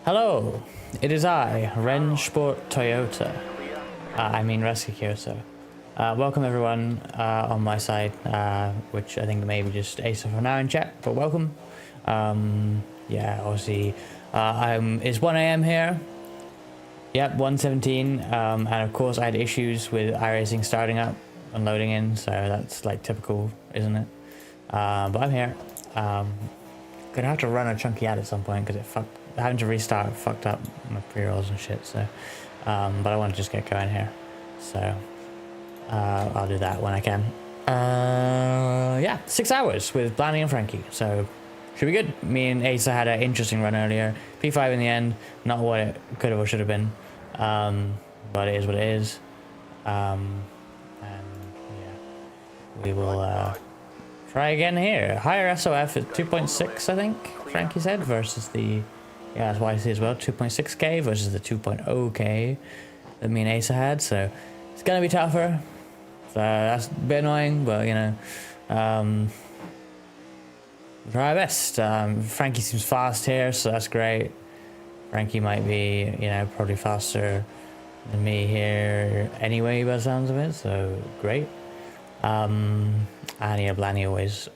Hello, it is I, Ren Sport Toyota. I mean Rescue Kyoto. Welcome everyone on my side, which I think maybe just Asa for now in chat, but welcome. Yeah, obviously, it's 1 AM here. Yep, 1:17, and of course I had issues with iRacing starting up and loading in, so that's like typical, isn't it? But I'm here. Gonna have to run a chunky ad at some point because having to restart fucked up my pre-rolls and shit, so but I want to just get going here, so I'll do that when I can. Yeah, 6 hours with Blanny and Frankie, so should be good. Me and Asa had an interesting run earlier. P5 in the end, not what it could have or should have been, but it is what it is. And yeah, we will try again here. Higher SOF at 2.6, I think Frankie said, versus the, yeah, that's why I see as well, 2.6k versus the 2.0k that me and Asa had, so it's gonna be tougher. So that's a bit annoying, but you know, try our best. Frankie seems fast here, so that's great. Frankie might be, you know, probably faster than me here anyway by the sounds of it, so great. And yeah, Blanny always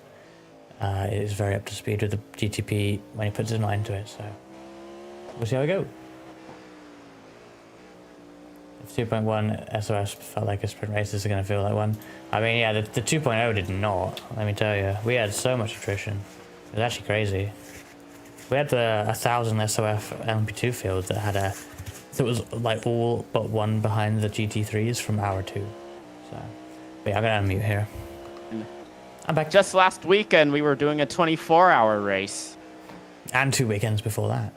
is very up to speed with the GTP when he puts his mind to it, so we'll see how we go. If 2.1 SOS felt like a sprint race, this is going to feel like one. I mean, yeah, the 2.0 did not, let me tell you. We had so much attrition. It was actually crazy. We had the 1000 SOF LMP2 field that had it was like all but one behind the GT3s from hour 2. So, but yeah, I'm going to unmute here. I'm back. Just last weekend, we were doing a 24-hour race. And 2 weekends before that.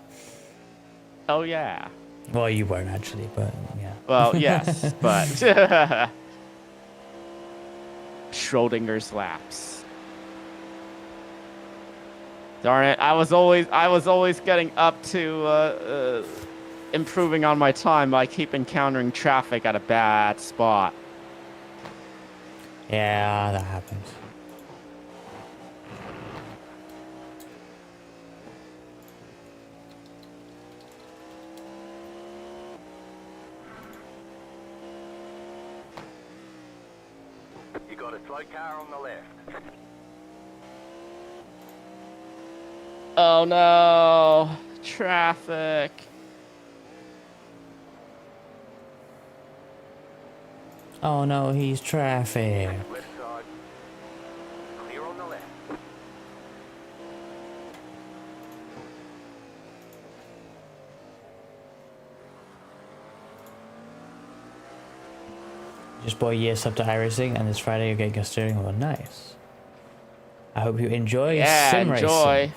Oh, yeah. Well, you weren't actually, but yeah. Well, yes, but Schrodinger's laps. Darn it! I was always getting up to improving on my time by keep encountering traffic at a bad spot. Yeah, that happens. You got a slow car on the left. Oh no! Traffic. Oh no, he's traffic. Left side. Clear on the left. Just bought a year sub to iRacing, and this Friday you're getting a steering wheel. Nice. I hope you enjoy sim racing. Enjoy.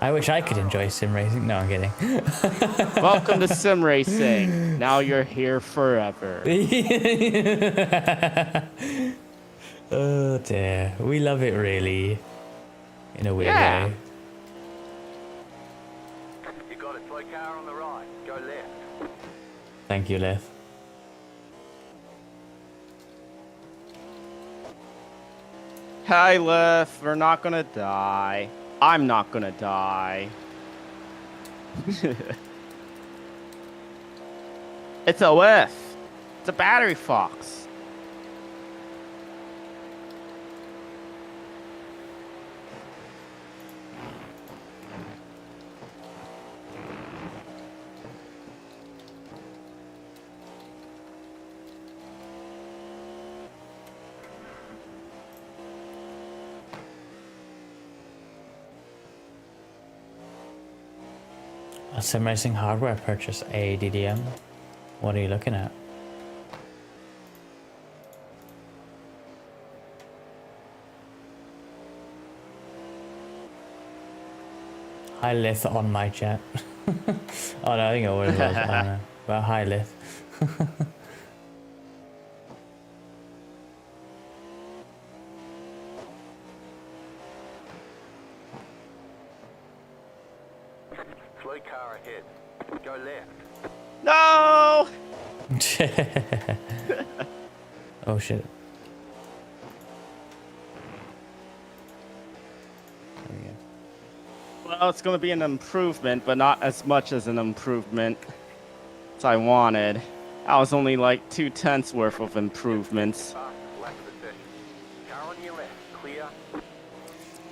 I wish I could enjoy sim racing. No, I'm kidding. Welcome to sim racing. Now you're here forever. Oh dear, we love it really, in a weird way. You got a slow car on the right. Go left. Thank you, Leth. Hi, Liff. We're not gonna die. I'm not gonna die. It's a whiff. It's a battery fox. A sim racing hardware purchase, ADDM. What are you looking at? Hi Lith on my chat. Oh no, I think it always was. I don't know. But hi Lith. Slow car ahead. Go left. No! Oh shit. There we go. Well, it's going to be an improvement, but not as much as an improvement as I wanted. I was only like 2/10 worth of improvements. Left of the session. Car on your left. Clear.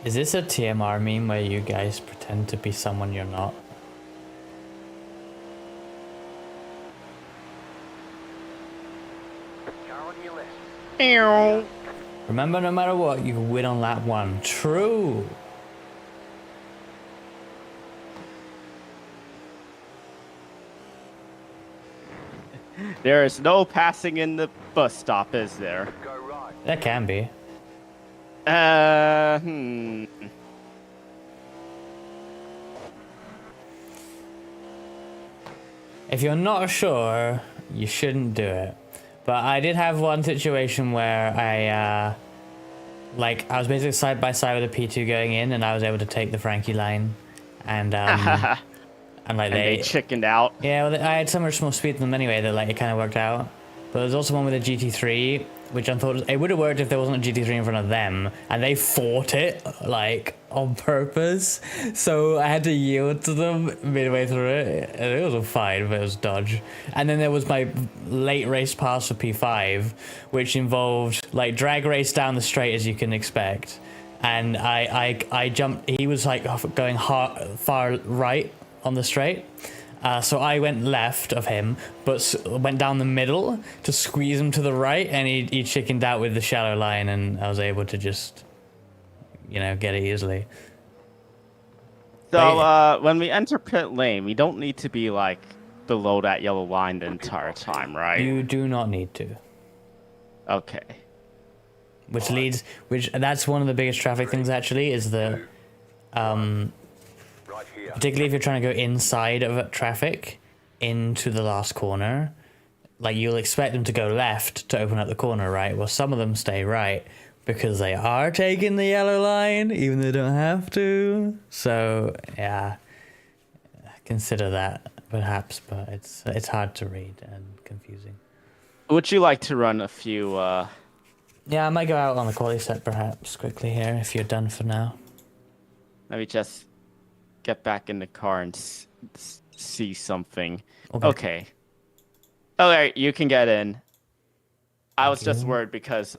Is this a TMR meme where you guys pretend to be someone you're not? Car on your left. Ew. Remember, no matter what, you can win on lap 1. True! There is no passing in the bus stop, is there? Go right. There can be. Hmm. If you're not sure, you shouldn't do it. But I did have one situation where I was basically side by side with a P2 going in, and I was able to take the Frankie line, and like They chickened out. yeah, well, I had so much more speed than them anyway that like it kind of worked out. But there's also one with a GT3, which I thought it would have worked if there wasn't a GT3 in front of them, and they fought it like on purpose. So I had to yield to them midway through it, and it was fine, but it was dodge. And then there was my late race pass for P5, which involved like drag race down the straight as you can expect, and I jumped. He was like going far right on the straight. So I went left of him, but went down the middle to squeeze him to the right, and he chickened out with the shallow line, and I was able to just, get it easily. So when we enter pit lane, we don't need to be like below that yellow line the entire time, right? You do not need to. Okay. Which that's one of the biggest traffic things actually, is the, Right here. particularly if you're trying to go inside of traffic into the last corner, like you'll expect them to go left to open up the corner, right? Well, some of them stay right because they are taking the yellow line, even though they don't have to. So yeah, consider that perhaps, but it's hard to read and confusing. Would you like to run a few? Yeah, I might go out on the quality set perhaps quickly here if you're done for now. Let me just get back in the car and see something. Okay. Okay, you can get in. I was just you. worried because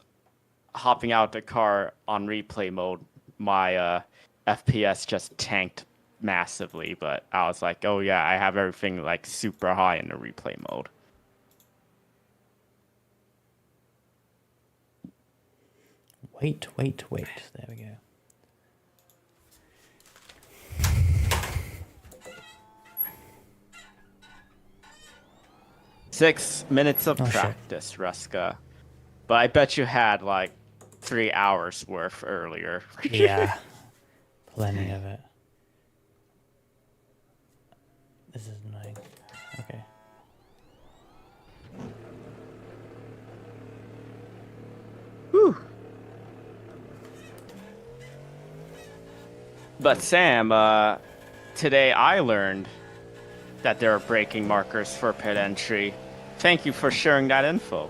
hopping out the car on replay mode, my FPS just tanked massively. But I was like, oh yeah, I have everything like super high in the replay mode. Wait. There we go. Six minutes of shit. practice, Ruska. But I bet you had like 3 hours worth earlier. Yeah, plenty of it. This is annoying. Okay. Whew. But Sam, today I learned that there are braking markers for pit entry. Thank you for sharing that info.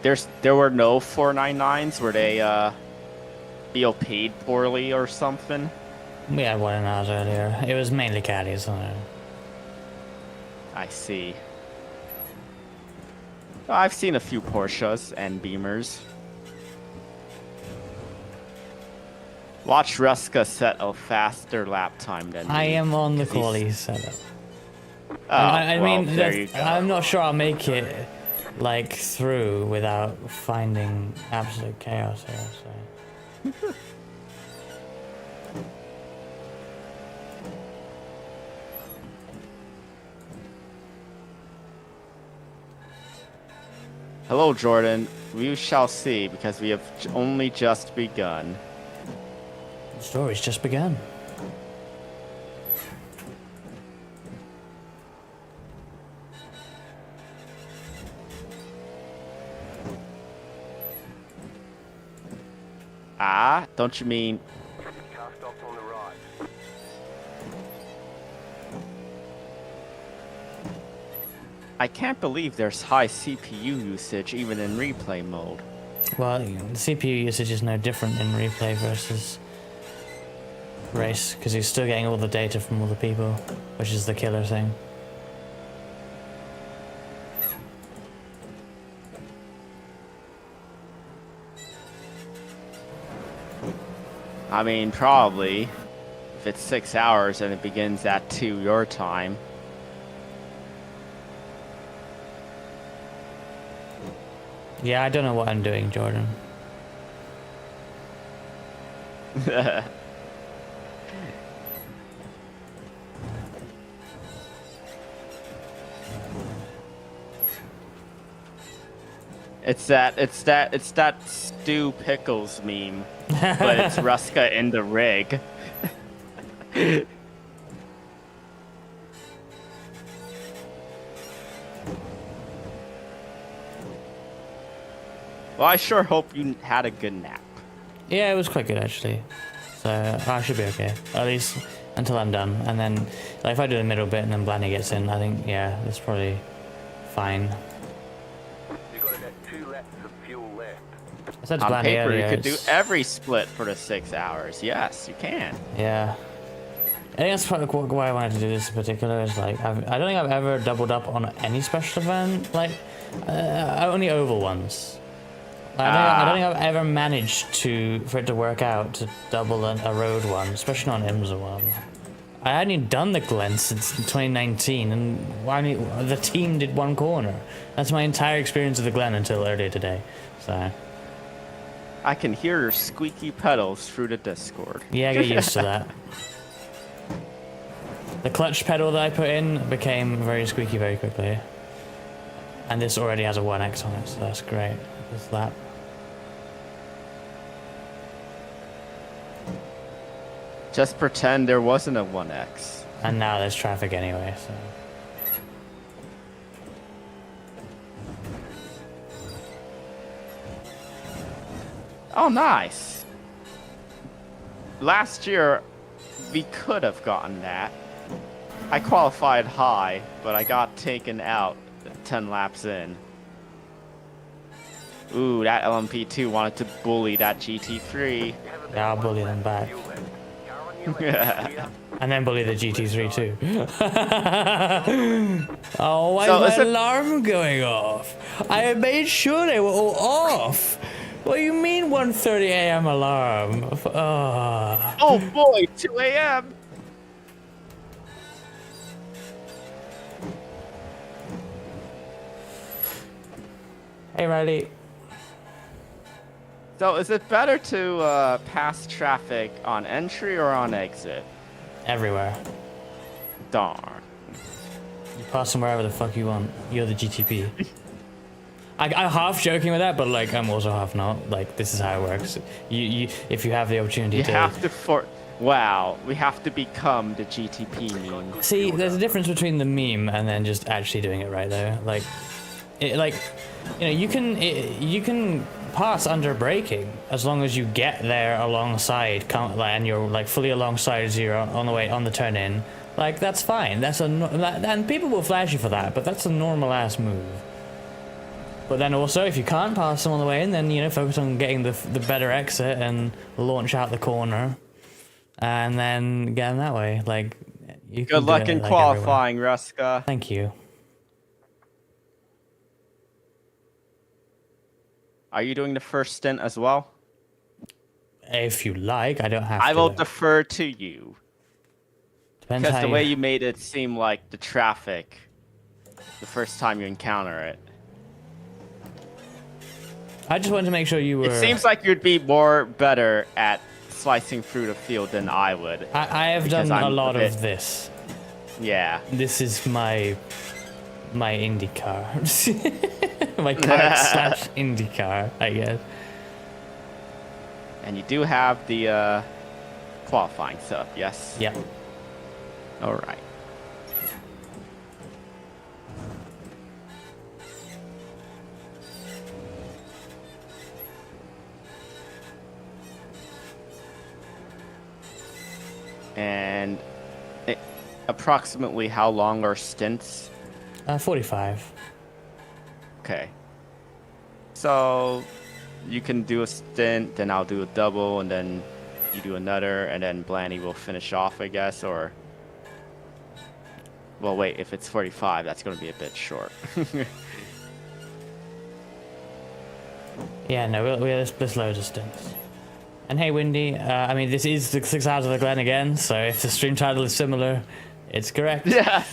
There were no 499s. Were they BOP'd poorly or something? We had one in ours earlier. It was mainly caddies. I see. I've seen a few Porsches and Beamers. Watch Ruska set a faster lap time than I me, am on the 'cause he's- quality setup. Oh, I well, mean, there you go. I'm not sure I'll make it like through without finding absolute chaos here. So. Hello, Jordan. We shall see, because we have only just begun. The story's just begun. Ah, don't you mean... Car stopped on the right. I can't believe there's high CPU usage even in replay mode. Well, the CPU usage is no different in replay versus race because he's still getting all the data from all the people, which is the killer thing. I mean, probably. If it's 6 hours and it begins at 2 your time. Yeah, I don't know what I'm doing, Jordan. It's that Stu Pickles meme, but it's Ruska in the rig. Well, I sure hope you had a good nap. Yeah, it was quite good actually. So I should be okay. At least until I'm done. And then like, if I do the middle bit and then Blanny gets in, I think, yeah, that's probably fine. You got to get 2 laps of fuel left. I said to On Blanny paper, earlier, you could do it's- every split for the 6 hours. Yes, you can. Yeah. I think that's probably why I wanted to do this in particular. Is like I don't think I've ever doubled up on any special event. Like only oval ones. I don't think I've ever managed for it to work out to double a road one, especially not an IMSA one. I hadn't even done the Glen since 2019, and the team did one corner. That's my entire experience of the Glen until earlier today. So I can hear your squeaky pedals through the Discord. yeah, get used to that. The clutch pedal that I put in became very squeaky very quickly. And this already has a 1x on it, so that's great. This lap. Just pretend there wasn't a 1x. And now there's traffic anyway, so. Oh, nice. Last year, we could have gotten that. I qualified high, but I got taken out 10 laps in. Ooh, that LMP2 wanted to bully that GT3. Yeah, I'll bully them back. Fuel left. Car on your left, clear. And then bully the GT3 too. Oh, why So is is my it- alarm going off? I made sure they were all off. What do you mean 1:30 a.m. alarm? Oh. Oh boy, 2 a.m. Hey, Riley. So is it better to pass traffic on entry or on exit? Everywhere. Darn. You pass them wherever the fuck you want. You're the GTP. I'm half joking with that, but like I'm also half not. Like this is how it works. You if you have the opportunity You to have to Wow, we have to become the GTP meme. see. There's a difference between the meme and then just actually doing it right though. Like, you can pass under braking as long as you get there alongside, and you're like fully alongside as you're on the way on the turn in. Like that's fine. And people will flash you for that, but that's a normal ass move. But then also, if you can't pass them on the way in, then focus on getting the better exit and launch out the corner, and then get them that way. Like, you can Good do luck it, in like, qualifying, Ruska. Thank you. Are you doing the first stint as well? If you like, I don't have I to. will defer to you. Depends Because how the way you made it seem like the traffic the first time you encounter it. I just wanted to make sure you were. It seems like you'd be more better at slicing through the field than I would. I have because done I'm a lot a bit- of this. Yeah. This is my IndyCar. My car / IndyCar, I guess. And you do have the qualifying setup, yes? Yeah. Alright. And approximately how long are stints? 45. Okay. So you can do a stint, then I'll do a double, and then you do another, and then Blanny will finish off, I guess, or... Well, wait, if it's 45, that's going to be a bit short. Yeah, no, there's loads of stints. And hey, Windy, I mean, this is the 6 hours of the Glen again, so if the stream title is similar, it's correct. Yeah.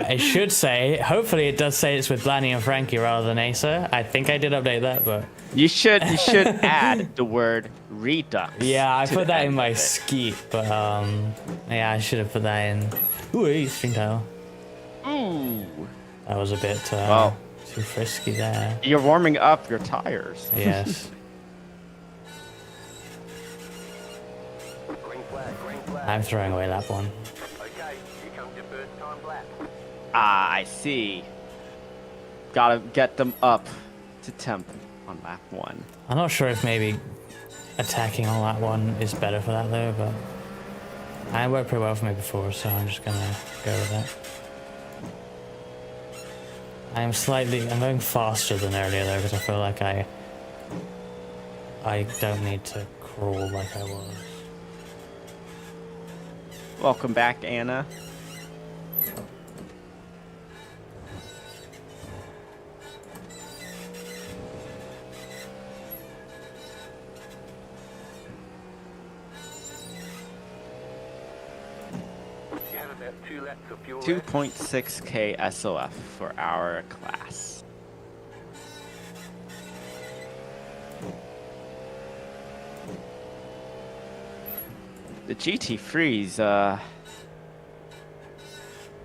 It should say, hopefully it does say it's with Blanny and Frankie rather than Asa. I think I did update that, but... You should add the word redux. Yeah, I to put the that end in my of it. skeet, but yeah, I should have put that in. Ooh, hey, stream title. Ooh. That was a bit Well. too frisky there. You're warming up your tires. Yes. Green flag, green flag. I'm throwing away lap 1. Okay, here comes your first time lap. Ah, I see. Gotta get them up to temp on lap 1. I'm not sure if maybe attacking on lap 1 is better for that though, but it worked pretty well for me before, so I'm just gonna go with that. I'm going faster than earlier though, because I feel like I don't need to crawl like I was. Welcome back, Anna. You have about 2 laps of fuel left. 2.6k SOF for our class. The GT3's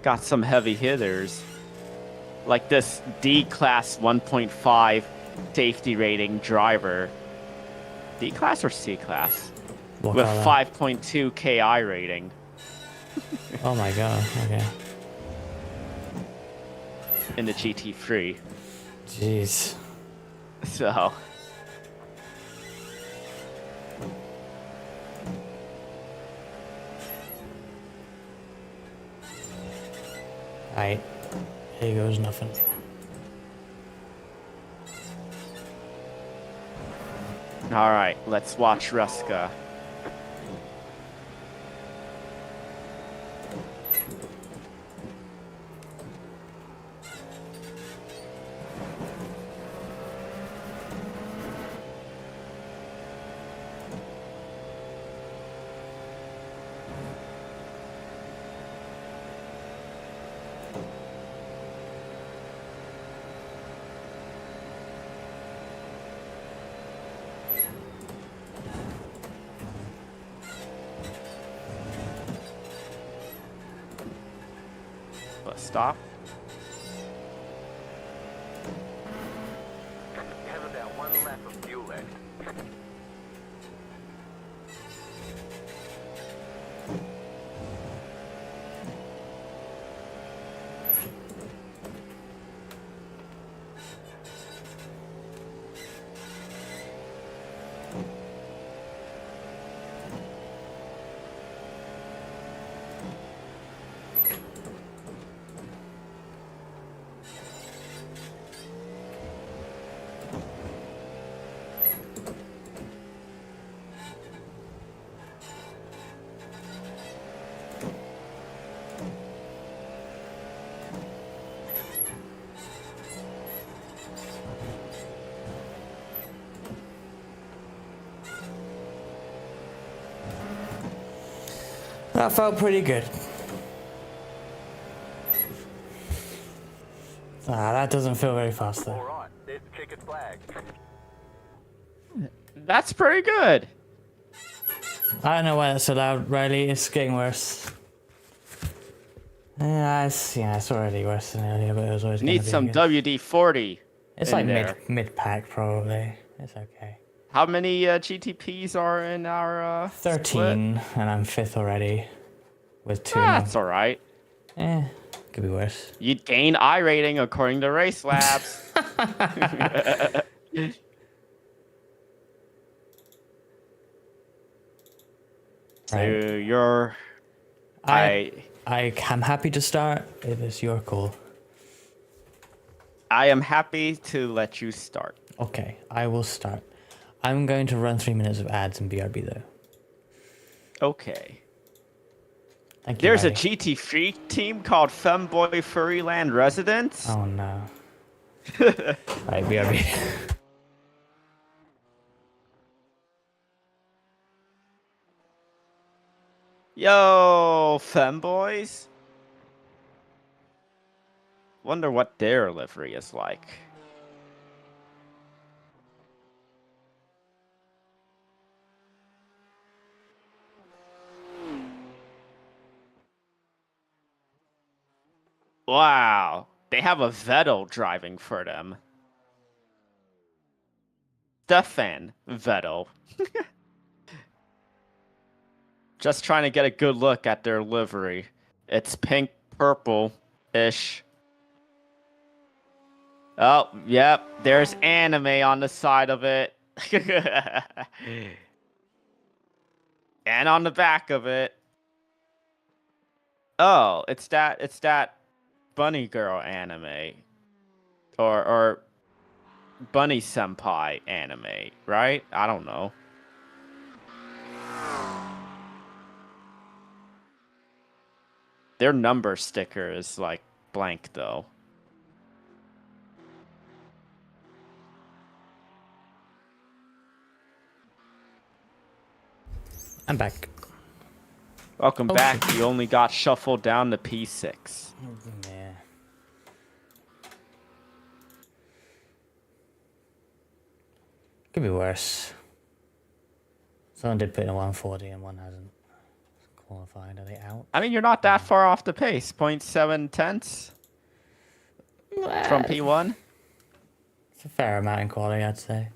got some heavy hitters. Like this D-Class 1.5 safety rating driver. D-Class or C-Class? What With color? 5.2 KI rating. Oh my god, okay. In the GT3. Jeez. So... Alright. Here goes nothing. Alright, let's watch Ruska. Let's stop. You have about 1 lap of fuel left. That felt pretty good. That doesn't feel very fast though. Alright, there's the checkered flag. That's pretty good. I don't know why that's so loud, Riley. It's getting worse. Yeah, it's already worse than earlier, but it was always Need gonna be, some I guess. WD-40. It's in like there. mid pack probably. It's okay. How many GTPs are in our 13, split? and I'm 5th already, with 2 more. That's alright. Could be worse. You'd gain I rating according to Race Labs. So Right. you're... I'm happy to start. It is your call. I am happy to let you start. Okay, I will start. I'm going to run 3 minutes of ads and BRB though. Okay. Thank you, There's a buddy. GT3 team called Femboy Furryland Residents. Oh no. Right, BRB. Yo, femboys. Wonder what their livery is like. Wow, they have a Vettel driving for them. Stefan Vettel. Just trying to get a good look at their livery. It's pink, purple-ish. Oh, yep, there's anime on the side of it. And on the back of it. Oh, it's that bunny girl anime. Or bunny senpai anime, right? I don't know. Their number sticker is like blank though. I'm back. Welcome back. You only got shuffled down to P6. Yeah. Could be worse. Someone did put in a 140 and one hasn't qualified. Are they out? I mean, you're not that far off the pace. 0.7 tenths from P1. It's a fair amount in quality, I'd say.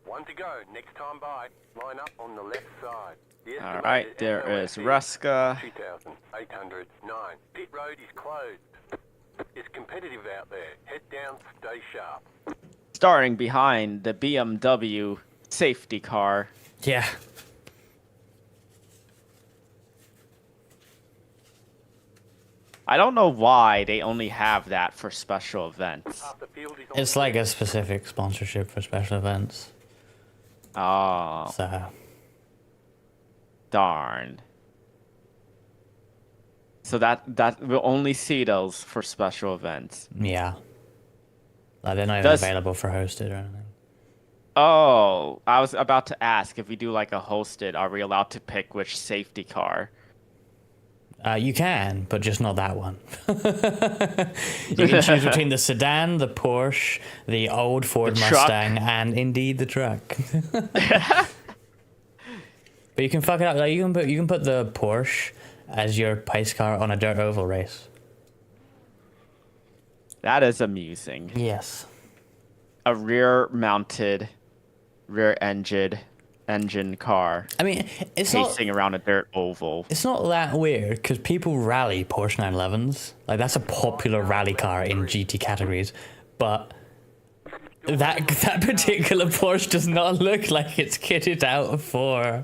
One to go. Next time by. Line up on the left side. The All right, there is Ruska. 2,809. Pit road is closed. It's competitive out there. Head down, stay sharp. Starting behind the BMW safety car. Yeah. I don't know why they only have that for special events. Half the field is on It's like a specific sponsorship for special events. Oh, So, darn. So that we'll only see those for special events. yeah. Like, they're not even Does- available for hosted or anything. Oh, I was about to ask if we do like a hosted, are we allowed to pick which safety car? You can, but just not that one. You can choose between the sedan, the Porsche, the old Ford The truck. Mustang, and indeed the truck. But you can fuck it up. Like, you can put the Porsche as your pace car on a dirt oval race. That is amusing. Yes. A rear-mounted, rear-engine car I mean, it's not. pacing around a dirt oval. It's not that weird because people rally Porsche 911s. Like, that's a popular rally car in GT categories, but that particular Porsche does not look like it's kitted out for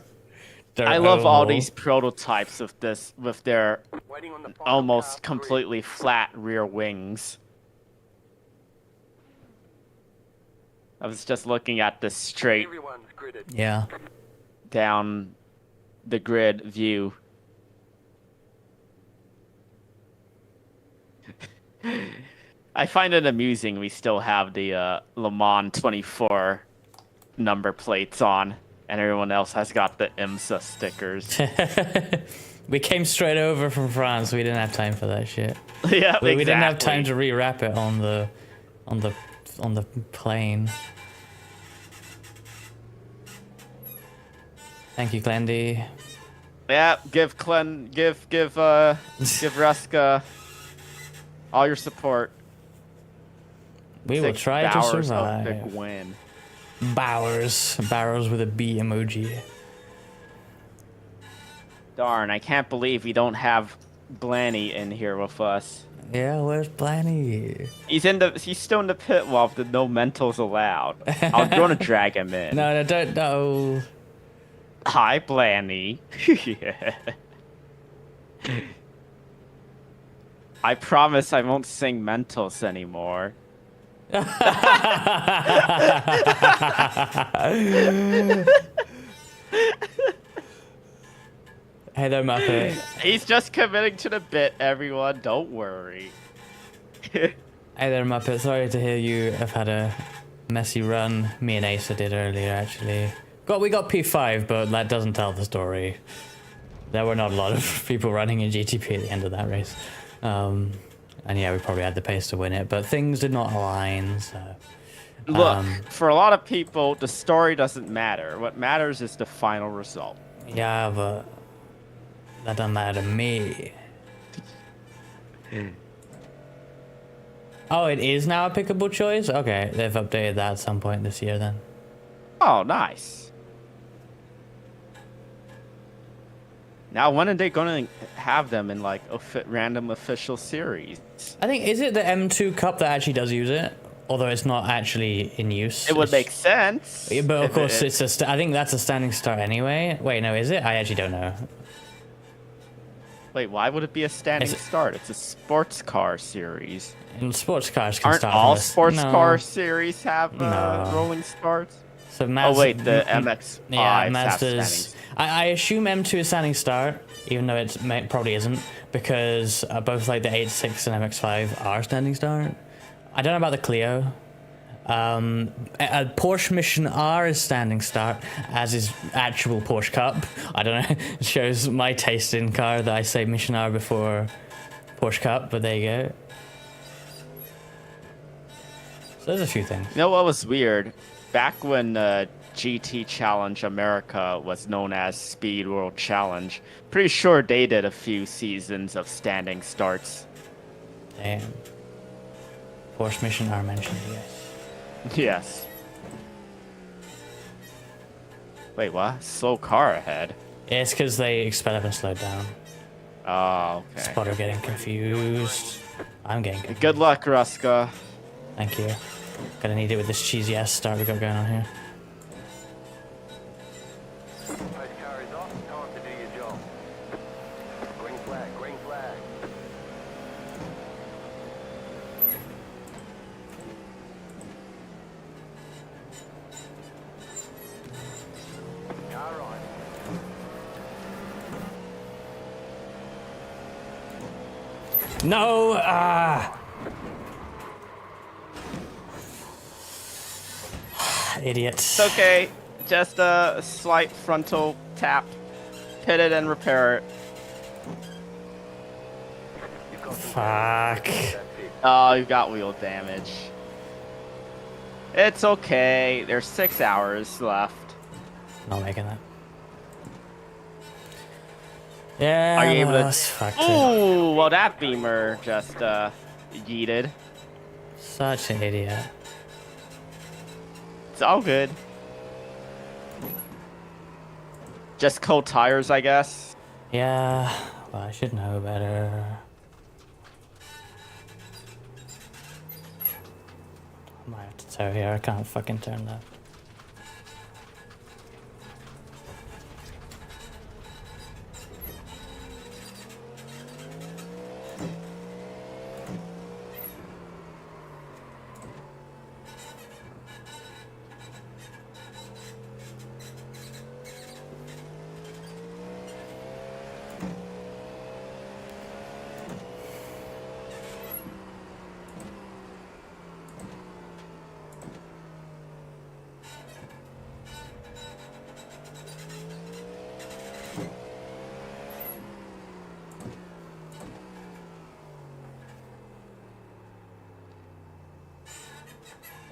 dirt I love all oval. these prototypes of this with their waiting on the final almost car, three. completely flat rear wings. I was just looking at the straight Everyone's gridded. Yeah. down the grid view. I find it amusing we still have the Le Mans 24 number plates on, and everyone else has got the IMSA stickers. We came straight over from France. We didn't have time for that shit. Yeah, We didn't have exactly. time to rewrap it on the plane. Thank you, Glendy. Yeah, give Ruska all your support. We will 6 try to Bowers of survive. the Gwen. Bowers with a B emoji. Darn, I can't believe we don't have Blanny in here with us. Yeah, where's Blanny? He's still in the pit wall with the no mentals allowed. I'm gonna drag him in. No, no, don't, no. Hi, Blanny. I promise I won't sing mentals anymore. Hey there, Muppet. He's just committing to the bit, everyone. Don't worry. Hey there, Muppet. Sorry to hear you have had a messy run. Me and Asa did earlier, actually. We got P5, but that doesn't tell the story. There were not a lot of people running in GTP at the end of that race. And yeah, we probably had the pace to win it, but things did not align, so... Look, for a lot of people, the story doesn't matter. What matters is the final result. Yeah, but... that doesn't matter to me. Oh, it is now a pickable choice? Okay, they've updated that at some point this year then. Oh, nice. Now, when are they going to have them in, like, random official series? I think, is it the M2 Cup that actually does use it? Although it's not actually in use. It would make sense. Yeah, but of course, it's I think that's a standing start anyway. Wait, no, is it? I actually don't know. Wait, why would it be a standing start? It's a sports car series. And sports cars can Aren't start all from this. sports No. car series have No. rolling starts? So Mazda, Oh wait, the MX-5 yeah, have Mazda's. standings. I assume M2 is standing start, even though it probably isn't, because both like the 8.6 and MX-5 are standing start. I don't know about the Clio. A Porsche Mission R is standing start, as is actual Porsche Cup. I don't know. It shows my taste in car that I say Mission R before Porsche Cup, but there you go. So there's a few things. You know what was weird? Back when GT Challenge America was known as Speed World Challenge, pretty sure they did a few seasons of standing starts. Damn. Porsche Mission R mentioned, yes. Yes. Wait, what? Slow car ahead. Yeah, it's because they sped up and slowed down. Oh, okay. Spotter getting confused. I'm getting confused. Good luck, Ruska. Thank you. Gonna need it with this cheesy ass start we got going on here. Race car is off. Time to do your job. Green flag, green flag. Car right. No! Ah! Idiots. It's okay. Just a slight frontal tap. Hit it and repair it. You've got some Fuck. That's it. Oh, you got wheel damage. It's okay. There's 6 hours left. Not making that. Yeah, Are you able to- that's fucked it. Ooh, well that beamer just yeeted. Such an idiot. It's all good. Just cold tires, I guess. Yeah, well, I should know better. I might have to tow here. I can't fucking turn that.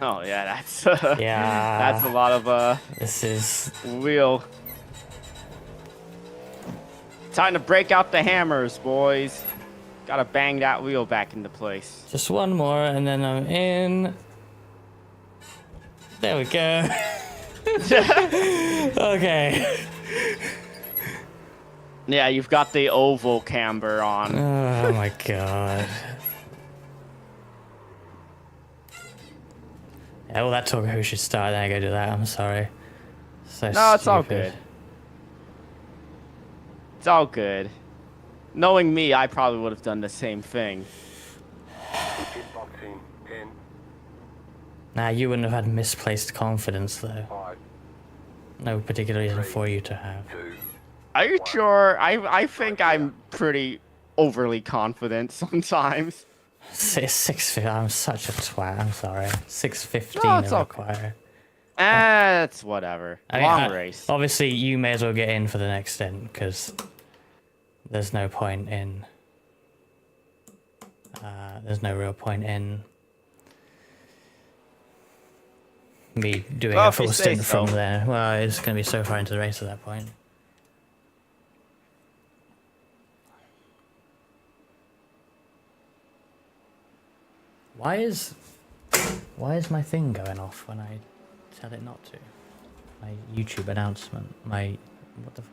Oh yeah, that's Yeah. that's a lot of This is wheel. Time to break out the hammers, boys. Gotta bang that wheel back into place. just one more and then I'm in. There we go. Okay. Yeah, you've got the oval camber on. Oh my god. Yeah, well, that told me who should start. Then I go do that. I'm sorry. So No, it's all stupid. good. It's all good. Knowing me, I probably would have done the same thing. Hitboxing. 10, Nah, you wouldn't have had misplaced confidence, though. 5, No particular reason for you to have. 2. Are you sure? I think I'm pretty overly confident sometimes. 6:50. I'm such a twat. I'm sorry. 6:15 No, it's to okay. require. It's whatever. I mean, Long race. Obviously, you may as well get in for the next stint because there's no point in. There's no real point in me doing Well, a if you full say stint from so. there. Well, it's going to be so far into the race at that point. Why is my thing going off when I tell it not to? My YouTube announcement. What the fuck?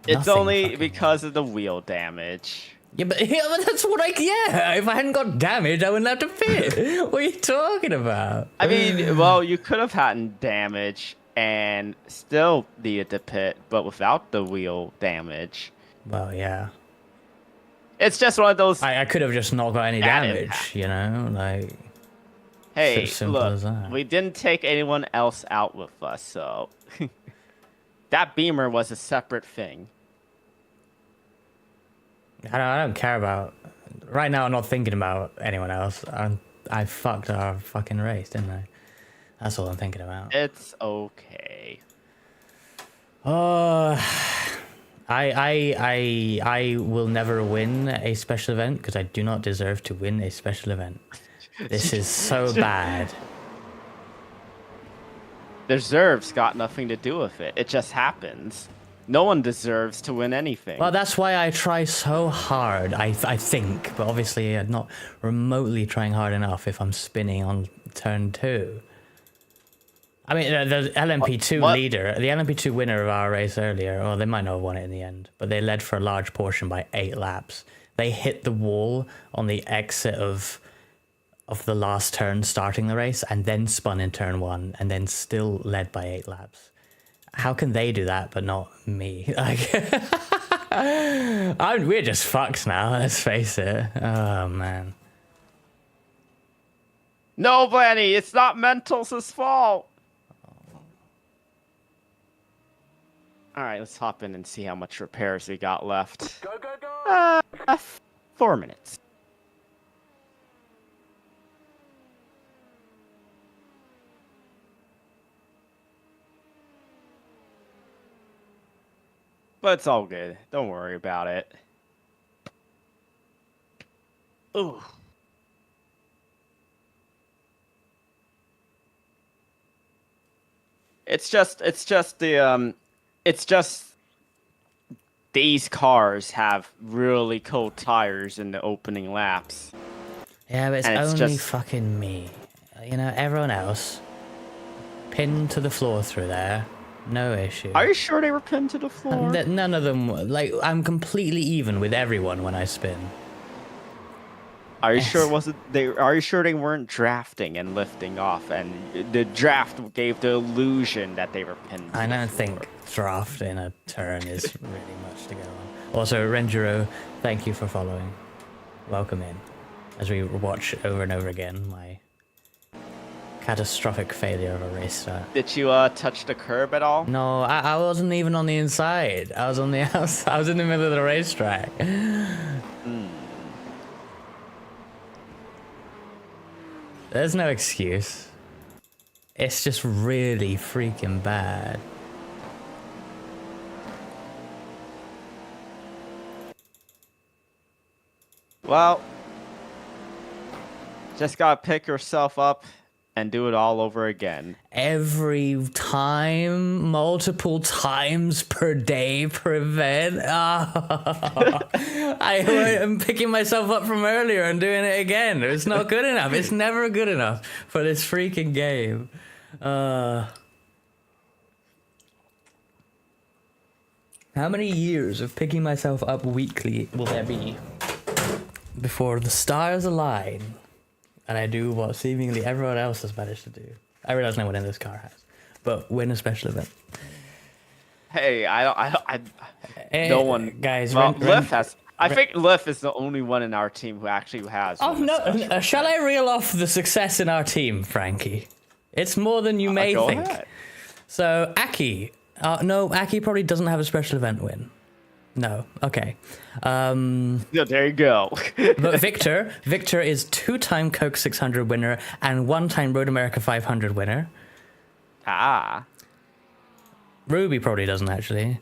It's Nothing only fucking because of the wheel damage. Yeah, but that's what yeah. If I hadn't got damage, I wouldn't have to fit. What are you talking about? I mean, well, you could have had damage and still needed to pit, but without the wheel damage. Well, yeah. It's just one of those. I could have just not got any Bad damage, impact. you know? Like, Hey, so simple look, as that. we didn't take anyone else out with us, so that beamer was a separate thing. I don't care about... Right now, I'm not thinking about anyone else. I fucked our fucking race, didn't I? That's all I'm thinking about. It's okay. I will never win a special event because I do not deserve to win a special event. This is so bad. Deserves got nothing to do with it. It just happens. No one deserves to win anything. Well, that's why I try so hard, I think. But obviously, I'm not remotely trying hard enough if I'm spinning on turn 2. I mean, the LMP2 What? leader, the LMP2 winner of our race earlier, or they might not have won it in the end, but they led for a large portion by 8 laps. They hit the wall on the exit of the last turn starting the race and then spun in turn 1 and then still led by 8 laps. How can they do that but not me? Like, we're just fucked now, let's face it. Oh, man. No, Blanny, it's not Mental's fault. All right, let's hop in and see how much repairs we got left. Go, go, go! 4 minutes. But it's all good. Don't worry about it. Ooh. It's just these cars have really cold tires in the opening laps. Yeah, but it's And it's only just- fucking me. You know, everyone else, pinned to the floor through there, no issue. Are you sure they were pinned to the floor? None of them, like, I'm completely even with everyone when I spin. Are you sure it wasn't they? Are you sure they weren't drafting and lifting off, and the draft gave the illusion that they were pinned? To I the don't floor? think draft in a turn is really much to go on. Also, Renjiro, thank you for following. Welcome in. As we watch over and over again my catastrophic failure of a race start. Did you touch the curb at all? No, I wasn't even on the inside. I was on the outside. I was in the middle of the racetrack. There's no excuse. It's just really freaking bad. Well, just gotta pick yourself up and do it all over again. Every time, multiple times per day per event. I'm picking myself up from earlier and doing it again. It's not good enough. It's never good enough for this freaking game. How many years of picking myself up weekly will there be before the stars align and I do what seemingly everyone else has managed to do. I realize no one in this car has, but win a special event. Hey, no one. Guys. Well, Liff has. I think Liff is the only one in our team who actually has. Oh no! Shall I reel off the success in our team, Frankie? It's more than you may go think. ahead. So Aki, no, Aki probably doesn't have a special event win. No. Okay. Yeah, there you go. But Victor is 2-time Coke 600 winner and 1-time Road America 500 winner. Ah. Ruby probably doesn't actually.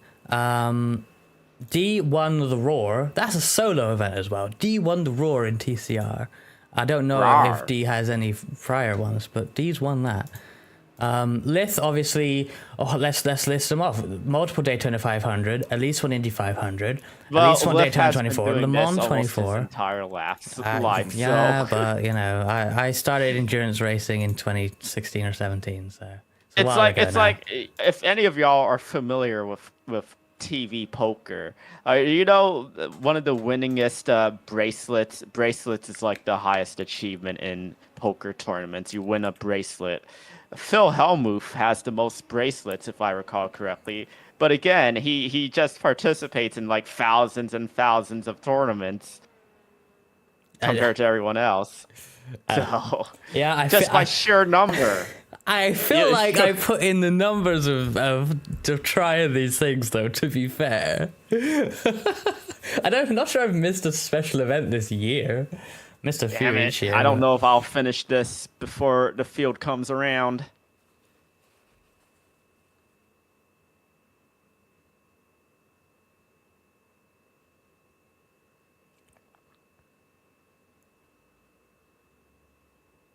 D won the Roar. That's a solo event as well. D won the Roar in TCR. I don't know Rawr. if D has any prior ones, but D's won that. Lith, obviously, let's list them off. Multiple Daytona 500, at least one Indy 500, Well, at least one Liff Daytona has 24, been Le doing Mans this almost 24. his entire life, Yeah, so. but you know, I started endurance racing in 2016 or 17, so It's like if any of y'all are familiar with TV poker, you know one of the winningest bracelets is like the highest achievement in poker tournaments. You win a bracelet. Phil Hellmuth has the most bracelets, if I recall correctly. But again, he just participates in like thousands and thousands of tournaments compared to everyone else. So yeah, just by sheer number. I feel like I put in the numbers of trying these things, though, to be fair. I'm not sure I've missed a special event this year. Missed a few each year. I don't know if I'll finish this before the field comes around.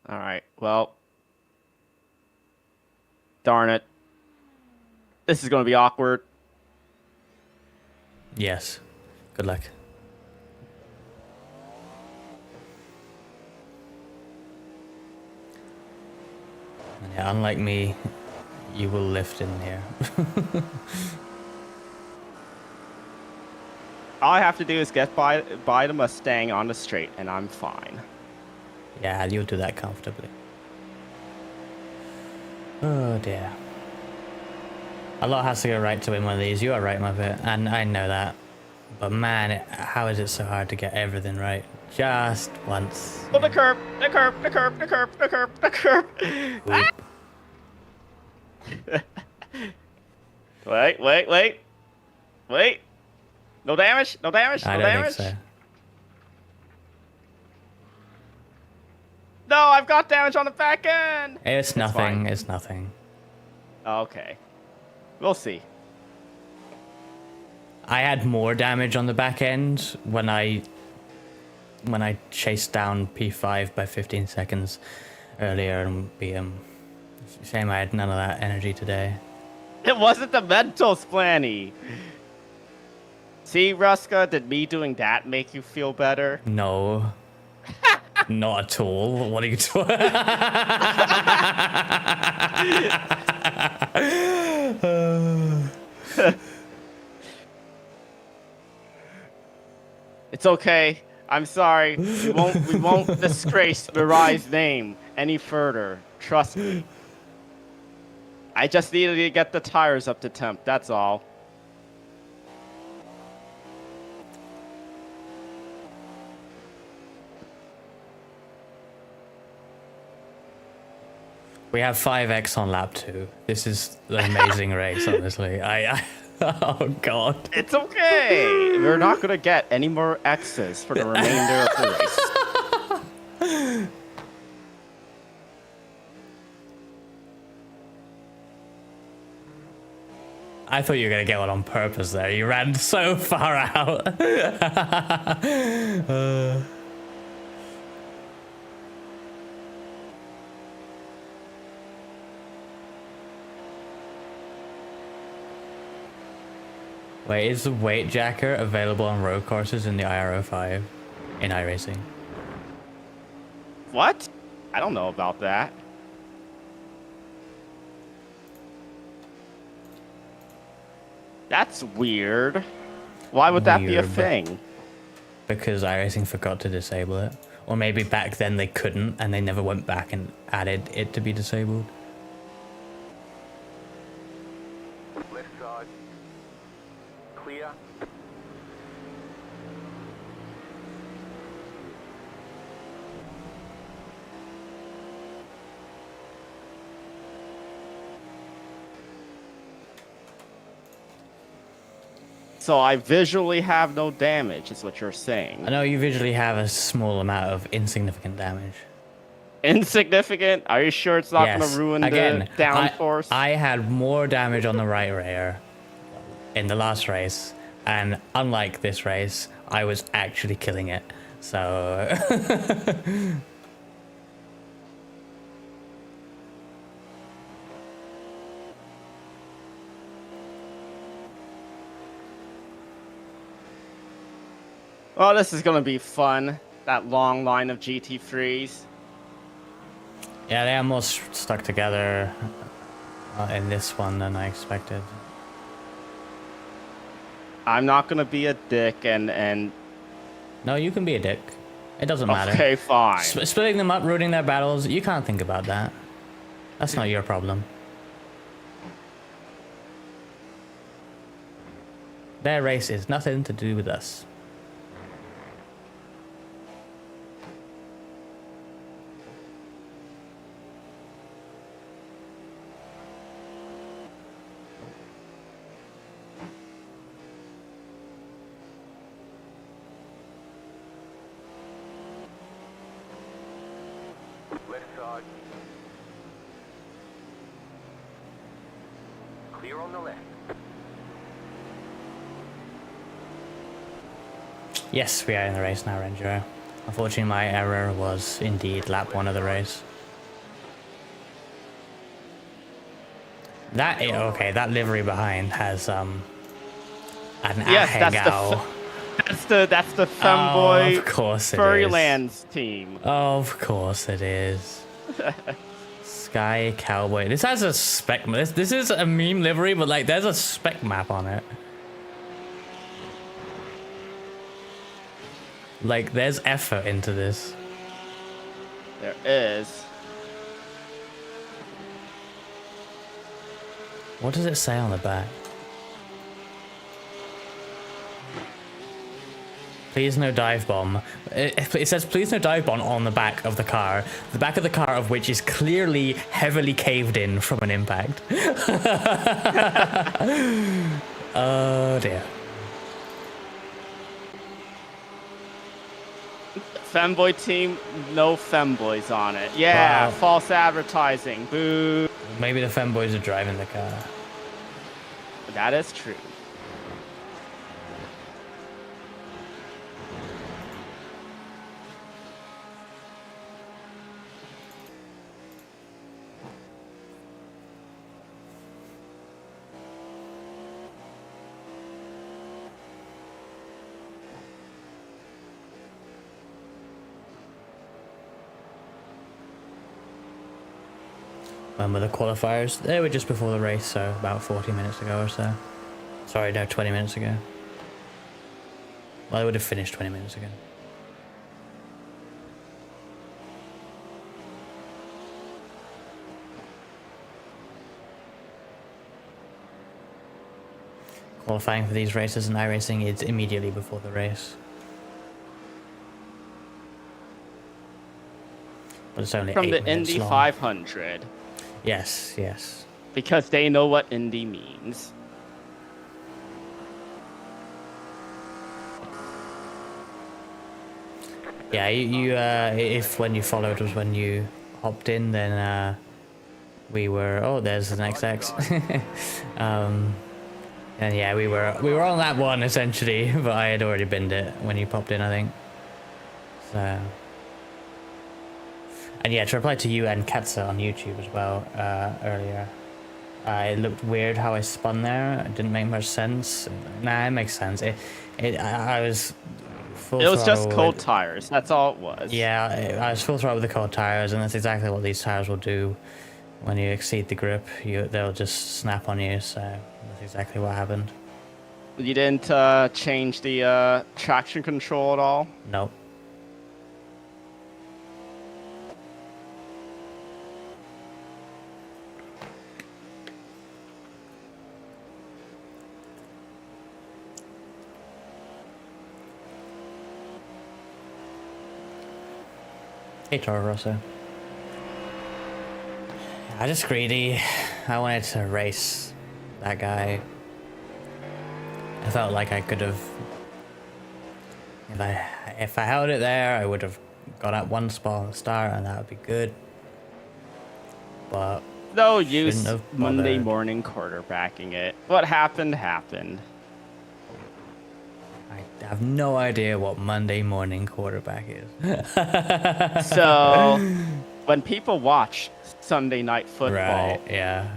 All right, well. Darn it. This is going to be awkward. Yes. Good luck. Yeah, unlike me, you will lift in here. All I have to do is get by the Mustang on the straight, and I'm fine. Yeah, you'll do that comfortably. Oh dear. A lot has to go right to win one of these. You are right, Muppet, and I know that. But man, how is it so hard to get everything right? Just once. Oh, the curb, the curb, the curb, the curb, the curb, the curb. Ah! Wait. No damage, no damage, I no don't damage. think so. No, I've got damage on the back end. It's nothing. fine. It's nothing. Okay. We'll see. I had more damage on the back end when I chased down P5 by 15 seconds earlier and beat him. Shame I had none of that energy today. It wasn't the mental splanny. See, Ruska, did me doing that make you feel better? No. Not at all. What are you talking? It's okay. I'm sorry. We won't disgrace Mirai's name any further. Trust me. I just needed to get the tires up to temp. That's all. We have 5x on lap 2. This is an amazing race, honestly. Oh god. It's okay. We're not gonna get any more X's for the remainder of the race. I thought you were gonna get one on purpose there. You ran so far out. Wait, is the weight jacker available on road courses in the IRO5 in iRacing? What? I don't know about that. That's weird. Why would that be a Weird, thing? Because iRacing forgot to disable it. Or maybe back then they couldn't and they never went back and added it to be disabled. Left side. Clear. So I visually have no damage, is what you're saying. I know you visually have a small amount of insignificant damage. Insignificant? Are you sure it's not Yes. going to ruin Again, the downforce? I had more damage on the right rear in the last race, and unlike this race, I was actually killing it. So Well, this is going to be fun. That long line of GT3s. yeah, they are more stuck together in this one than I expected. I'm not going to be a dick and... No, you can be a dick. It doesn't matter. Okay, fine. Splitting them up, ruining their battles, you can't think about that. That's not your problem. Their race is nothing to do with us. Left side. Clear on the left. Yes, we are in the race now, Ranger. Unfortunately, my error was indeed lap 1 of the race. Okay, that livery behind has an Yes, that's the femboy of course it is. Furrylands team. Of course it is. Sky Cowboy. This has a spec. This is a meme livery, but like there's a spec map on it. Like there's effort into this. There is. What does it say on the back? Please no dive bomb. It says please no dive bomb on the back of the car. The back of the car of which is clearly heavily caved in from an impact. Oh dear. Femboy team, no femboys on it. Yeah, Wow. false advertising. Boo. Maybe the femboys are driving the car. That is true. When were the qualifiers? They were just before the race, so about 40 minutes ago or so. Sorry, no, 20 minutes ago. Well, they would have finished 20 minutes ago. Qualifying for these races in iRacing is immediately before the race. But it's only From 8 the minutes Indy long. 500. Yes, yes. Because they know what Indy means. Yeah, if when you followed was when you hopped in, then we were. Oh, there's the next X. And yeah, we were on that one essentially, but I had already binned it when you popped in, I think. So. And yeah, to reply to you and Katza on YouTube as well earlier, it looked weird how I spun there. It didn't make much sense. Nah, it makes sense. I was full It was just throttle cold with- tires. That's all it was. Yeah, I was full throttle with the cold tires, and that's exactly what these tires will do. When you exceed the grip, they'll just snap on you. So that's exactly what happened. You didn't change the traction control at all? Nope. Hey, Toro Rosso. I just greedy. I wanted to race that guy. I felt like I could have. If I held it there, I would have got at one spot at the start, and that would be good. But No use shouldn't have Monday bothered. morning quarterbacking it. What happened, happened. I have no idea what Monday morning quarterback is. So, when people watch Sunday Night Football Right, yeah.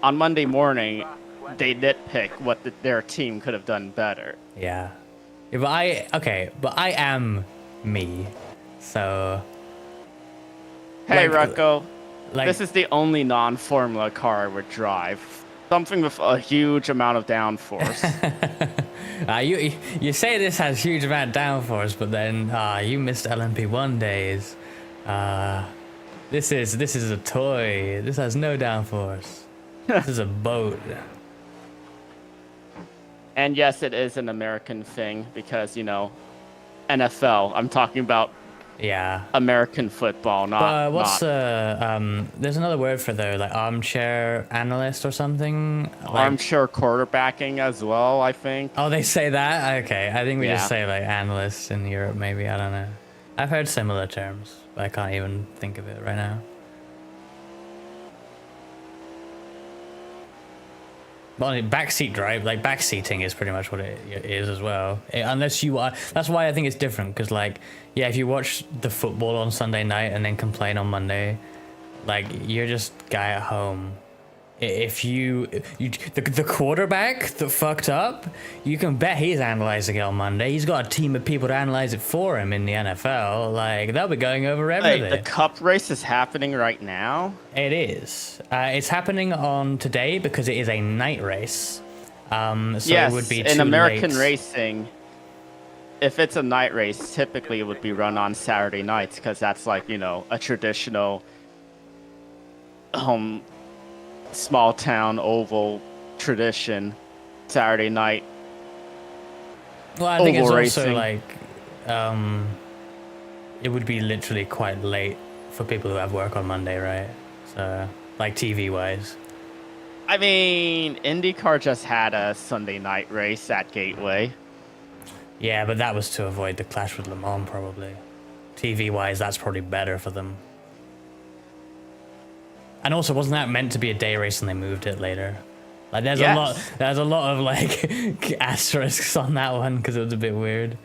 on Monday morning, they nitpick what their team could have done better. Yeah. Yeah, but I am me. So Hey, Like- Rucko, like this is the only non-formula car I would drive. Something with a huge amount of downforce. you say this has huge amount of downforce, but then you missed LMP1 days. This is a toy. This has no downforce. This is a boat. And yes, it is an American thing because, you know, NFL. I'm talking about Yeah. American football, not... What's not there's another word for though, like armchair analyst or something. Like, armchair quarterbacking as well, I think. oh, they say that? Okay, I think we just Yeah. say like analyst in Europe, maybe. I don't know. I've heard similar terms, but I can't even think of it right now. Well, backseat drive, like backseating is pretty much what it is as well. Unless you are, that's why I think it's different. Because like, yeah, if you watch the football on Sunday night and then complain on Monday, like you're just guy at home. If the quarterback that fucked up, you can bet he's analyzing it on Monday. He's got a team of people to analyze it for him in the NFL. Like they'll be going over everything. Wait, the cup race is happening right now? It is. It's happening on today because it is a night race. So yes, it would be in too American late. racing, if it's a night race, typically it would be run on Saturday nights because that's like, you know, a traditional small town oval tradition. Saturday night. Well, I think it's oval also racing. like, it would be literally quite late for people who have work on Monday, right? So, like TV wise. I mean, IndyCar just had a Sunday night race at Gateway. Yeah, but that was to avoid the clash with Le Mans, probably. TV wise, that's probably better for them. And also, wasn't that meant to be a day race and they moved it later? Like, there's Yes. a lot of like asterisks on that one because it was a bit weird.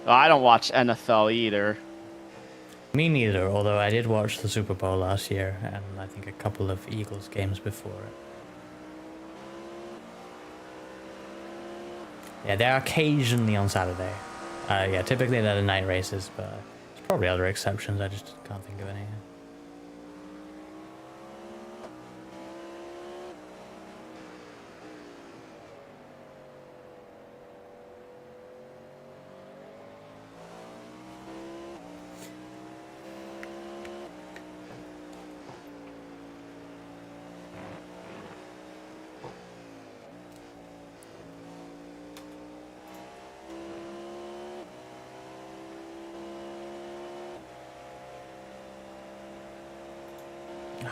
Well, I don't watch NFL either. Me neither, although I did watch the Super Bowl last year and I think a couple of Eagles games before it. Yeah, they're occasionally on Saturday. Yeah, typically they're the night races, but there's probably other exceptions. I just can't think of any.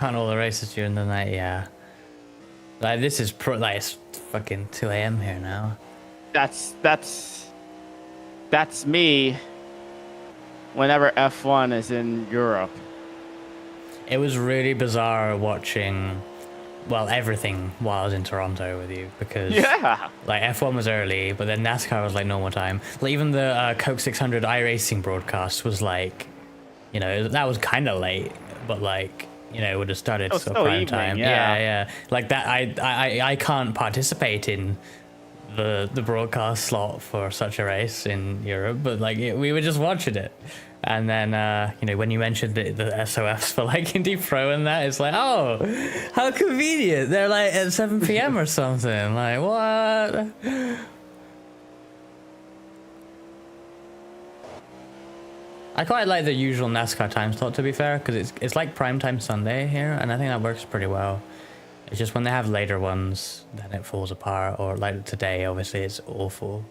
On all the races during the night, yeah. Like this is like it's fucking 2 a.m. here now. That's me whenever F1 is in Europe. It was really bizarre watching, well, everything while I was in Toronto with you because Yeah. like F1 was early, but then NASCAR was like normal time. Like even the Coke 600 iRacing broadcast was like, you know, that was kind of late, but like, you know, it would have started was so still prime evening, time. yeah. Yeah. Like that, I can't participate in the broadcast slot for such a race in Europe, but like we were just watching it. And then, you know, when you mentioned the SOFs for like Indy Pro and that, it's like, oh, how convenient. They're like at 7 p.m. or something. Like, what? I quite like the usual NASCAR time slot, to be fair, because it's like primetime Sunday here, and I think that works pretty well. It's just when they have later ones, then it falls apart, or like today, obviously, it's awful.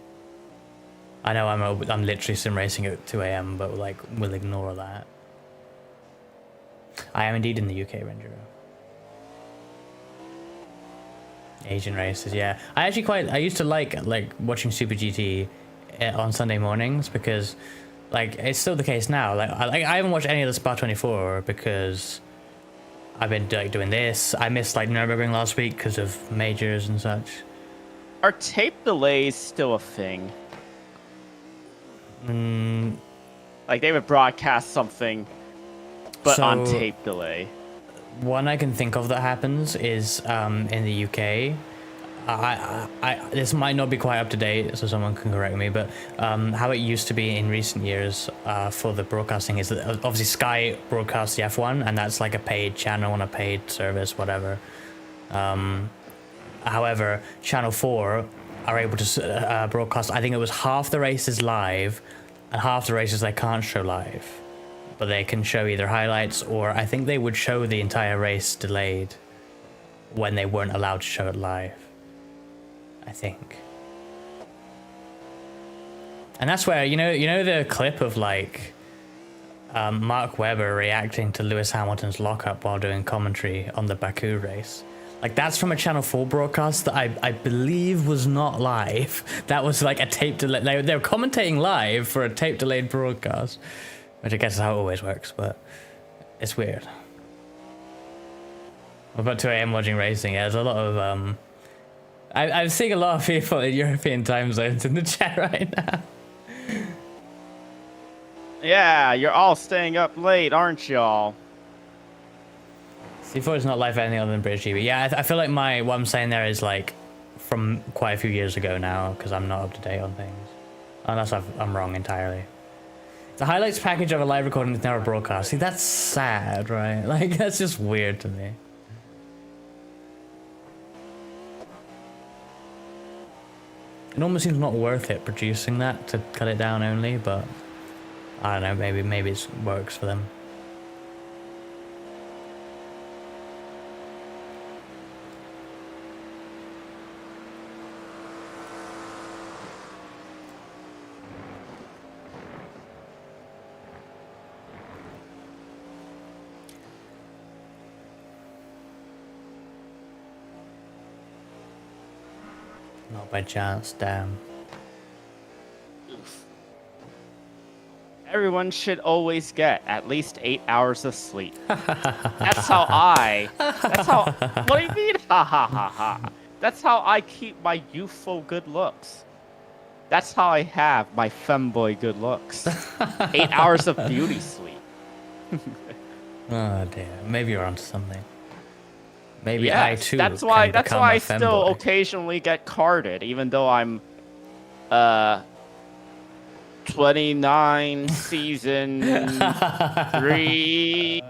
I know I'm literally sim racing at 2 a.m., but like we'll ignore that. I am indeed in the UK, Ranger. Asian races, yeah. I used to like watching Super GT on Sunday mornings because, like, it's still the case now. I haven't watched any of the Spa 24 because I've been like doing this. I missed like Nürburgring last week because of majors and such. Are tape delays still a thing? Like they would broadcast something, but on tape delay. One I can think of that happens is in the UK. This might not be quite up to date, so someone can correct me, but how it used to be in recent years for the broadcasting is that obviously Sky broadcasts the F1, and that's like a paid channel on a paid service, whatever. However, Channel 4 are able to broadcast, I think it was half the races live, and half the races they can't show live. But they can show either highlights, or I think they would show the entire race delayed when they weren't allowed to show it live. I think. And that's where, you know the clip of like Mark Webber reacting to Lewis Hamilton's lockup while doing commentary on the Baku race. Like that's from a Channel 4 broadcast that I believe was not live. That was like a tape delay. They were commentating live for a tape delayed broadcast, which I guess is how it always works, but it's weird. What about 2 a.m. watching racing? Yeah, there's a lot of I'm seeing a lot of people in European time zones in the chat right now. Yeah, you're all staying up late, aren't y'all? C4 is not live for anything other than British VTuber. Yeah, I feel like what I'm saying there is like from quite a few years ago now, because I'm not up to date on things. Unless I'm wrong entirely. The highlights package of a live recording is never broadcast. See, that's sad, right? Like, that's just weird to me. It almost seems not worth it producing that to cut it down only, but I don't know, maybe it works for them. Not by chance, damn. Everyone should always get at least 8 hours of sleep. That's how what do you mean? Ha ha ha ha. That's how I keep my youthful good looks. That's how I have my femboy good looks. 8 hours of beauty sleep. Oh dear, maybe you're onto something. Maybe yes, I too. That's why I still femboy. occasionally get carded, even though I'm 29 season 3.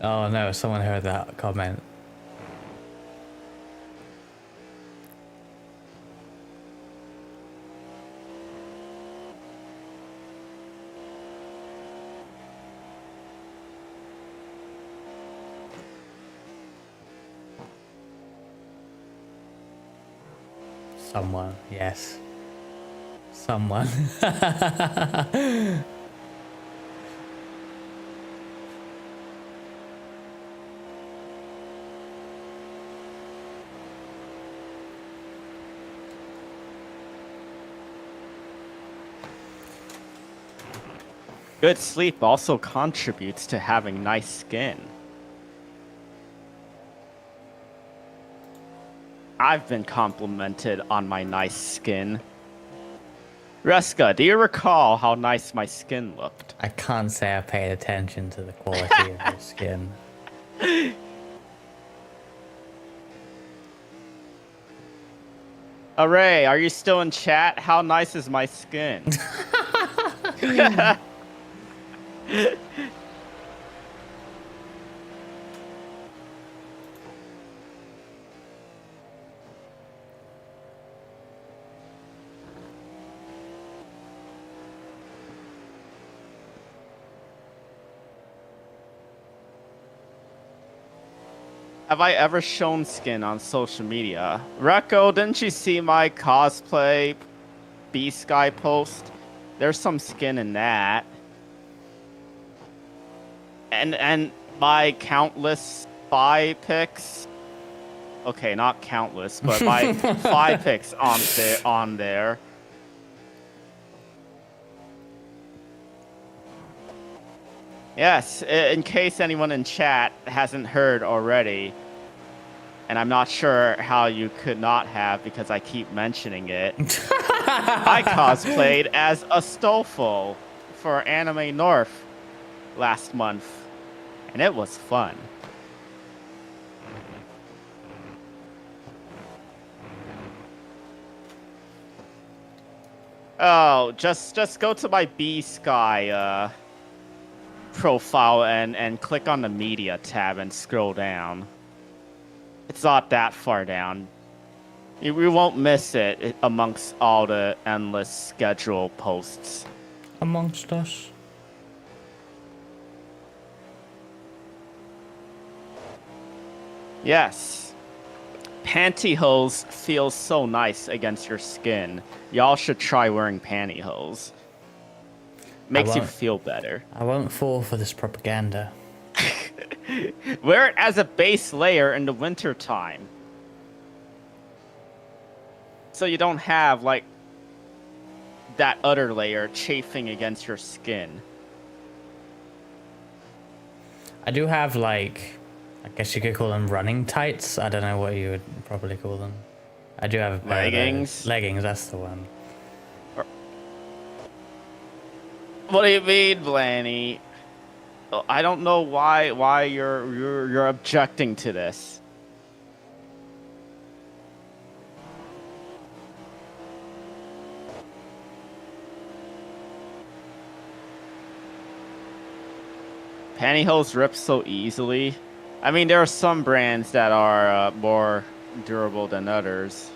Oh no, someone heard that comment. Someone, yes. Someone. Good sleep also contributes to having nice skin. I've been complimented on my nice skin. Reska, do you recall how nice my skin looked? I can't say I paid attention to the quality of your skin. Array, are you still in chat? How nice is my skin? have I ever shown skin on social media? Recco, didn't you see my cosplay B-Sky post? There's some skin in that. And my countless spy pics. Okay, not countless, but my 5 pics on there. Yes, in case anyone in chat hasn't heard already, and I'm not sure how you could not have because I keep mentioning it. I cosplayed as a Stoffel for Anime North last month, and it was fun. Oh, just go to my B-Sky profile and click on the media tab and scroll down. It's not that far down. We won't miss it amongst all the endless schedule posts. Amongst us. Yes. Pantyhose feels so nice against your skin. Y'all should try wearing pantyhose. Makes you feel better. I won't fall for this propaganda. Wear it as a base layer in the winter time. So you don't have, like, that other layer chafing against your skin. I do have, like, I guess you could call them running tights. I don't know what you would probably call them. I do have a pair leggings. Of leggings, that's the one. What do you mean, Blanny? I don't know why you're objecting to this. Pantyhose rip so easily. I mean, there are some brands that are more durable than others.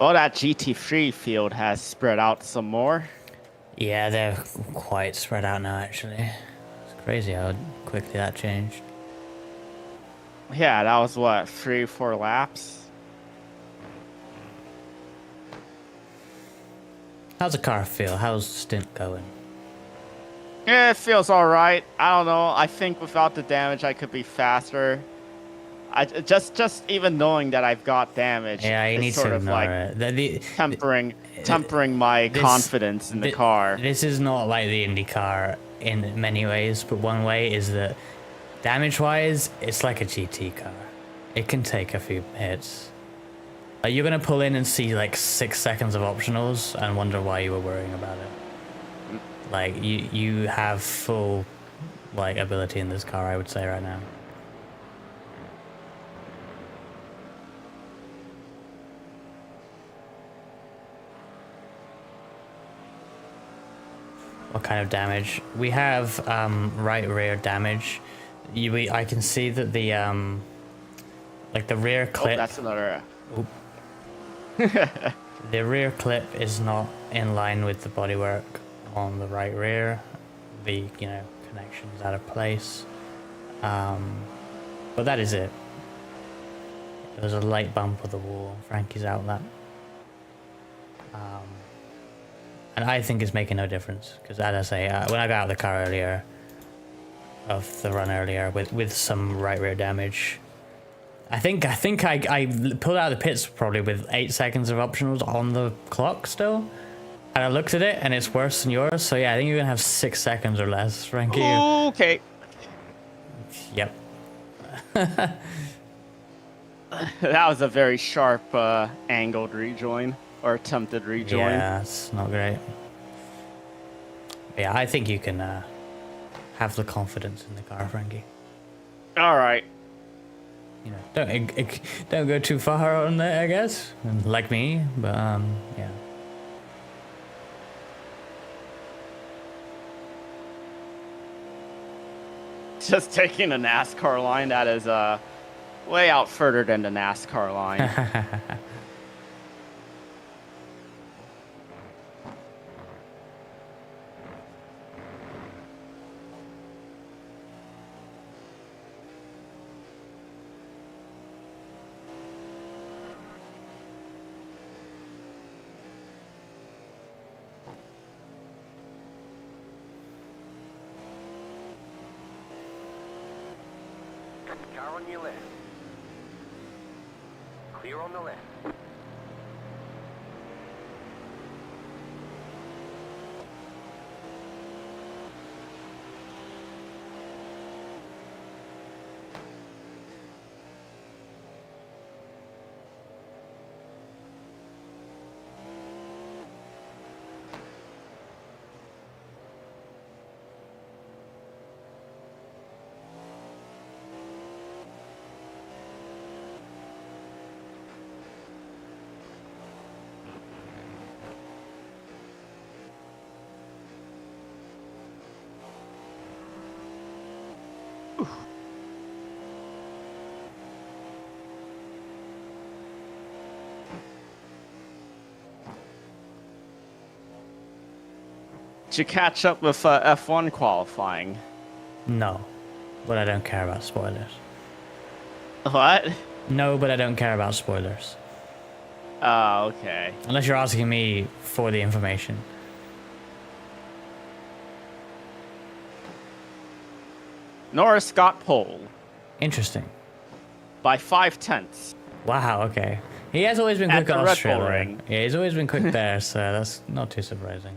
Oh, that GT3 field has spread out some more. Yeah, they're quite spread out now, actually. It's crazy how quickly that changed. Yeah, that was what, 3-4 laps? How's the car feel? How's the stint going? Yeah, it feels alright. I don't know. I think without the damage, I could be faster. I just even knowing that I've got damage, Yeah, you need sort to of ignore like it. tempering my confidence in the car. This is not like the Indy car in many ways, but one way is that damage-wise, it's like a GT car. It can take a few hits. Like, you're gonna pull in and see like 6 seconds of optionals and wonder why you were worrying about it. Like you have full like ability in this car, I would say right now. What kind of damage? We have right rear damage. I can see that the like the rear clip. Oh, that's another. The rear clip is not in line with the bodywork on the right rear. The connection's out of place. But that is it. There's a light bump of the wall. Frankie's outlet. And I think it's making no difference because, as I say, when I got out of the car earlier, of the run earlier with some right rear damage, I think I pulled out of the pits probably with 8 seconds of optionals on the clock still, And I looked at it, and it's worse than yours. So yeah, I think you're gonna have 6 seconds or less, Frankie. Okay. Yep. That was a very sharp angled rejoin or attempted rejoin. Yeah, it's not great. But yeah, I think you can have the confidence in the car, Frankie. All right. You know, don't go too far on there, I guess. Like me, but yeah. Just taking a NASCAR line that is way out further than the NASCAR line. Car on your left. Clear on the left. Did you catch up with F1 qualifying? No, but I don't care about spoilers. What? No, but I don't care about spoilers. Oh, okay. Unless you're asking me for the information. Norris got pole Interesting. by 5/10. Wow, okay. He has always been At quick on the Red Bull Australia. ring. Yeah, he's always been quick there, so that's not too surprising.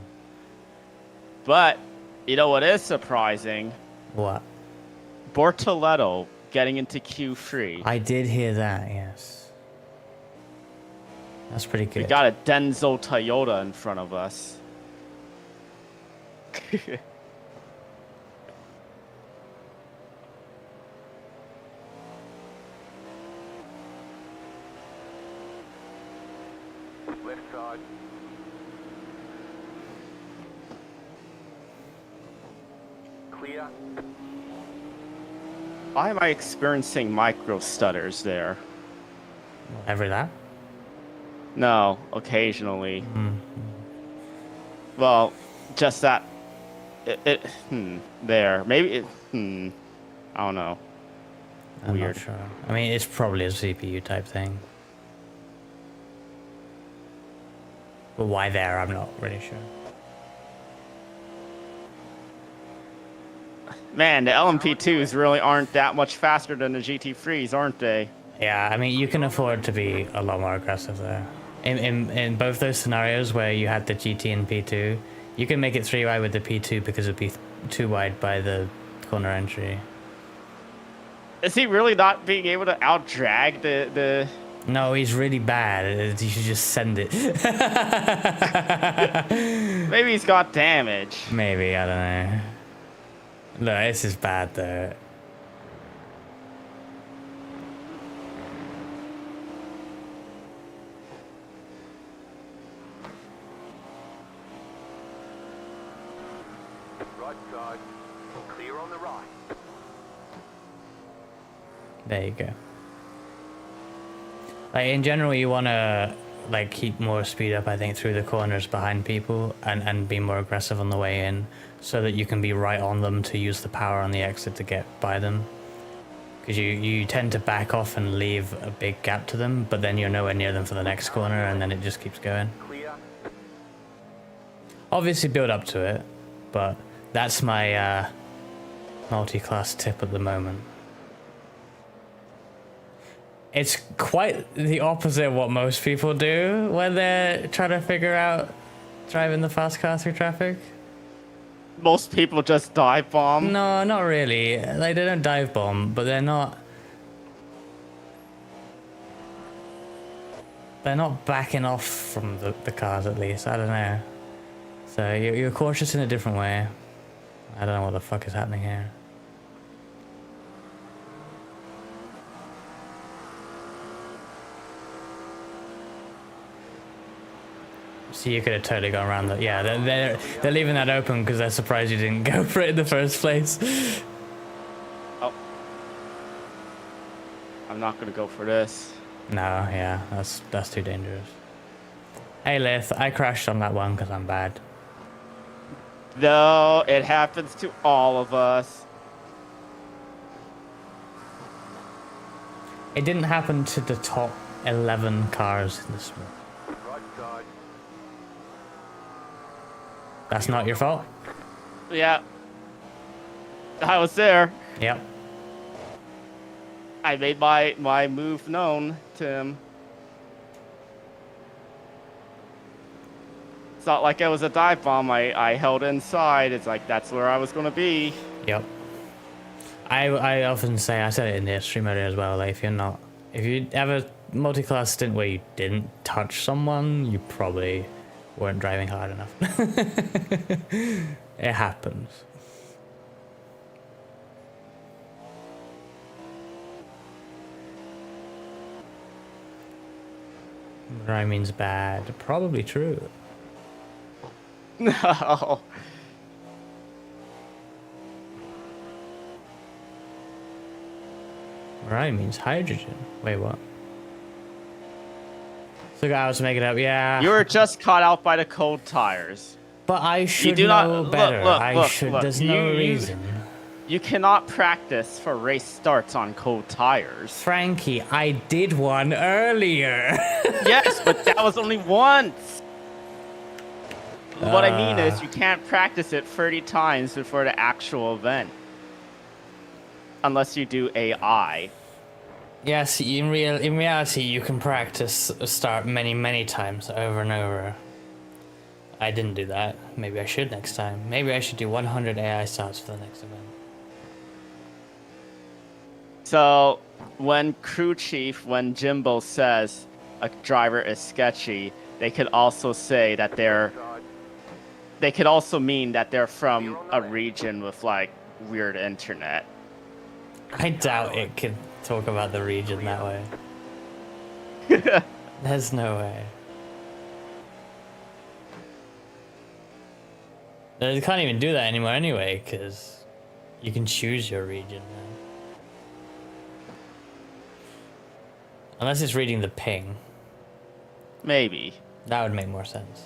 But you know what is surprising? What? Bortoletto getting into Q3. I did hear that, yes. That's pretty good. We got a Denso Toyota in front of us. Left side. Clear. Why am I experiencing micro stutters there? Ever that? No, occasionally. Well, just that. There. Maybe I don't know. I'm Weird. not sure. I mean, it's probably a CPU type thing. But why there, I'm not really sure. Man, the LMP2s really aren't that much faster than the GT3s, aren't they? Yeah, I mean, you can afford to be a lot more aggressive there. In both those scenarios where you had the GT and P2, you can make it 3 wide with the P2 because it'd be 2 wide by the corner entry. Is he really not being able to out-drag the... No, he's really bad. You should just send it. Maybe he's got damage. Maybe, I don't know. Look, this is bad though. Right side. Clear on the right. There you go. Like in general, you want to like keep more speed up, I think, through the corners behind people and be more aggressive on the way in so that you can be right on them to use the power on the exit to get by them. Because you tend to back off and leave a big gap to them, but then you're nowhere near them for the next corner and then it just keeps going. Clear. Obviously build up to it, but that's my multi-class tip at the moment. It's quite the opposite of what most people do when they're trying to figure out driving the fast car through traffic? Most people just dive bomb. No, not really. Like, they don't dive bomb, but they're not backing off from the cars, at least. I don't know. So you're cautious in a different way. I don't know what the fuck is happening here. See, you could have totally gone around that. Yeah, they're leaving that open because they're surprised you didn't go for it in the first place. Oh. I'm not gonna go for this. No, yeah, that's too dangerous. Hey, Lith, I crashed on that one because I'm bad. No, it happens to all of us. It didn't happen to the top 11 cars in the smooth. Right side. That's not your fault. Yeah. I was there. Yep. I made my move known to him. It's not like it was a dive bomb. I held inside. It's like that's where I was gonna be. Yep. I often say, I said it in the stream earlier as well, like if you have a multi-class stint where you didn't touch someone, you probably weren't driving hard enough. It happens. Right means bad. Probably true. No. Right means hydrogen. Wait, what? So I was making up, yeah. You were just caught out by the cold tires. But I should do know not- better. look, There's no you- reason. You cannot practice for race starts on cold tires. Frankie, I did one earlier. Yes, but that was only once. What I mean is you can't practice it 30 times before the actual event. Unless you do AI. Yes, in reality, you can practice a start many times over and over. I didn't do that. Maybe I should next time. Maybe I should do 100 AI starts for the next event. So, when crew chief, when Jimbo says a driver is sketchy, they could also say that they could also mean that they're from a region with like weird internet. I doubt it could talk about the region that way. There's no way. They can't even do that anymore anyway, because you can choose your region now. Unless it's reading the ping. Maybe. That would make more sense.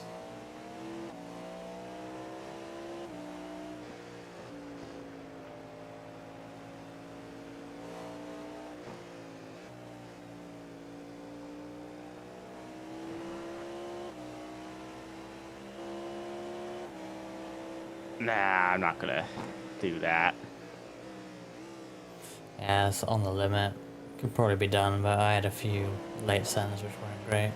Nah, I'm not gonna do that. Yeah, it's on the limit. Could probably be done, but I had a few late sends which weren't great.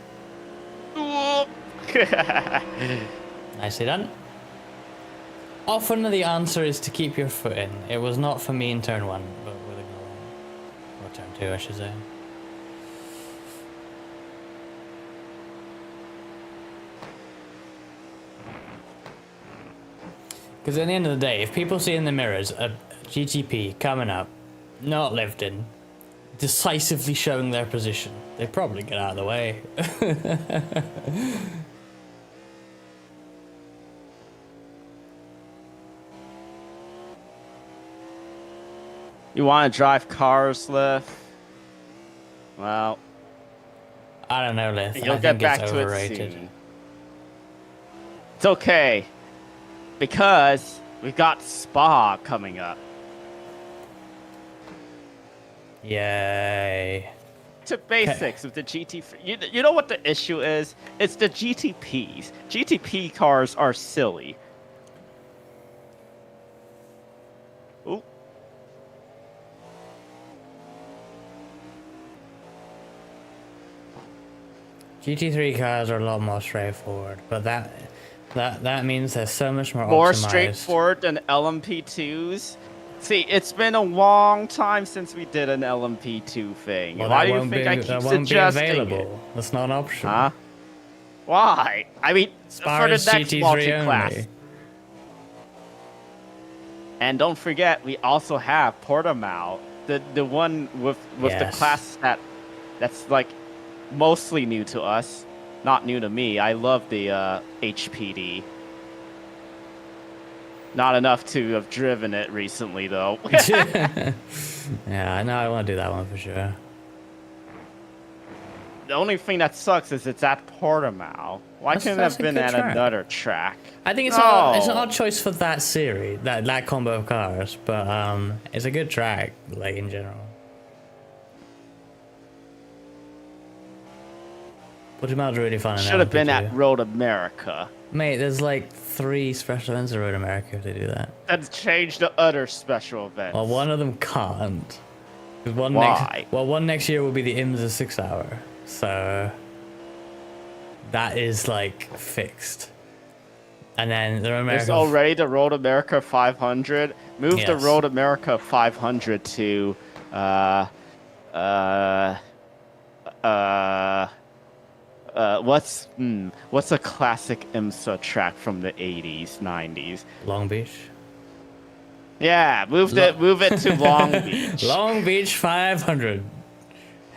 Nicely done. Often the answer is to keep your foot in. It was not for me in turn 1, but with a goal. Or turn 2, I should say. Because at the end of the day, if people see in the mirrors a GTP coming up, not lived in, decisively showing their position, they probably get out of the way. You want to drive cars, Liv? Well, I don't know, Lith. you'll I get think back it's to overrated. it soon. It's okay, because we've got Spa coming up. Yay. To basics with the GT. You know what the issue is? It's the GTPs. GTP cars are silly. Ooh. GT3 cars are a lot more straightforward, but That means they're so much more More optimized. straightforward than LMP2s. See, it's been a long time since we did an LMP2 thing. Well, Why that do you won't think be, I keep that won't be suggesting available. it? That's not an option. Huh? Why? I mean, for the Spars next GT3 multi-class. only. And don't forget, we also have Portimao, the one with the Yes. class that's like mostly new to us, not new to me. I love the HPD. Not enough to have driven it recently, though. Yeah, I know. I want to do that one for sure. The only thing that sucks is it's at Portimao. Why couldn't it that's have a been good at track. another track? I think it's No. it's an odd choice for that series, that combo of cars, but it's a good track, like in general. Portimao's really fun. Should have been at Road America. Mate, there's like 3 special events at Road America if they do that. Let's change the other special events. Well, one of them can't. 'Cause Why? one next year will be the IMSA 6 hour. So that is like fixed. And then the Road There's America. already the Road America 500. Move the Yes. Road America 500 to what's a classic IMSA track from the 80s, 90s? Long Beach. Yeah, move it to Long Beach. Long Beach 500.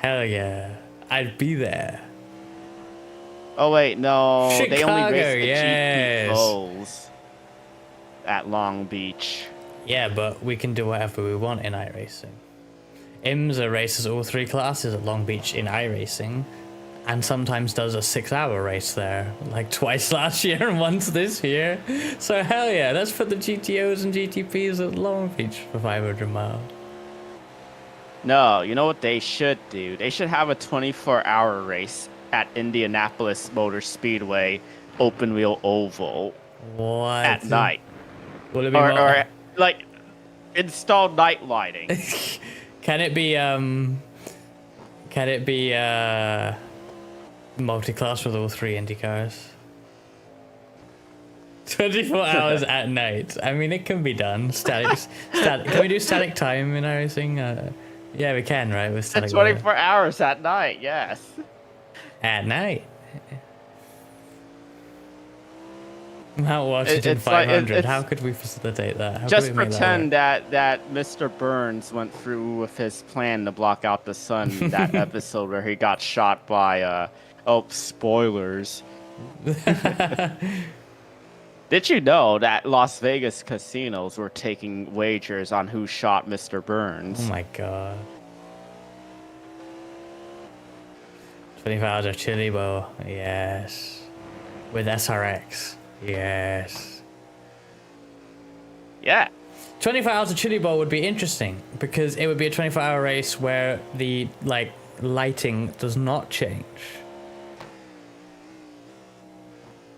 Hell yeah. I'd be there. Oh wait, no, they only Chicago, race the yes. GP Bulls at Long Beach. Yeah, but we can do whatever we want in iRacing. IMSA races all 3 classes at Long Beach in iRacing, and sometimes does a 6-hour race there, like twice last year and once this year. So hell yeah, let's put the GTOs and GTPs at Long Beach for 500 miles. No, you know what they should do? They should have a 24-hour race at Indianapolis Motor Speedway open wheel oval What? at night. Will it be Or like install night lighting. Can it be multi-class with all 3 Indy cars? 24 hours at night. I mean, it can be done. Can we do static time in iRacing? Yeah, we can, right? With static 24 hours at night, yes. at night. Mount Washington It's like- 500. it's- How could we facilitate that? How Just could we make pretend that that Mr. Burns went through with his plan to block out the sun. That episode where he got shot by spoilers. Did you know that Las Vegas casinos were taking wagers on who shot Mr. Burns? Oh my god. 25 hours of Chili Bowl. Yes. With SRX. Yes. Yeah. 24 hours of Chili Bowl would be interesting because it would be a 24-hour race where the lighting does not change.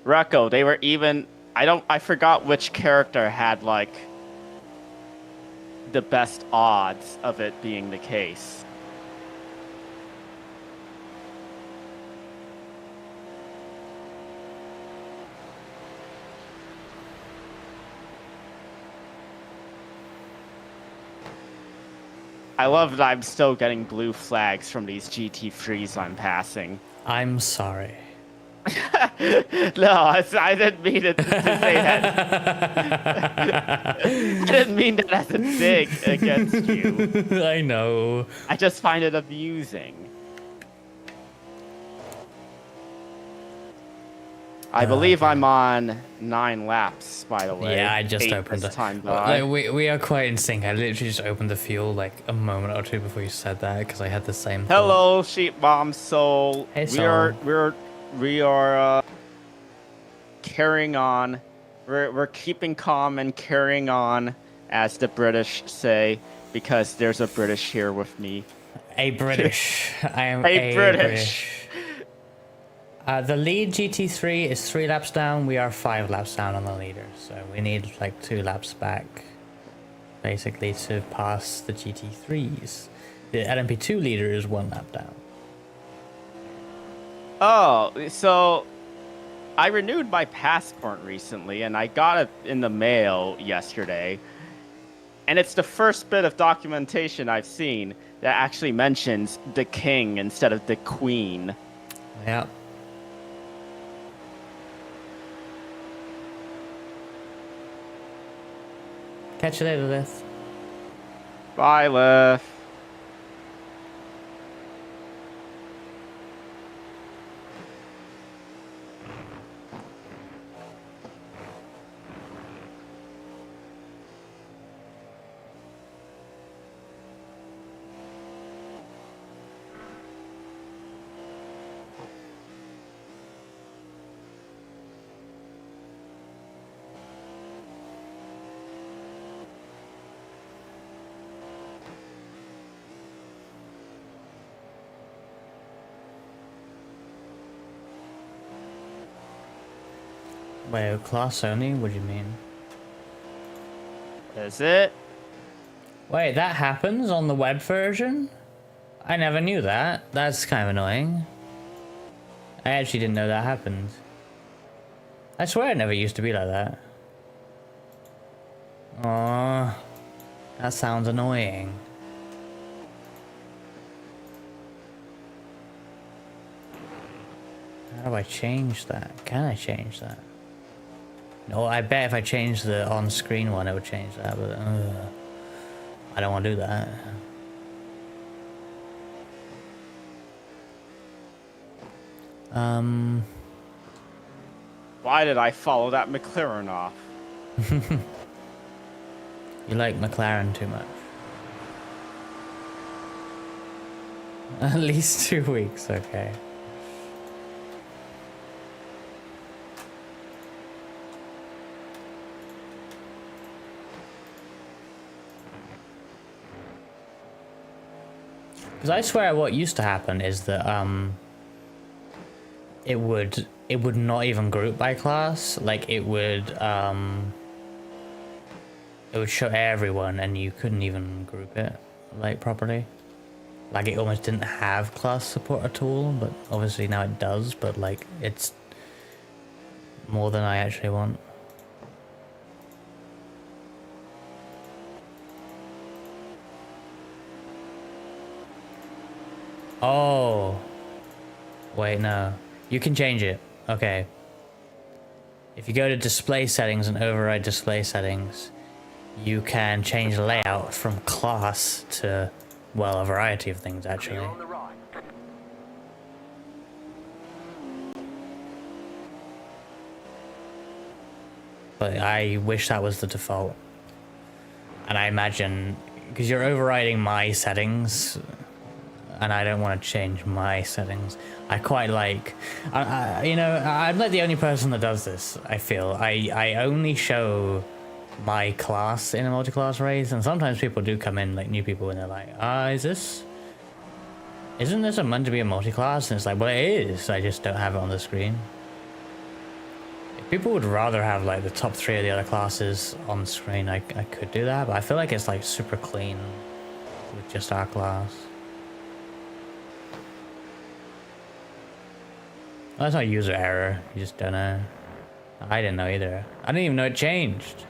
Rocco, they were even I forgot which character had like the best odds of it being the case. I love that I'm still getting blue flags from these GT3s I'm passing. I'm sorry. No, I didn't mean it to say that. I didn't mean that as a dig against you. I know. I just find it amusing. I believe I'm on 9 laps, by the way. Yeah, I just 8 opened this the time by. we are quite in sync. I literally just opened the fuel like a moment or two before you said that because I had the same thought. Hello, Sheep Bomb Soul. Hey, We are carrying on. We're keeping calm and carrying on, as the British say, because there's a British here with me. A British. I am A a British. The lead GT3 is 3 laps down. We are 5 laps down on the leader, so we need like 2 laps back, basically, to pass the GT3s. The LMP2 leader is 1 lap down. Oh, so I renewed my passport recently, and I got it in the mail yesterday. And it's the first bit of documentation I've seen that actually mentions the king instead of the queen. Yeah. Catch you later, Lith. Bye, Liv. Wait, class only? What do you mean? Is it? Wait, that happens on the web version? I never knew that. That's kind of annoying. I actually didn't know that happened. I swear it never used to be like that. Aww. That sounds annoying. How do I change that? Can I change that? No, I bet if I change the on-screen one, it would change that, but I don't want to do that. Why did I follow that McLaren off? You like McLaren too much. At least 2 weeks, okay. Because I swear what used to happen is that it would not even group by class. Like it would show everyone and you couldn't even group it like properly. Like it almost didn't have class support at all, but obviously now it does, but like it's more than I actually want. Oh. Wait, no. You can change it. Okay. If you go to display settings and override display settings, you can change the layout from class to, well, a variety of things actually. Clear on the right. But I wish that was the default. And I imagine, because you're overriding my settings, and I don't want to change my settings. I quite like, you know, I'm not the only person that does this, I feel. I only show my class in a multi-class race, and sometimes people do come in, like new people, and they're like, isn't this meant to be a multi-class? And it's like, well, it is, I just don't have it on the screen. If people would rather have like the top 3 of the other classes on the screen, I could do that, but I feel like it's like super clean with just our class. Well, that's not user error, you just don't know. I didn't know either. I didn't even know it changed.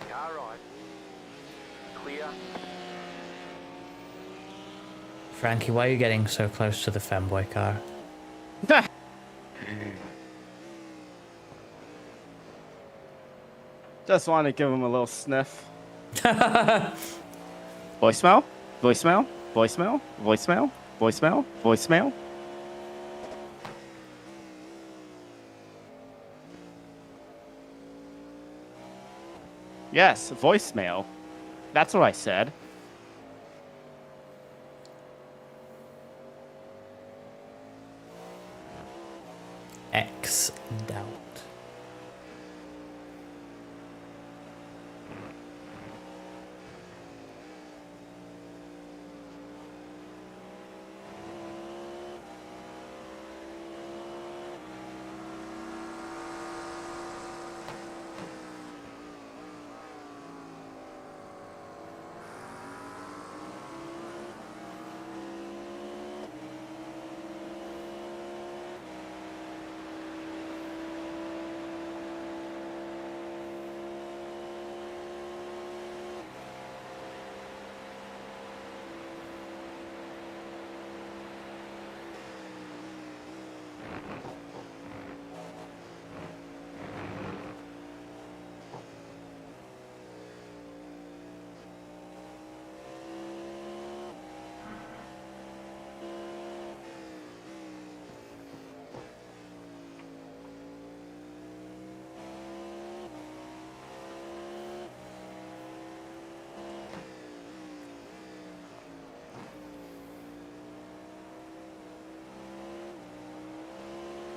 Car right. Clear. Frankie, why are you getting so close to the femboy car? Just want to give him a little sniff. Voicemail? Voicemail? Voicemail? Voicemail? Voicemail? Voicemail? Yes, voicemail. That's what I said. X doubt.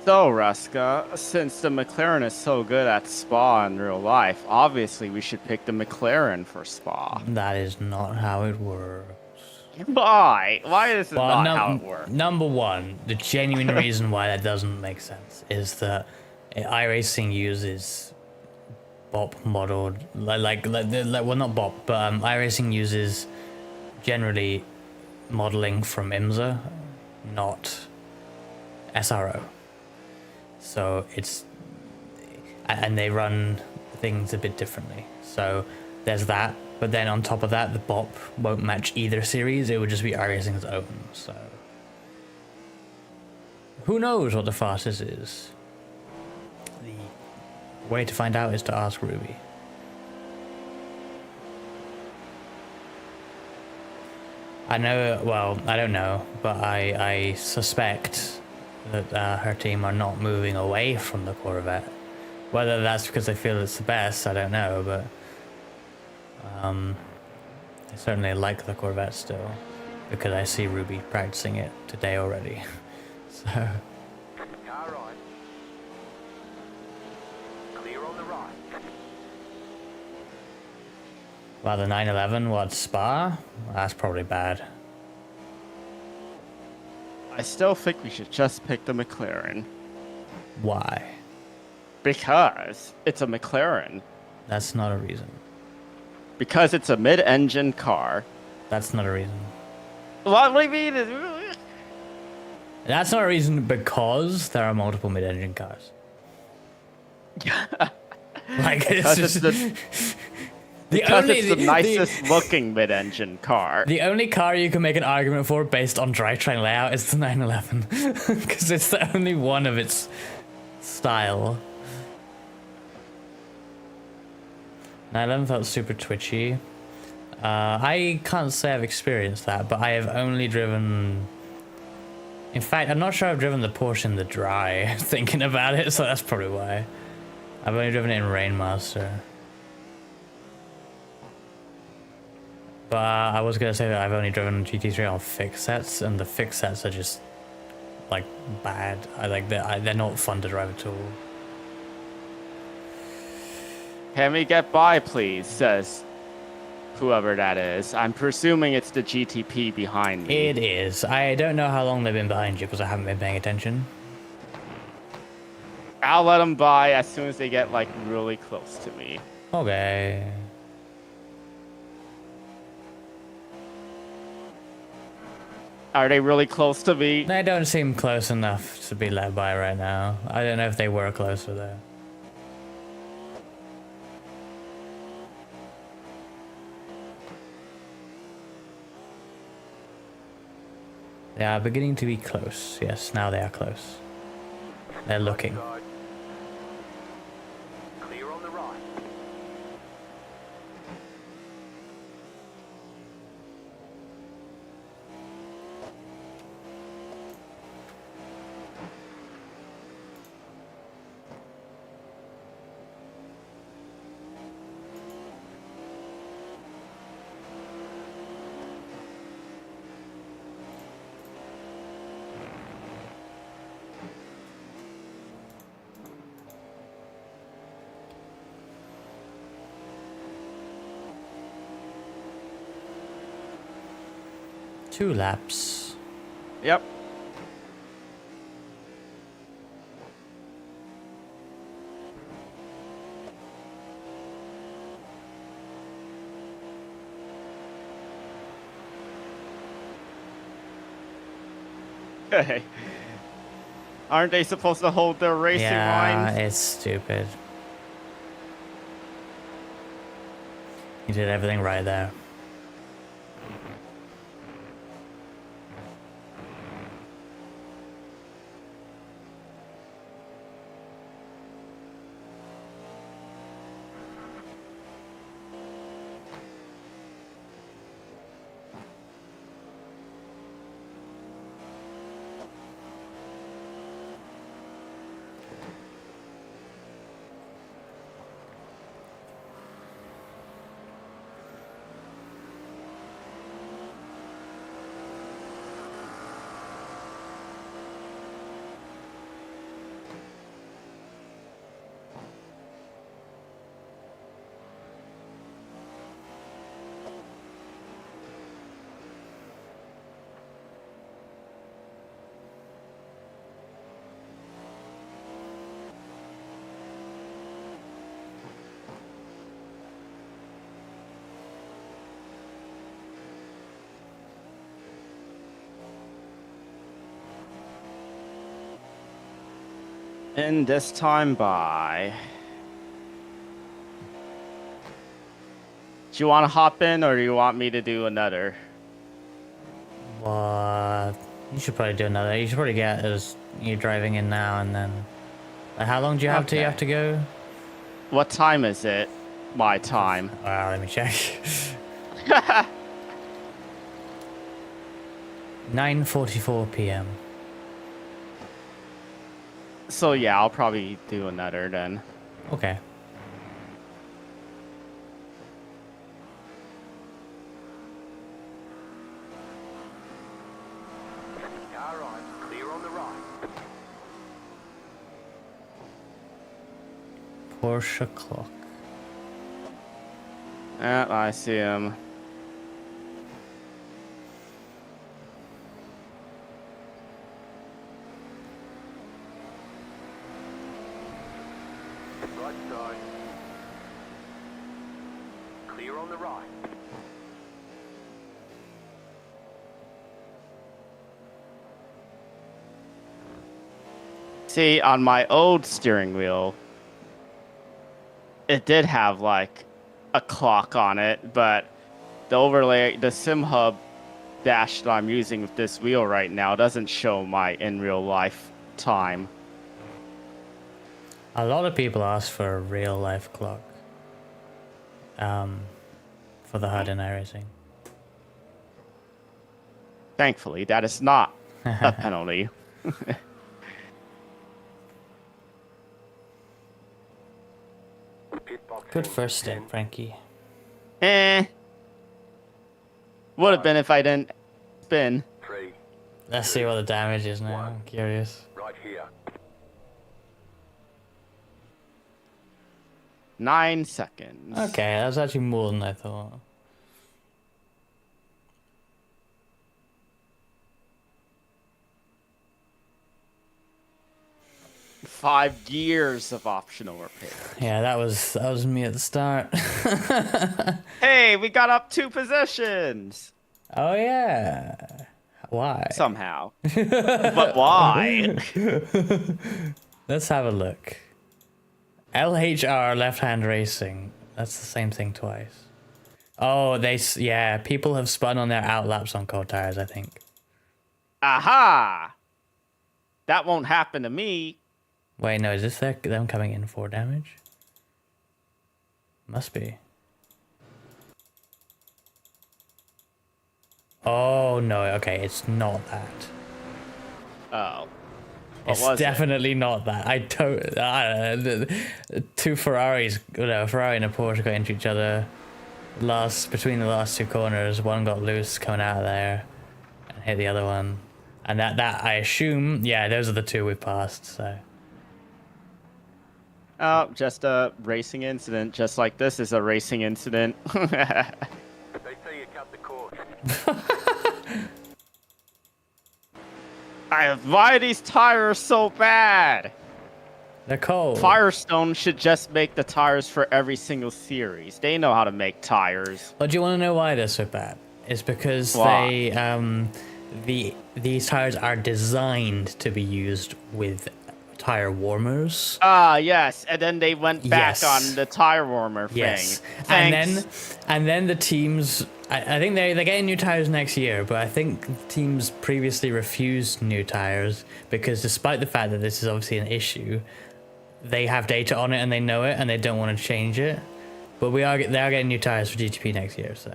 So, Ruska, since the McLaren is so good at Spa in real life, obviously we should pick the McLaren for Spa. That is not how it works. Why? Why is it Well, not how it works? number one, the genuine reason why that doesn't make sense is that iRacing uses BOP modeled, well, not BOP, but iRacing uses generally modeling from IMSA, not SRO. So it's, and they run things a bit differently. So there's that. But then on top of that, the BOP won't match either series. It would just be iRacing's own. So who knows what the fastest is? The way to find out is to ask Ruby. I know, well, I don't know, but I suspect that her team are not moving away from the Corvette. Whether that's because they feel it's the best, I don't know, but I certainly like the Corvette still, because I see Ruby practicing it today already. So Car right. Clear on the right. wow, the 911, what, Spa? That's probably bad. I still think we should just pick the McLaren. Why? Because it's a McLaren. That's not a reason. Because it's a mid-engine car. That's not a reason. What do you mean? That's not a reason because there are multiple mid-engine cars. Like, it's just... Because it's the nicest looking mid-engine car. The only car you can make an argument for based on drivetrain layout is the 911. Because it's the only one of its style. 911 felt super twitchy. I can't say I've experienced that, but I have only driven... In fact, I'm not sure I've driven the Porsche in the dry, thinking about it, so that's probably why. I've only driven it in Rainmaster. But I was gonna say that I've only driven GT3 on fixed sets, and the fixed sets are just, like, bad. They're not fun to drive at all. Can we get by, please? Says whoever that is. I'm presuming it's the GTP behind me. It is. I don't know how long they've been behind you because I haven't been paying attention. I'll let them by as soon as they get, like, really close to me. Okay. Are they really close to me? They don't seem close enough to be led by right now. I don't know if they were closer though. They are beginning to be close. Yes, now they are close. They're looking. Side. Clear on the right. Two laps. Yep. Hey. Aren't they supposed to hold their racing Yeah, lines? it's stupid. You did everything right there. In this time by. Do you want to hop in or do you want me to do another? What? You should probably do another. You should probably get as you're driving in now and then. Like, how long do you have to? You have to go. What time is it? My time. Let me check. 9:44 p.m. So yeah, I'll probably do another then. Okay. Car right, clear on the right. Porsche clock. I see him. Right side. Clear on the right. See, on my old steering wheel, it did have like a clock on it, but the overlay, the sim hub dash that I'm using with this wheel right now doesn't show my in real life time. A lot of people ask for a real life clock. For the HUD in iRacing. Thankfully, that is not a penalty. Pit box Good in first 10, stint, Frankie. Would have been if I didn't spin. 3, Let's see what the damage is now. I'm curious. right here. 9 seconds. Okay, that's actually more than I thought. Five years of optional repair. Yeah, that was me at the start. Hey, we got up 2 positions Oh yeah. Why? somehow. But why? Let's have a look. LHR left hand racing. That's the same thing twice. Oh, yeah, people have spun on their outlaps on cold tires, I think. Aha! That won't happen to me. Wait, no, is this them coming in for damage? Must be. Oh no, okay, it's not that. Oh. It's definitely not that. I don't know. Two Ferraris, a Ferrari and a Porsche got into each other between the last 2 corners. One got loose coming out of there and hit the other one. And that I assume, yeah, those are the 2 we passed, so. Oh, just a racing incident, just like this is a racing incident. They say you cut the course. Why are these tires so bad? They're cold. Firestone should just make the tires for every single series. They know how to make tires. Well, do you want to know why they're so bad? It's because Why? these tires are designed to be used with tire warmers. Ah, yes, and then they went back Yes. on the tire warmer thing. Yes, Thanks. and then the teams. I think they're getting new tires next year, but I think teams previously refused new tires because, despite the fact that this is obviously an issue, they have data on it and they know it and they don't want to change it. But they are getting new tires for GTP next year, so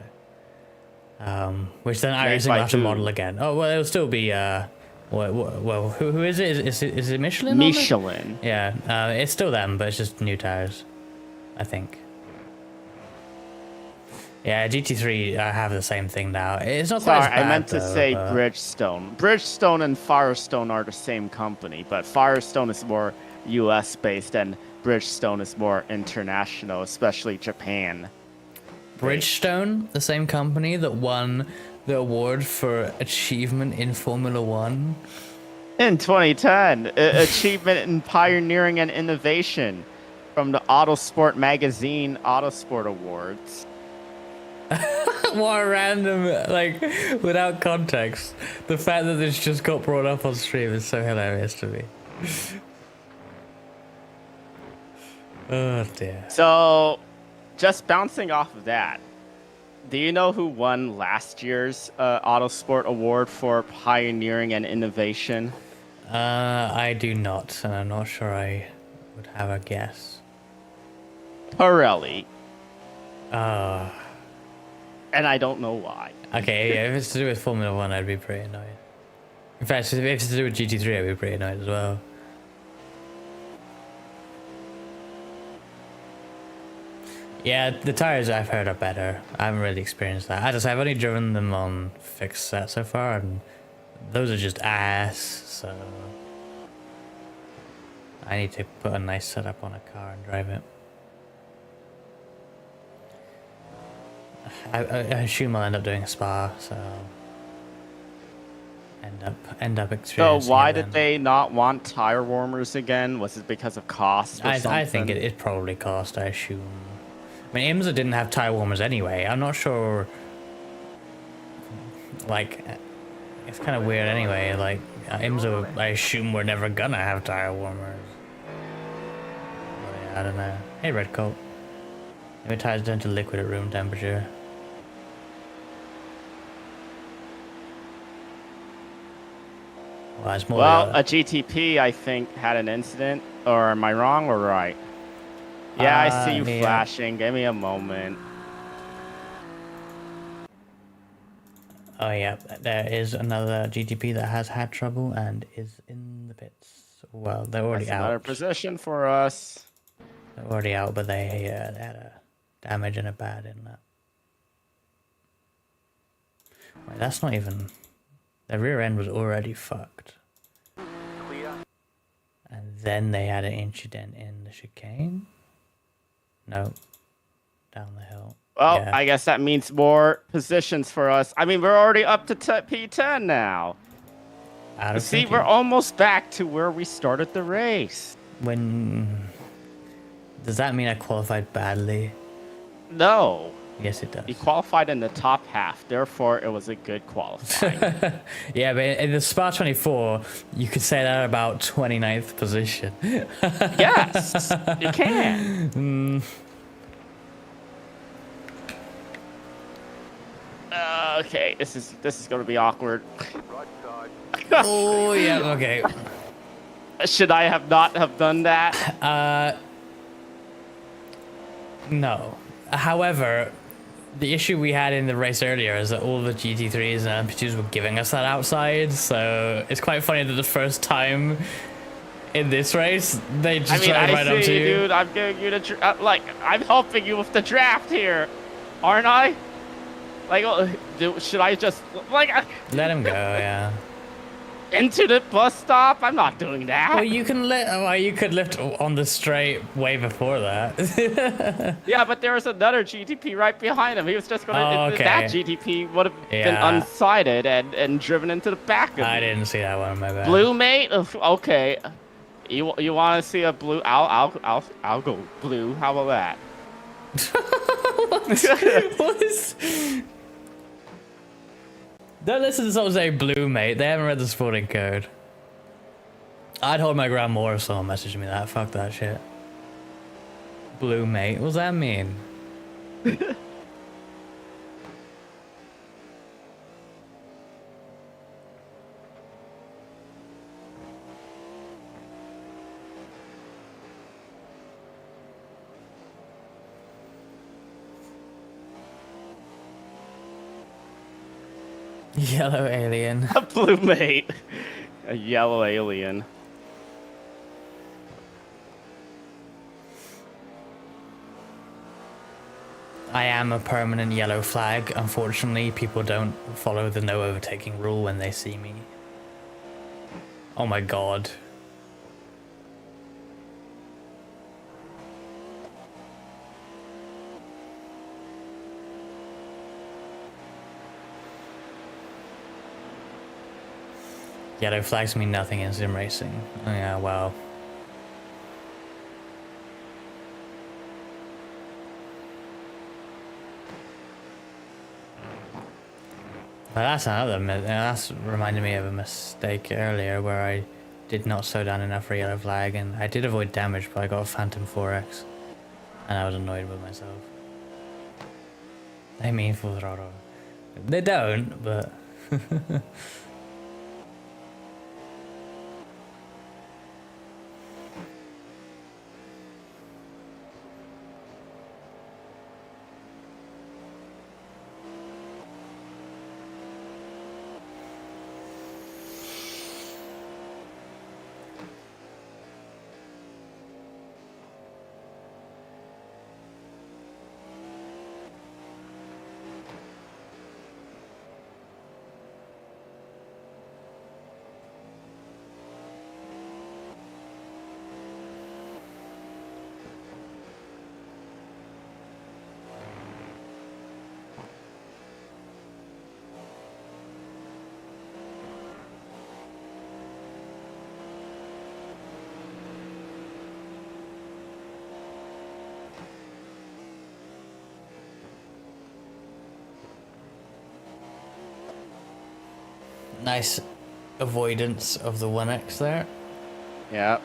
which then iRacing will by have to who? model again. Oh well, it'll still be well, who is it? Is it Michelin? on it? Michelin. Yeah, it's still them, but it's just new tires, I think. Yeah, GT3 have the same thing now. It's not quite Sorry, as bad, I meant to though, say but- Bridgestone. Bridgestone and Firestone are the same company, but Firestone is more US based and Bridgestone is more international, especially Japan. Bridgestone, the same company that won the award for achievement in Formula One. In 2010, achievement in pioneering and innovation from the Autosport magazine Autosport Awards. What a random, like, without context. The fact that this just got brought up on stream is so hilarious to me. Oh dear. So, just bouncing off of that, do you know who won last year's Autosport Award for pioneering and innovation? I do not, and I'm not sure I would have a guess. Pirelli, Oh. and I don't know why. Okay, yeah, if it's to do with Formula 1, I'd be pretty annoyed. In fact, if it's to do with GT3, I'd be pretty annoyed as well. Yeah, the tires I've heard are better. I haven't really experienced that. As I say, I've only driven them on fixed set so far, and those are just ass, so... I need to put a nice setup on a car and drive it. I assume I'll end up doing a spa, so... End up So experiencing why it did then. they not want tire warmers again? Was it because of cost or something? I think it probably cost, I assume. I mean, IMSA didn't have tire warmers anyway. I'm not sure... Like, it's kind of weird anyway. Like, IMSA, I assume we're never gonna have tire warmers. But yeah, I don't know. Hey, Red Coat. Maybe tires turn to liquid at room temperature. Well, it's more Well, a GTP, I think, had an incident. Or am I wrong or right? Yeah, I see you yeah. flashing. Give me a moment. Oh yeah, there is another GTP that has had trouble and is in the pits. Well, they're already That's another out. position for us. They're already out, but they had a damage and a bad in that. Wait, that's not even... The rear end was already fucked. Clear. And then they had an incident in the chicane? No. Down the hill. Well, Yeah. I guess that means more positions for us. I mean, we're already up to P10 now. Out of See, 50. we're almost back to where we started the race. When... Does that mean I qualified badly? No, Yes, it does. you qualified in the top half. Therefore, it was a good qualifying. Yeah, but in the Spa 24, you could say that about 29th position. Yes, you can. Okay, this is going to be awkward. Right side. Oh, yeah, okay. Should I have not have done that? No. However, the issue we had in the race earlier is that all the GT3s and MP2s were giving us that outside, so it's quite funny that the first time in this race, they just I mean, drive right I up see to you, you. dude. I'm giving you the like. I'm helping you with the draft here, aren't I? Like, should I just like Let him go, yeah. into the bus stop? I'm not doing that. Well, you can you could lift on the straight way before that. Yeah, but there was another GTP right behind him. He was just gonna. Oh, okay. That GTP would have been Yeah. unsighted and driven into the back of I me. didn't see that one, my bad. Blue mate. Okay. You want to see a blue? I'll go blue. How about that? What is... Don't listen to someone say blue, mate. They haven't read the sporting code. I'd hold my ground more if someone messaged me that. Fuck that shit. Blue, mate. What does that mean? Yellow alien. A blue mate. A yellow alien. I am a permanent yellow flag. Unfortunately, people don't follow the no overtaking rule when they see me. Oh my god. Yellow flags mean nothing in sim racing. Oh yeah, well. Well, that's reminded me of a mistake earlier where I did not slow down enough for a yellow flag, and I did avoid damage, but I got a Phantom 4X. And I was annoyed with myself. I mean, full throttle. They don't, but... Nice avoidance of the 1x there. Yeah.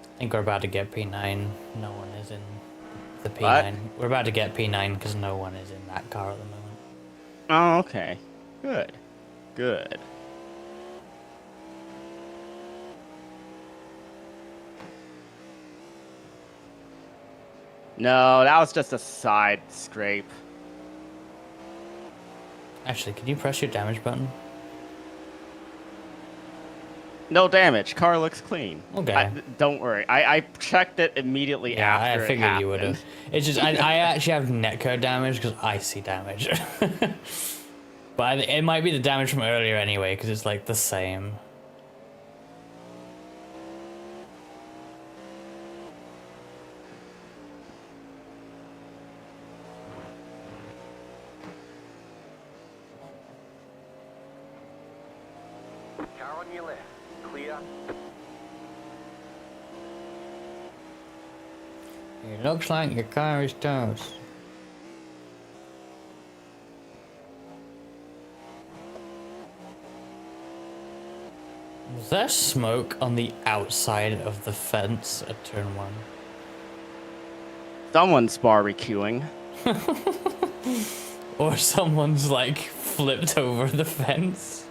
I think we're about to get P9. No one is in the P9. What? We're about to get P9 because no one is in that car at the moment. Oh, okay. Good. Good. No, that was just a side scrape. Actually, can you press your damage button? No damage. Car looks clean. Okay. Don't worry. I checked it immediately Yeah, after I figured it happened. you would have. It's just, I actually have netcode damage because I see damage. But it might be the damage from earlier anyway because it's like the same. Car on your left. Clear. It looks like your car is toast. Was there smoke on the outside of the fence at turn 1? Someone's barbecuing. Or someone's like flipped over the fence?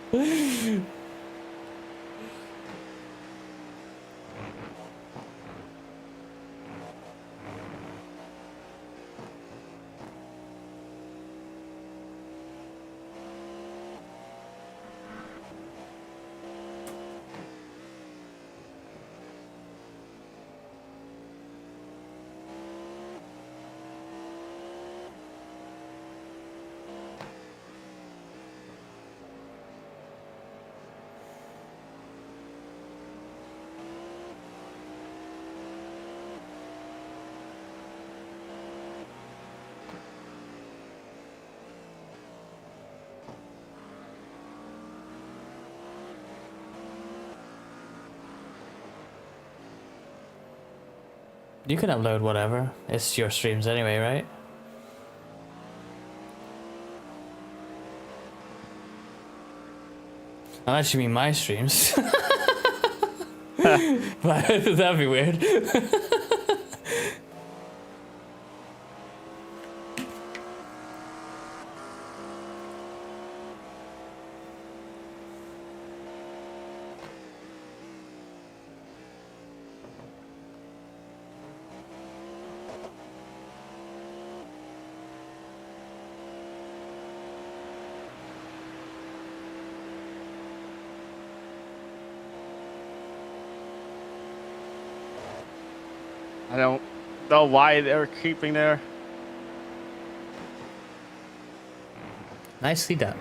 You can upload whatever. It's your streams anyway, right? Unless you mean my streams. But that'd be weird. I don't know why they're keeping there. Nicely done.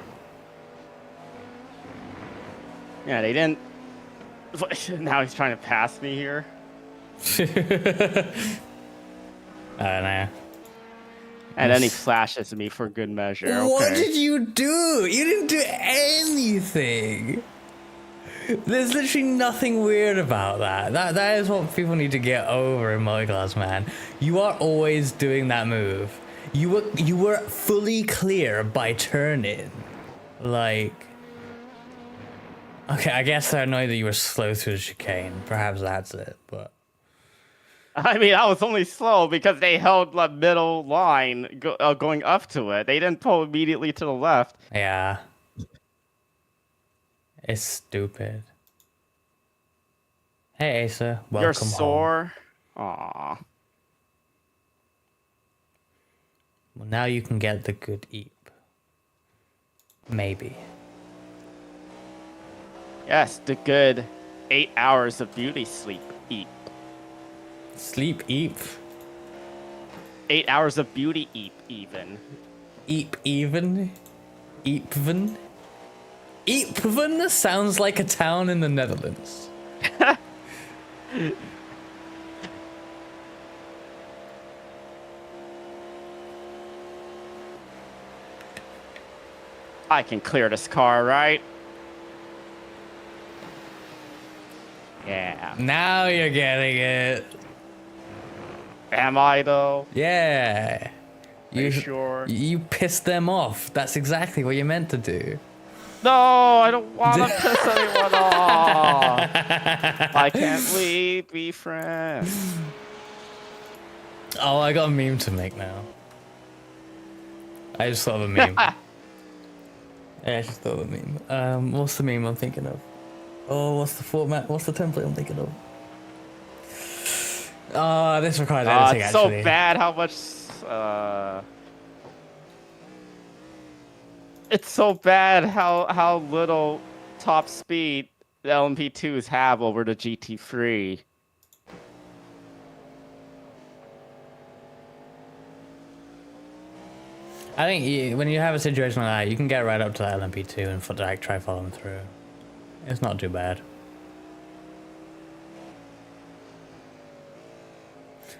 Yeah, they didn't. Now he's trying to pass me here. I don't know. And then he flashes at me for good measure. What Okay. did you do? You didn't do anything. There's literally nothing weird about that. That is what people need to get over in multiclass, man. You are always doing that move. You were fully clear by turning. Like, okay, I guess they're annoyed that you were slow through the chicane. Perhaps that's it, but I mean, I was only slow because they held the middle line going up to it. They didn't pull immediately to the left. yeah. It's stupid. Hey, Asa. Welcome You're home. sore. Aw. Well, now you can get the good eep. Maybe. Yes, the good 8 hours of beauty sleep. Eat. Sleep eep. 8 hours of beauty eat even. Eep even? Eepven? Eepven sounds like a town in the Netherlands. I can clear this car, right? Yeah. Now you're getting it. Am I though? Yeah. Are you sure? You pissed them off. That's exactly what you meant to do. No, I don't want to piss anyone off. Why can't we be friends? Oh, I got a meme to make now. I just thought of a meme. Yeah, I just thought of a meme. What's the meme I'm thinking of? Oh, what's the format? What's the template I'm thinking of? This requires editing, It's actually. so bad how much. It's so bad how little top speed the LMP2s have over the GT3. I think when you have a situation like that, you can get right up to that LMP2 and like, try following through. It's not too bad.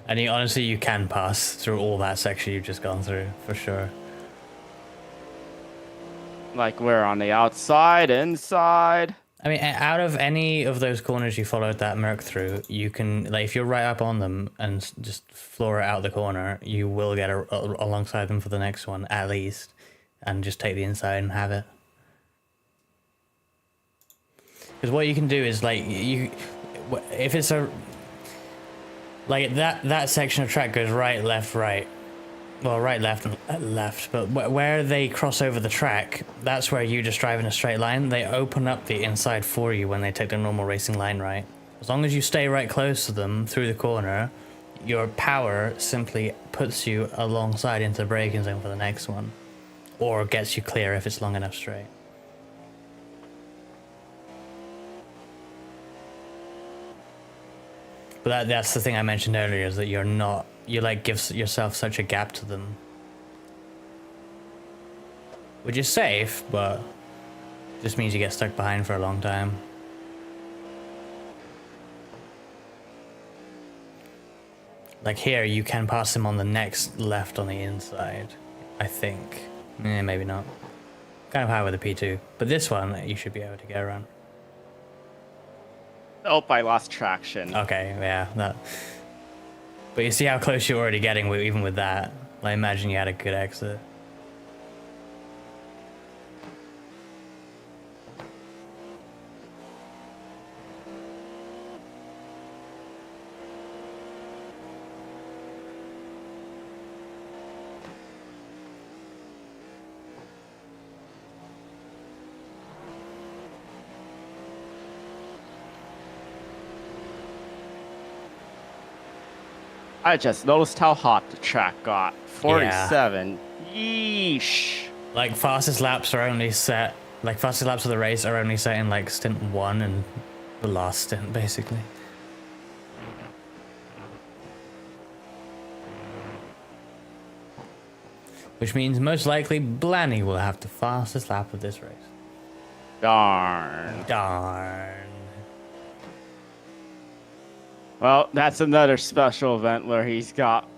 And honestly, you can pass through all that section you've just gone through, for sure. Like we're on the outside, inside. I mean, out of any of those corners you followed that Merc through, you can, like, if you're right up on them and just floor it out the corner, you will get alongside them for the next one, at least. And just take the inside and have it. Because what you can do is, like, if it's a... Like, that section of track goes right, left, right. Well, right, left, and left. But where they cross over the track, that's where you just drive in a straight line. They open up the inside for you when they take the normal racing line right. As long as you stay right close to them through the corner, your power simply puts you alongside into the braking zone for the next one. Or gets you clear if it's long enough straight. But that's the thing I mentioned earlier, is that you like give yourself such a gap to them. Which is safe, but just means you get stuck behind for a long time. Like here, you can pass him on the next left on the inside, I think. Maybe not. Kind of high with the P2. But this one, you should be able to get around. Oh, I lost traction. Okay, yeah, that. But you see how close you're already getting even with that. I imagine you had a good exit. I just noticed how hot the track got. 47. Yeah. Yeesh. Like fastest laps are only set. Like fastest laps of the race are only set in like stint 1 and the last stint, basically. Which means most likely Blanny will have the fastest lap of this race. Darn. Darn. Well, that's another special event where he's got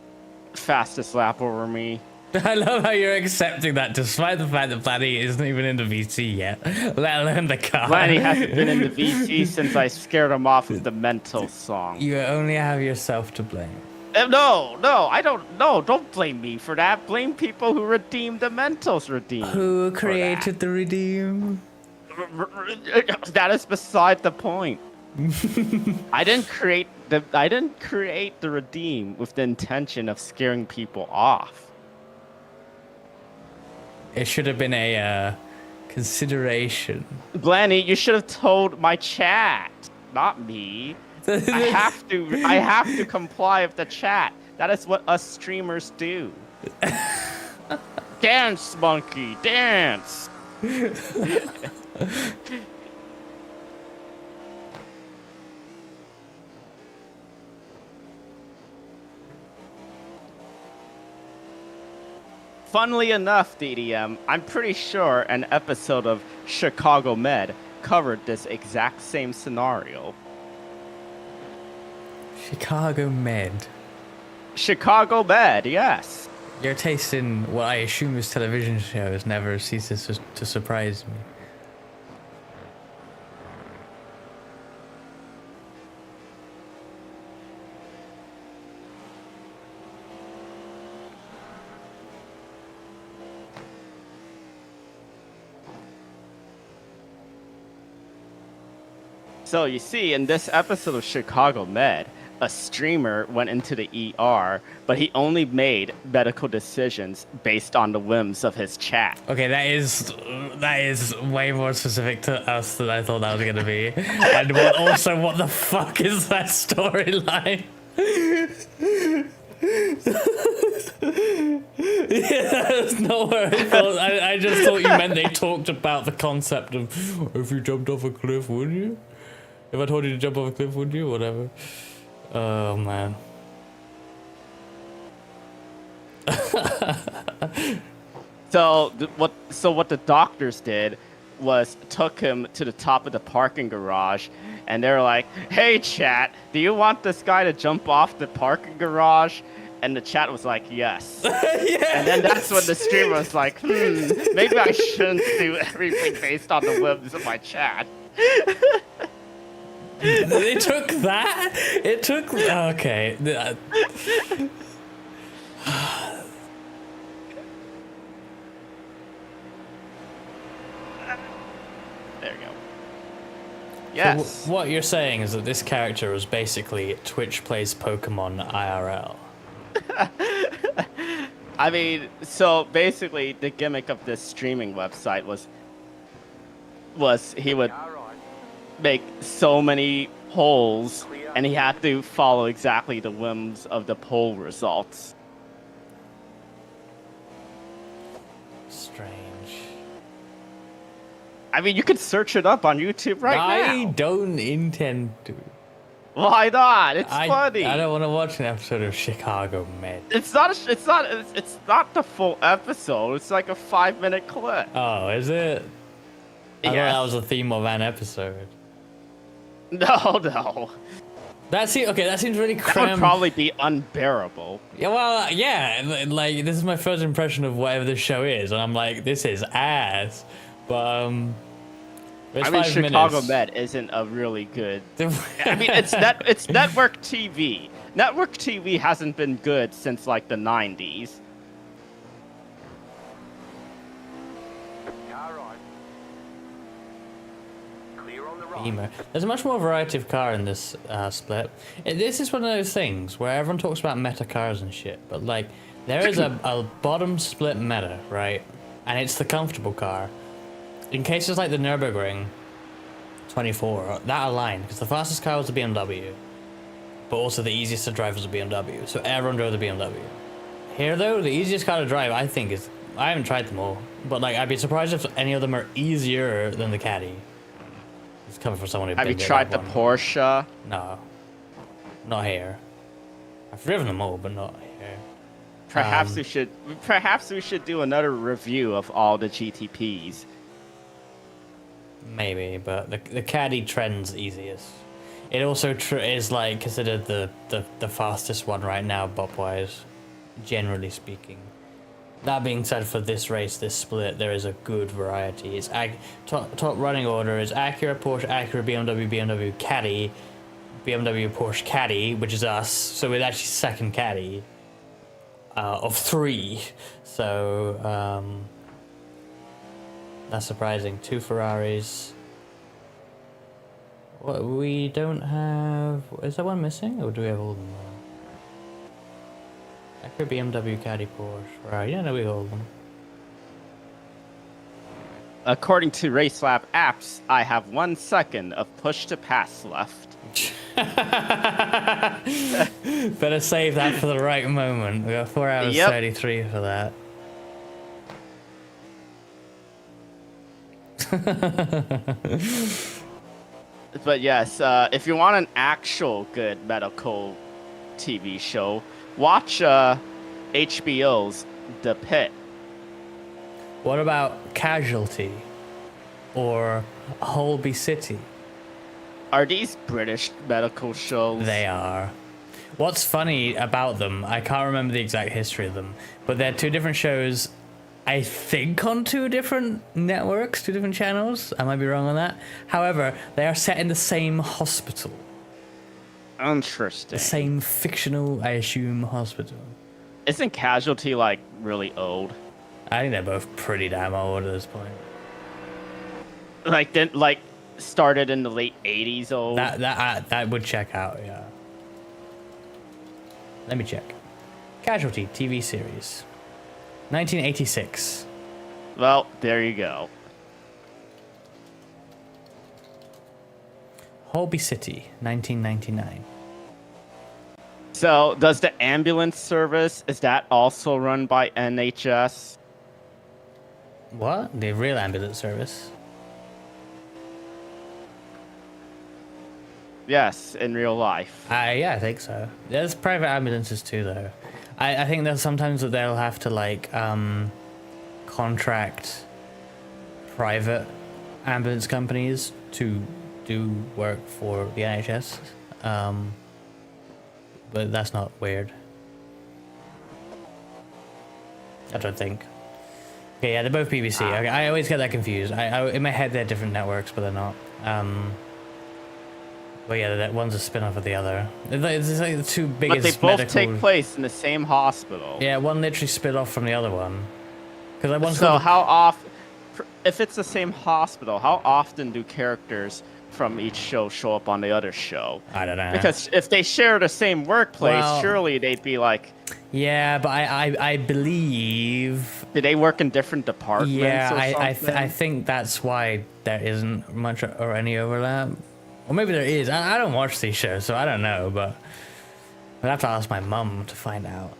fastest lap over me. I love how you're accepting that despite the fact that Planny isn't even in the VT yet, let alone the car. Planny hasn't been in the VT since I scared him off with the mental song. You only have yourself to blame. No, I don't. No, don't blame me for that. Blame people who redeemed the Mentos redeem. Who created the redeem? That is beside the point. I didn't create the redeem with the intention of scaring people off. It should have been a consideration. Blanny, you should have told my chat, not me. I have to comply with the chat. That is what us streamers do. Dance, monkey, dance. Funnily enough, DDM, I'm pretty sure an episode of Chicago Med covered this exact same scenario. Chicago Med. Chicago Med, yes. Your taste in what I assume is television shows never ceases to surprise me. So you see, in this episode of Chicago Med, a streamer went into the ER, but he only made medical decisions based on the whims of his chat. Okay, that is way more specific to us than I thought that was gonna be. And also, what the fuck is that storyline? Yeah, that's not where I thought. I just thought you meant they talked about the concept of if you jumped off a cliff, would you? If I told you to jump off a cliff, would you? Whatever. Oh man. So what the doctors did was took him to the top of the parking garage, and they were like, "Hey, chat, do you want this guy to jump off the parking garage?" And the chat was like, "Yes." Yes. And then that's when the streamer was like, maybe I shouldn't do everything based on the whims of my chat. It took that? It took... Okay. There you go. Yes. So what you're saying is that this character was basically Twitch plays Pokemon IRL. I mean, so basically the gimmick of this streaming website was he would make so many polls, and he had to follow exactly the whims of the poll results. Strange. I mean, you could search it up on YouTube now. I don't intend to. Why not? It's funny. I don't want to watch an episode of Chicago Med. It's not the full episode. It's like a 5-minute clip. Oh, is it? I thought Yes. that was the theme of an episode. No. That seems really That cramped. would probably be unbearable. Yeah, well, yeah, like this is my first impression of whatever this show is, and I'm like, this is ass. But it's I mean, 5 Chicago minutes. Med isn't a really good. I mean, it's network TV. Network TV hasn't been good since like the 90s. Car right. Clear on the right. Emo. There's a much more variety of car in this split. This is one of those things where everyone talks about meta cars and shit, but like there is a bottom split meta, right? And it's the comfortable car. In cases like the Nürburgring 24, that aligned because the fastest car was the BMW, but also the easiest to drive was a BMW. So everyone drove the BMW. Here though, the easiest car to drive, I think, is, I haven't tried them all, but like I'd be surprised if any of them are easier than the Caddy. It's coming from someone who Have you didn't tried get the one. Porsche? No, not here. I've driven them all, but not here. Perhaps we should do another review of all the GTPs. Maybe, but the Caddy trend's easiest. It also is like considered the fastest one right now, bop wise, generally speaking. That being said, for this race, this split, there is a good variety. It's top running order is Acura, Porsche, Acura, BMW, BMW, Caddy, BMW, Porsche, Caddy, which is us. So we're actually second Caddy of 3. So that's surprising. 2 Ferraris. What we don't have? Is there one missing, or do we have all of them? Acura, BMW, Caddy, Porsche. Right, yeah, no, we hold them. According to Race Lab apps, I have 1 second of push to pass left. Better save that for the right moment. We got 4 hours 33 for that. But yes, if you want an actual good medical TV show, watch HBO's The Pit. What about Casualty or Holby City? Are these British medical shows? They are. What's funny about them, I can't remember the exact history of them, but they're 2 different shows, I think on 2 different networks, 2 different channels. I might be wrong on that. However, they are set in the same hospital. Interesting. The same fictional, I assume, hospital. Isn't Casualty like really old? I think they're both pretty damn old at this point. Like started in the late 80s old. That would check out, yeah. Let me check. Casualty TV series. 1986. Well, there you go. Holby City, 1999. So, does the ambulance service, is that also run by NHS? What? The real ambulance service? Yes, in real life. Yeah, I think so. There's private ambulances too, though. I think there's sometimes that they'll have to, like, contract private ambulance companies to do work for the NHS. But that's not weird. I don't think. Okay, yeah, they're both BBC. Okay, I always get that confused. In my head, they're different networks, but they're not. But yeah, that one's a spin-off of the other. It's like the 2 biggest. But they both take place in the same hospital. Yeah, one literally split off from the other one. So how often, if it's the same hospital, how often do characters from each show show up on the other show? I don't know. Because if they share the same workplace, surely they'd be like... Yeah, but I believe... Do they work in different departments or something? I think that's why there isn't much or any overlap. Or maybe there is. I don't watch these shows, so I don't know, but I'd have to ask my mum to find out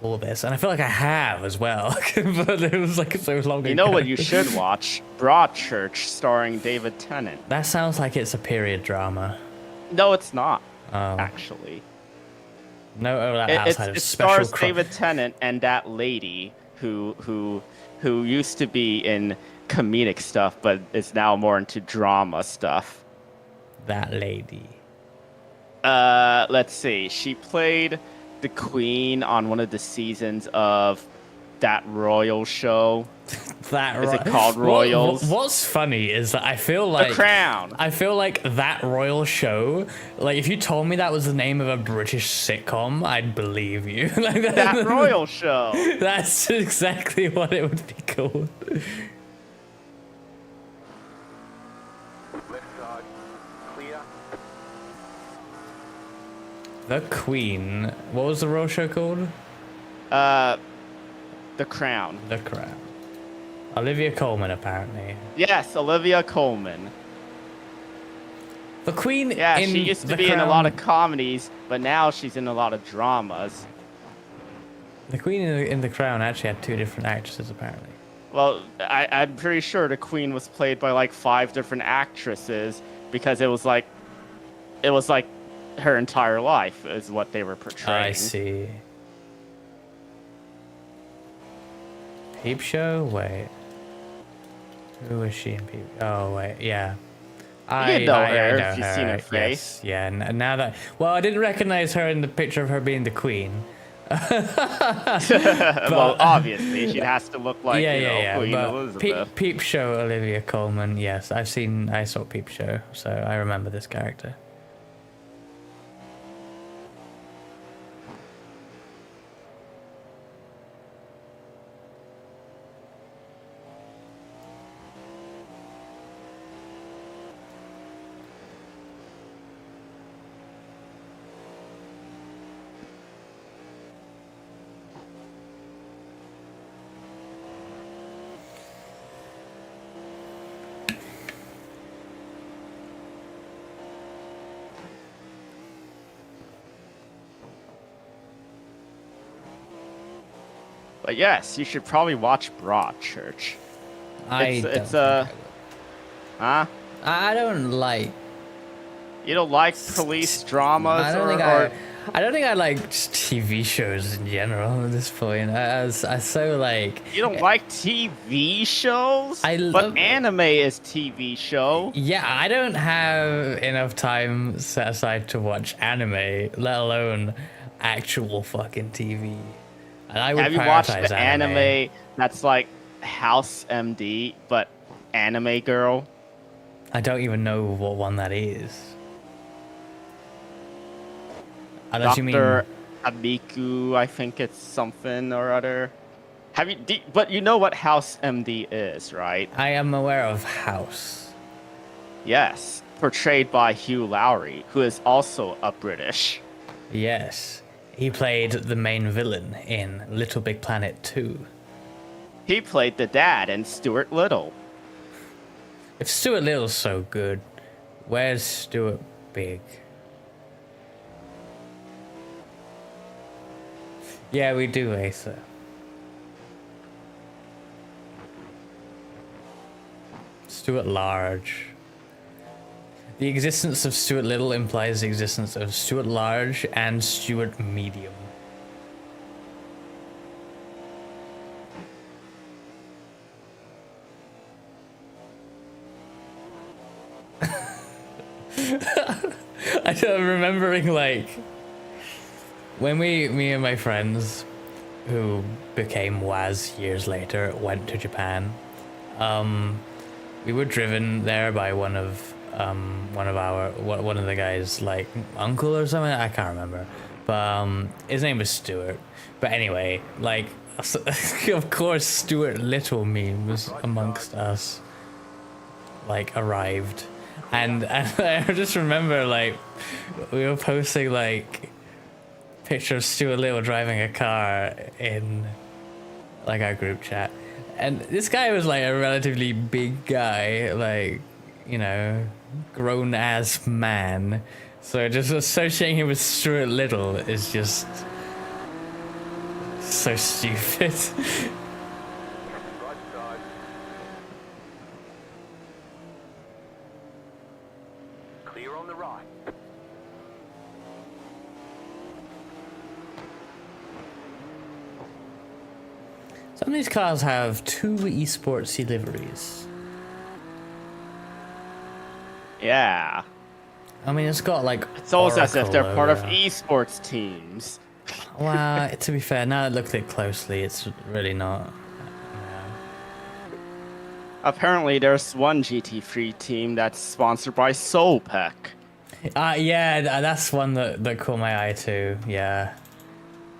all this. And I feel like I have as well, but it was like so long ago. You know what you should watch? Broadchurch, starring David Tennant. That sounds like it's a period drama. No, it's not, actually. No overlap outside of it special stars David Tennant and that lady who used to be in comedic stuff, but is now more into drama stuff. That lady. Let's see. She played the Queen on one of the seasons of that Royal show. Is it called Royals? What's funny is that I feel like The Crown. I feel like that Royal show. Like if you told me that was the name of a British sitcom, I'd believe you. Like that Royal show. That's exactly what it would be called. The Queen. What was the Royal show called? The Crown. The Crown. Olivia Colman, apparently. Yes, Olivia Colman. The Queen. Yeah, she used to be in a lot of comedies, but now she's in a lot of dramas. The Queen in the Crown actually had 2 different actresses, apparently. Well, I'm pretty sure the Queen was played by like 5 different actresses because it was like her entire life is what they were portraying. I see. Peep Show? Wait. Who is she in Peep? Oh, wait. Yeah. You know her if you've seen her face. Yes. Yeah. Now that... Well, I didn't recognize her in the picture of her being the Queen. Well, obviously, she has to look like Queen But Elizabeth. Peep Show Olivia Colman, yes, I saw Peep Show, so I remember this character. But yes, you should probably watch Broadchurch. Huh? I don't like. You don't like police dramas, I don't think I like just TV shows in general at this point. I so like. You don't like TV shows? But anime is TV show. Yeah, I don't have enough time set aside to watch anime, let alone actual fucking TV. And I would Have you watched the anime that's like House MD, but Anime Girl? I don't even know what one that is. Unless you mean Dr. Amiku, I think it's something or other. But you know what House MD is, right? I am aware of House. Yes, portrayed by Hugh Laurie, who is also a British. Yes. He played the main villain in Little Big Planet 2. He played the dad in Stuart Little. If Stuart Little's so good, where's Stuart Big? Yeah, we do, Asa. Stuart Large. The existence of Stuart Little implies the existence of Stuart Large and Stuart Medium. I'm remembering, like, when me and my friends, who became WAS years later, went to Japan, we were driven there by one of the guys, like, uncle or something, I can't remember, but his name was Stuart. But anyway, like, of course Stuart Little memes amongst us, like, arrived, and I just remember, like, we were posting, like, picture of Stuart Little driving a car in, like, our group chat, and this guy was, like, a relatively big guy, like, you know, grown ass man, so just associating him with Stuart Little is just so stupid. Right side. Clear on the right. Some of these cars have 2 esportsy liveries. Yeah. I mean, it's got, like, It's almost as if they're Oracle part of logo. esports teams. Well, to be fair, now I looked at it closely, it's really not. Apparently, there's one GT3 team that's sponsored by Soulpack. Yeah, that's one that caught my eye too. Yeah,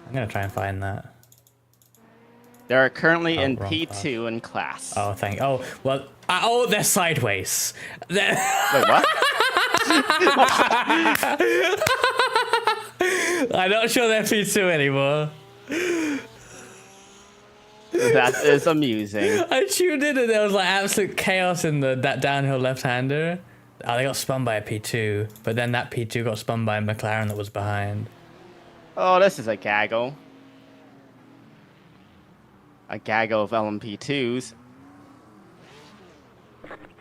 I'm gonna try and find that. They're currently in wrong P2 in class. Oh, oh, well, oh, they're sideways. Wait, what? I'm not sure they're P2 anymore. That is amusing. I tuned in and there was, like, absolute chaos in that downhill left-hander. Oh, they got spun by a P2, but then that P2 got spun by a McLaren that was behind. Oh, this is a gaggle. A gaggle of LMP2s.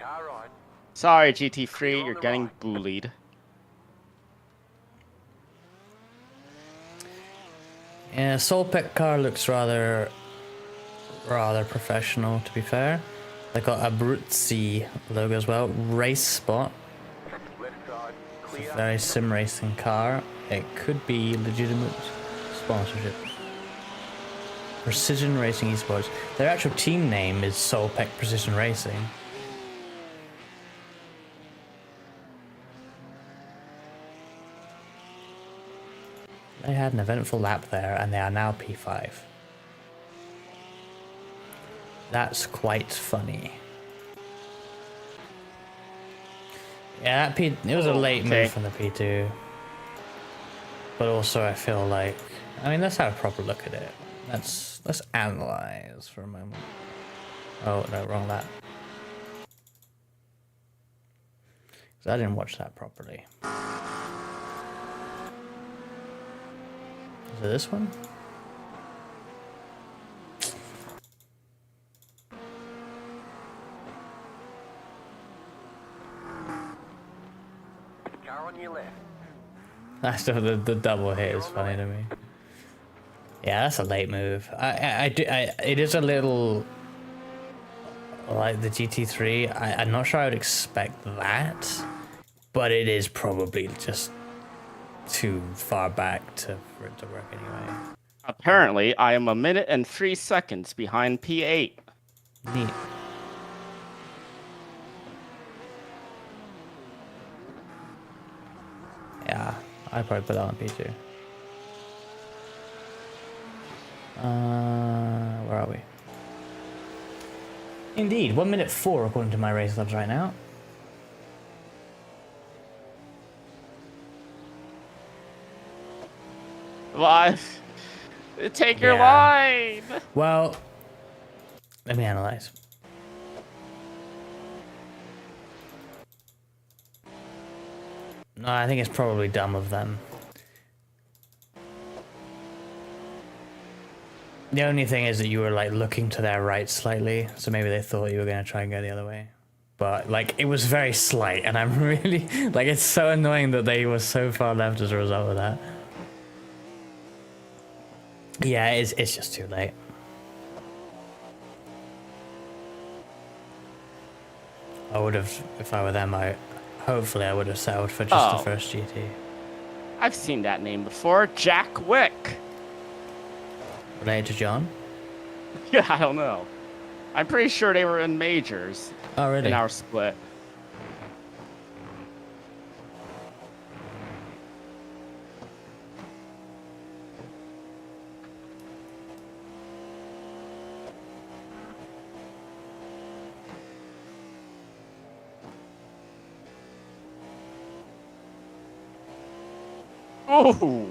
Car right. Sorry, GT3, you're getting bullied. Yeah, Soulpack car looks rather professional, to be fair. They got a Brutzi logo as well. Race Spot. Left side. It's Clear. a very sim racing car. It could be legitimate sponsorship. Precision Racing Esports. Their actual team name is Solpec Precision Racing. They had an eventful lap there, and they are now P5. That's quite funny. Yeah, it was a late move from the P2. But also, I feel like, I mean, let's have a proper look at it. Let's analyze for a moment. Oh no, wrong lap. 'Cause I didn't watch that properly. Is it this one? Car on your left. That's the double hit is funny to me. Yeah, that's a late move. It is a little like the GT3. I'm not sure I would expect that, but it is probably just too far back for it to work anyway. Apparently, I am 1 minute and 3 seconds behind P8. Neat. Yeah, I'd probably put that on P2. Where are we? Indeed, 1 minute 4 according to my race labs right now. Why? Take your Yeah. line! Well, let me analyze. No, I think it's probably dumb of them. The only thing is that you were like looking to their right slightly, so maybe they thought you were going to try and go the other way. But like it was very slight, and I'm really like it's so annoying that they were so far left as a result of that. Yeah, it's just too late. I would have, if I were them, hopefully I would have settled for just the first GT. I've seen that name before. Jack Wick. Related to John? Yeah, I don't know. I'm pretty sure they were in majors. Oh, really? In our split. Oh!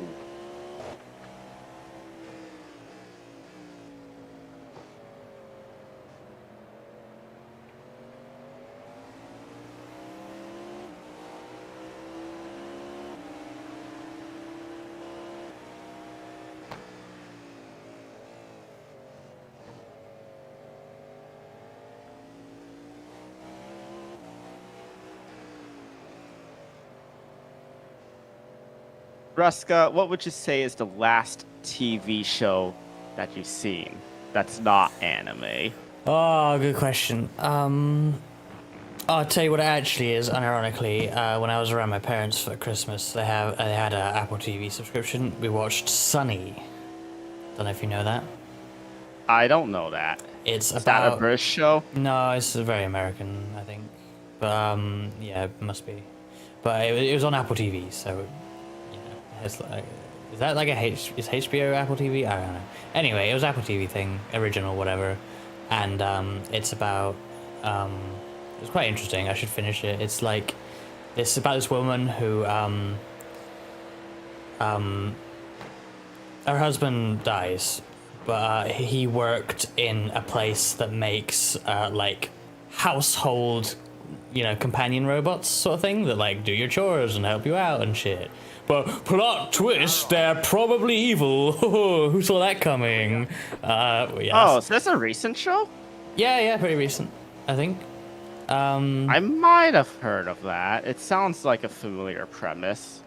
Ruska, what would you say is the last TV show that you've seen that's not anime? Oh, good question. I'll tell you what it actually is. Unironically, when I was around my parents for Christmas, they had an Apple TV subscription. We watched Sunny. Don't know if you know that. I don't know that. It's Is about that a British show? No, it's very American, I think. But yeah, it must be. But it was on Apple TV, so you know, it's like, is that like is HBO Apple TV? I don't know. Anyway, it was Apple TV thing, original, whatever, and it's about it's quite interesting. I should finish it. It's about this woman who her husband dies, but he worked in a place that makes like household, you know, companion robots sort of thing that like do your chores and help you out and shit. But plot twist, they're probably evil. Who saw that coming? Yes. Oh, so that's a recent show? Yeah, pretty recent, I think. I might have heard of that. It sounds like a familiar premise.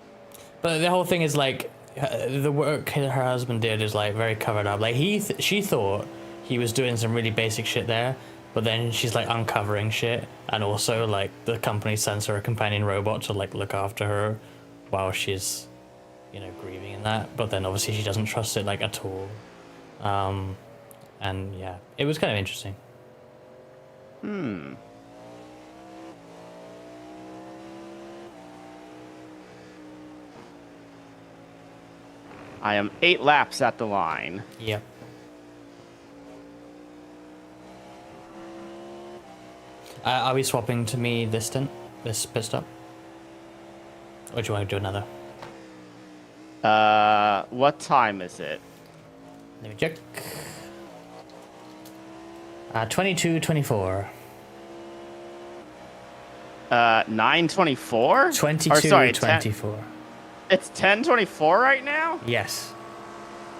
But the whole thing is like the work her husband did is like very covered up. Like she thought he was doing some really basic shit there, but then she's like uncovering shit, and also like the company sends her a companion robot to like look after her while she's, you know, grieving in that. But then obviously she doesn't trust it like at all. And yeah, it was kind of interesting. I am 8 laps at the line. Yep. Are we swapping to me this pit stop? Or do you want to do another? What time is it? Let me check. 22:24. 9:24? 22:24. It's 10:24 right now? Yes.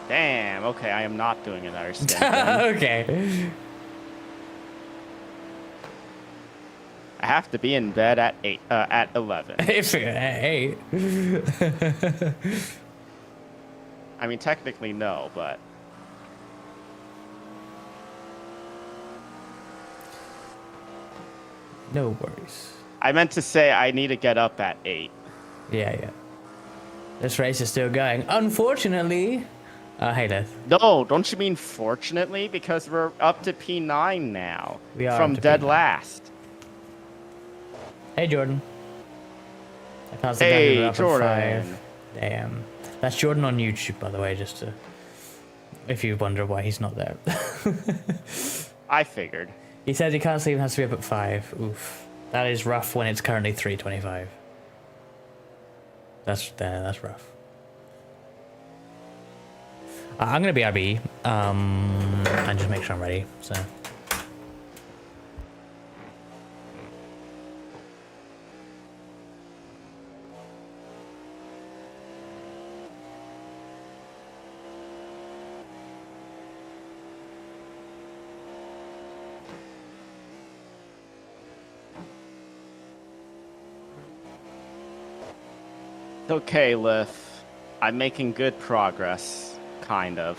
Damn, okay, I am not doing another stint then. Okay. I have to be in bed at 11. If hey. I mean, technically no, but No worries. I meant to say I need to get up at 8. Yeah. This race is still going. Unfortunately. Hey, Death. No, don't you mean fortunately? Because we're up to P9 now. We are from up to dead P9. last. Hey, Jordan. I can't see Hey, that up Jordan. at 5. Damn. That's Jordan on YouTube, by the way, just to... If you wonder why he's not there. I figured. He says he can't sleep and has to be up at 5. Oof. That is rough when it's currently 3:25. That's rough. I'm gonna be RB, and just make sure I'm ready, so. It's okay, Liff. I'm making good progress, kind of.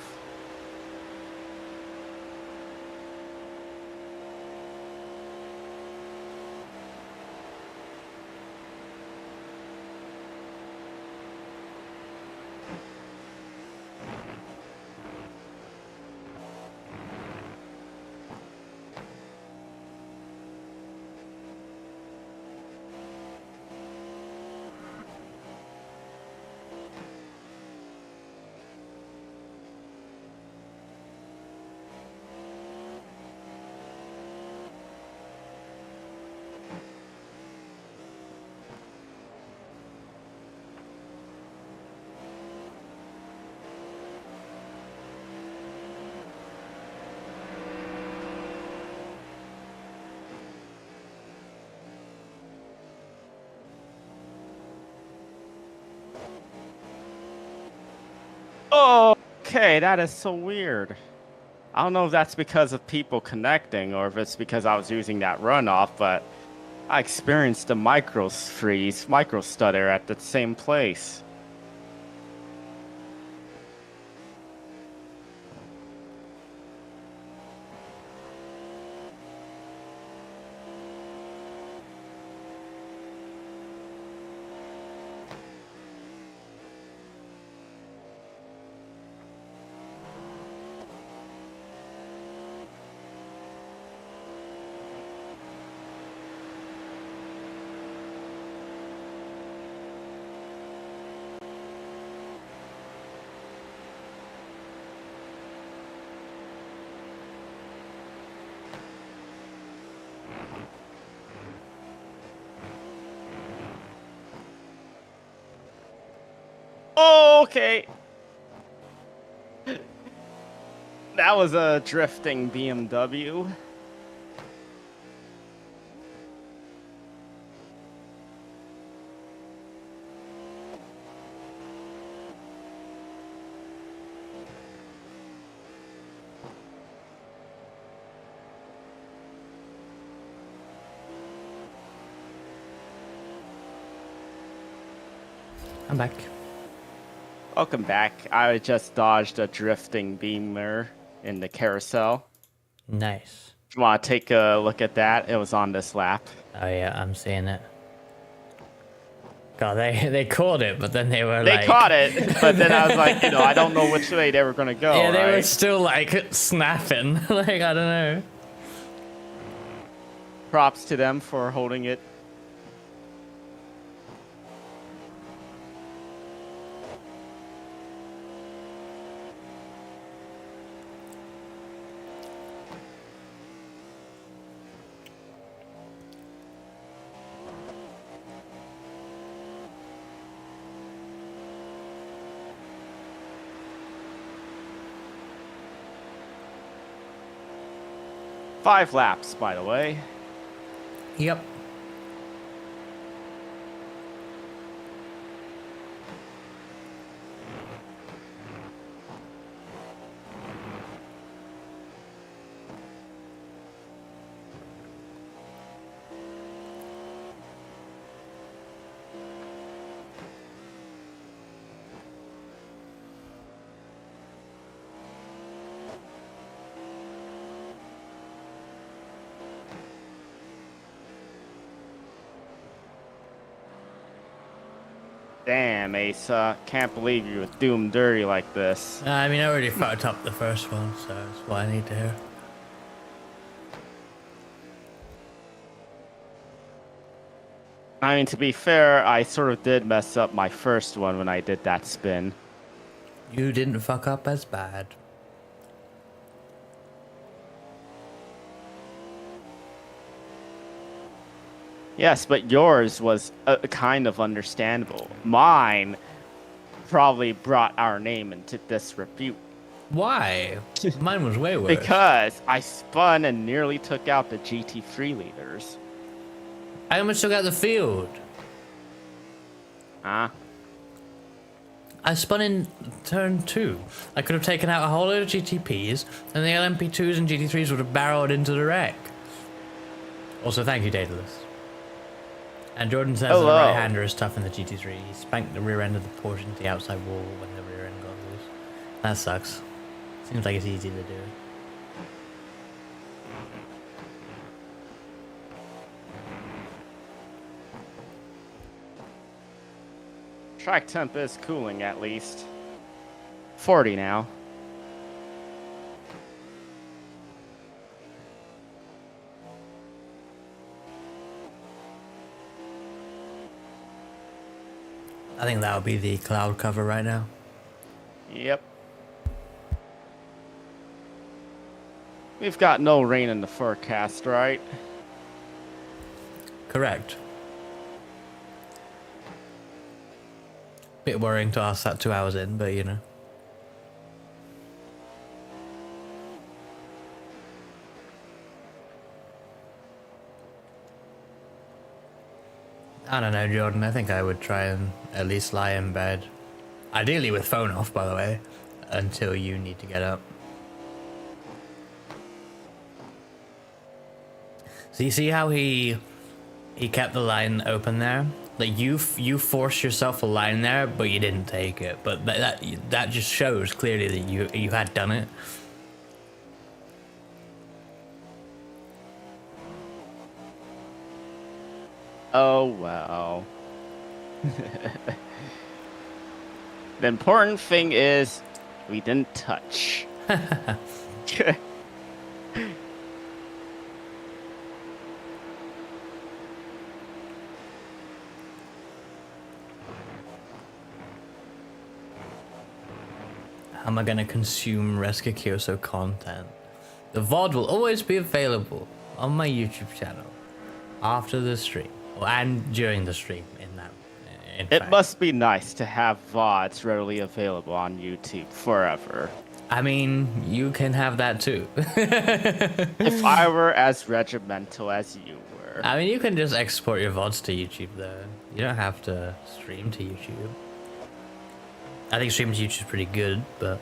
Okay, that is so weird. I don't know if that's because of people connecting or if it's because I was using that runoff, but I experienced a micro stutter at the same place. Okay. That was a drifting BMW. I'm back. Welcome back. I just dodged a drifting beamer in the carousel. Nice. If you want to take a look at that, it was on this lap. Oh yeah, I'm seeing it. God, they caught it, but then they were They like... caught it, but then I was like, I don't know which way they were gonna go. Yeah, they were right? still like snapping. Like, I don't know. Props to them for holding it. Five laps, by the way. Yep. Damn, Asa. Can't believe you were doomed dirty like this. I mean, I already fucked up the first one, so that's what I need to hear. I mean, to be fair, I sort of did mess up my first one when I did that spin. You didn't fuck up as bad. Yes, but yours was kind of understandable. Mine probably brought our name into disrepute. Why? Mine was way worse. Because I spun and nearly took out the GT3 leaders. I almost took out the field. Huh? I spun in turn 2. I could have taken out a whole load of GTPs, and the LMP2s and GT3s would have barreled into the wreck. Also, thank you, Daedalus. And Jordan says that the right-hander is tough in the GT3. He spanked the rear end of the Porsche into the outside wall when the rear end got loose. That sucks. Seems like it's easy to do. Track temp is cooling at least. 40 now. I think that'll be the cloud cover right now. Yep. We've got no rain in the forecast, right? Correct. Bit worrying to ask that 2 hours in, but you know. I don't know, Jordan. I think I would try and at least lie in bed. Ideally with phone off, by the way, until you need to get up. So you see how he kept the line open there? Like you forced yourself a line there, but you didn't take it. But that just shows clearly that you had done it. Oh, well. The important thing is we didn't touch. How am I gonna consume Reska Kyoso content? The VOD will always be available on my YouTube channel after the stream, and during the stream. It must be nice to have VODs readily available on YouTube forever. I mean, you can have that too. If I were as regimental as you were. I mean, you can just export your VODs to YouTube though. You don't have to stream to YouTube. I think streaming to YouTube is pretty good, but...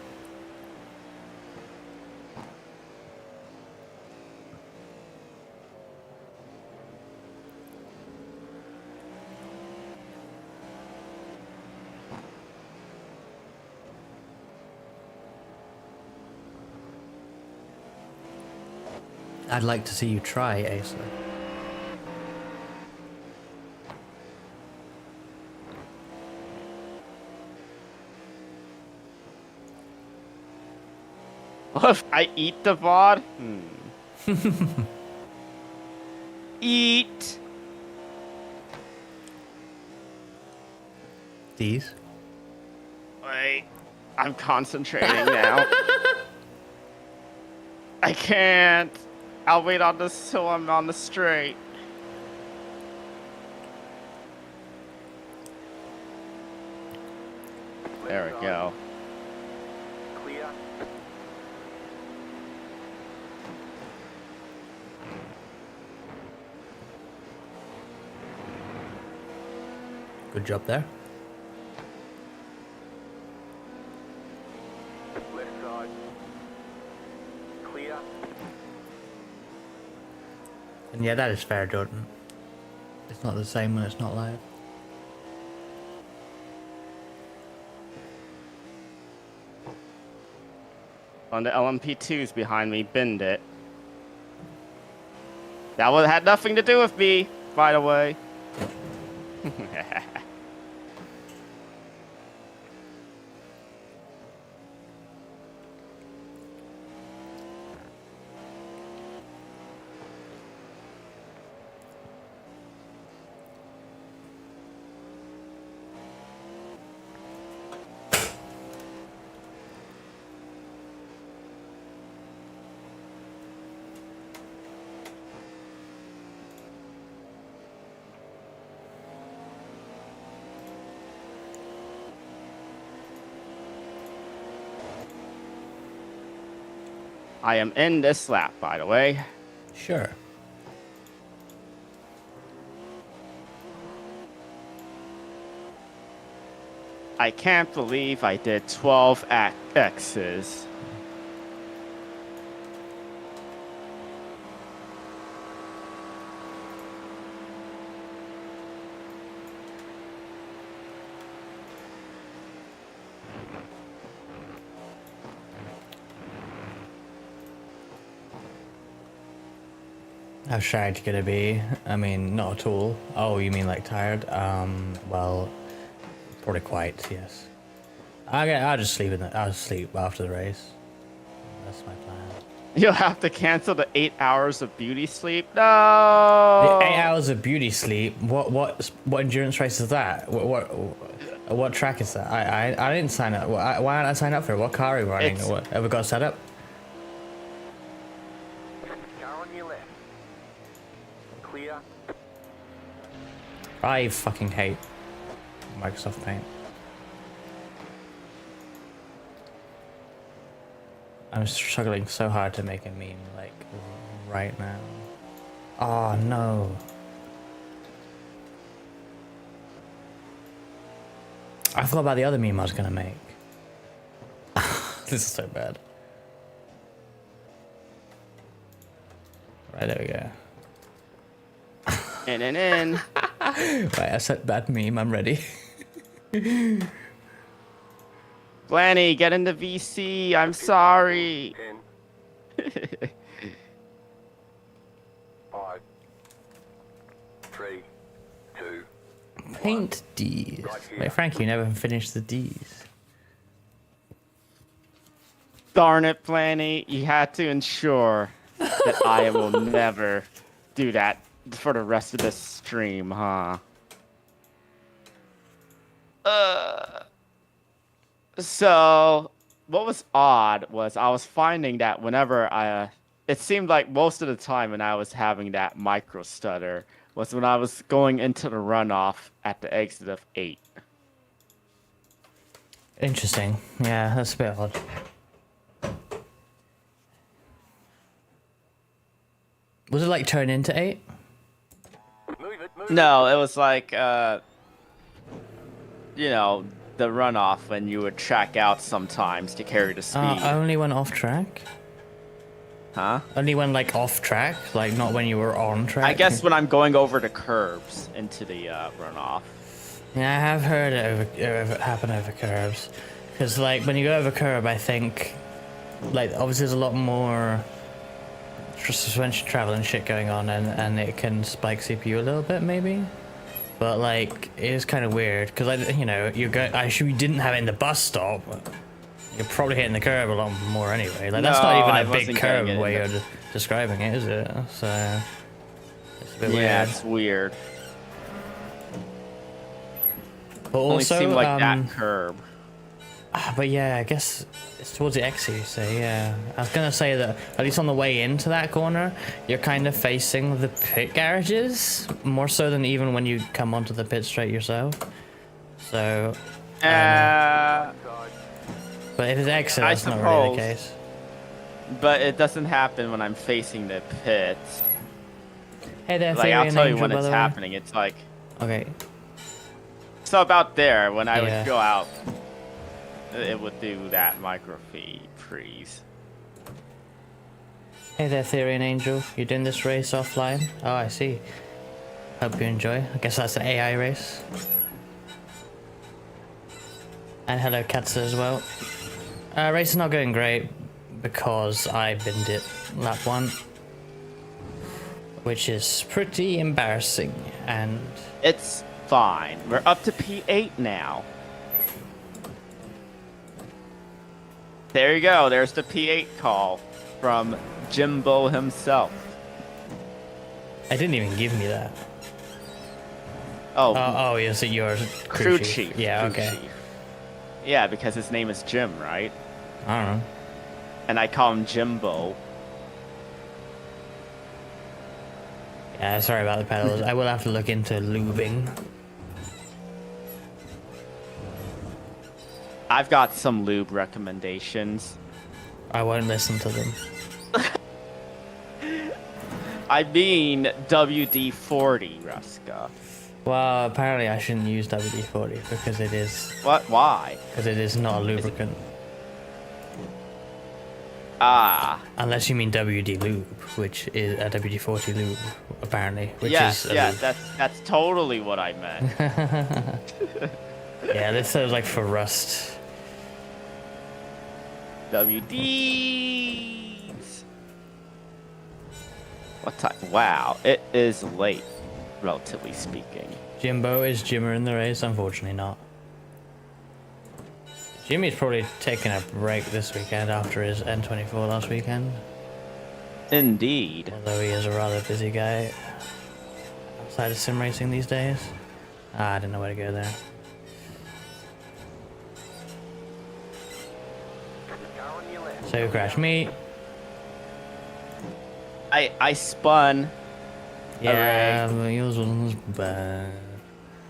I'd like to see you try, Asa. What if I eat the VOD? Eat. These. Wait, I'm concentrating now. I can't. I'll wait on this till I'm on the straight. There we go. Clear. Good job there. Left side. Clear. And yeah, that is fair, Jordan. It's not the same when it's not live. On the LMP2s behind me, binned it. That had nothing to do with me, by the way. I am in this lap, by the way. Sure. I can't believe I did 12 X's. How shy you gonna be? I mean, not at all. Oh, you mean like tired? Well, probably quite, yes. I'll just sleep I'll sleep after the race. That's my plan. You'll have to cancel the 8 hours of beauty sleep. No. The 8 hours of beauty sleep. What endurance race is that? What track is that? I didn't sign up. Why didn't I sign up for it? What car are you running? What have we got set up? Car on your left. Clear. I fucking hate Microsoft Paint. I'm struggling so hard to make a meme, like, right now. Oh, no. I forgot about the other meme I was gonna make. This is so bad. Right, there we go. In. Right, I said bad meme, I'm ready. Glenny, get into VC. I'm sorry. 10. 5. 3. 2. Paint D's. Right here. Wait, Frankie, you never finished the D's. Darn it, Planny. You had to ensure that I will never do that for the rest of this stream, huh? So, what was odd was I was finding that whenever it seemed like most of the time when I was having that micro stutter was when I was going into the runoff at the exit of 8. Interesting. Yeah, that's a bit odd. Was it like turn into 8? Move it. No, it was like, the runoff when you would track out sometimes to carry the speed. Only when off track? Huh? Only when like off track? Like not when you were on track? I guess when I'm going over the curbs into the runoff. Yeah, I have heard it happen over curves. Because like when you go over curb, I think like obviously there's a lot more suspension travel and shit going on, and it can spike CPU a little bit maybe. But like it is kind of weird because you didn't have it in the bus stop. You're probably hitting the curb a lot more anyway. Like that's not No, even I a big wasn't curve getting the way it. you're describing it, is it? So it's a bit Yeah, weird. it's weird. But Only also, seemed like that curb. but yeah, I guess it's towards the exit, so yeah. I was gonna say that at least on the way into that corner, you're kind of facing the pit garages more so than even when you come onto the pit straight yourself. So, but if it's exit, I that's not really the suppose. case. But it doesn't happen when I'm facing the pits. Hey there, Like, Theory I'll and tell you Angel, when by it's the way. happening. It's like, Okay. so about there, when I Yeah. would go out, it would do that micro freeze. Hey there, Theory and Angel. You're doing this race offline? Oh, I see. Hope you enjoy. I guess that's an AI race. And hello, Katza, as well. Race is not going great because I binned it lap 1. Which is pretty embarrassing, and... It's fine. We're up to P8 now. There you go. There's the P8 call from Jimbo himself. I didn't even give me that. Oh, Oh, yes, yours. crew chief. Yeah, crew okay. chief. Yeah, because his name is Jim, right? I don't know. And I call him Jimbo. Yeah, sorry about the pedals. I will have to look into lubing. I've got some lube recommendations. I won't listen to them. I mean WD-40, Ruska. Well, apparently I shouldn't use WD-40 because it is... What? Why? Because it is not a lubricant. Ah. Unless you mean WD lube, which is a WD-40 lube, apparently. Which Yes, is a yes, lube. that's totally what I meant. Yeah, this sounds like for rust. WDs. What time? Wow, it is late, relatively speaking. Jimbo is Jimmer in the race, unfortunately not. Jimmy's probably taking a break this weekend after his N24 last weekend. Indeed. Although he is a rather busy guy outside of sim racing these days. I didn't know where to go there. So who crashed me? I spun, Yeah, but yours was bad.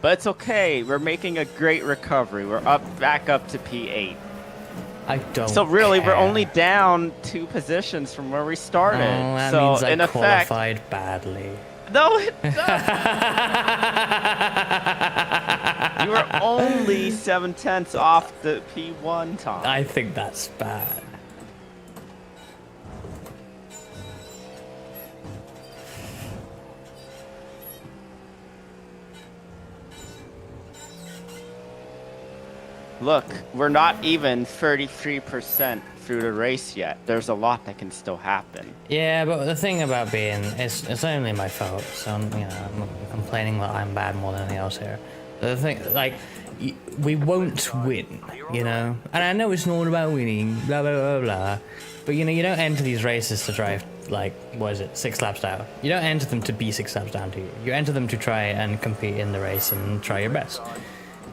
but it's okay. We're making a great recovery. We're back up to P8. I don't So really, we're care. only down 2 positions from where we started. Oh, that so means I in effect, qualified badly. no, it doesn't. You were only 7/10 off the P1 time. I think that's bad. Look, we're not even 33% through the race yet. There's a lot that can still happen. Yeah, but the thing about being, it's only my fault, so I'm not complaining that I'm bad more than anything else here. The thing, like, we won't win, and I know it's not all about winning, blah blah blah blah, but you don't enter these races to drive, like, 6 laps down. You don't enter them to be 6 laps down to you. You enter them to try and compete in the race and try your best.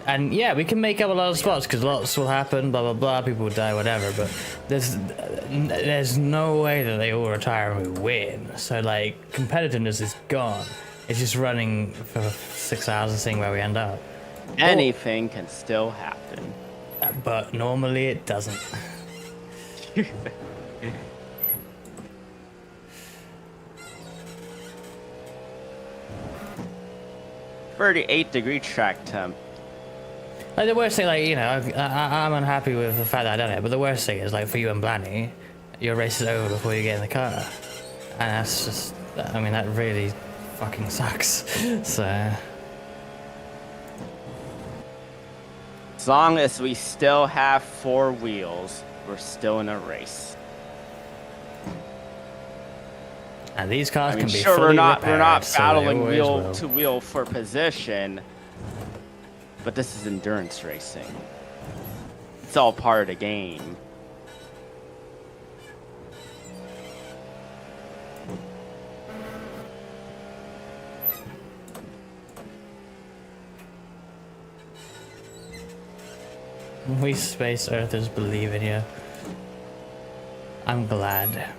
And yeah, we can make up a lot of spots because lots will happen, blah blah blah, people will die, whatever. But there's no way that they all retire and we win. So like, competitiveness is gone. It's just running for 6 hours and seeing where we end up. Anything can still happen. But normally it doesn't. 38-degree track temp. Like the worst thing, like I'm unhappy with the fact that I done it. But the worst thing is, like, for you and Blanny, your race is over before you get in the car, and that's just, I mean, that really fucking sucks. So As long as we still have 4 wheels, we're still in a race. and these cars I mean, can be sure, fully we're not repaired, so they battling always wheel will. to wheel for position, but this is endurance racing. It's all part of the game. We space earthers believe in you. I'm glad.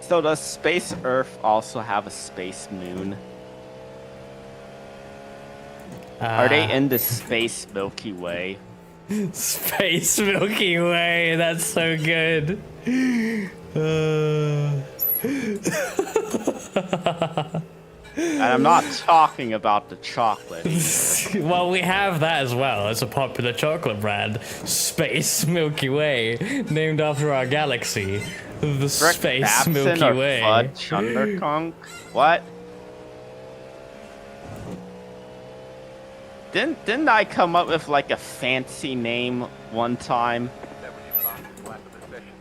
So does Space Earth also have a space moon? Are they in the space Milky Way? Space Milky Way, that's so good. And I'm not talking about the chocolate. Well, we have that as well. It's a popular chocolate brand, Space Milky Way, named after our galaxy, the Space Babson Milky or Way. Fudge Underconk? What? Didn't I come up with like a fancy name one time? That was your fastest lap of the session.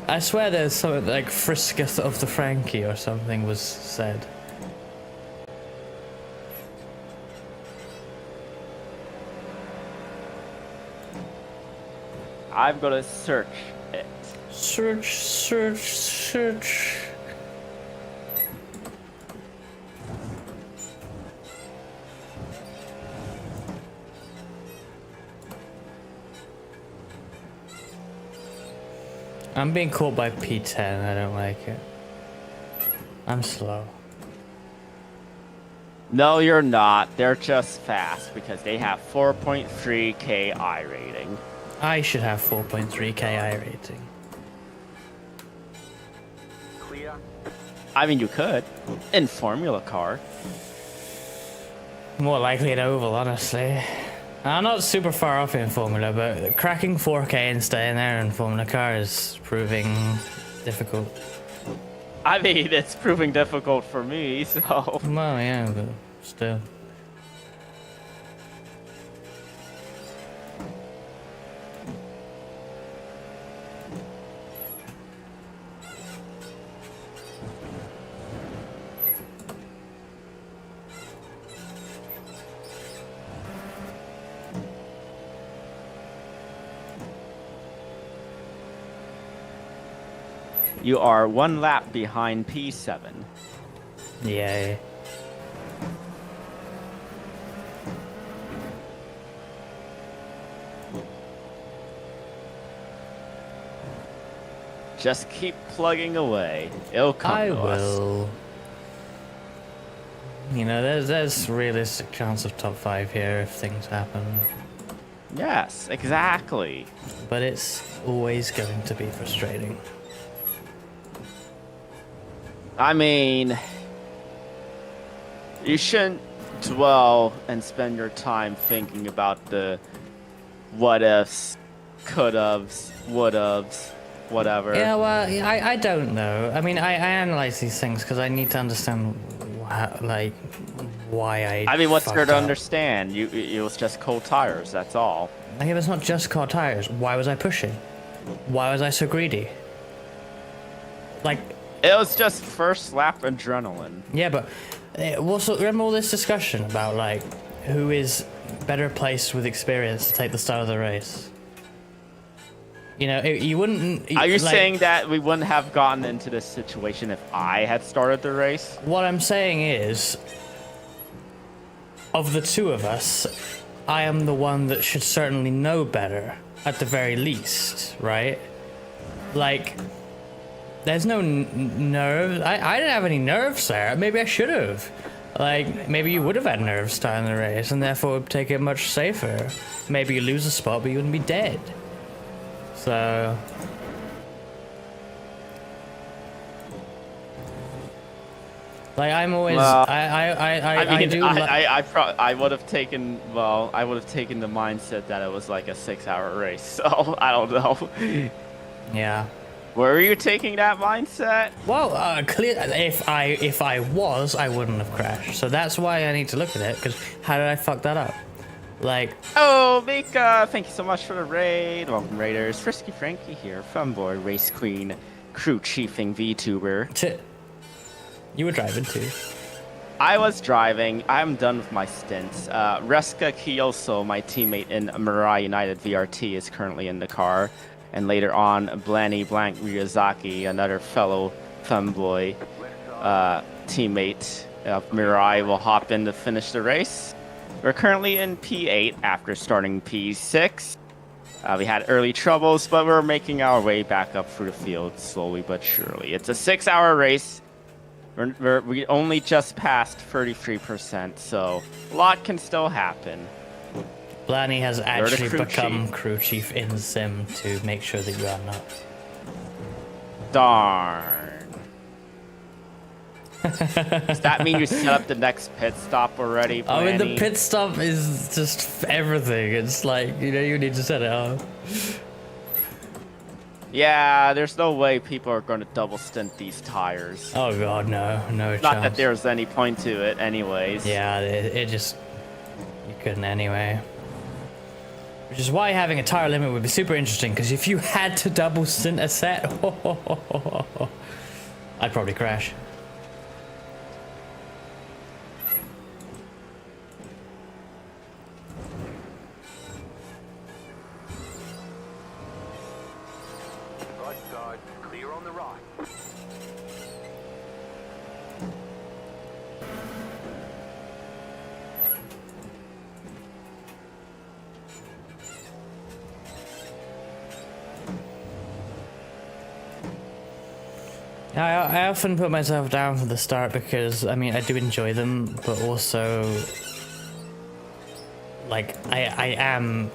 I swear there's something like Frisketh of the Frankie or something was said. I'm gonna search it. Search. I'm being caught by P10, I don't like it. I'm slow. No, you're not. They're just fast because they have 4.3k I rating. I should have 4.3k I rating. Clear. I mean, you could in Formula Car. More likely an oval, honestly. I'm not super far off in Formula, but cracking 4k and staying there in Formula Car is proving difficult. I mean, it's proving difficult for me, so. Well, yeah, but still. You are one lap behind P7. Yay. Just keep plugging away. It'll come I to us. will. You know, there's realistic chance of top 5 here if things happen. Yes, exactly. But it's always going to be frustrating. I mean, you shouldn't dwell and spend your time thinking about the what ifs, could haves, would haves, whatever. Yeah, well, I don't know. I mean, I analyze these things because I need to understand why I mean, what's there fucked to up. understand? It was just cold tires, that's all. Like, if it's not just car tires, why was I pushing? Why was I so greedy? Like, It was just first lap adrenaline. yeah, but remember all this discussion about like who is better placed with experience to take the start of the race? You know, you wouldn't. Are you like, saying that we wouldn't have gotten into this situation if I had started the race? What I'm saying is, of the two of us, I am the one that should certainly know better, at the very least, right? Like, there's no nerves. I didn't have any nerves there. Maybe I should have. Like, maybe you would have had nerves starting the race, and therefore would take it much safer. Maybe you lose a spot, but you wouldn't be dead. So... like, I'm always... Well, I I would have taken, well, I would have taken the mindset that it was like a 6-hour race, so I don't know. Yeah. Were you taking that mindset? Well, clear. If I was, I wouldn't have crashed. So that's why I need to look at it. Because how did I fuck that up? Like, Oh, Mika, thank you so much for the raid. Welcome, Raiders. Frisky Frankie here from board Race Queen, crew chiefing VTuber. You were driving too. I was driving. I'm done with my stints. Reska Kiyoso, my teammate in Mirai United VRT, is currently in the car. And later on, Blanny Blank Ryuzaki, another fellow femboy teammate of Mirai, will hop in to finish the race. We're currently in P8 after starting P6. We had early troubles, but we're making our way back up through the field slowly but surely. It's a 6-hour race. We only just passed 33%, so a lot can still happen. Blanny has actually crew become chief. crew chief in Sim to make sure that you are not. Darn. Does that mean you set up the next pit stop already, I mean, the Blanny? pit stop is just everything. It's like, you know, you need to set it up. Yeah, there's no way people are going to double stint these tires. Oh god, no chance. Not that there's any point to it anyways. Yeah, it just, you couldn't anyway. Which is why having a tire limit would be super interesting, because if you had to double stint a set, I'd probably crash. Right side, clear on the right. I often put myself down for the start because, I mean, I do enjoy them, but also, like, I am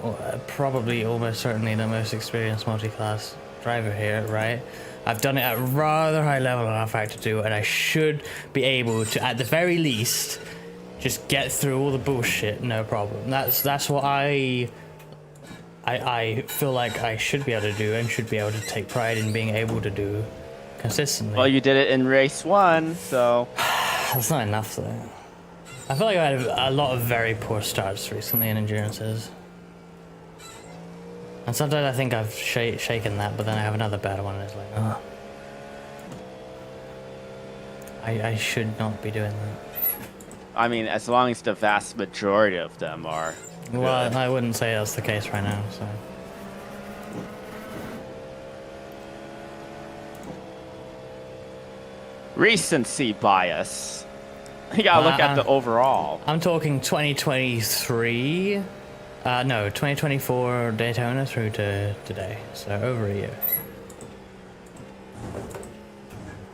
probably almost certainly the most experienced multi-class driver here, right? I've done it at a rather high level on Factor 2, and I should be able to, at the very least, just get through all the bullshit, no problem. That's what I feel like I should be able to do and should be able to take pride in being able to do consistently. Well, you did it in race 1, so... That's not enough though. I feel like I had a lot of very poor starts recently in endurances. And sometimes I think I've shaken that, but then I have another bad one and it's like, oh. I should not be doing that. I mean, as long as the vast majority of them are. Well, good. I wouldn't say that's the case right now, so. Recency bias. You gotta look at the overall. I'm talking 2023. No, 2024 Daytona through to today, so over a year.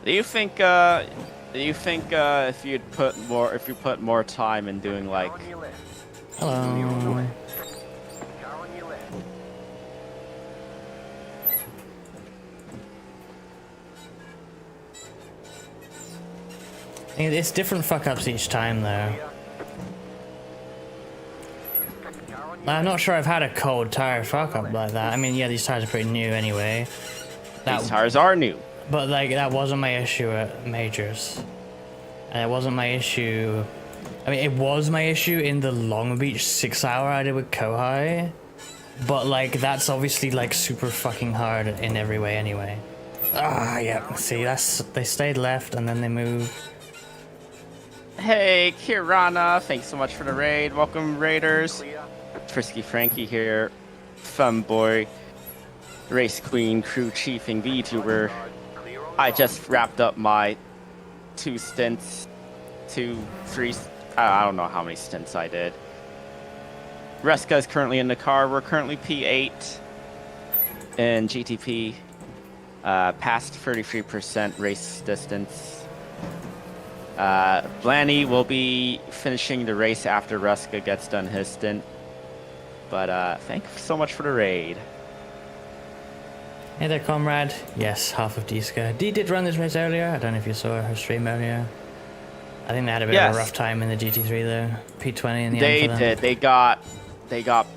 Do you think if you put more time in doing like On your left. Hello. Car on your left. It's different fuck ups each time though. Car on your I'm not sure I've had a cold tire fuck up like that. I mean, yeah, these tires are pretty new anyway. these tires are new? But like, that wasn't my issue at majors. And it wasn't my issue. I mean, it was my issue in the Long Beach 6-hour I did with Kohai. But like, that's obviously like super fucking hard in every way anyway. Ah, yeah. See, they stayed left and then they moved. Hey, Kirana, thanks so much for the raid. Welcome, Raiders. clear. Frisky Frankie here. Femboy. Race Queen, crew chiefing VTuber. Clear on the I just wrapped up my 2 stints. 2, 3, I don't know how many stints I did. Reska is currently in the car. We're currently P8 in GTP. Past 33% race distance. Blanny will be finishing the race after Reska gets done his stint. But thank you so much for the raid. Hey there, comrade. Yes, half of D-Ska. D did run this race earlier. I don't know if you saw her stream earlier. I think they had a bit of Yes. a rough time in the GT3 though. P20 in the They end for them. did. They got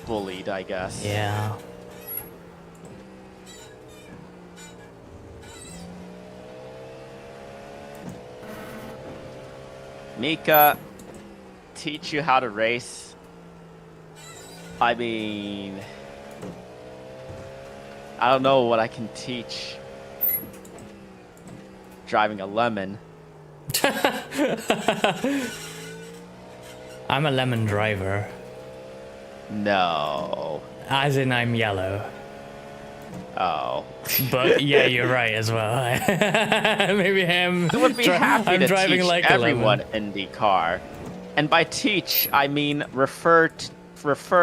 bullied, I guess. Yeah. Mika, teach you how to race. I mean, I don't know what I can teach. Driving a lemon. I'm a lemon driver. No. As in, I'm yellow. Oh. But yeah, you're right as well. Maybe I'm. I would be happy I'm to driving teach like everyone a lemon. IndyCar. And by teach, I mean refer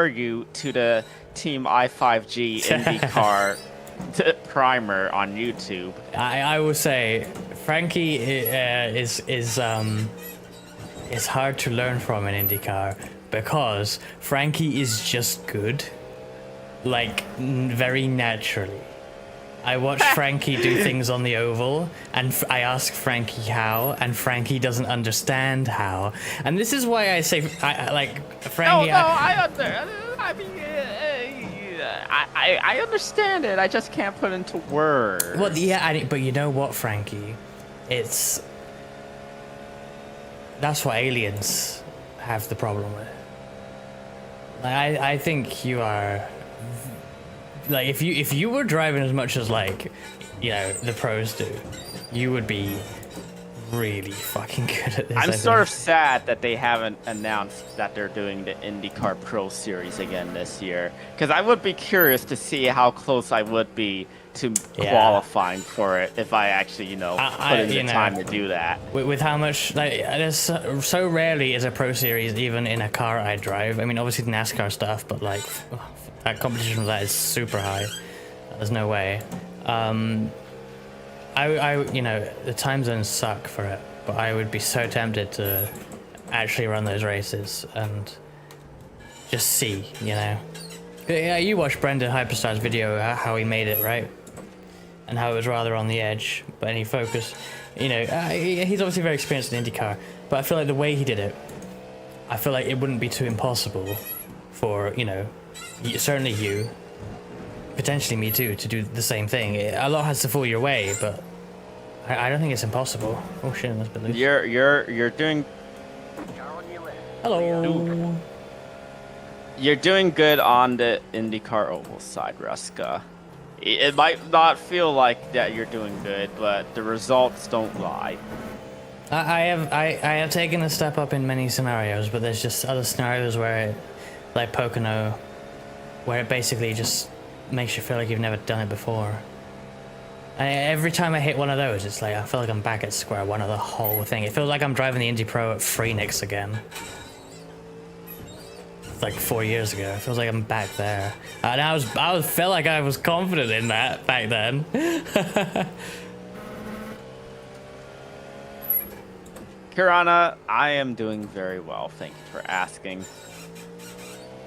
you to the Team I5G IndyCar primer on YouTube. I will say, Frankie is hard to learn from in IndyCar because Frankie is just good, like very naturally. I watch Frankie do things on the oval, and I ask Frankie how, and Frankie doesn't understand how. And this is why I say, I like Frankie. I mean, I understand it. I just can't put it into words. Well, yeah, but you know what, Frankie? That's what aliens have the problem with. I think you are. Like if you were driving as much as like, the pros do, you would be really fucking good at this. I'm sort of sad that they haven't announced that they're doing the IndyCar Pro Series again this year, because I would be curious to see how close I would be to qualifying for it if I actually, put in the time to do that. With how much, like, there's so rarely is a Pro Series even in a car I drive. I mean, obviously the NASCAR stuff, but like, that competition for that is super high. There's no way. The time zones suck for it, but I would be so tempted to actually run those races and just see, Yeah, you watched Brendan Hyperstar's video, how he made it, right? And how it was rather on the edge, but any focus, he's obviously very experienced in IndyCar, but I feel like the way he did it, I feel like it wouldn't be too impossible for, certainly you, potentially me too, to do the same thing. A lot has to fall your way, but I don't think it's impossible. Oh shit, that's a bit loose. You're doing. Car on your left. Hello. You're doing good on the IndyCar oval side, Ruska. It might not feel like that you're doing good, but the results don't lie. I have taken a step up in many scenarios, but there's just other scenarios where, like Pocono, where it basically just makes you feel like you've never done it before. And every time I hit one of those, it's like I feel like I'm back at square one of the whole thing. It feels like I'm driving the Indy Pro at Phoenix again. Like 4 years ago. It feels like I'm back there. And I felt like I was confident in that back then. Kirana, I am doing very well. Thank you for asking.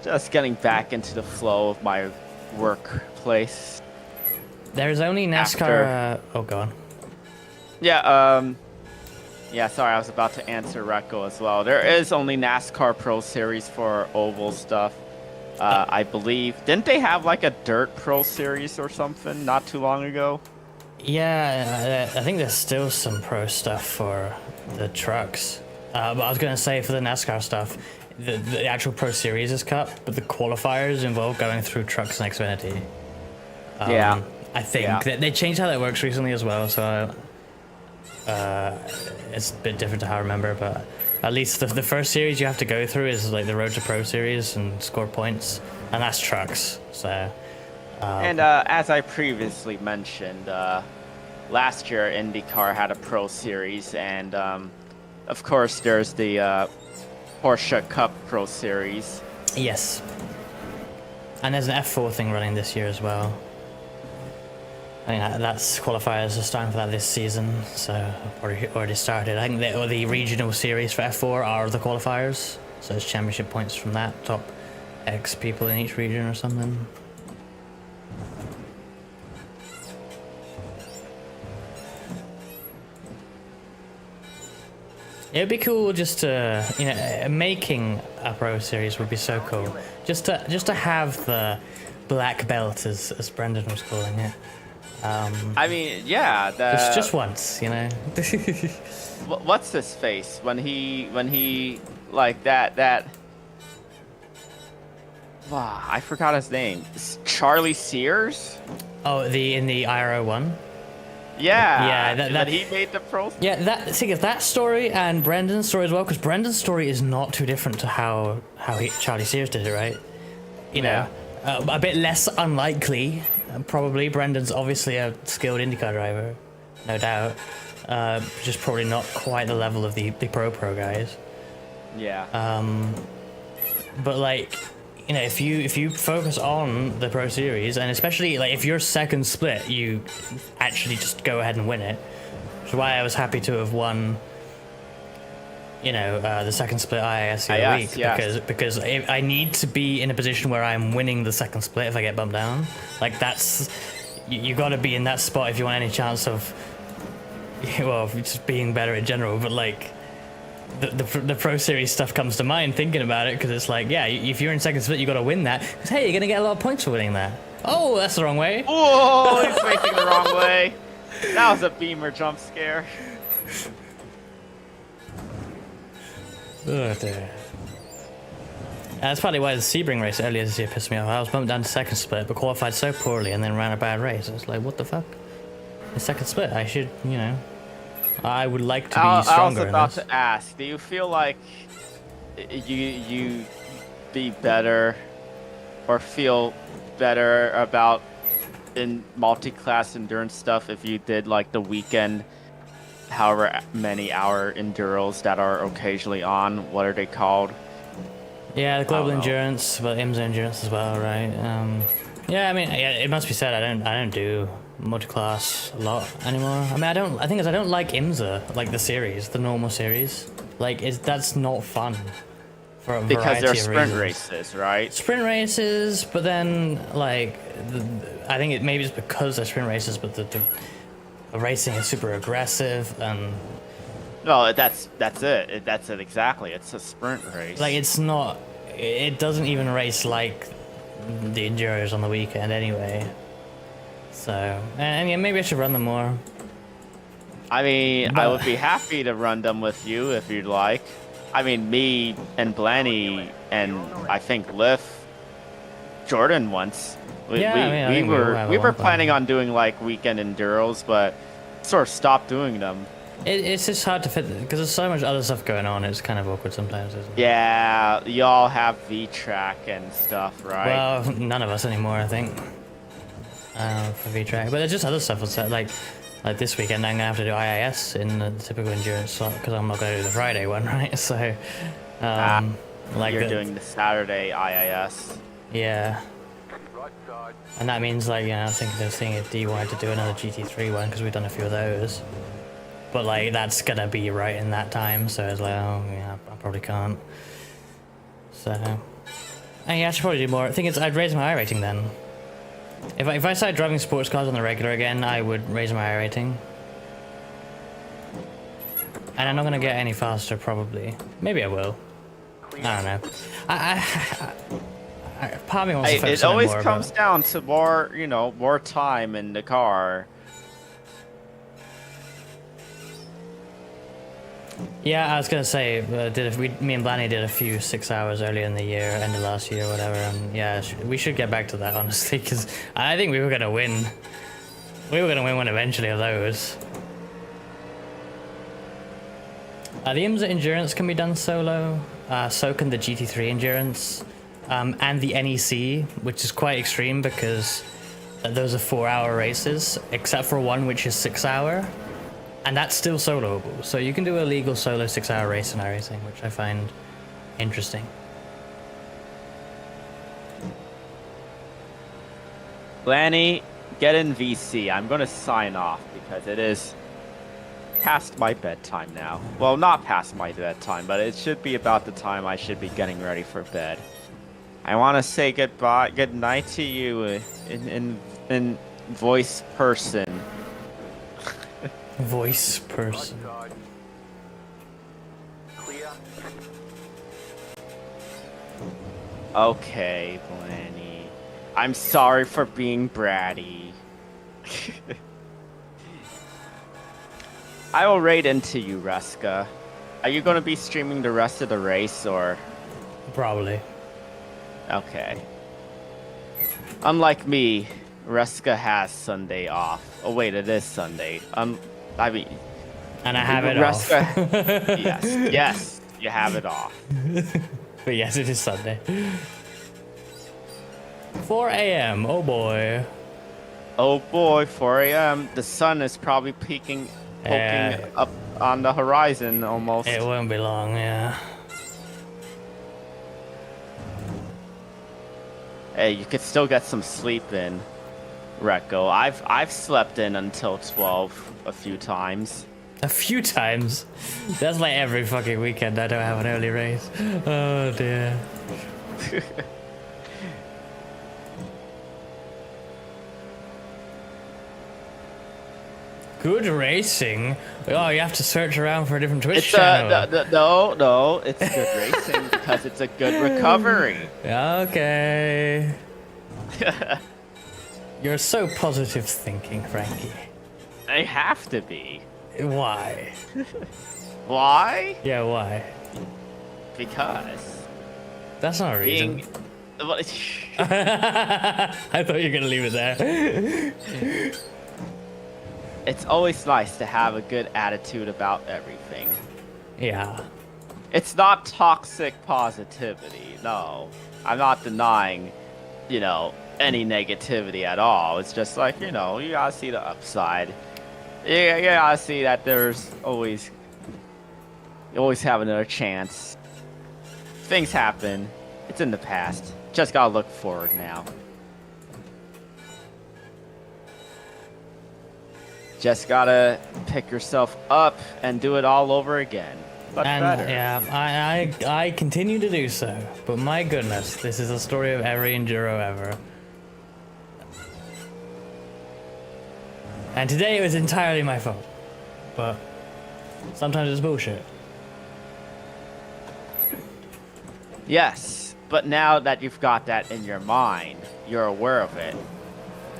Just getting back into the flow of my workplace. There's only NASCAR. Oh, go on. Yeah, sorry, I was about to answer Rekko as well. There is only NASCAR Pro Series for oval stuff. I believe. Didn't they have like a Dirt Pro Series or something not too long ago? Yeah, I think there's still some pro stuff for the trucks. But I was going to say for the NASCAR stuff, the actual Pro Series is cut, but the qualifiers involve going through trucks and Xfinity. Yeah. I think they changed how that works recently as well, so it's a bit different to how I remember, but at least the first series you have to go through is like the Road to Pro Series and score points, and that's trucks. So and as I previously mentioned, last year IndyCar had a Pro Series, and of course there's the Porsche Cup Pro Series. Yes, and there's an F4 thing running this year as well. I mean, that's qualifiers are starting for that this season, so already started. I think the regional series for F4 are the qualifiers, so it's championship points from that, top X people in each region or something. It'd be cool just to, making a Pro Series would be so cool. Just to have the black belt, as Brendan was calling it. I mean, yeah. Just once, What's his face when he like that? Wow, I forgot his name. Charlie Sears. Oh, in the IRO one. Yeah, Yeah, that he made the pro. Yeah, that story and Brendan's story as well, because Brendan's story is not too different to how Charlie Sears did it, right? You know, a bit less unlikely, probably. Brendan's obviously a skilled IndyCar driver, no doubt. Just probably not quite the level of the pro guys. Yeah. But like, you know, if you focus on the Pro Series, and especially like if you're second split, you actually just go ahead and win it. Which is why I was happy to have won, you know, the second split IIS the other week, yes. because I need to be in a position where I'm winning the second split if I get bumped down. Like that's you got to be in that spot if you want any chance of, well, just being better in general. But like. The Pro Series stuff comes to mind thinking about it, because it's like, yeah, if you're in second split, you got to win that, because hey, you're gonna get a lot of points for winning that. Oh, that's the wrong way. Oh, he's facing the wrong way. That was a beamer jump scare. Oh dear. That's probably why the Sebring race earlier this year pissed me off. I was bumped down to second split, but qualified so poorly and then ran a bad race. I was like, what the fuck? The second split, I should, you know. I would like to be stronger. I was about to ask, do you feel like you be better or feel better about in multi-class endurance stuff if you did like the weekend, however many hour enduros that are occasionally on? What are they called? Yeah, the global endurance, but IMSA endurance as well, right? Yeah, I mean, yeah, it must be said, I don't do multi-class a lot anymore. I mean, I don't like IMSA, like the series, the normal series. Like, that's not fun for a variety of reasons. Because they're sprint races, right? Sprint races, but then like, I think maybe it's because they're sprint races, but the racing is super aggressive and. No, that's it. That's it exactly. It's a sprint race. Like, it's not. It doesn't even race like the enduros on the weekend anyway. So, and yeah, maybe I should run them more. I mean, I would be happy to run them with you if you'd like. I mean, me and Blanny and I think Liff, Jordan once. We were planning on doing like weekend enduros, but sort of stopped doing them. It's just hard to fit because there's so much other stuff going on. It's kind of awkward sometimes, isn't it? Yeah, y'all have V-Track and stuff, right? Well, none of us anymore, I think. For V-Track, but there's just other stuff. Like this weekend, I'm gonna have to do IIS in the typical endurance slot because I'm not gonna do the Friday one, right? So, like you're doing the Saturday IIS. Yeah. And that means, like, you know, I think they're seeing if D wanted to do another GT3 one because we've done a few of those. But like that's gonna be right in that time, so it's like, oh yeah, I probably can't. So, and yeah, I should probably do more. The thing is, I'd raise my iRating then. If I started driving sports cars on the regular again, I would raise my iRating. And I'm not gonna get any faster, probably. Maybe I will. I don't know. Part of me wants to focus it on always more, comes down to more, you know, more time in the car. Yeah, I was gonna say, me and Blanny did a few 6 hours earlier in the year, end of last year, whatever. And yeah, we should get back to that, honestly, because I think we were gonna win. We were gonna win one eventually of those. The IMSA endurance can be done solo. So can the GT3 endurance, and the NEC, which is quite extreme because those are 4-hour races, except for one which is 6 hour. And that's still soloable, so you can do a legal solo 6-hour race in iRacing, which I find interesting. Lanny, get in VC. I'm gonna sign off because it is past my bedtime now. Well, not past my bedtime, but it should be about the time I should be getting ready for bed. I want to say goodbye, good night to you in voice person. Voice person. Okay, Blanny. I'm sorry for being bratty. I will raid into you, Reska. Are you going to be streaming the rest of the race, or? Probably. Okay. Unlike me, Reska has Sunday off. Oh wait, it is Sunday. I mean, And I have it off. yes, you have it off. But yes, it is Sunday. 4 a.m. Oh boy. Oh boy, 4 a.m. The sun is probably poking up on the horizon almost. It won't be long, yeah. Hey, you could still get some sleep in, Recco. I've slept in until 12 a few times. A few times. That's like every fucking weekend I don't have an early race. Oh dear. Good racing. Oh, you have to search around for a different Twitch channel. No, it's good racing because it's a good recovery. Okay. You're so positive thinking, Frankie. I have to be. Why? Why? Yeah, why? Because That's not a reason. I thought you were gonna leave it there. It's always nice to have a good attitude about everything. Yeah. It's not toxic positivity. No, I'm not denying, any negativity at all. It's just like, you gotta see the upside. You gotta see that there's you always have another chance. Things happen. It's in the past. Just gotta look forward now. Just gotta pick yourself up and do it all over again. But better. Yeah, I continue to do so. But my goodness, this is the story of every enduro ever. And today it was entirely my fault. But sometimes it's bullshit. Yes, but now that you've got that in your mind, you're aware of it.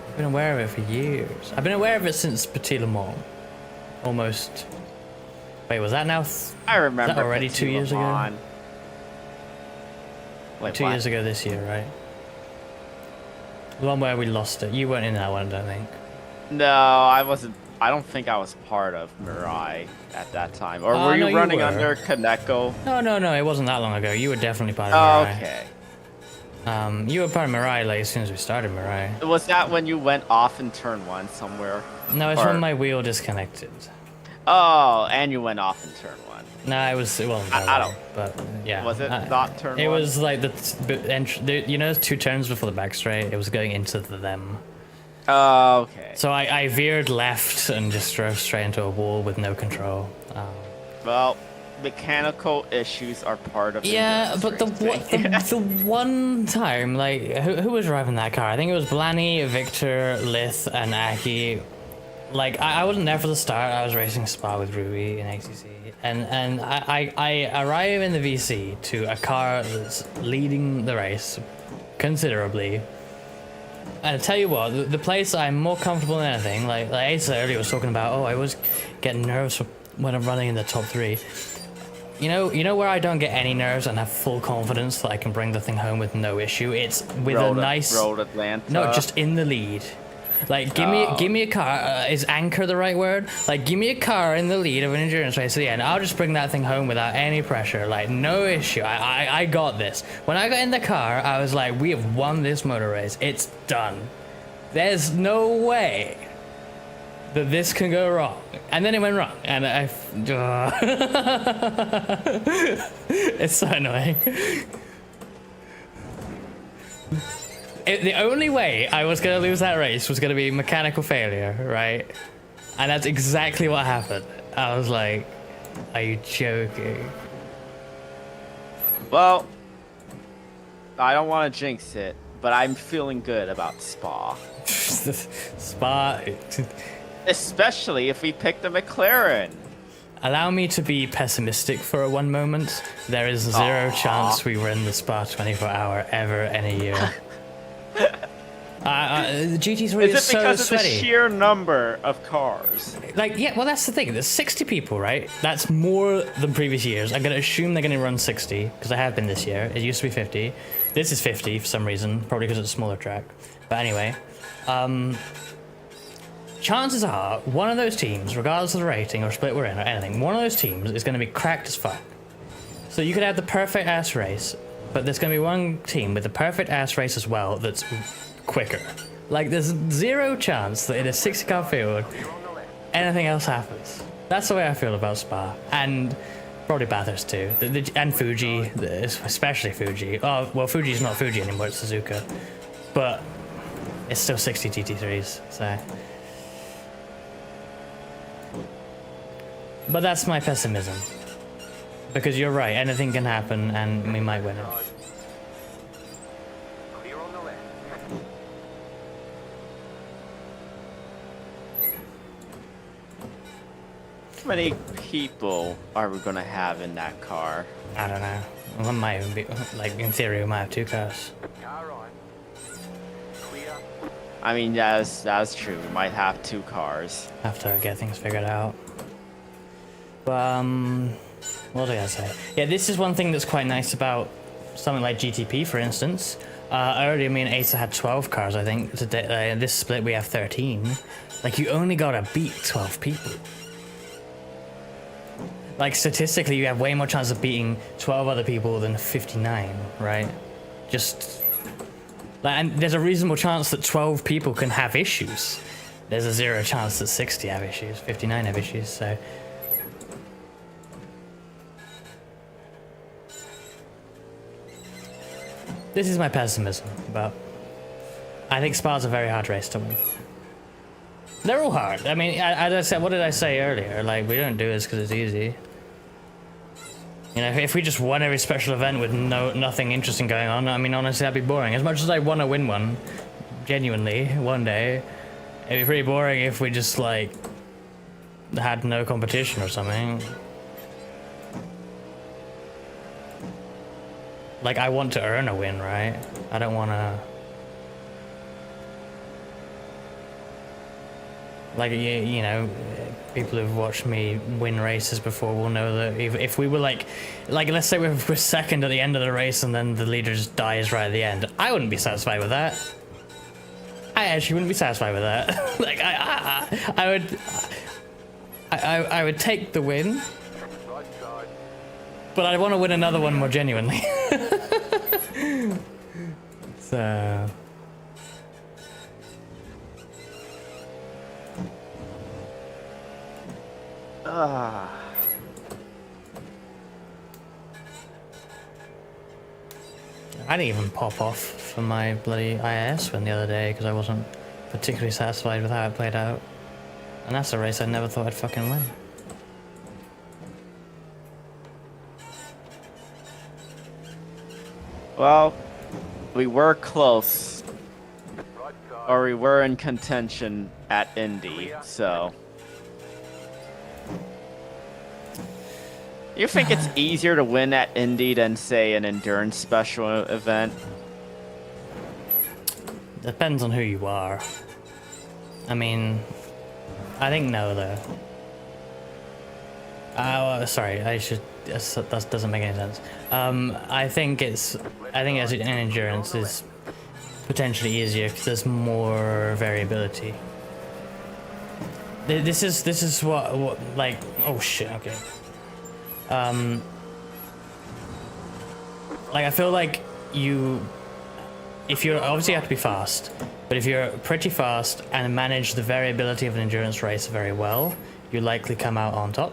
I've been aware of it for years. I've been aware of it since Petit Le Mans. Almost. Wait, was that now? I remember. Was that already Petit 2 years Le ago? Mans. Wait, 2 what? years ago this year, right? The one where we lost it. You weren't in that one, I don't think. No, I wasn't. I don't think I was part of Mirai at that time. Or were no, you running were. under Kaneko? No, it wasn't that long ago. You were definitely part of Mirai. Okay. You were part of Mirai like as soon as we started Mirai. Was that when you went off in turn 1 somewhere? No, it's Or- when my wheel disconnected. Oh, and you went off in turn 1. No, it wasn't. That I long, don't- But yeah. Was it not turn It 1? was like the 2 turns before the back straight. It was going into them. Oh, okay. So I veered left and just drove straight into a wall with no control. Well, mechanical issues are part of Yeah, but the one time, like, who was driving that car? I think it was Blanny, Victor, Lith, and Aki. Like, I wasn't there for the start. I was racing Spa with Ruby in ACC. And I arrive in the VC to a car that's leading the race considerably. And I tell you what, the place I'm more comfortable than anything, like Asa earlier was talking about, I was getting nervous when I'm running in the top 3. You know where I don't get any nerves and have full confidence that I can bring the thing home with no issue? It's with a nice... Road Atlanta. No, just in the lead. Like, give me a car. Is anchor the right word? Like, give me a car in the lead of an endurance race at the end. I'll just bring that thing home without any pressure. Like, no issue. I got this. When I got in the car, I was like, we have won this motor race. It's done. There's no way that this can go wrong. And then it went wrong. And it's so annoying. The only way I was going to lose that race was going to be mechanical failure, right? And that's exactly what happened. I was like, are you joking? Well, I don't want to jinx it, but I'm feeling good about Spa. Spa. Especially if we pick the McLaren. Allow me to be pessimistic for one moment. There is zero chance we win the Spa 24-hour ever in a year. The GT3 is it so because of sweaty. the sheer number of cars? Like, yeah, well, that's the thing. There's 60 people, right? That's more than previous years. I'm going to assume they're going to run 60, because I have been this year. It used to be 50. This is 50 for some reason, probably because it's a smaller track. But anyway, chances are one of those teams, regardless of the rating or split we're in or anything, one of those teams is going to be cracked as fuck. So you could have the perfect ass race, but there's going to be one team with the perfect ass race as well that's quicker. Like, there's zero chance that in a 60-car field, anything else happens. That's the way I feel about Spa. And probably Bathurst too. And Fuji, especially Fuji. Oh, well, Fuji's not Fuji anymore, it's Suzuka. But it's still 60 GT3s, so... But that's my pessimism. Because you're right, anything can happen and we might win it. Clear on the left. How many people are we gonna have in that car? I don't know. Well, it might even be, like, in theory, we might have 2 cars. Car right. Clear. I mean, that's true. We might have 2 cars. Have to get things figured out. But, what did I say? Yeah, this is one thing that's quite nice about something like GTP, for instance. Earlier, me and Asa had 12 cars, I think. Today, in this split, we have 13. Like, you only gotta beat 12 people. Like, statistically, you have way more chance of beating 12 other people than 59, right? Just... Like, and there's a reasonable chance that 12 people can have issues. There's a 0 chance that 60 have issues, 59 have issues, so... This is my pessimism, but... I think Spa's a very hard race to win. They're all hard. I mean, as I said, what did I say earlier? Like, we don't do this because it's easy. You know, if we just won every special event with nothing interesting going on, I mean, honestly, that'd be boring. As much as I want to win one, genuinely, one day, it'd be pretty boring if we just, like, had no competition or something. Like, I want to earn a win, right? I don't want to... Like, you know, people who've watched me win races before will know that if we were like let's say we're second at the end of the race and then the leader just dies right at the end, I wouldn't be satisfied with that. I actually wouldn't be satisfied with that. Like, I would take the win, Right side. but I want to win another one more genuinely. So... I didn't even pop off for my bloody IAS win the other day because I wasn't particularly satisfied with how it played out. And that's a race I never thought I'd fucking win. Well, we were close. Right side. Or we were in contention at Indy, so... You think it's easier to win at Indy than, say, an endurance special event? Depends on who you are. I mean, I think no, though. Sorry, I should... That doesn't make any sense. I think as an endurance is potentially easier because there's more variability. This is what like... Oh shit, okay. Like, I feel like if you're obviously you have to be fast, but if you're pretty fast and manage the variability of an endurance race very well, you likely come out on top.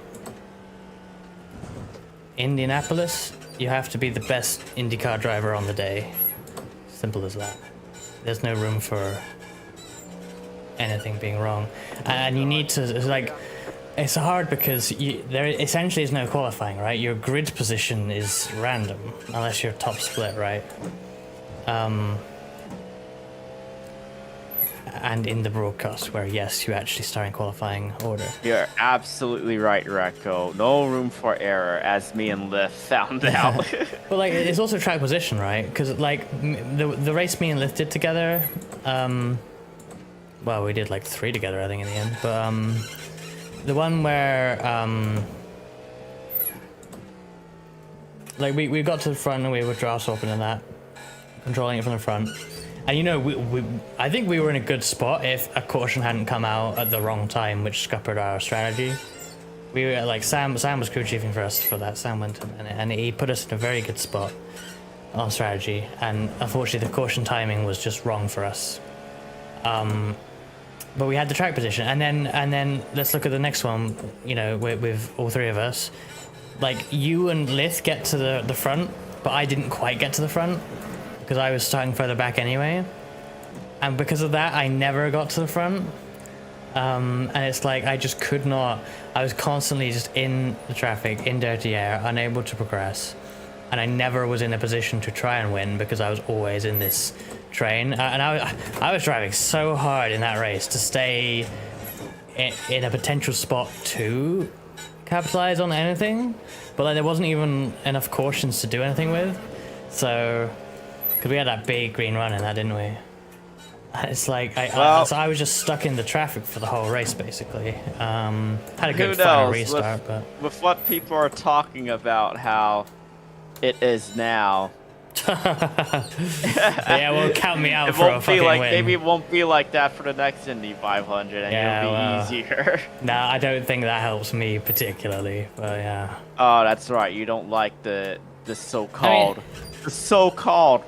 Indianapolis, you have to be the best IndyCar driver on the day. Simple as that. There's no room for anything being wrong, and you need to, like, it's hard because there essentially is no qualifying, right? Your grid position is random unless you're top split, right? And in the broadcast, where yes, you actually start in qualifying order. You're absolutely right, Rekko. No room for error, as me and Liv found out. But like, it's also track position, right? Because like the race me and Liv did together, well, we did like 3 together, I think, in the end. But the one where like we got to the front and we were draw swapping and that, controlling it from the front. And you know, I think we were in a good spot if a caution hadn't come out at the wrong time, which scuppered our strategy. We were like Sam was crew chiefing for us for that. Sam Winton, and he put us in a very good spot on strategy. And unfortunately, the caution timing was just wrong for us. But we had the track position, and then let's look at the next one. You know, with all three of us, like you and Lith get to the front, but I didn't quite get to the front because I was starting further back anyway, and because of that, I never got to the front. And it's like I just could not. I was constantly just in the traffic, in dirty air, unable to progress, and I never was in a position to try and win because I was always in this train. And I was driving so hard in that race to stay in a potential spot to capitalize on anything, but like there wasn't even enough cautions to do anything with. So, because we had that big green run in that, didn't we? And it's like so I was just stuck in the traffic for the whole race basically. Had a good final restart, but with what people are talking about how it is now. Yeah, well, count me out for a fucking win. Maybe it won't be like that for the next Indy 500, and it'll be easier. No, I don't think that helps me particularly, but yeah. Oh, that's right. You don't like the so-called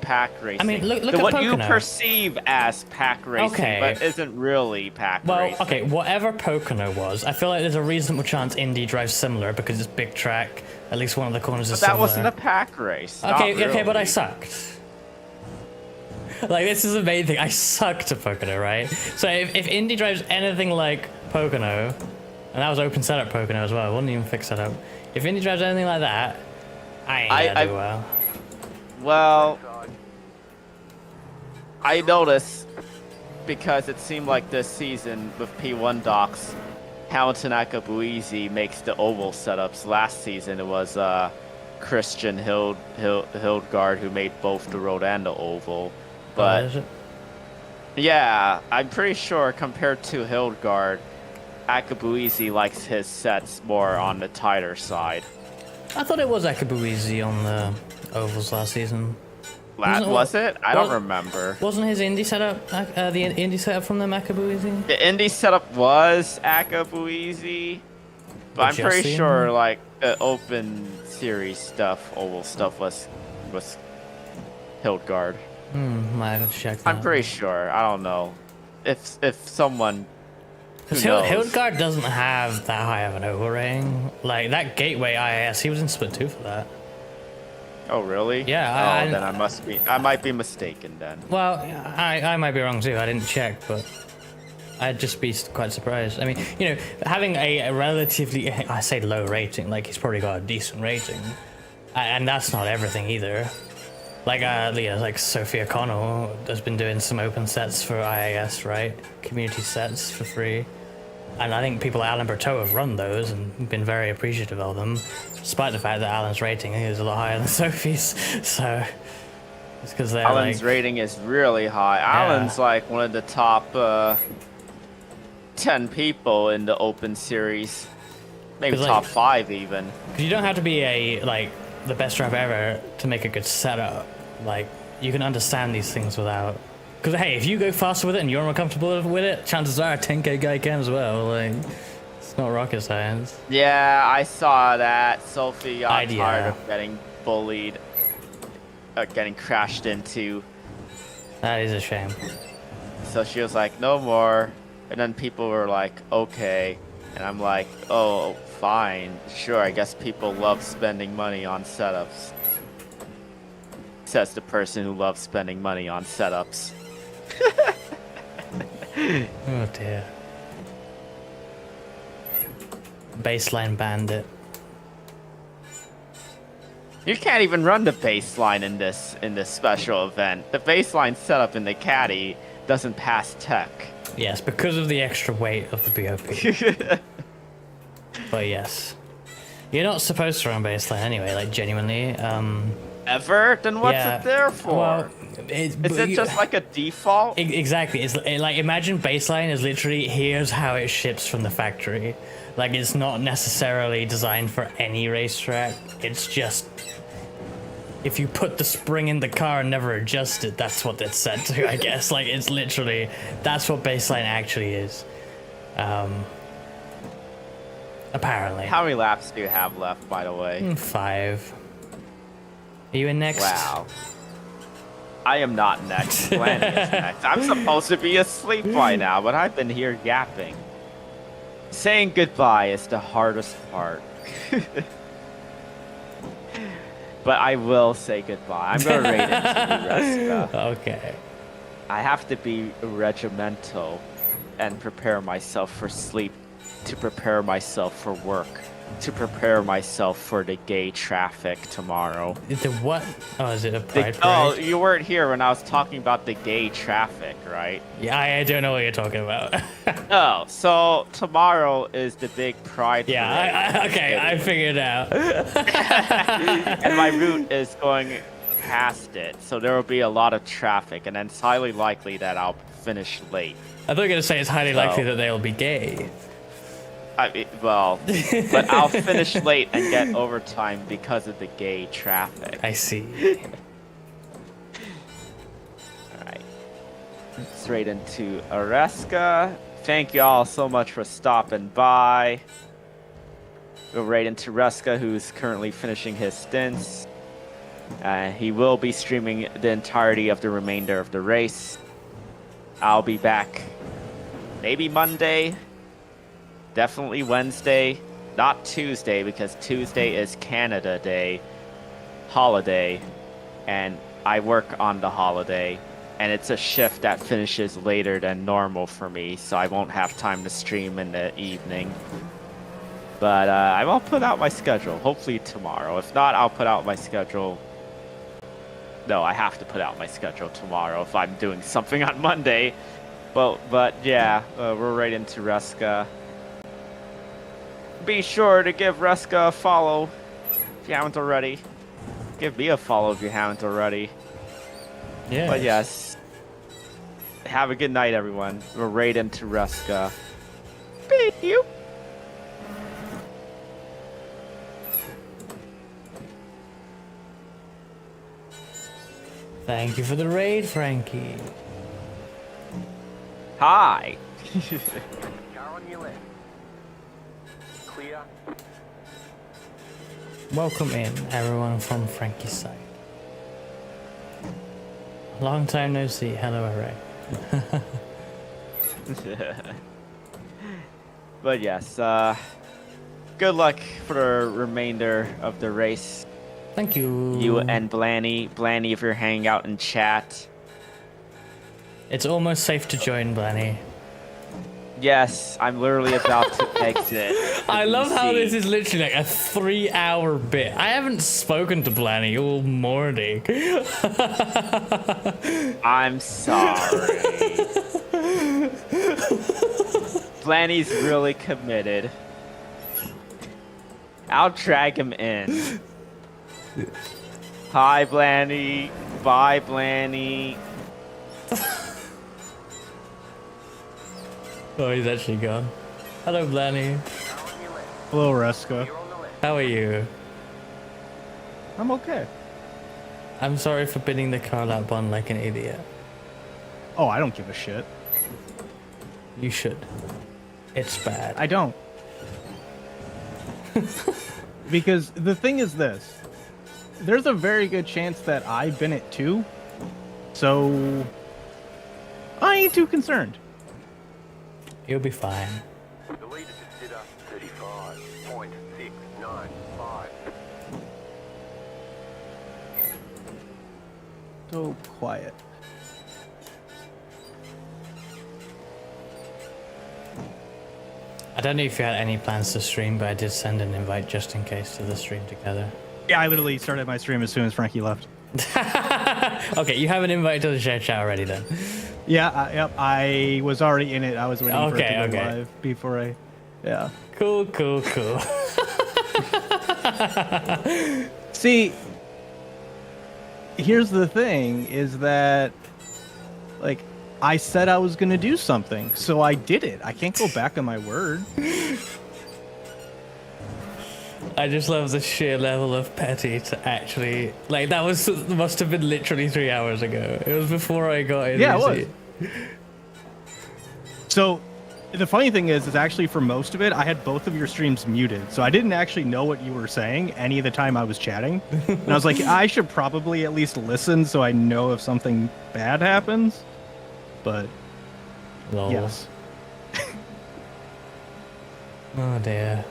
pack racing. I mean, look at what Pocono. you perceive as pack racing, but isn't really pack racing. Well, okay, whatever Pocono was, I feel like there's a reasonable chance Indy drives similar because it's big track. At least one of the corners is similar. That wasn't a pack race. Okay, really. Okay, but I sucked. Like, this is the main thing. I sucked at Pocono, right? So if Indy drives anything like Pocono, and that was open setup Pocono as well, I wouldn't even fix setup. If Indy drives anything like that, I ain't gonna do well. Well, I noticed because it seemed like this season with P1 docks, Hamilton Akabuizi makes the oval setups. Last season it was Christian Hildgaard who made both the road and the oval. But yeah, I'm pretty sure compared to Hildgaard, Akabuizi likes his sets more on the tighter side. I thought it was Akabuizi on the ovals last season. Was it? I don't remember. Wasn't his Indy setup the Indy setup from the Akabuizi? The Indy setup was Akabuizi, but I'm pretty sure like the open series stuff, oval stuff was Hildgaard. Might have to check that. I'm pretty sure. I don't know. If someone. Hildgaard doesn't have that high of an oval rating. Like that Gateway IAS, he was in Split 2 for that. Oh really? Yeah. Then I might be mistaken then. Well, I might be wrong too. I didn't check, but I'd just be quite surprised. I mean, you know, having a relatively, I say low rating, like he's probably got a decent rating, and that's not everything either. Like like Sophia Connell has been doing some open sets for IAS, right? Community sets for free. And I think people at Alan Berteau have run those and been very appreciative of them, despite the fact that Alan's rating is a lot higher than Sophie's. So it's because they're Alan's rating is really high. Yeah. Alan's like one of the top 10 people in the open series, maybe top 5 even. Because you don't have to be the best driver ever to make a good setup. Like you can understand these things without. Because, hey, if you go faster with it and you're more comfortable with it, chances are a 10k guy can as well. Like, it's not rocket science. Yeah, I saw that. Sophie got tired of getting bullied, getting crashed into. That is a shame. So she was like, no more. And then people were like, okay. And I'm like, oh, fine. Sure, I guess people love spending money on setups. Says the person who loves spending money on setups. Oh dear. Baseline bandit. You can't even run the baseline in this special event. The baseline setup in the caddy doesn't pass tech. Yes, because of the extra weight of the BOP. But yes. You're not supposed to run baseline anyway, like genuinely. Ever? Then what's it there for? Well, is it just like a default? Exactly. It's like, imagine baseline is literally here's how it ships from the factory. Like it's not necessarily designed for any racetrack. It's just if you put the spring in the car and never adjust it, that's what it's set to, I guess. Like, it's literally, that's what baseline actually is. Apparently. How many laps do you have left, by the way? 5. Are you in next? Wow. I am not next. Glen is next. I'm supposed to be asleep by now, but I've been here yapping. Saying goodbye is the hardest part. But I will say goodbye. I'm going to rate into Reska. Okay. I have to be regimental and prepare myself for sleep, to prepare myself for work, to prepare myself for the gay traffic tomorrow. The what? Oh, is it a pride parade? Oh, you weren't here when I was talking about the gay traffic, right? Yeah, I don't know what you're talking about. Oh, so tomorrow is the big pride parade. Yeah, okay, I figured it out. And my route is going past it, so there will be a lot of traffic, and then it's highly likely that I'll finish late. I thought you were going to say it's highly likely that they'll be gay. Well, but I'll finish late and get overtime because of the gay traffic. I see. Alright. Straight into Areska. Thank you all so much for stopping by. Go right into Reska, who's currently finishing his stints. He will be streaming the entirety of the remainder of the race. I'll be back maybe Monday. Definitely Wednesday, not Tuesday, because Tuesday is Canada Day, holiday, and I work on the holiday, and it's a shift that finishes later than normal for me, so I won't have time to stream in the evening. But I will put out my schedule, hopefully tomorrow. If not, I'll put out my schedule. No, I have to put out my schedule tomorrow if I'm doing something on Monday. But yeah, we're right into Reska. Be sure to give Reska a follow if you haven't already. Give me a follow if you haven't already. Yeah. But yes, have a good night, everyone. We're right into Reska. Beat you. Thank you for the raid, Frankie. Hi. Car on your left. Clear. Welcome in, everyone from Frankie's side. Long time no see. Hello, Array. But yes, good luck for the remainder of the race. Thank you. You and Blanny. Blanny, if you're hanging out in chat. It's almost safe to join, Blanny. Yes, I'm literally about to exit. I love how this is literally like a 3-hour bit. I haven't spoken to Blanny all morning. I'm sorry. Blanny's really committed. I'll drag him in. Hi, Blanny. Bye, Blanny. Oh, he's actually gone. Hello, Blanny. Hello, Reska. How are you? I'm okay. I'm sorry for bidding the car lap on like an idiot. Oh, I don't give a shit. You should. It's bad. I don't. Because the thing is this. There's a very good chance that I've been it too. So I ain't too concerned. You'll be fine. The leader to sit up 35.695. So quiet. I don't know if you had any plans to stream, but I did send an invite just in case to the stream together. Yeah, I literally started my stream as soon as Frankie left. Okay, you have an invite to the chat already then. Yeah, yep. I was already in it. I was waiting for it to go live before I. Yeah. Cool. See, here's the thing: is that, like, I said I was gonna do something, so I did it. I can't go back on my word. I just love the sheer level of petty to actually like that must have been literally 3 hours ago. It was before I got in. Yeah, it was. So, the funny thing is actually for most of it, I had both of your streams muted, so I didn't actually know what you were saying any of the time I was chatting. And I was like, I should probably at least listen so I know if something bad happens. But Lol. yes. Oh dear.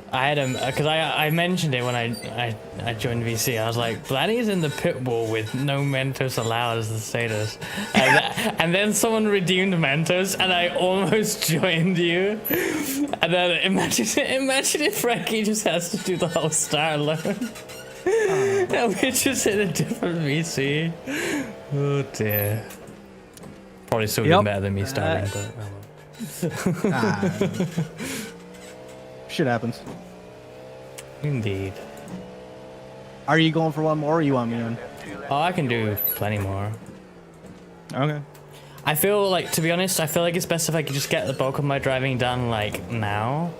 I had because I mentioned it when I joined VC. I was like, Blanny's in the pit wall with no Mentos allowed as the status, and then someone redeemed Mentos, and I almost joined you. And then imagine if Frankie just has to do the whole start alone, and we're just in a different VC. Oh dear. Probably still doing better than me starting, but. Oh well. Shit happens. Indeed. Are you going for one more or you want me in? Oh, I can do plenty more. Okay. I feel like, to be honest, I feel like it's best if I could just get the bulk of my driving done, like, now.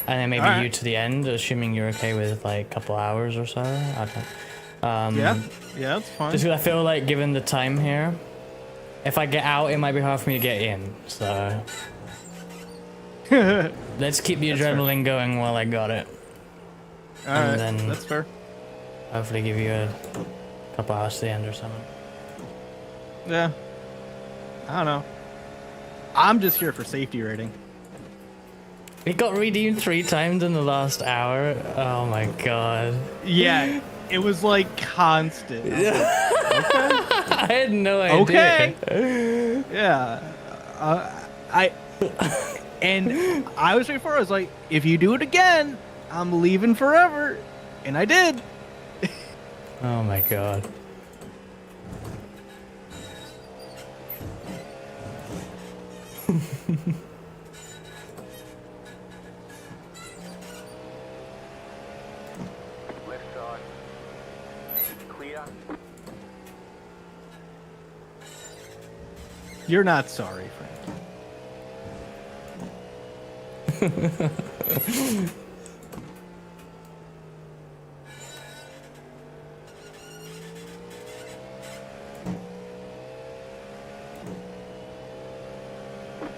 And then maybe Alright. you to the end, assuming you're okay with, like, a couple hours or so. I don't Yeah, that's fine. Just because I feel like, given the time here, if I get out, it might be hard for me to get in, so... Let's keep the adrenaline going while I got it. Alright, then- that's fair. Hopefully give you a couple hours to the end or something. Yeah. I don't know. I'm just here for safety rating. It got redeemed 3 times in the last hour. Oh my god. Yeah, it was like constant. I was like, okay. I had no idea. Okay. Yeah. And I was straightforward. I was like, if you do it again, I'm leaving forever. And I did. Oh my god. Left side. Clear. You're not sorry, Frank. You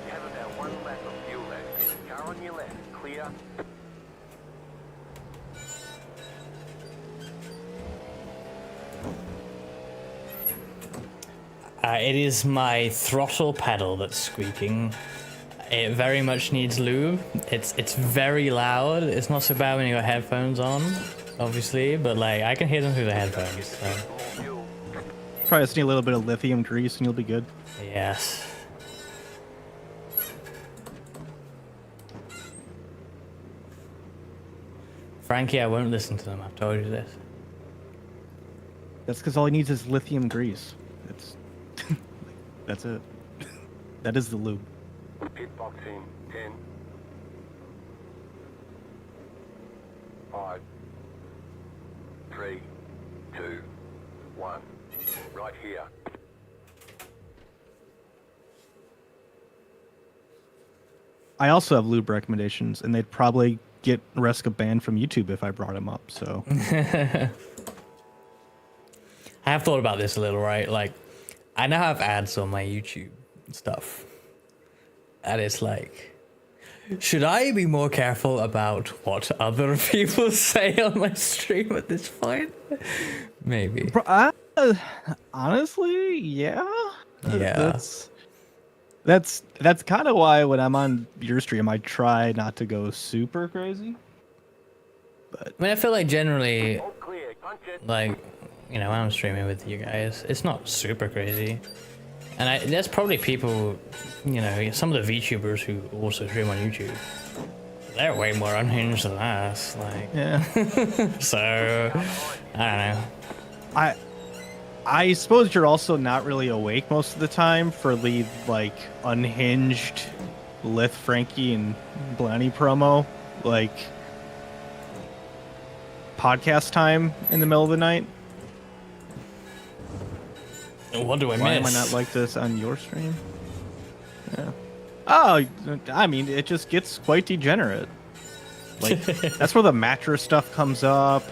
have about 1 lap of fuel left. Car on your left. Clear. It is my throttle pedal that's squeaking. It very much needs lube. It's very loud. It's not so bad when you got headphones on, obviously, but like I can hear them through the headphones. So. More fuel. Probably just need a little bit of lithium grease and you'll be good. Yes. Frankie, I won't listen to them. I've told you this. That's because all he needs is lithium grease. That's it. That is the lube. Pit box in. 10. 5. 3. 2. 1. Right here. I also have lube recommendations, and they'd probably get Reska banned from YouTube if I brought him up, so... I have thought about this a little, right? Like, I now have ads on my YouTube stuff. And it's like, should I be more careful about what other people say on my stream at this point? Maybe. Honestly, yeah. Yeah. That's kind of why when I'm on your stream, I try not to go super crazy. But I mean, I feel like generally, All clear. Punch it. like, you know, when I'm streaming with you guys, it's not super crazy. And there's probably people, you know, some of the VTubers who also stream on YouTube. They're way more unhinged than us, like. yeah, So, I don't know. I suppose you're also not really awake most of the time for the like unhinged Lith, Frankie, and Blanny promo, like podcast time in the middle of the night. What do I miss? Why am I not like this on your stream? Yeah. Oh, I mean, it just gets quite degenerate. Like, that's where the mattress stuff comes up.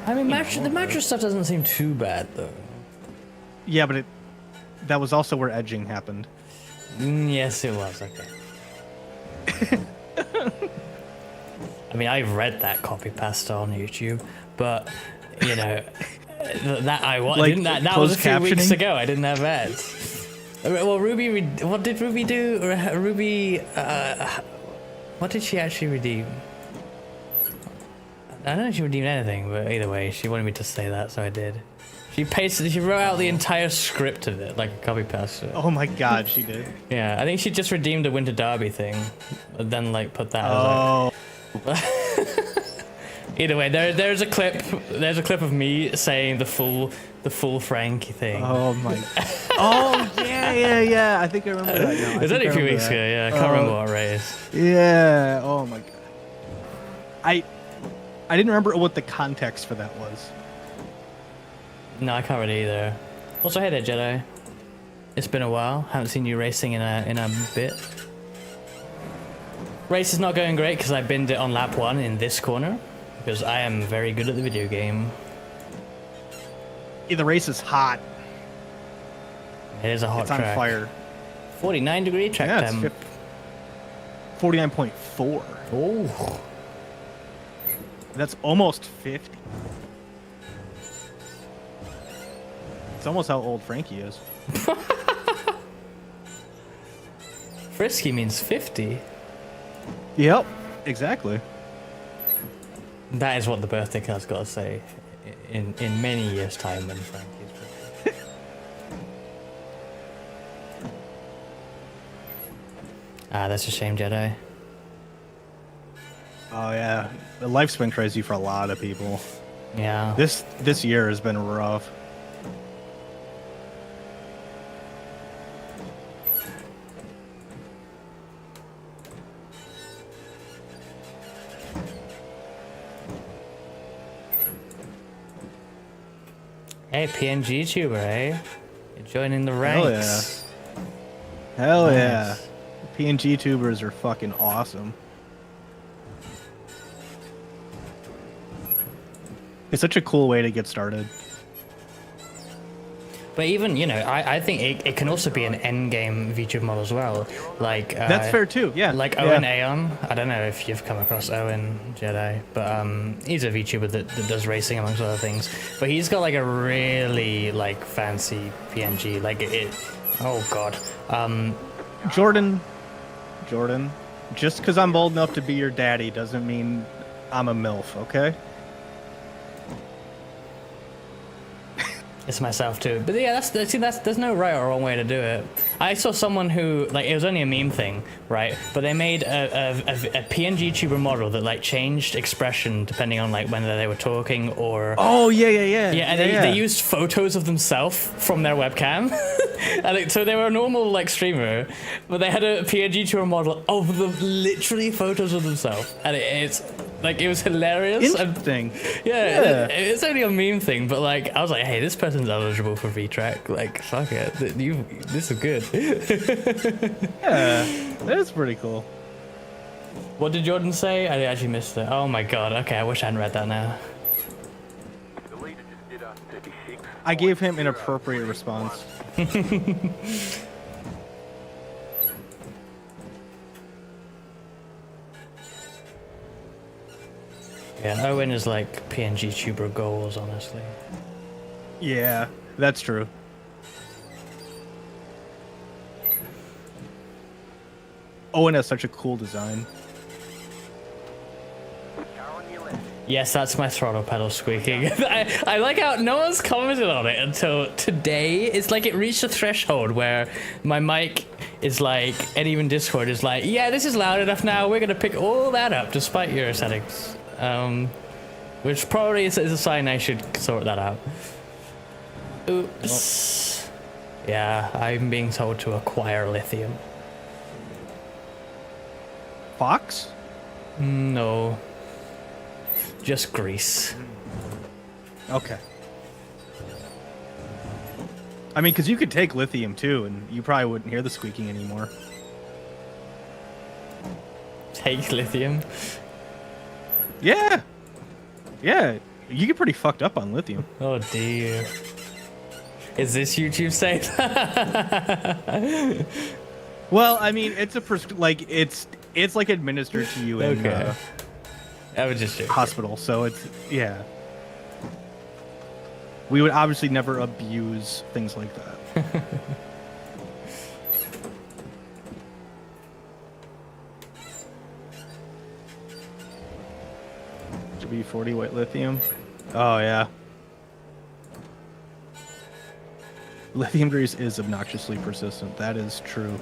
I mean, the mattress stuff doesn't seem too bad though. Yeah, but that was also where edging happened. Yes, it was. Okay. I mean, I've read that copy pasta on YouTube, but you know, that I Like, didn't. That was a few closed weeks captioning? ago. I didn't have ads. Well, Ruby, what did Ruby do? Ruby, what did she actually redeem? I don't know if she redeemed anything, but either way, she wanted me to say that, so I did. She wrote out the entire script of it, like a copy pasta. Oh my god, she did. Yeah, I think she just redeemed the Winter Derby thing, and then like put that. Oh. Either way, there's a clip. There's a clip of me saying the full Frankie thing. Oh my. Oh yeah. I think I remember that now. It was only a few weeks ago. Yeah, I can't remember what race. Yeah. Oh my god. I didn't remember what the context for that was. No, I can't really either. Also, hey there, Jedi. It's been a while. Haven't seen you racing in a bit. Race is not going great because I binned it on lap 1 in this corner because I am very good at the video game. Yeah, the race is hot. It is a hot It's track. on fire. 49-degree track Yeah, temp. it's 49.4. Oh. That's almost 50. It's almost how old Frankie is. Frisky means 50. Yep, exactly. That is what the birthday card's got to say in many years' time when Frankie's birthday. That's a shame, Jedi. Oh yeah, the life's been crazy for a lot of people. Yeah. This year has been rough. Hey, PNG tuber, eh? You're joining the Hell ranks. Hell Nice. yeah. PNG tubers are fucking awesome. It's such a cool way to get started. But even, you know, I think it can also be an endgame VTuber model as well. Like That's fair too, yeah. Like Yeah. Owen Aeon. I don't know if you've come across Owen Jedi, but he's a VTuber that does racing amongst other things. But he's got like a really like fancy PNG. Like it. Oh god. Jordan, just because I'm old enough to be your daddy doesn't mean I'm a MILF, okay? It's myself too, but yeah, that's there's no right or wrong way to do it. I saw someone who like it was only a meme thing, right? But they made a PNG tuber model that like changed expression depending on like whether they were talking or. Oh yeah. Yeah, and they used photos of themselves from their webcam, and so they were a normal like streamer, but they had a PNG tuber model of the literally photos of themselves, and it's like it was hilarious. Interesting. Yeah. It's only a meme thing, but like I was like, hey, this person's eligible for VTrack. Like, fuck it, this is good. Yeah, that's pretty cool. What did Jordan say? I actually missed it. Oh my god. Okay, I wish I hadn't read that now. The leader just did a 36. I gave him an appropriate response. Yeah, Owen is like PNG tuber goals, honestly. Yeah, that's true. Owen has such a cool design. Yes, that's my throttle pedal squeaking. I like how no one's commented on it until today. It's like it reached a threshold where my mic is like, and even Discord is like, yeah, this is loud enough now. We're gonna pick all that up despite your settings. Which probably is a sign I should sort that out. Oops. Yeah, I'm being told to acquire lithium. Fox? No. Just grease. Okay. I mean, because you could take lithium too, and you probably wouldn't hear the squeaking anymore. Take lithium. Yeah. Yeah. You get pretty fucked up on lithium. Oh dear. Is this YouTube safe? Well, I mean, it's like it's like administered to you in Okay. I was just joking. hospital, so it's yeah. We would obviously never abuse things like that. W40 white lithium. Oh yeah. Lithium grease is obnoxiously persistent. That is true.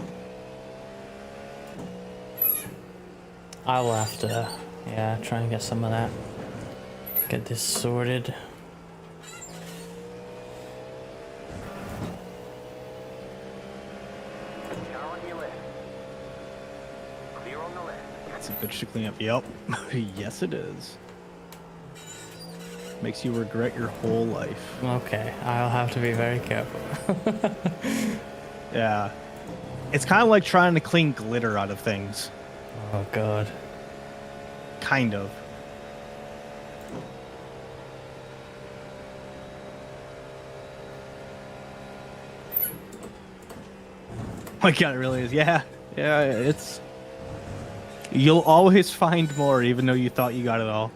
I will have to, yeah, try and get some of that. Get this sorted. Car on your left. Clear on the left. It's a bitch to clean up. Yep. Yes, it is. Makes you regret your whole life. Okay, I'll have to be very careful. Yeah. It's kind of like trying to clean glitter out of things. Oh god. Kind of. Oh my god, it really is. Yeah. Yeah, it's... You'll always find more, even though you thought you got it all.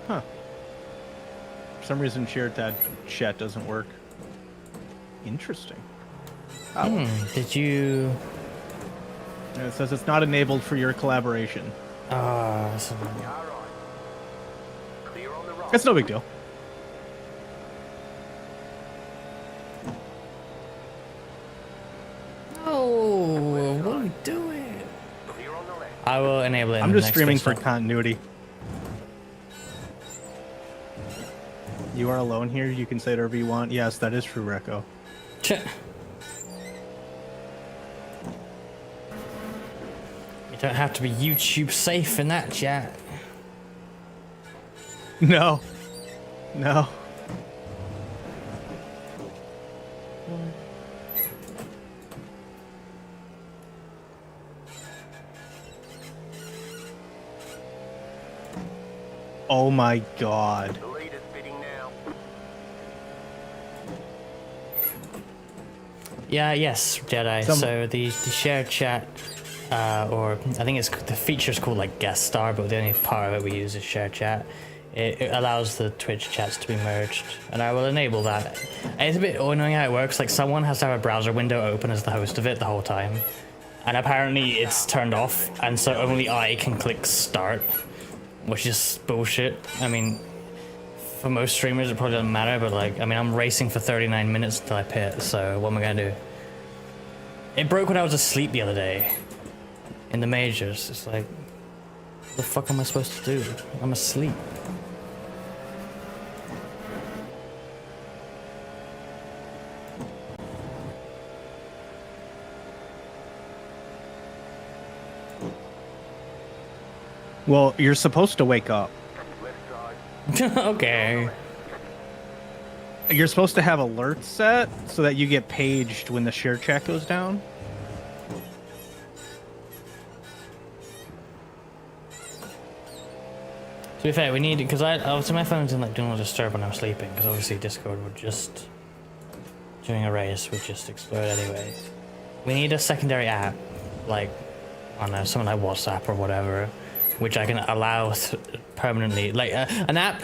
Huh. For some reason, shared that chat doesn't work. Interesting. Oh, Did you... it says it's not enabled for your collaboration. Ah, Car right. Clear on the right. It's no big deal. Oh, what are we doing? Clear on the left. I will enable it in I'm the just next streaming pit for stop. continuity. You are alone here. You can say whatever you want. Yes, that is true, Recco. You don't have to be YouTube safe in that chat. No. No. Oh my god. The leader's bidding now. Yeah, yes, Jedi. So the shared chat, or I think it's the feature's called like guest star, but the only part of it we use is shared chat. It allows the Twitch chats to be merged, and I will enable that. And it's a bit annoying how it works. Like someone has to have a browser window open as the host of it the whole time, and apparently it's turned off, and so only I can click start, which is bullshit. I mean, for most streamers it probably doesn't matter, but like, I mean, I'm racing for 39 minutes until I pit, so what am I gonna do? It broke when I was asleep the other day in the majors. It's like, what the fuck am I supposed to do? I'm asleep. Well, you're supposed to wake up. Left side. Okay. You're supposed to have alerts set so that you get paged when the share chat goes down. To be fair, we need, because obviously my phone's in like do not disturb when I'm sleeping, because obviously Discord would just, during a race, would just explode anyway. We need a secondary app, like I don't know, something like WhatsApp or whatever, which I can allow permanently, like a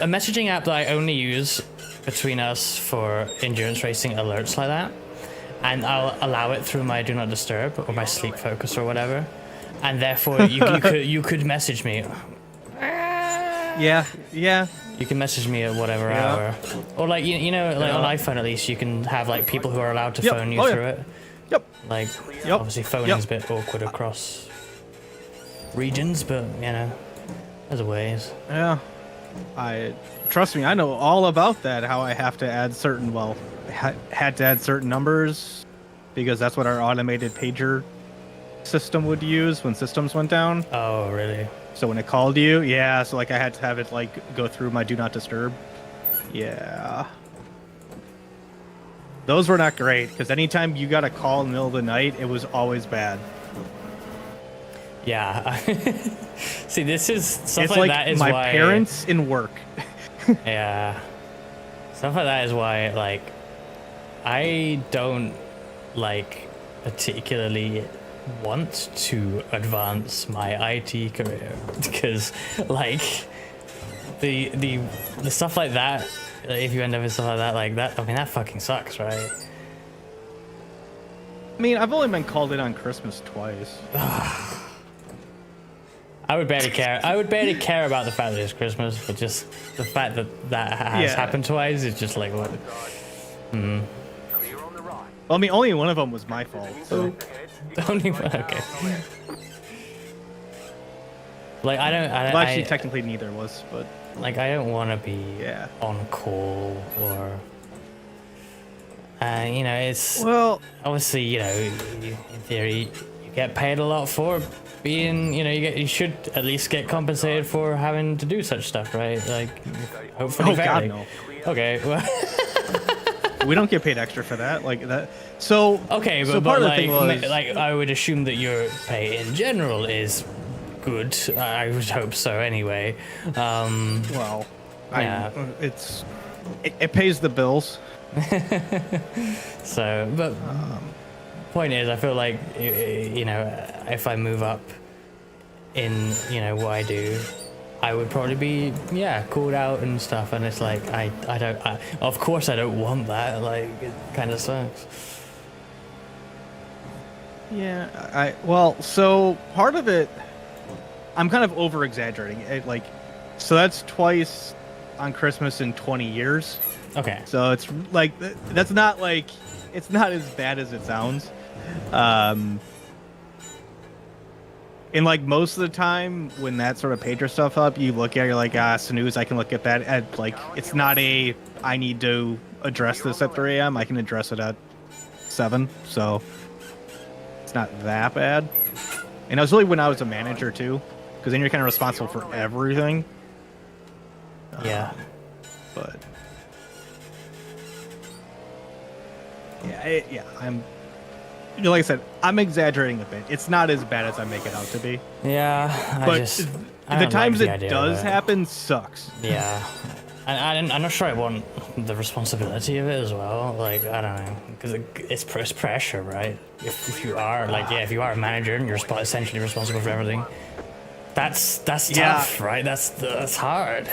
messaging app that I only use between us for endurance racing alerts like that, and I'll allow it through my do not disturb or my sleep focus or whatever, and therefore you could message me. Yeah. You can message me at whatever hour, or like you know, like on iPhone at least you can have like people who are allowed to phone you through it. Yep. Like obviously phoning is a bit awkward across regions, but you know, there's ways. Yeah. Trust me, I know all about that. How I have to add certain had to add certain numbers because that's what our automated pager system would use when systems went down. Oh, really? So when it called you, yeah. So like I had to have it like go through my do not disturb. Yeah. Those were not great because anytime you got a call in the middle of the night, it was always bad. Yeah. See, this is stuff It's like that is my why parents in work. Yeah. Stuff like that is why like I don't like particularly want to advance my IT career because like the stuff like that, if you end up with stuff like that, I mean that fucking sucks, right? I mean, I've only been called in on Christmas twice. I would barely care. I would barely care about the fact that it's Christmas, but just the fact that that has happened twice is just like what. Clear on the right. Well, I mean, only one of them was my fault. So Only one. Okay. Like I don't. well, actually, technically neither was, but like I don't want to be Yeah. on call or. You know, it's obviously in theory you get paid a lot for being you should at least get compensated for having to do such stuff, right? Like hopefully fairly. God, no. Okay, well. We don't get paid extra for that, like that. So Okay, but, so part of the like, thing was, like I would assume that your pay in general is good. I would hope so anyway. well, yeah. It pays the bills. So, but point is, I feel like if I move up in what I do, I would probably be called out and stuff. And it's like I don't. Of course, I don't want that. Like it kind of sucks. Yeah, so part of it, I'm kind of over exaggerating. So that's twice on Christmas in 20 years. Okay. So it's like that's not like it's not as bad as it sounds. And like most of the time when that sort of pager stuff up, you look at it, you're like, snooze, I can look at that at like it's not I need to address this at 3 a.m. I can address it at 7, so it's not that bad. And it was really when I was a manager too, because then you're kind of responsible for everything. Yeah. But I'm like I said, I'm exaggerating a bit. It's not as bad as I make it out to be. Yeah, But I the don't times like it idea does of it. happen sucks. Yeah, and I'm not sure I want the responsibility of it as well. Like I don't know, because it's pressure, right? If you are if you are a manager and you're essentially responsible for everything, that's tough, right? That's hard.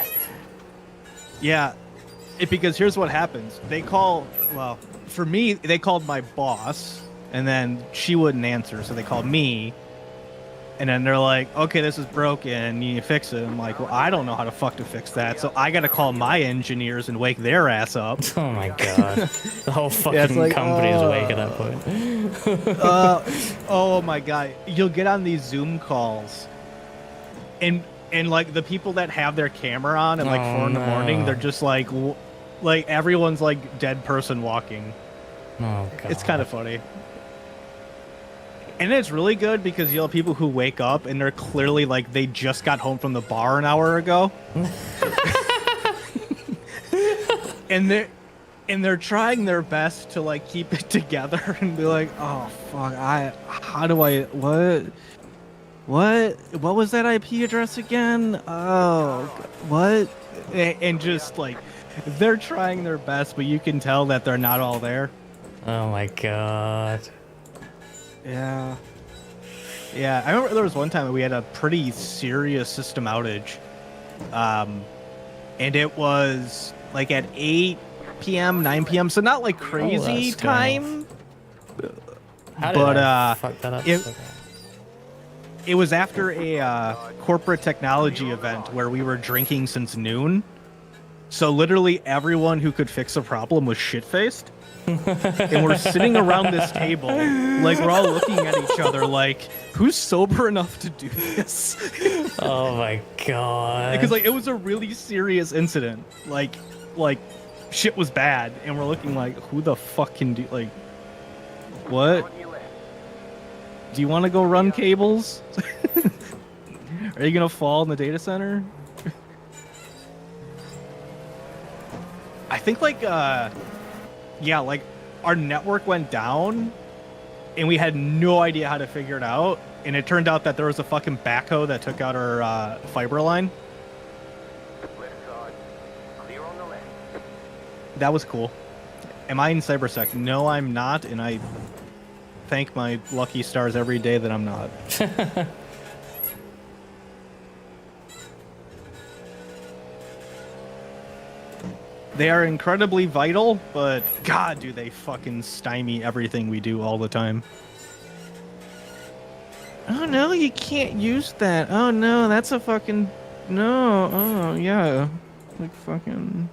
Yeah, because here's what happens. For me, they called my boss, and then she wouldn't answer, so they called me. And then they're like, okay, this is broken, you need to fix it. I'm like, well, I don't know how to fuck to fix that, so I gotta call my engineers and wake their ass up. Oh my god, the whole fucking company is awake at that point. Oh my god, you'll get on these Zoom calls, and like the people that have their camera on at like 4 in the morning, they're just like everyone's like dead person walking. Oh god, It's kind of funny. And it's really good because you'll have people who wake up and they're clearly like they just got home from the bar an hour ago. and they're trying their best to like keep it together and be like, "Oh fuck, what was that IP address again? Oh, what?" And just like they're trying their best, but you can tell that they're not all there. Oh my god. Yeah. Yeah, I remember there was one time we had a pretty serious system outage. And it was like at 8 p.m., 9 p.m., so not like crazy that's going time. How did But I fuck that up? it- so bad? It was after a corporate technology event where we were drinking since noon. So literally everyone who could fix a problem was shit-faced. And we're sitting around this table, like we're all looking at each other like, who's sober enough to do this? Oh my god. Because like it was a really serious incident. Like shit was bad, and we're looking like, who the fuck can do like what? On your left. Do you want to go run cables? Are you gonna fall in the data center? I think like yeah, like our network went down and we had no idea how to figure it out, and it turned out that there was a fucking backhoe that took out our fiber line. Left side. Clear on the left. That was cool. Am I in cybersec? No, I'm not, and I thank my lucky stars every day that I'm not. They are incredibly vital, but god, do they fucking stymie everything we do all the time. Oh no, you can't use that. Oh no, that's a fucking... No, oh yeah. Like fucking...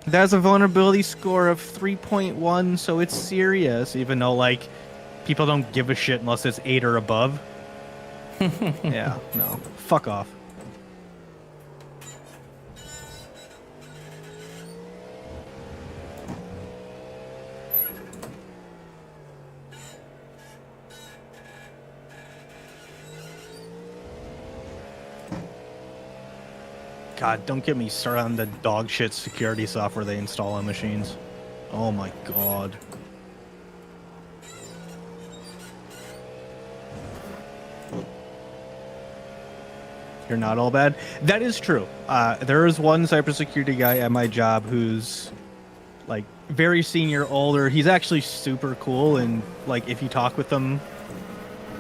That's a vulnerability score of 3.1, so it's serious, even though, like, people don't give a shit unless it's 8 or above. Yeah, no. Fuck off. God, don't get me started on the dog shit security software they install on machines. Oh my god. You're not all bad. That is true. There is one cybersecurity guy at my job who's like very senior, older. He's actually super cool, and like if you talk with him,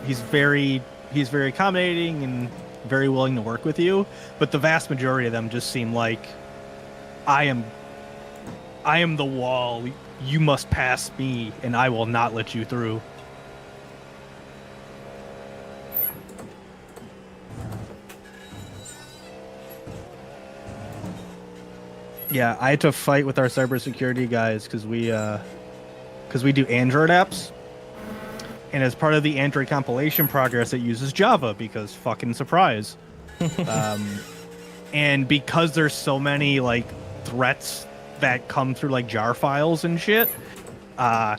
he's very accommodating and very willing to work with you. But the vast majority of them just seem like, I am the wall. You must pass me, and I will not let you through. Yeah, I had to fight with our cybersecurity guys because we do Android apps. And as part of the Android compilation progress, it uses Java because fucking surprise. And because there's so many like threats that come through like jar files and shit, the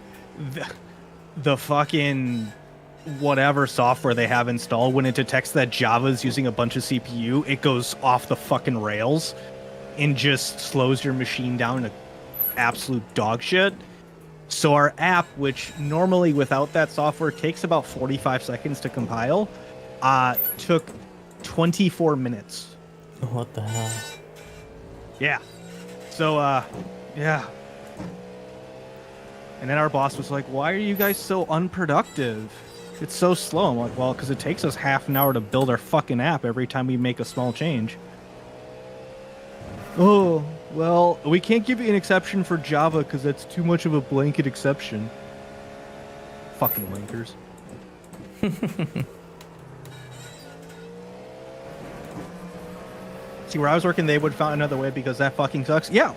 fucking whatever software they have installed, when it detects that Java's using a bunch of CPU, it goes off the fucking rails and just slows your machine down to absolute dog shit. So our app, which normally without that software takes about 45 seconds to compile, took 24 minutes. What the hell? Yeah. So, yeah. And then our boss was like, why are you guys so unproductive? It's so slow. I'm like, well, because it takes us half an hour to build our fucking app every time we make a small change. Oh, well, we can't give you an exception for Java because that's too much of a blanket exception. Fucking linkers. See, where I was working, they would find another way because that fucking sucks. Yeah.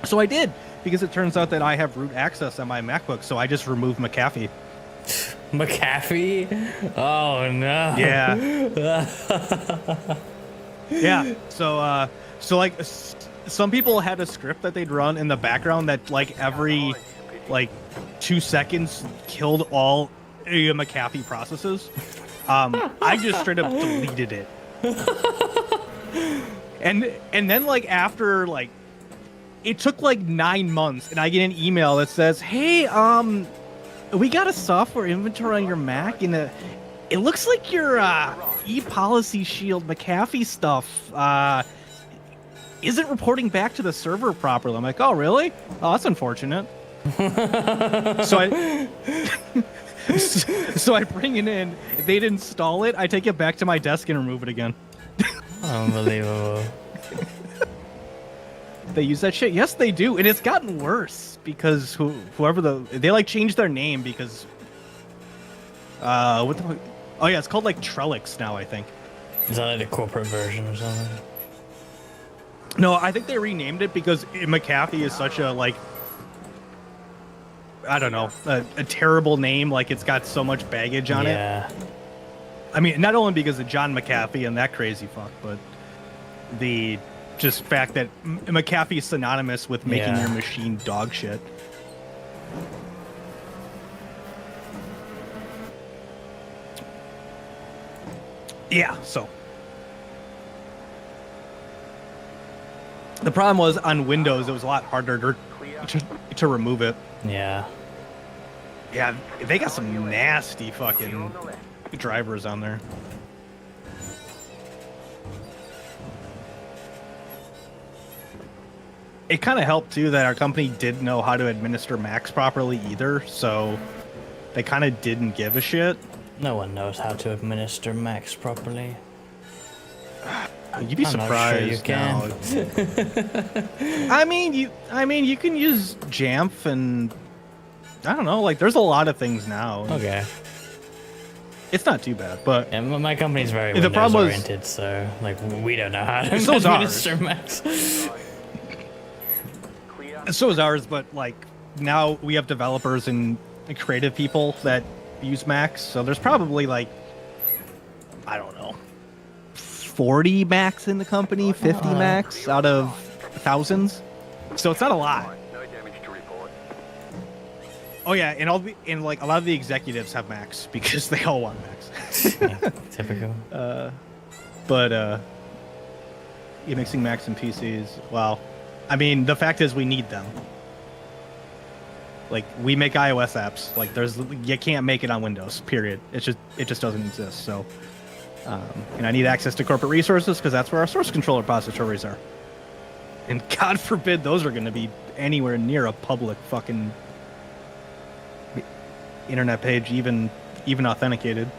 So I did, because it turns out that I have root access on my MacBook, so I just removed McAfee. McAfee? Oh no. Yeah. Yeah. So like some people had a script that they'd run in the background that like every like 2 seconds killed all McAfee processes. I just straight up deleted it. And then like after like it took like 9 months, and I get an email that says, "Hey, we got a software inventory on your Mac, and it looks like your ePolicy Shield McAfee stuff isn't reporting back to the server properly." I'm like, "Oh, really? Oh, that's unfortunate." So So I bring it in. They'd install it. I take it back to my desk and remove it again. Unbelievable. They use that shit. Yes, they do, and it's gotten worse because they like changed their name because what the fuck? Oh yeah, it's called like Trellix now, I think. Is that like the corporate version or something? No, I think they renamed it because McAfee is such a like, I don't know, a terrible name. Like it's got so much baggage on it. Yeah. I mean, not only because of John McAfee and that crazy fuck, but the just fact that McAfee is synonymous with making your machine dog shit. Yeah, so the problem was on Windows, it was a lot harder to remove it. Yeah. Yeah, they got some nasty fucking drivers on there. It kind of helped too that our company didn't know how to administer Macs properly either, so they kind of didn't give a shit. No one knows how to administer Macs properly. You'd be I'm surprised. not sure you can. I mean, you can use Jamf and I don't know, like there's a lot of things now. Okay. It's not too bad, but Yeah, my company's very The Windows problem was- oriented, so like we don't know how to So is administer Macs. so is ours, but like now we have developers and creative people that use Macs, so there's probably like, I don't know, 40 Macs in the company, 50 Macs out of thousands. So it's not a lot. No damage to report. Oh yeah, and like a lot of the executives have Macs because they all want Macs. Yeah, typical. But you're mixing Macs and PCs. Well, I mean, the fact is we need them. Like we make iOS apps. Like you can't make it on Windows. Period. It just doesn't exist. So, and I need access to corporate resources because that's where our source control repositories are. And God forbid those are going to be anywhere near a public fucking internet page, even authenticated.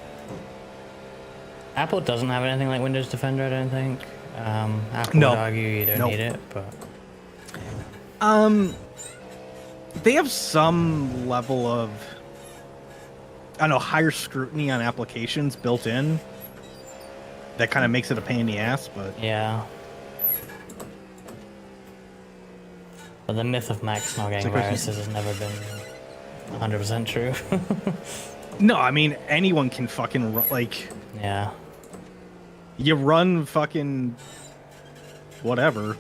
Apple doesn't have anything like Windows Defender, I don't think. Apple No. would argue you don't Nope. need it, but They have some level of, I don't know, higher scrutiny on applications built in. That kind of makes it a pain in the ass, but yeah. But the myth of Macs not getting It's like- viruses has never been 100% true. no, I mean anyone can fucking like Yeah. you run fucking whatever.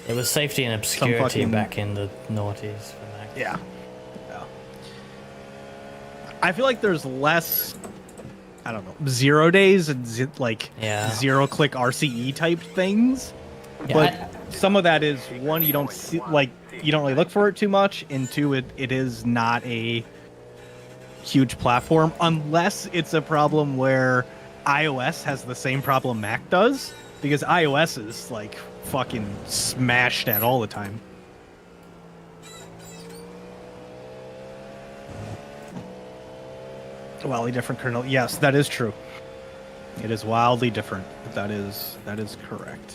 It was safety and obscurity fucking- back in the noughties for Macs. Yeah. I feel like there's less, I don't know, 0 days and Yeah. zero click RCE type things. Yeah, But some of that is one, you don't see, like you don't really look for it too much, and two, it is not a huge platform unless it's a problem where iOS has the same problem Mac does, because iOS is like fucking smashed at all the time. Wildly different kernel. Yes, that is true. It is wildly different. That is correct.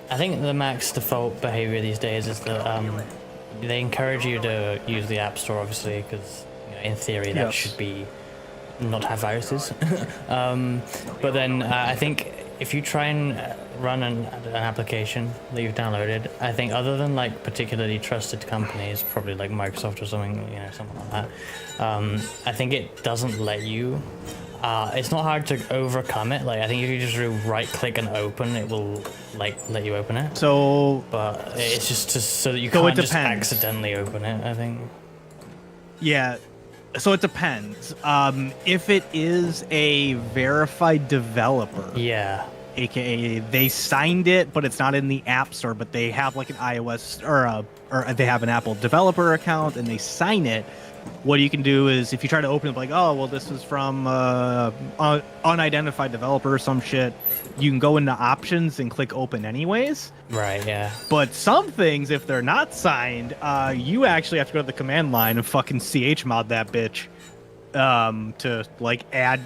I think the Mac's default behavior these days is that they encourage you to use the App Store, obviously, because in theory that Yes. should be not have viruses. But then I think if you try and run an application that you've downloaded, I think other than like particularly trusted companies, probably like Microsoft or something, something like that, I think it doesn't let you. It's not hard to overcome it. Like I think if you just do right click and open, it will like let you open it. So But it's just so that you So it can't just depends. accidentally open it, I think. yeah, so it depends. If it is a verified developer, Yeah. aka they signed it, but it's not in the App Store, but they have like an iOS or they have an Apple developer account and they sign it, what you can do is if you try to open it like, oh, well, this is from unidentified developer or some shit, you can go into options and click open anyways. Right, yeah. But some things, if they're not signed, you actually have to go to the command line and fucking chmod that bitch to like add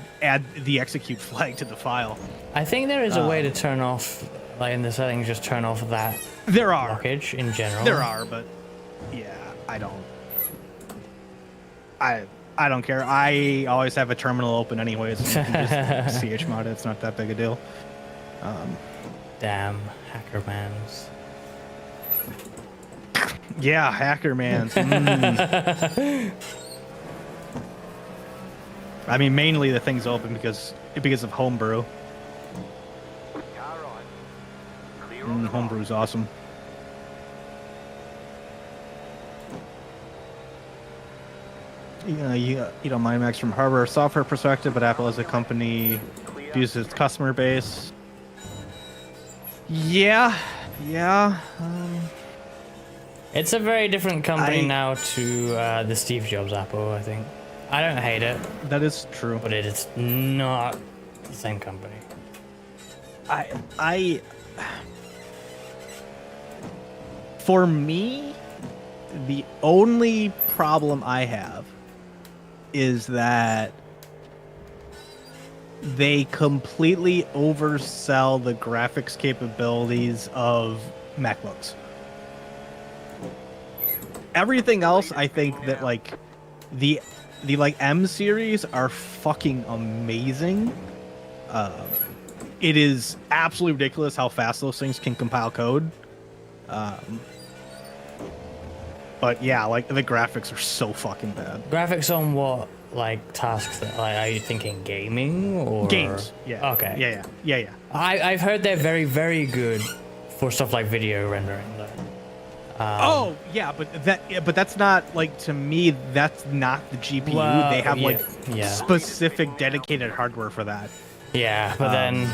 the execute flag to the file. I think there is a way to turn off, like in the settings, just turn off that There are. blockage in general. There are, but yeah, I don't care. I always have a terminal open anyways. And you can just chmod it. It's not that big a deal. Damn, hacker mans. Yeah, hacker man. I mean, mainly the thing's open because of homebrew. Car right. Clear on the right. Homebrew's awesome. You don't mind Max from hardware or software perspective, but Apple as a company views its customer base. Yeah. It's a very different company now to the Steve Jobs Apple, I think. I don't hate it, That is true. but it is not the same company. For me, the only problem I have is that they completely oversell the graphics capabilities of MacBooks. Everything else, I think that like the like M series are fucking amazing. It is absolutely ridiculous how fast those things can compile code. But yeah, like the graphics are so fucking bad. Graphics on what, like, tasks? That, like, are you thinking gaming or Games, yeah. Okay. Yeah. I've heard they're very, very good for stuff like video rendering, though. Oh yeah, but that's not like, to me, that's not the GPU. Well, they have yeah. specific dedicated hardware for that. Yeah, but then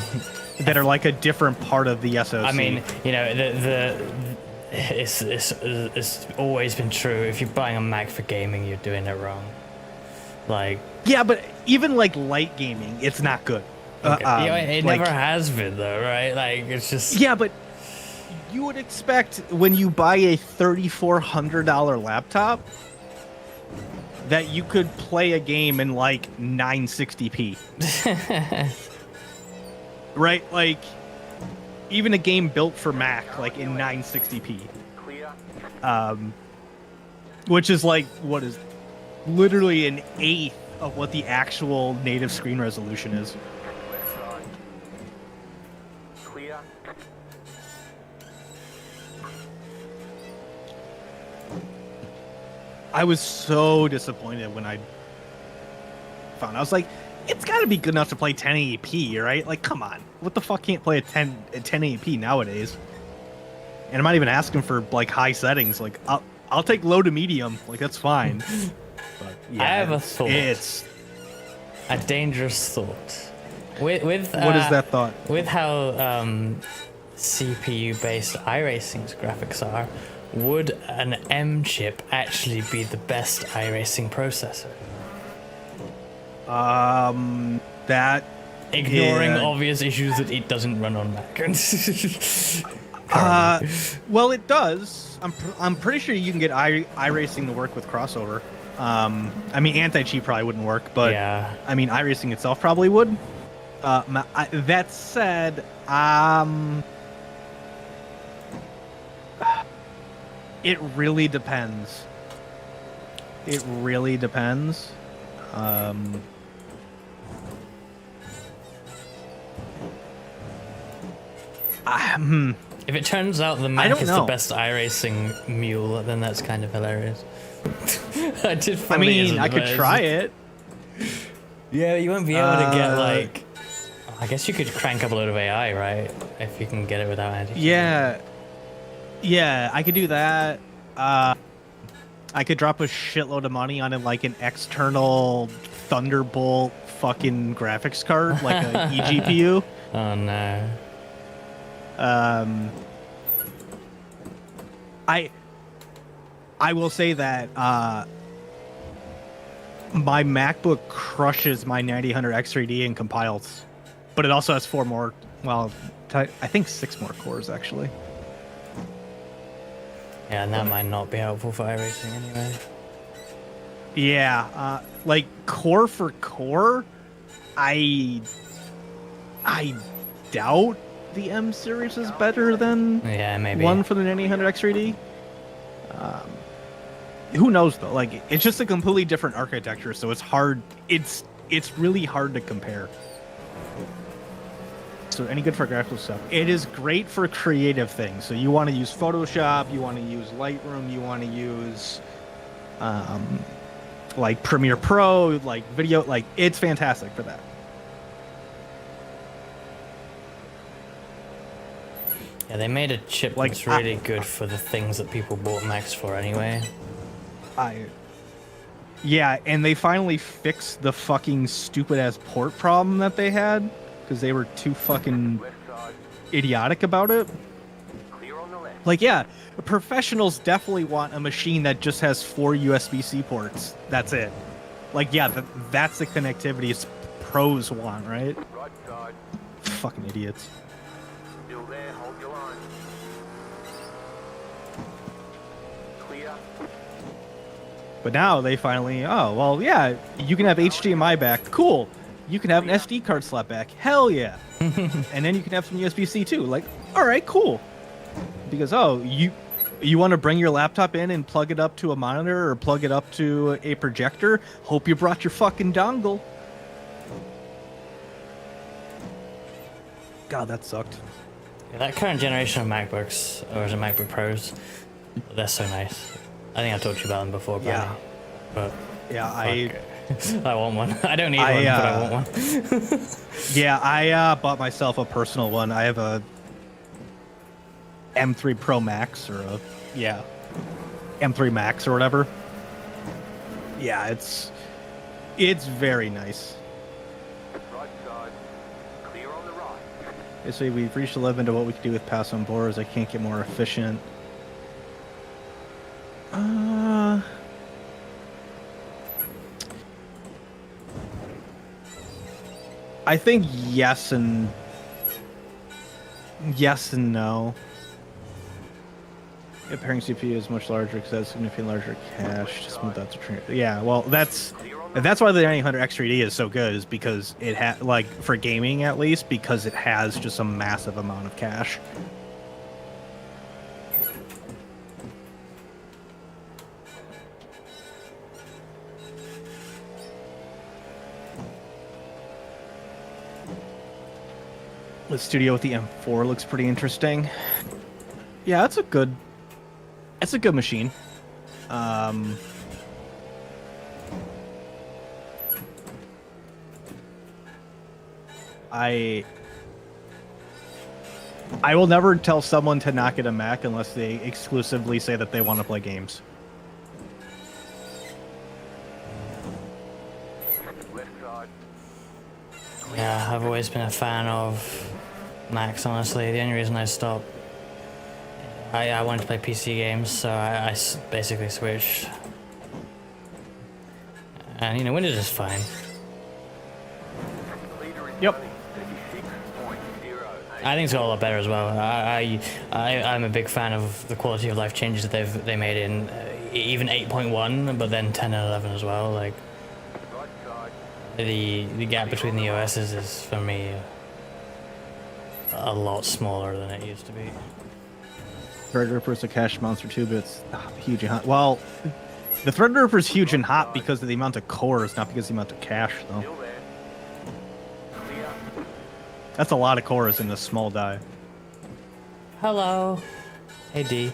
That are like a different part of the SoC. I mean, you know, it's always been true. If you're buying a Mac for gaming, you're doing it wrong. Like, yeah, but even like light gaming, it's not good. okay. Yeah, it never has been though, right? Like, it's just Yeah, but you would expect when you buy a $3,400 laptop that you could play a game in like 960p. Right? Like, even a game built for Mac, like in 960p. Clear. Which is like, what is literally an eighth of what the actual native screen resolution is. Left side. Clear. I was so disappointed when I found. I was like, it's got to be good enough to play 1080p, right? Like, come on, what the fuck can't play at 1080p nowadays? And I'm not even asking for like high settings. Like, I'll take low to medium. Like, that's fine. But yeah, I have a thought. It's a dangerous thought. With what is that thought? With how CPU-based iRacing's graphics are, would an M chip actually be the best iRacing processor? That Ignoring yeah. obvious issues that it doesn't run on Mac. Well, it does. I'm pretty sure you can get iRacing to work with crossover. I mean, anti-cheat probably wouldn't work, but Yeah. I mean, iRacing itself probably would. That said, it really depends. It really depends. If it turns out the I Mac don't is the know. best iRacing mule, then that's kind of hilarious. I did. I mean, I could try it. Yeah, you won't be able to get like. I guess you could crank up a load of AI, right? If you can get it without anti. Yeah, I could do that. I could drop a shitload of money on it, like an external Thunderbolt fucking graphics card, like a eGPU. Oh no. I will say that my MacBook crushes my 9000 X3D and compiles, but it also has 4 more. Well, I think 6 more cores actually. Yeah, and that might not be helpful for iRacing anyway. Yeah, like core for core, I doubt the M series is better than Yeah, maybe. one for the 9000 X3D. Who knows though? Like, it's just a completely different architecture, so it's hard. It's really hard to compare. So, any good for graphical stuff? It is great for creative things. So, you want to use Photoshop, you want to use Lightroom, you want to use, like Premiere Pro, like video. Like, it's fantastic for that. Yeah, they made a chip Like, that's really good for the things that people bought Macs for anyway. Yeah, and they finally fixed the fucking stupid ass port problem that they had because they were too fucking idiotic about it. Clear on the left. Like, yeah, professionals definitely want a machine that just has 4 USB-C ports. That's it. Like, yeah, that's the connectivity pros want, right? Right side. Fucking idiots. Still there. Hold your line. Clear. But now they finally, oh, well, yeah, you can have HDMI back. Cool. You can have an SD card slot back. Hell yeah. And then you can have some USB-C too. Like, all right, cool. Because, oh, you want to bring your laptop in and plug it up to a monitor or plug it up to a projector? Hope you brought your fucking dongle. God, that sucked. Yeah, that current generation of MacBooks, or is it MacBook Pros, they're so nice. I think I've talked to you about them before, Brandon. Yeah. But Yeah, I want one. I don't need one, but I want one. Yeah, I bought myself a personal one. I have a M3 Pro Max or M3 Max or whatever. Yeah, it's very nice. Right side. Clear on the right. Basically, we've reached the limit of what we can do with pass on boards. I can't get more efficient. I think yes and no. Yeah, pairing CPU is much larger because that's significantly larger cache to smooth out the train. Yeah, well, that's why the 900 X3D is so good, is because it has, like, for gaming at least, because it has just a massive amount of cache. The studio with the M4 looks pretty interesting. Yeah, that's a good machine. I will never tell someone to not get a Mac unless they exclusively say that they want to play games. Left side. Yeah, I've always been a fan of Macs, honestly. The only reason I stopped, I wanted to play PC games, so I basically switched. And, you know, Windows is fine. Leader is Yep. running 36.08. I think it's got a lot better as well. I'm a big fan of the quality of life changes that they made in even 8.1, but then 10 and 11 as well. Like, Right side. the gap between the OSs is, for me, a lot smaller than it used to be. Threadripper is a cache monster too, but it's huge and hot. Well, the Threadripper is huge and hot because of the amount of cores, not because of the amount of cache, though. Still there. Clear. That's a lot of cores in a small die. Hello. Hey, D.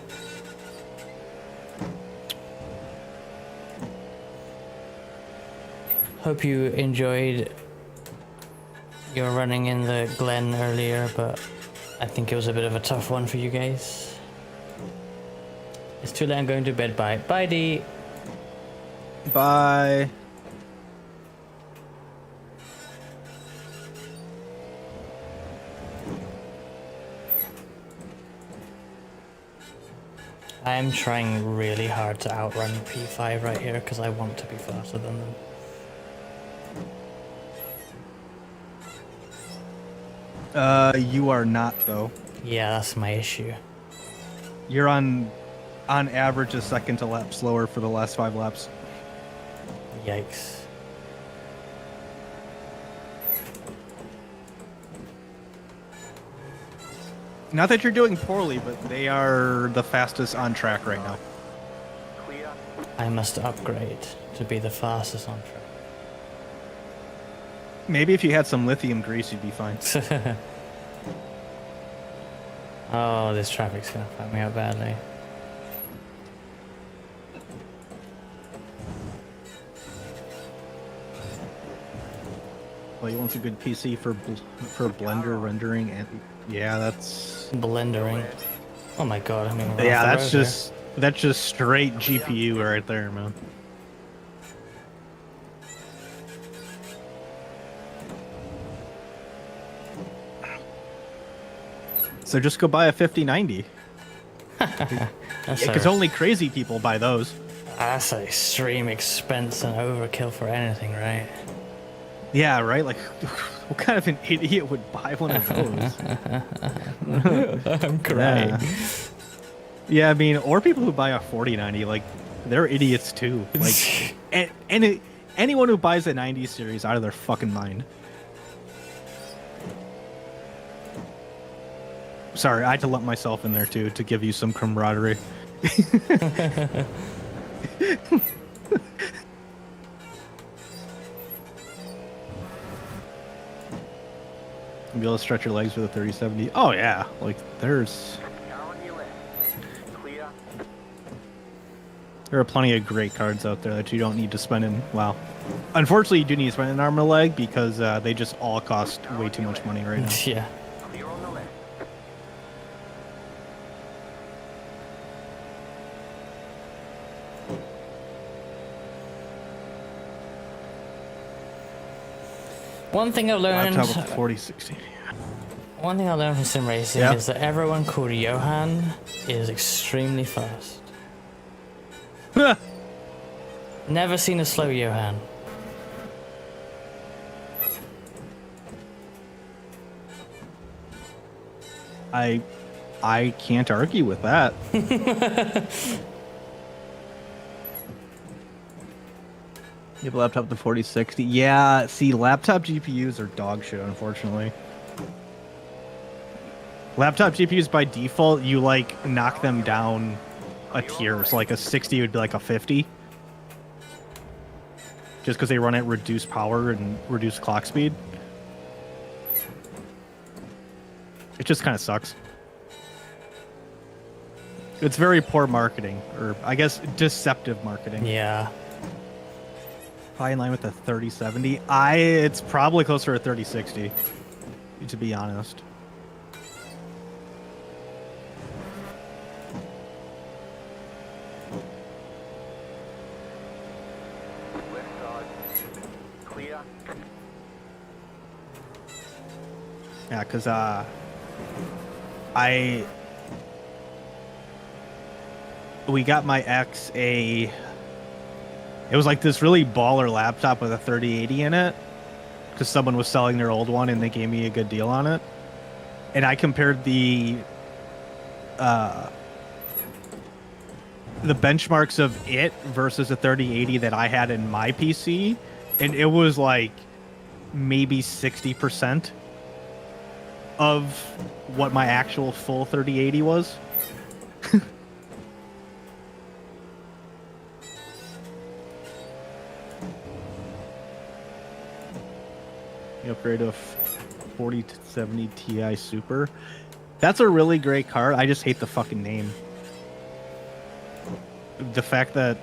Hope you enjoyed your running in the Glen earlier, but I think it was a bit of a tough one for you guys. It's too late, I'm going to bed. Bye. Bye, D. Bye. I am trying really hard to outrun P5 right here because I want to be faster than them. You are not though. Yeah, that's my issue. You're on average a second to lap slower for the last 5 laps. Yikes. Not that you're doing poorly, but they are the fastest on track right now. Clear. I must upgrade to be the fastest on Maybe if you had some lithium grease, you'd be fine. track. Oh, this traffic's gonna fuck me up badly. Well, you want a good PC for Blender rendering, and yeah, that's Blendering. Oh my god, I mean, we're yeah, off the road that's just straight GPU right there, man. So just go buy a 5090. here. Because only crazy people buy those. That's an extreme expense and overkill for anything, right? Yeah, right? Like, what kind of an idiot would buy one of those? I'm crying. Yeah, I mean, or people who buy a 4090, like, they're idiots too. Like, anyone who buys a 90 series out of their fucking mind. Sorry, I had to lump myself in there too to give you some camaraderie. Be able to stretch your legs with a 3070. Oh yeah, like there's Car on your left. Clear. there are plenty of great cards out there that you don't need to spend in. Well, unfortunately, you do need to spend an armor leg because they just all cost way too much money right now. Yeah. Clear on the left. One thing I've learned. Laptop with 4060. One thing I learned from sim racing Yeah. is that everyone called Johan is extremely fast. Never seen a slow Johan. I can't argue with that. You have a laptop with the 4060. Yeah, see, laptop GPUs are dog shit, unfortunately. Laptop GPUs by default, you like knock them down a tier. So like a 60 would be like a 50. Just because they run at reduced power and reduced clock speed. It just kind of sucks. It's very poor marketing, or I guess deceptive marketing. Yeah. Probably in line with the 3070. It's probably closer to 3060, to be honest. Left side. Clear. Yeah, because we got my ex it was like this really baller laptop with a 3080 in it, because someone was selling their old one and they gave me a good deal on it. And I compared the benchmarks of it versus a 3080 that I had in my PC, and it was like maybe 60% of what my actual full 3080 was. You upgrade to a 4070 Ti Super. That's a really great card. I just hate the fucking name. The fact that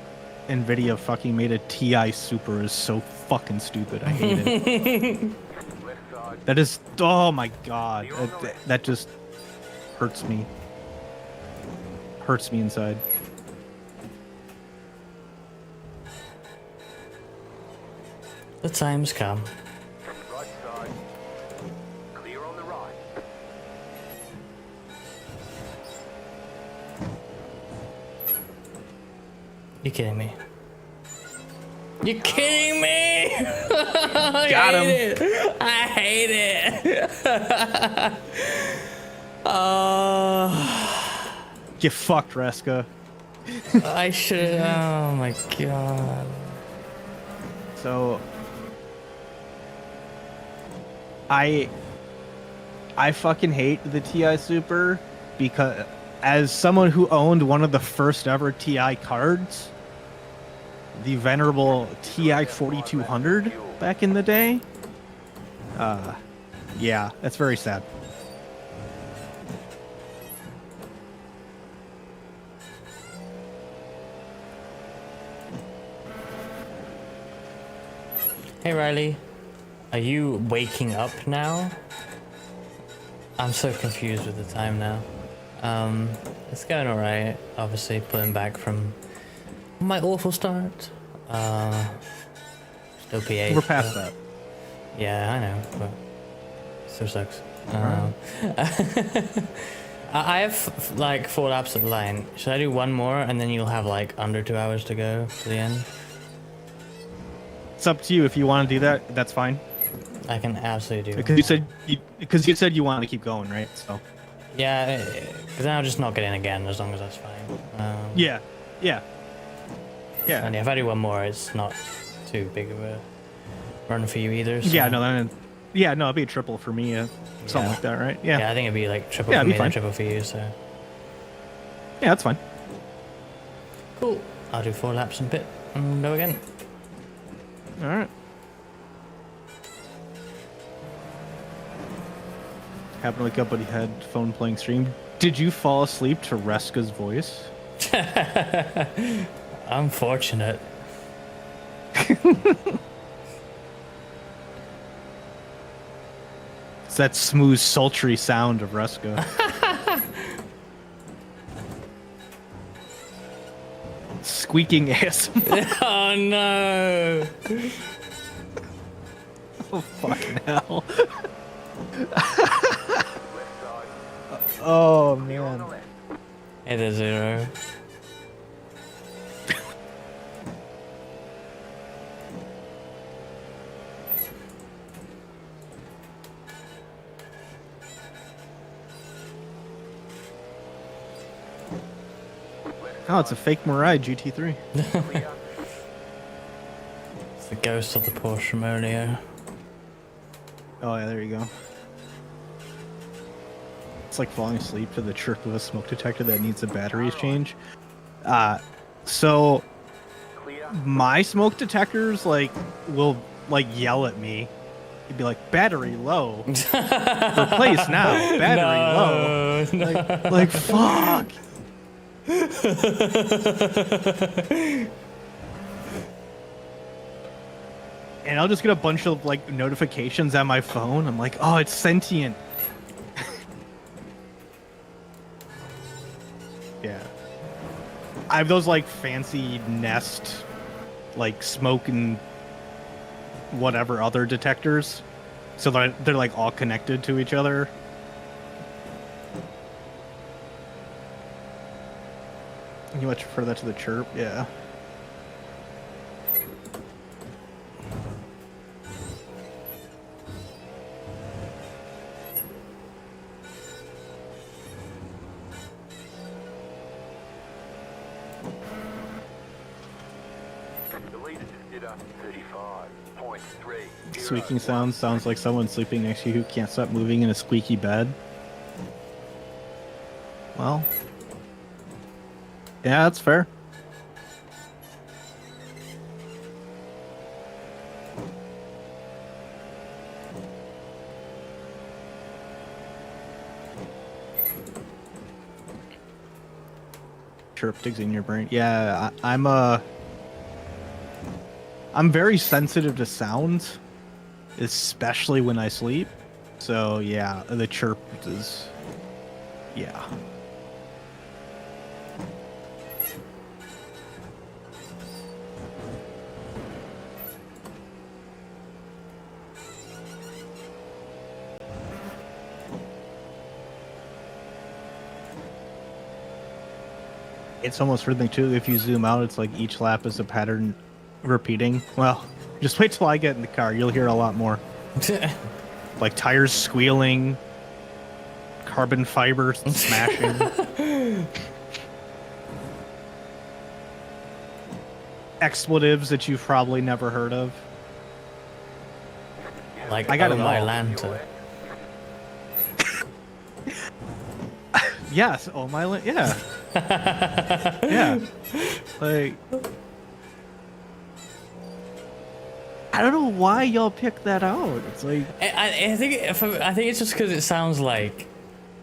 Nvidia fucking made a Ti Super is so fucking stupid. I hate it. Left side. That is, oh my god, that just hurts me. Hurts me inside. The time's come. Right side. Clear on the right. You kidding me? You kidding me? Got him. I hate it. Oh, Get fucked, Reska. I should. Oh my god. So I fucking hate the TI Super because as someone who owned one of the first ever TI cards, the venerable TI 4200 back in the day, yeah, that's very sad. Hey Riley, are you waking up now? I'm so confused with the time now. It's going alright. Obviously, pulling back from my awful start. Still PH. We're past that. Yeah, I know, but it still sucks. I have like 4 laps of the line. Should I do one more and then you'll have like under 2 hours to go to the end? It's up to you if you want to do that. That's fine. I can absolutely do. Because you said you wanted to keep going, right? So. Yeah, because then I'll just not get in again as long as that's fine. Yeah. And if I do one more, it's not too big of a run for you either. So. Yeah, no, it'd be a triple for me, something like that, right? Yeah. Yeah, I think it'd be like triple Yeah, for it'd be me fine. and triple for you. So. Yeah, that's fine. Cool. I'll do 4 laps and pit and go again. All right. Happened to wake up, but he had phone playing stream. Did you fall asleep to Reska's voice? Unfortunate. It's that smooth, sultry sound of Reska. Squeaking ASMR. Oh no! Oh, fucking hell. Oh, man. Hey there, Zero. Oh, it's a fake Mirai GT3. It's the ghost of the Porsche from earlier. Oh, yeah, there you go. It's like falling asleep to the chirp of a smoke detector that needs a batteries change. So my smoke detectors will yell at me. It'd be like, battery low. Replace now. Battery low. No. Like fuck. And I'll just get a bunch of notifications on my phone. I'm like, oh, it's sentient. Yeah. I have those fancy Nest smoke and whatever other detectors. So they're all connected to each other. You much prefer that to the chirp? Yeah. The leader just did a 35.3. Squeaking sounds like someone sleeping next to you who can't stop moving in a squeaky bed. Well, yeah, that's fair. Chirp digs in your brain. Yeah, I'm very sensitive to sounds, especially when I sleep. So yeah, the chirp is, yeah. It's almost rhythmic too. If you zoom out, it's like each lap is a pattern repeating. Well, Just wait till I get in the car. You'll hear a lot more. Like tires squealing, carbon fiber smashing, expletives that you've probably never heard of. Like, I got oh it my all. lantern. Yes, oh my, yeah, yeah. Like, I don't know why y'all picked that out. It's like I think it's just because it sounds like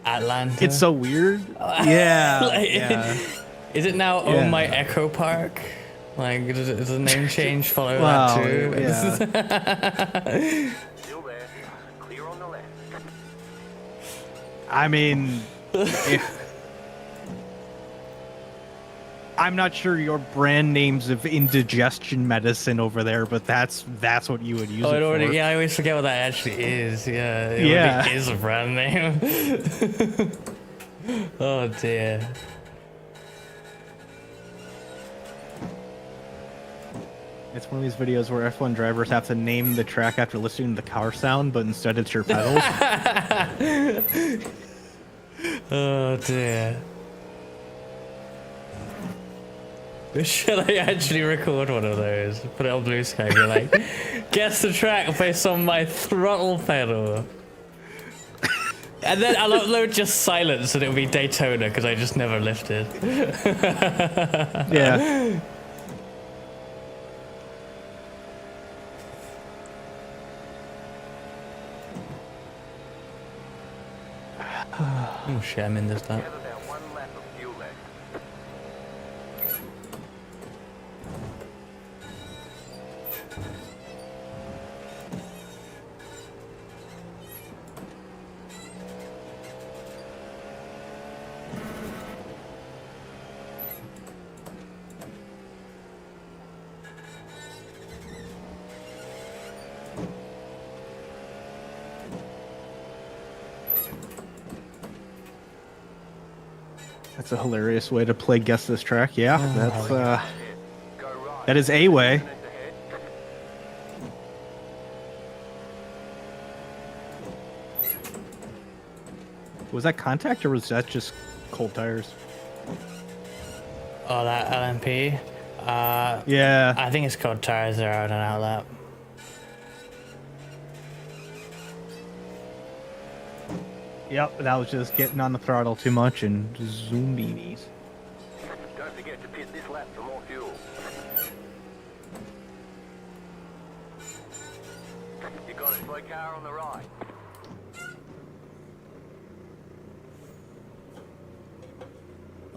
Atlanta. it's so weird. Yeah, Like, yeah. Is it now Yeah. Oh My Echo Park? Like, does the name change follow Wow, that too? yeah. Still there. Clear on the left. I mean, I'm not sure your brand names of indigestion medicine over there, but that's what you would use Oh, it it already. for. Yeah, I always forget what that actually is. Yeah, it Yeah. already is a brand name. Oh dear. It's one of these videos where F1 drivers have to name the track after listening to the car sound, but instead it's your pedals. Oh dear. Should I actually record one of those? Put it on Blue Sky and be like, guess the track based on my throttle pedal. And then I'll upload just silence and it'll be Daytona because I just never lifted. Yeah. Oh shit, I'm in this lap. Have about one lap of fuel left. That's a hilarious way to play Guess This Track. Yeah, that's Go right. that is a way. Minutes ahead. Was that contact or was that just cold tires? Oh, that LMP. Yeah. I think it's called tires that are out and out lap. Yep, that was just getting on the throttle too much and zoom beanies. Don't forget to pit this lap for more fuel. You got a slow car on the right.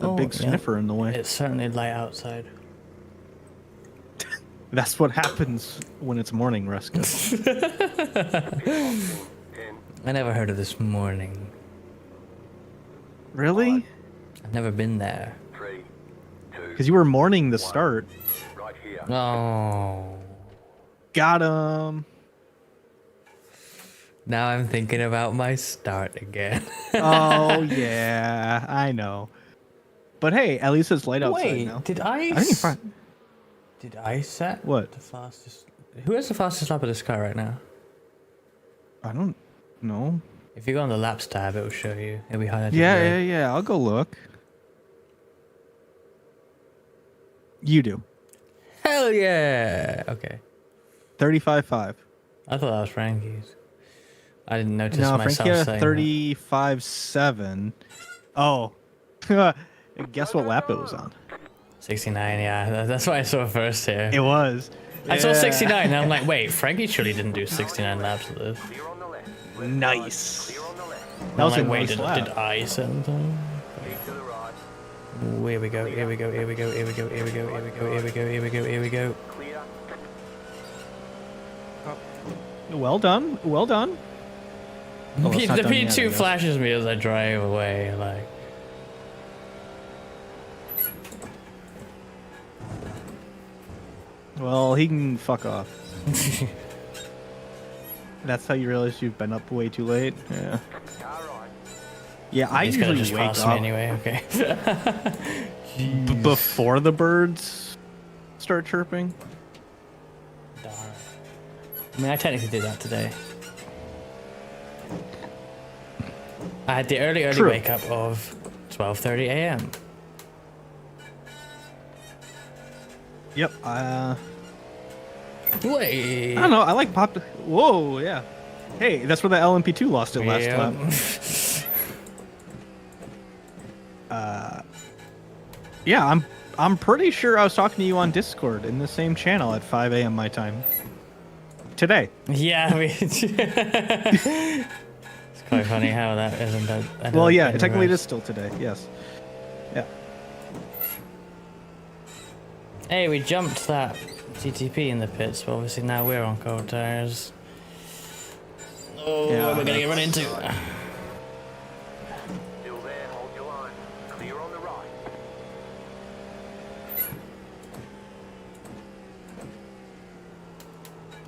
A big sniffer in the way. It's certainly light outside. That's what happens when it's morning, Ruska. 10, I never heard of this morning. Really? I've never been there. 3, 2, Because you were mourning the start. right here. Oh. Got him. Now I'm thinking about my start again. Oh yeah, I know. But hey, at least it's light outside now. did I? I think you're fine. Did I set What? the fastest? Who has the fastest lap of this car right now? I don't know. If you go on the laps tab, it will show you. It'll be highlighted. Yeah, red. yeah. I'll go look. You do. Hell yeah! Okay. 35.5. I thought that was Frankie's. I didn't notice No, myself Frankie had saying 35.7. Oh. Guess what lap it was on? that. 69, yeah. That's what I saw first here. It was. I saw Yeah. 69 and I'm like, wait, Frankie surely didn't do 69 laps of this. Clear on the left. Nice. Clear on the left. That was I'm a like, wait, nice did lap. I set them? Keep to the right. Here we go, here we go, here we go, here we go, here we go, here we go, here we go, here we go, here we go. Clear. Well done. Well done. Oh, it's not The done yet, I P2 guess. flashes me as I drive away, like. Well, he can fuck off. That's how you realize you've been up way too late? Yeah. Car right. Yeah, I He's gonna usually just wake pass me up anyway, okay. before the birds start chirping. Darn. I mean, I technically did that today. I had the early True. wake up of 12:30 a.m. Yep. Wait. I don't know. I like pop. Whoa, yeah. Hey, that's where the LMP2 lost it last Yep. lap. Yeah, I'm pretty sure I was talking to you on Discord in the same channel at 5 a.m. my time. Today. Yeah, it's quite funny how that isn't. Well, yeah, technically it is still today. Yes. Yeah. Hey, we jumped that TTP in the pits, but obviously now we're on cold tires. Oh, Yeah, what we're gonna get run into. Still there, hold your line. Clear on the right.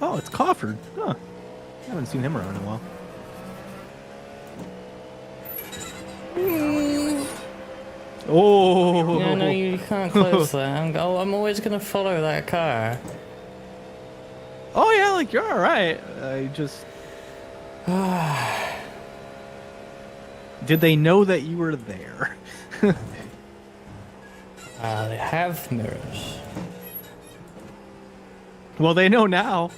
Oh, it's Crawford. Huh. I haven't seen him around in a while. Oh. Yeah, no, you can't close that. I'm always gonna follow that car. Oh yeah, like you're all right. I just. Did they know that you were there? They have mirrors. Well, they know now.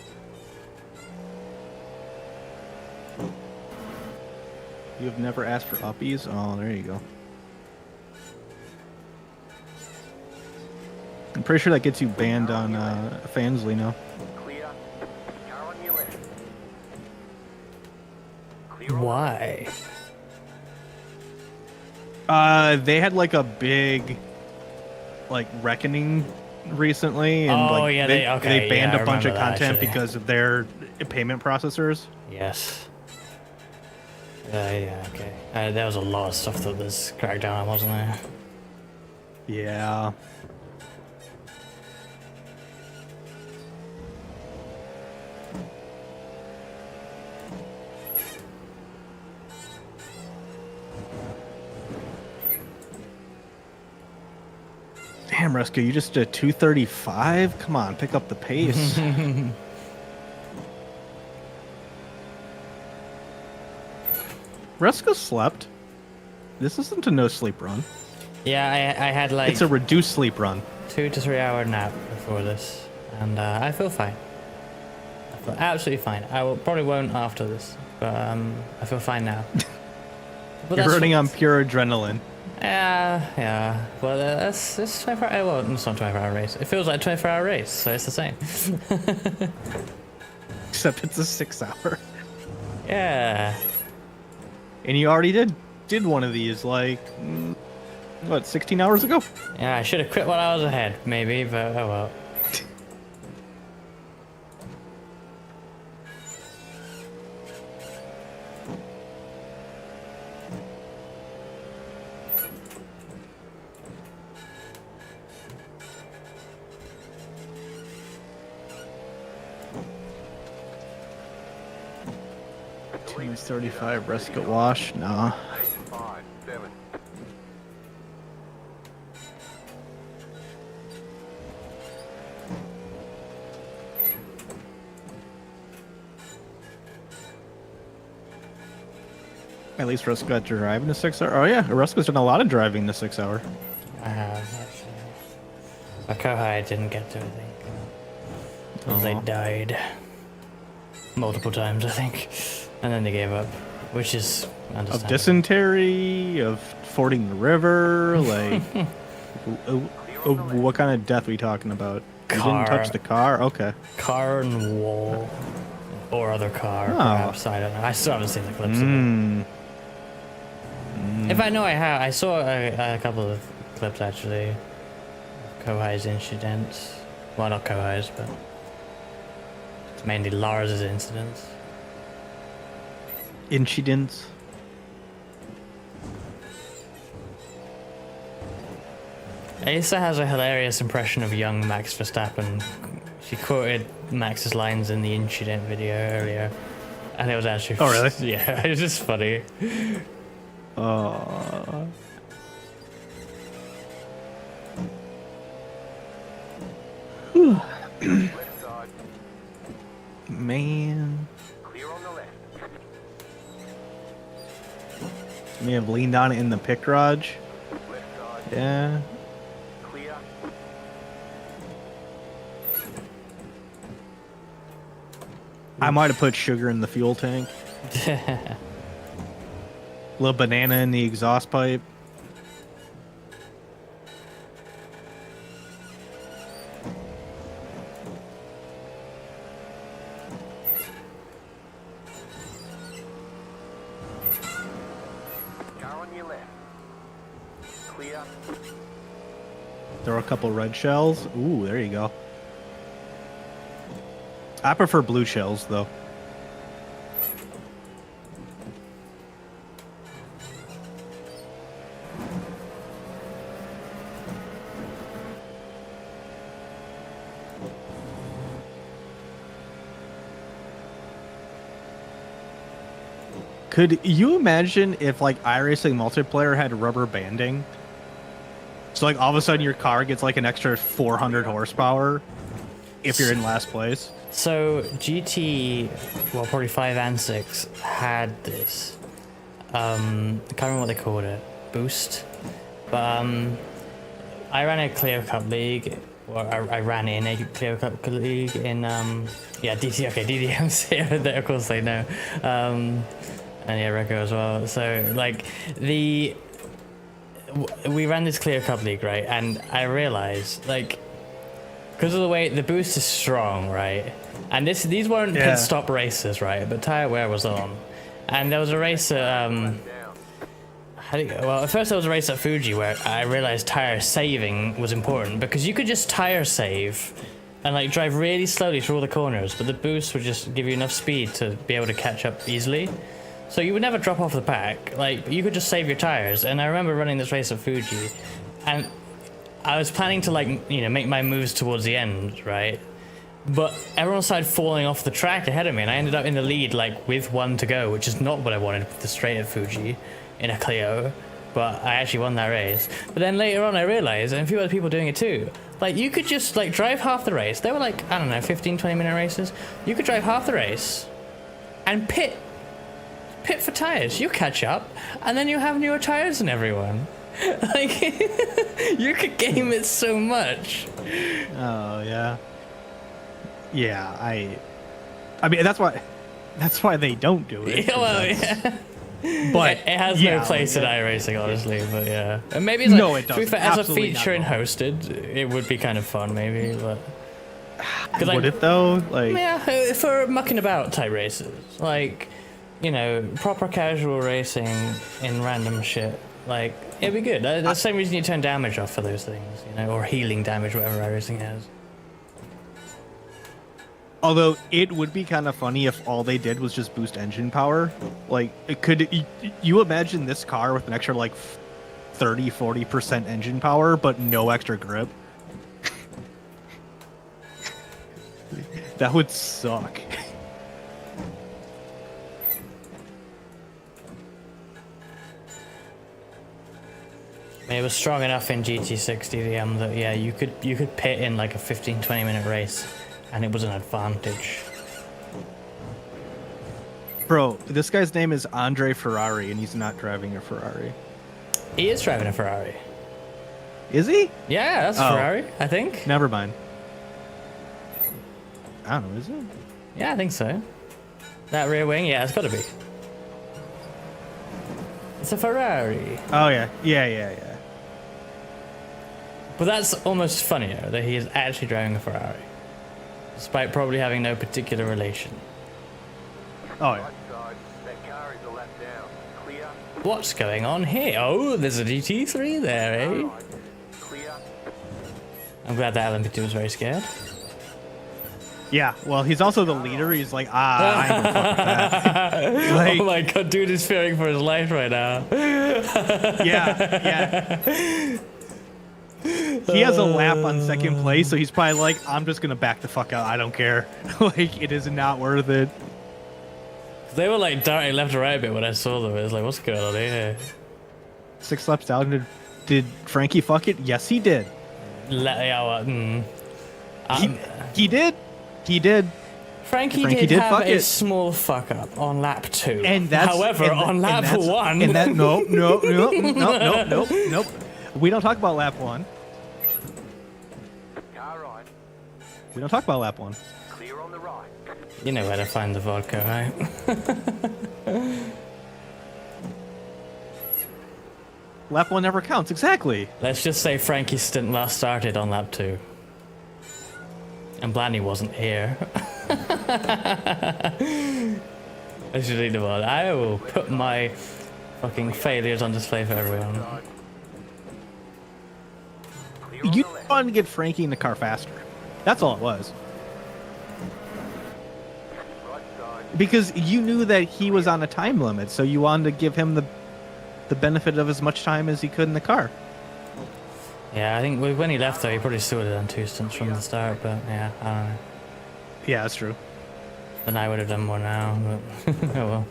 You have never asked for uppies? Oh, there you go. I'm pretty sure that gets you banned on Fansly now. Clear. Car on your left. Clear on Why? They had like a big, like, reckoning recently, and Oh, like yeah, they they banned yeah, a bunch I of remember that, content actually. because of their payment processors. Yes. Yeah, okay. There was a lot of stuff that was cracked down on, wasn't there? Yeah. Damn, Rescue, you just did 235? Come on, pick up the pace. Rescue slept. This isn't a no sleep run. Yeah, I had like It's a reduced sleep run. 2 to 3 hour nap before this, and I feel fine. I feel absolutely fine. Probably won't after this, but I feel fine now. But You're that's running fi- on pure adrenaline. Yeah. Well, that's 24 hour. Well, it's not 24-hour race. It feels like a 24-hour race, so it's the same. Except it's a 6 hour. Yeah. And you already did one of these like what, 16 hours ago? Yeah, I should have quit while I was ahead, maybe, but oh well. Team 35 Rescue Wash. Nah. 5, 7. At least Rescue got driving the 6 hour. Oh yeah, Rescue's done a lot of driving the 6 hour. I have, actually. My Kohai didn't get to, I think. Because they Aw. died. Multiple times, I think. And then they gave up. Which is Of understandable. dysentery, of fording the river, like what kind of death are we talking about? You Car. didn't touch the car? Okay. Car and wall. Or other car, Oh. perhaps. I don't know. I still haven't seen the clips of it. Mm. If I know I have, I saw a couple of clips actually. Kohai's incidents. Well, not Kohai's, but it's mainly Lars's incidents. Incidents. Asa has a hilarious impression of young Max Verstappen. She quoted Max's lines in the incident video earlier, and it was actually. Oh, really? Yeah, it was just funny. Left side. man. Clear on the left. May have leaned on it in the pit garage. Left side. Yeah. Clear. I might have put sugar in the fuel tank. Little banana in the exhaust pipe. Car on your left. Clear. Throw a couple red shells. Ooh, there you go. I prefer blue shells, though. Could you imagine if, like, iRacing multiplayer had rubber banding? So, like, all of a sudden your car gets, like, an extra 400 horsepower if you're in last place? So GT, well, probably 5 and 6 had this. I can't remember what they called it. Boost. But I ran a Clear Cup League. Well, I ran in a Clear Cup League in yeah, DT. Okay, DDM's here. Of course they know. And yeah, Reco as well. So like we ran this Clear Cup League, right? And I realized, like, because of the way the boost is strong, right? And these weren't pit stop races, right? But tire wear was on, and there was a race at well, at first there was a race at Fuji where I realized tire saving was important, because you could just tire save and like drive really slowly through all the corners, but the boost would just give you enough speed to be able to catch up easily. So you would never drop off the pack. Like, you could just save your tires. And I remember running this race at Fuji, and I was planning to, like, you know, make my moves towards the end, right? But everyone started falling off the track ahead of me, and I ended up in the lead, like, with 1 to go, which is not what I wanted with the straight at Fuji in a Clio. But I actually won that race. But then later on I realized, and a few other people doing it too, like, you could just, like, drive half the race. They were, like, I don't know, 15, 20-minute races. You could drive half the race and pit for tires. You catch up, and then you have newer tires than everyone. Like, you could game it so much. Oh yeah. Yeah, I mean that's why they don't do it. Yeah, well, yeah. But it has no place in iRacing, honestly. But yeah, and maybe it's like, no, it doesn't. as a Absolutely feature in not. hosted, it would be kind of fun, maybe. But Would it though? Like, yeah, for mucking about type races, like, you know, proper casual racing in random shit, like, it'd be good. That's the same reason you turn damage off for those things, you know, or healing damage, whatever iRacing has. although it would be kind of funny if all they did was just boost engine power. Like, you imagine this car with an extra like 30-40% engine power, but no extra grip? That would suck. It was strong enough in GT6 DDM that, yeah, you could pit in like a 15-20 minute race, and it was an advantage. Bro, this guy's name is Andre Ferrari, and he's not driving a Ferrari. He is driving a Ferrari. Is he? Yeah, that's a Oh. Ferrari, I think. Never mind. I don't know, is it? Yeah, I think so. That rear wing, yeah, it's got to be. It's a Ferrari. Oh, yeah. Yeah. But that's almost funnier that he is actually driving a Ferrari, despite probably having no particular relation. Oh, yeah. Right side. That car is a lap down. Clear. What's going on here? Oh, there's a GT3 there, eh? Right. Clear. I'm glad that LMP2 was very scared. Yeah, well, he's also the leader. He's like, I ain't gonna fuck with that. Like, Oh my god, dude is fearing for his life right now. yeah. He has a lap on second place, so he's probably like, I'm just gonna back the fuck out. I don't care. Like, it is not worth it. They were like darting left and right a bit when I saw them. It was like, what's going on here? 6 laps down. Did Frankie fuck it? Yes, he did. Yeah, well, He did. He did. Frankie Frankie did did have fuck a it. small fuck up on lap 2. And that's however, on lap 1, and that no. We don't talk about lap 1. Car right. We don't talk about lap 1. Clear on the right. you know where to find the vodka, right? Lap 1 never counts. Exactly. Let's just say Frankie's stint last started on lap 2. And Blanny wasn't here. I should read about it. I will put my fucking failures on display for everyone. Clear on You the left. wanted to get Frankie in the car faster. That's all it was. Right side. Because you knew that he was on a time limit, so you wanted to give him the benefit of as much time as he could in the car. Yeah, I think when he left though, he probably still would have done 2 stints from the start, but yeah, I don't know. Yeah, that's true. Then I would have done more now, but oh well.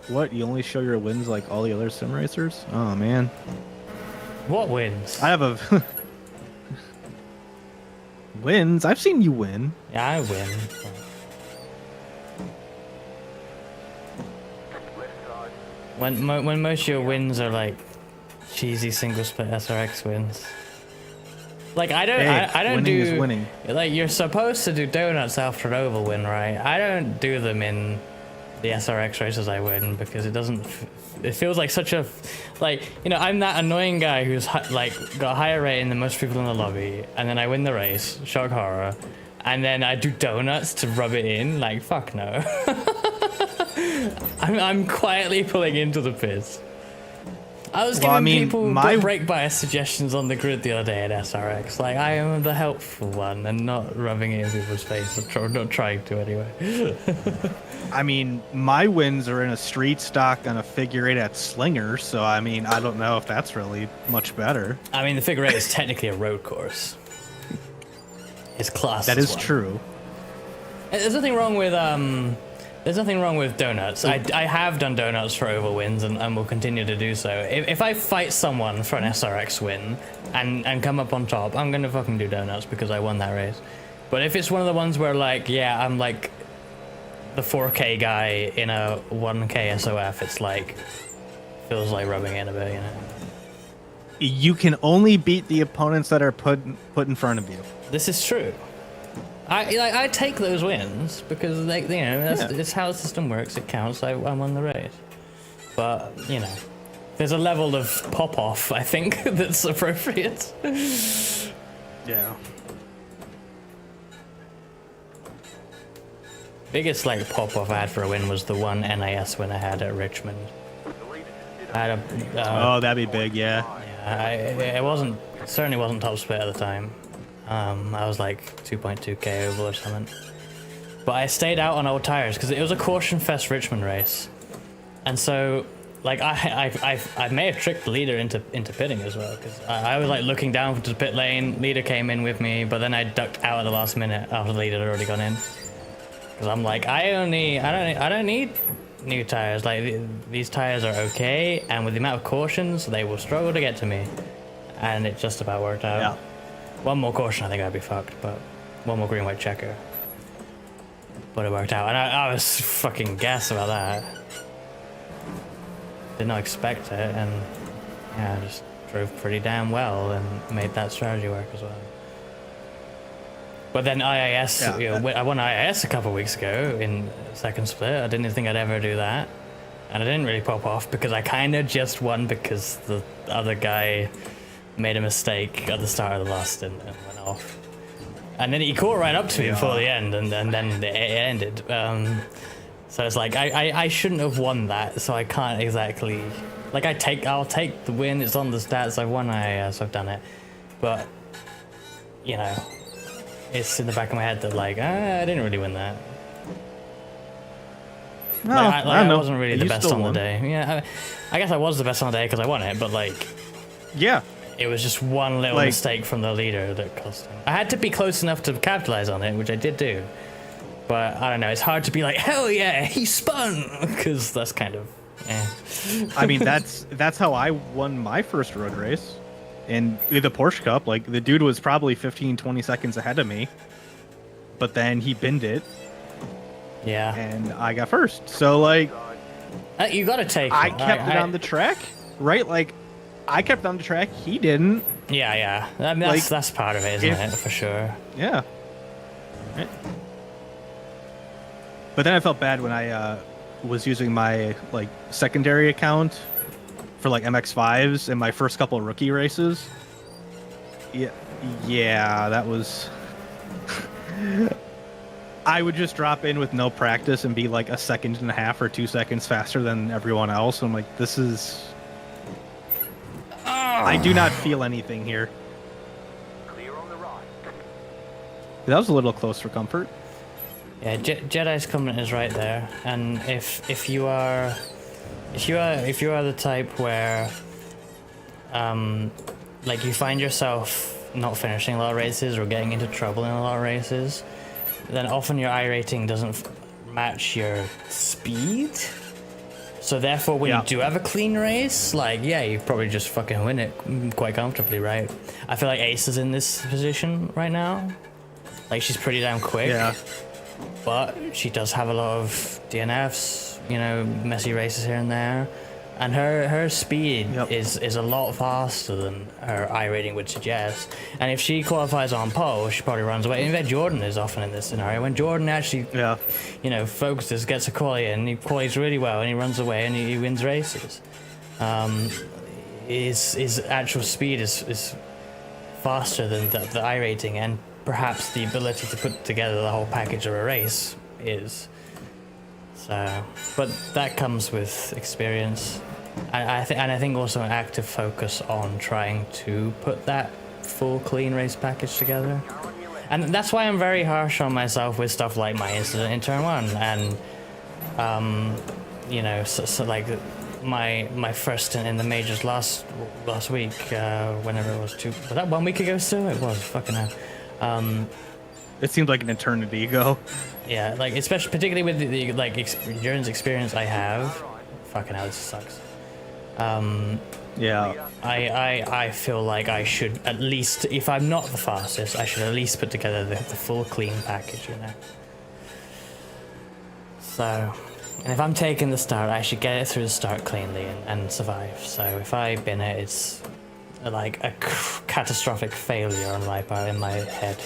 What? You only show your wins like all the other sim racers? Oh man. What wins? I have a wins. I've seen you win. Yeah, I win. Left side. When most of your wins are like cheesy single split SRX wins. Like I don't Hey, I don't winning do is winning. like you're supposed to do donuts after an oval win, right? I don't do them in the SRX races I win because it doesn't. It feels like such a like I'm that annoying guy who's like got a higher rating than most people in the lobby, and then I win the race, shock horror, and then I do donuts to rub it in. Like fuck no. I'm quietly pulling into the piss. I was giving people brake bias suggestions on the grid the other day at SRX. Like, I am the helpful one and not rubbing it in people's face. Not trying to, anyway. I mean, my wins are in a street stock on a figure 8 at Slinger, so I mean, I don't know if that's really much better. I mean, the figure 8 is technically a road course. It's class. That is true. There's nothing wrong with There's nothing wrong with donuts. I have done donuts for oval wins and will continue to do so. If I fight someone for an SRX win and come up on top, I'm gonna fucking do donuts because I won that race. But if it's one of the ones where like, yeah, I'm like the 4K guy in a 1K SOF, it's like, feels like rubbing in a bit, you know? You can only beat the opponents that are put in front of you. This is true. I take those wins because it's how the system works. It counts. I won the race, but there's a level of pop off I think that's appropriate. Yeah. Biggest like pop off I had for a win was the one NIS win I had at Richmond. I had a oh, that'd be big, yeah. it certainly wasn't top split at the time. I was like 2.2k oval or something. But I stayed out on old tires because it was a caution fest Richmond race. And so like I may have tricked the leader into pitting as well, because I was like looking down to the pit lane, leader came in with me, but then I ducked out at the last minute after the leader had already gone in. Because I'm like, I don't need new tires. Like these tires are okay, and with the amount of cautions, they will struggle to get to me. And it just about worked out. Yeah. One more caution, I think I'd be fucked, but one more green white checker. But it worked out, and I was fucking gassed about that. Did not expect it, and yeah, I just drove pretty damn well and made that strategy work as well. But then IIS, I won IIS a couple weeks ago in second split. I didn't think I'd ever do that, and I didn't really pop off because I kind of just won because the other guy made a mistake at the start of the last stint and went off. And then he caught right up to me before the end, and then it ended. So it's like I shouldn't have won that, so I can't exactly like I'll take the win. It's on the stats. I've won IIS. I've done it, but it's in the back of my head that like I didn't really win that. No, I know. wasn't really the You best still on won. the day. Yeah, I guess I was the best on the day because I won it, but like. Yeah. It was just one little mistake from the leader that cost him. I had to be close enough to capitalize on it, which I did do. But I don't know, it's hard to be like, hell yeah, he spun! Because that's kind of, I mean, that's how I won my first road race in the Porsche Cup. Like, the dude was probably 15, 20 seconds ahead of me, but then he binned it, Yeah. and I got first. So, like, You gotta take I it. kept it on the track, right? Like, I kept it on the track. He didn't. Yeah, yeah. I mean, Like, that's part of it, isn't it? For sure. Yeah. Right. But then I felt bad when I was using my like secondary account for like MX5s in my first couple of rookie races. Yeah, that was. I would just drop in with no practice and be like a second and a half or 2 seconds faster than everyone else. I'm like, this is. I do not feel anything here. Clear on the right. That was a little close for comfort. Yeah, Jedi's comment is right there, and if you are the type where, like you find yourself not finishing a lot of races or getting into trouble in a lot of races, then often your iRating doesn't match your speed. So therefore, when you do have a clean race, like, yeah, you probably just fucking win it quite comfortably, right? I feel like Ace is in this position right now. Like, she's pretty damn quick. Yeah. But she does have a lot of DNFs, you know, messy races here and there. And her speed is a lot faster than her iRating would suggest. And if she qualifies on pole, she probably runs away. In fact, Jordan is often in this scenario. When Jordan actually, you know, focuses, gets a quali, and he qualies really well, and he runs away, and he wins races. His actual speed is faster than the iRating, and perhaps the ability to put together the whole package of a race is. So, but that comes with experience, and I think also an active focus on trying to put that full clean race package together. And that's why I'm very harsh on myself with stuff like my incident in turn 1, and you know, so like my first stint in the majors last week, whenever it was, was that 1 week ago still? It was, fucking hell. It seemed like an eternity ago. Yeah, like particularly with the like endurance experience I have. Fucking hell, this sucks. Yeah. I feel like I should at least, if I'm not the fastest, I should at least put together the full clean package, you know. So, and if I'm taking the start, I should get it through the start cleanly and survive. So if I bin it, it's like a catastrophic failure on my part in my head.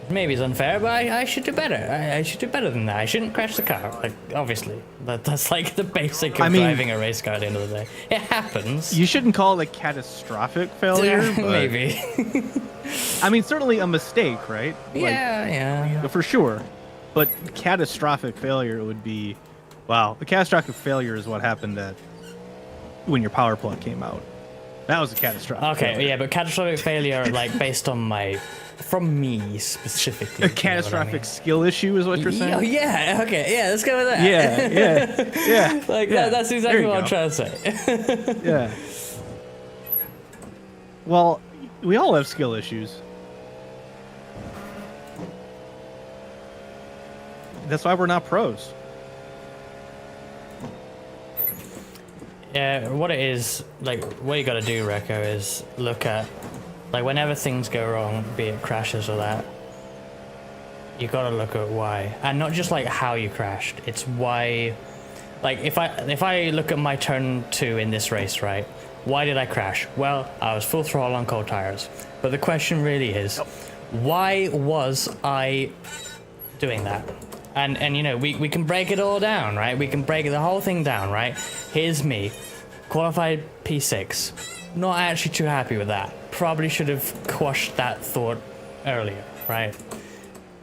Maybe it's unfair, but I should do better. I should do better than that. I shouldn't crash the car. Like, obviously, that's like the basic of driving a race car at the end of the day. It happens. You shouldn't call it a catastrophic failure. But, maybe. I mean, certainly a mistake, right? Yeah. For sure. But catastrophic failure would be, wow. The catastrophic failure is what happened when your power plug came out. That was a catastrophic. Okay, failure. yeah, but catastrophic failure, like based on from me specifically. A catastrophic skill issue is what you're saying? Oh, yeah, okay, yeah, let's go with that. Yeah. Like, yeah. that's exactly what I'm trying to say. Yeah. Well, we all have skill issues. That's why we're not pros. Yeah, what it is, like, what you gotta do, Rekko, is look at, like, whenever things go wrong, be it crashes or that, you gotta look at why. And not just, like, how you crashed, it's why. Like, if I look at my turn 2 in this race, right, why did I crash? Well, I was full throttle on cold tires. But the question really is, why was I doing that? And you know, we can break it all down, right? We can break the whole thing down, right? Here's me, qualified P6. Not actually too happy with that. Probably should have quashed that thought earlier, right?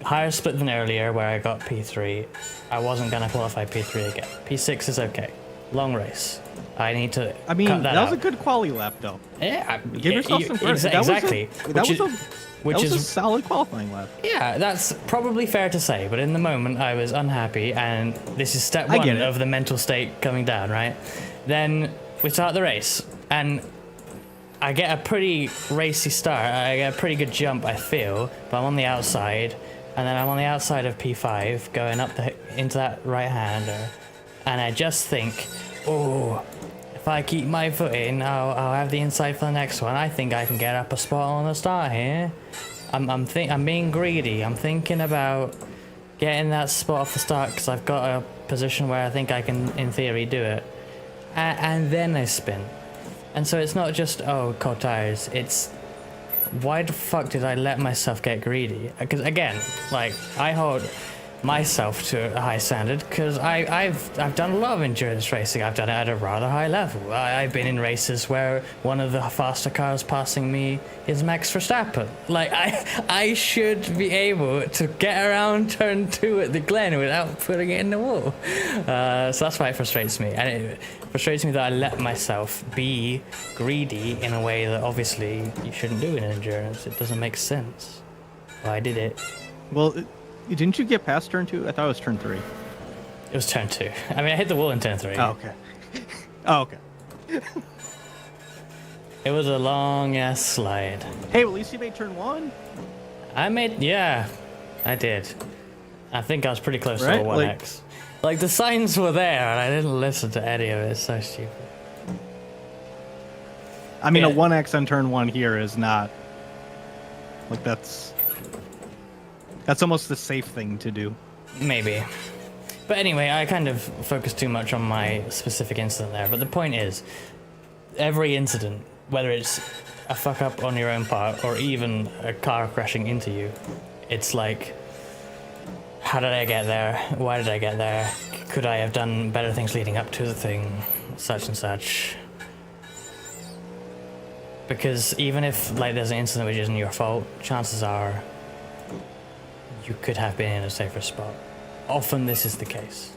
Higher split than earlier, where I got P3. I wasn't gonna qualify P3 again. P6 is okay. Long race. I need to. I mean, cut that was out. a good quali lap, though. Yeah, Give yourself some credit. Exactly. That was a solid qualifying lap. Yeah, that's probably fair to say, but in the moment I was unhappy, and this is step 1 of the mental state coming down, right? Then we start the race, and I get a pretty racy start. I get a pretty good jump, I feel, but I'm on the outside, and then I'm on the outside of P5, going up into that right-hander, and I just think, oh, if I keep my foot in, I'll have the inside for the next one. I think I can get up a spot on the start here. I'm being greedy. I'm thinking about getting that spot off the start because I've got a position where I think I can, in theory, do it. And then I spin. And so it's not just, oh, cold tires. It's, why the fuck did I let myself get greedy? Because again, like, I hold myself to a high standard because I've done a lot of endurance racing. I've done it at a rather high level. I've been in races where one of the faster cars passing me is Max Verstappen. Like, I should be able to get around turn 2 at the Glen without putting it in the wall. So that's why it frustrates me. And it frustrates me that I let myself be greedy in a way that obviously you shouldn't do in endurance. It doesn't make sense. Well, I did it. Well, didn't you get past turn 2? I thought it was turn 3. It was turn 2. I mean, I hit the wall in turn 3. Oh, okay. Oh, okay. It was a long ass slide. Hey, well, at least you made turn 1. Yeah, I did. I think I was pretty close Right? to a 1x. Like, the signs were there, and I didn't listen to any of it. It's so stupid. I mean, Yeah. a 1x on turn 1 here is not... Like, that's almost the safe thing to do. Maybe. But anyway, I kind of focused too much on my specific incident there. But the point is, every incident, whether it's a fuck up on your own part or even a car crashing into you, it's like, how did I get there? Why did I get there? Could I have done better things leading up to the thing? Such and such. Because even if like there's an incident which isn't your fault, chances are you could have been in a safer spot. Often this is the case.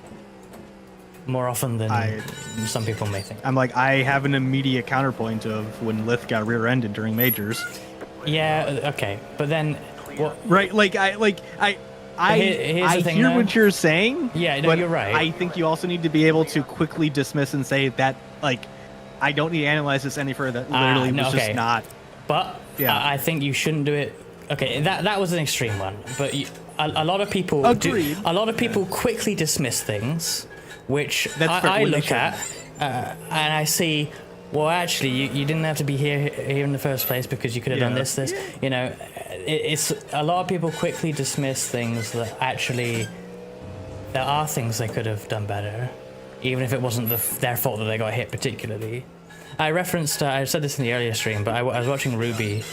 More often than some people may think. I'm like, I have an immediate counterpoint of when Lith got rear-ended during majors. Yeah, okay. But then what? Right, like I Here's the thing, hear though. what you're saying. Yeah, no, but you're right. I think you also need to be able to quickly dismiss and say that, like, I don't need to analyze this any further. That literally no, was okay. just not. But Yeah. I think you shouldn't do it. Okay, that was an extreme one. But a lot of people Agreed. A lot of people quickly dismiss things, which That's fair, I when they look at and I see. Well, actually, you didn't have to be here in the first place because you could have done Yeah. this. You know, it's a lot of people quickly dismiss things that actually there are things they could have done better, even if it wasn't their fault that they got hit particularly. I referenced, I said this in the earlier stream, but I was watching Ruby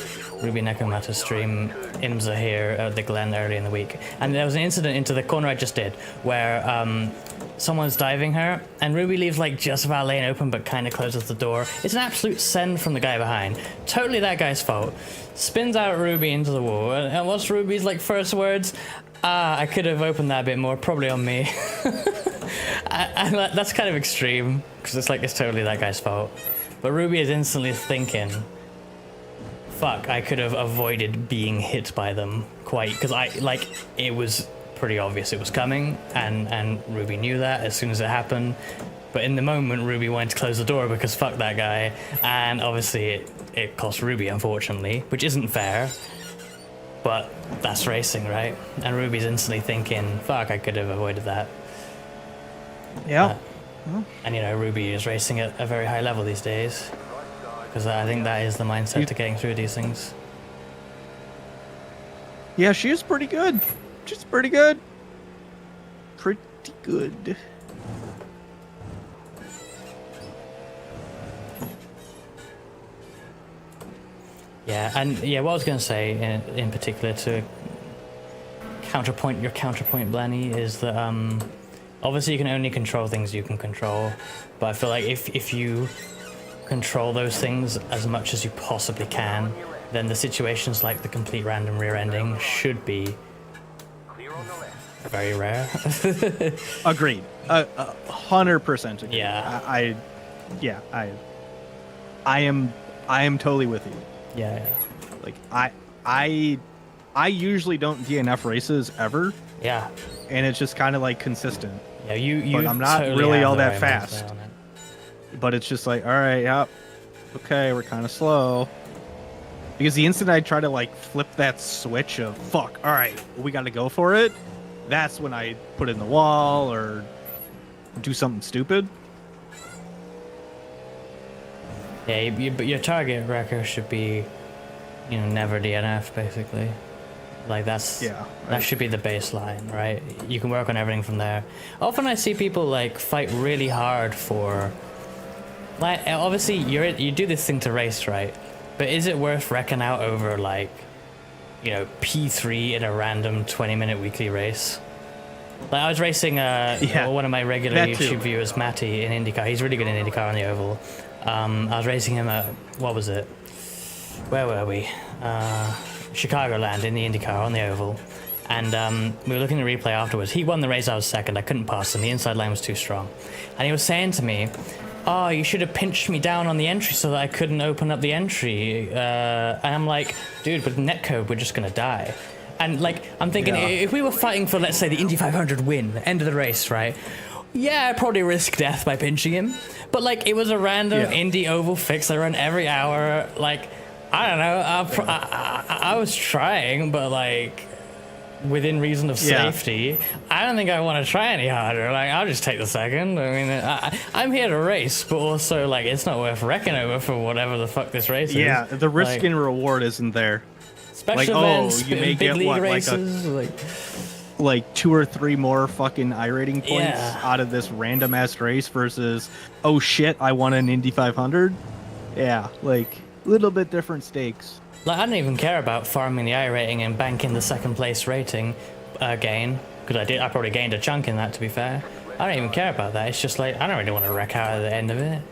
Nekomata stream Imza here at the Glen early in the week, and there was an incident into the corner I just did where someone's diving her, and Ruby leaves like just about lane open but kind of closes the door. It's an absolute send from the guy behind. Totally that guy's fault. Spins out Ruby into the wall, and what's Ruby's like first words? I could have opened that a bit more, probably on me. And that's kind of extreme, because it's like it's totally that guy's fault. But Ruby is instantly thinking, fuck, I could have avoided being hit by them quite, because it was pretty obvious it was coming, and Ruby knew that as soon as it happened. But in the moment, Ruby went to close the door because fuck that guy, and obviously it cost Ruby, unfortunately, which isn't fair, but that's racing, right? And Ruby's instantly thinking, fuck, I could have avoided that. Yeah. And you know, Ruby is racing at a very high level these days, because I think that is the mindset to getting through these things. Yeah, she is pretty good. She's pretty good. Pretty good. Yeah, and yeah, what I was going to say in particular to counterpoint your counterpoint, Blenny, is that obviously you can only control things you can control, but I feel like if you control those things as much as you possibly can, then the situations like the complete random rear ending should be very rare. Agreed. 100% agreed. Yeah. I am totally with you. Yeah. Like I usually don't DNF races ever, Yeah. and it's just kind of like consistent. Yeah, you But I'm not totally really have all the that right fast. mindset on it. But it's just like, all right, yep, okay, we're kind of slow. Because the instant I try to like flip that switch of fuck, all right, we got to go for it, that's when I put it in the wall or do something stupid. Yeah, but your target record should be, you know, never DNF basically. Like that should be the baseline, right? You can work on everything from there. Often I see people like fight really hard for, like, obviously you do this thing to race, right? But is it worth wrecking out over like, you know, P3 in a random 20-minute weekly race? Like I was racing one of my regular YouTube viewers, Matty, in IndyCar. He's really good in IndyCar on the oval. I was racing him at, what was it? Where were we? Chicagoland in the IndyCar on the oval. And we were looking at the replay afterwards. He won the race, I was second. I couldn't pass him. The inside line was too strong. And he was saying to me, oh, you should have pinched me down on the entry so that I couldn't open up the entry. And I'm like, dude, with netcode, we're just going to die. And like, I'm thinking, if we were fighting for, let's say, the Indy 500 win, end of the race, right? Yeah, I'd probably risk death by pinching him. But like, it was a random Indy oval fix that run every hour. Like, I don't know. I was trying, but like, within reason of safety, I don't think I want to try any harder. Like, I'll just take the second. I mean, I'm here to race, but also like, it's not worth wrecking over for whatever the fuck this race is. Yeah, the risk and reward isn't there. Special events, you may big get league races, like 2 or 3 more fucking iRating points out of this random ass race versus, oh shit, I won an Indy 500. Yeah, like little bit different stakes. Like, I don't even care about farming the iRating and banking the second place rating gain, because I probably gained a chunk in that, to be fair. I don't even care about that. It's just like, I don't really want to wreck out at the end of it.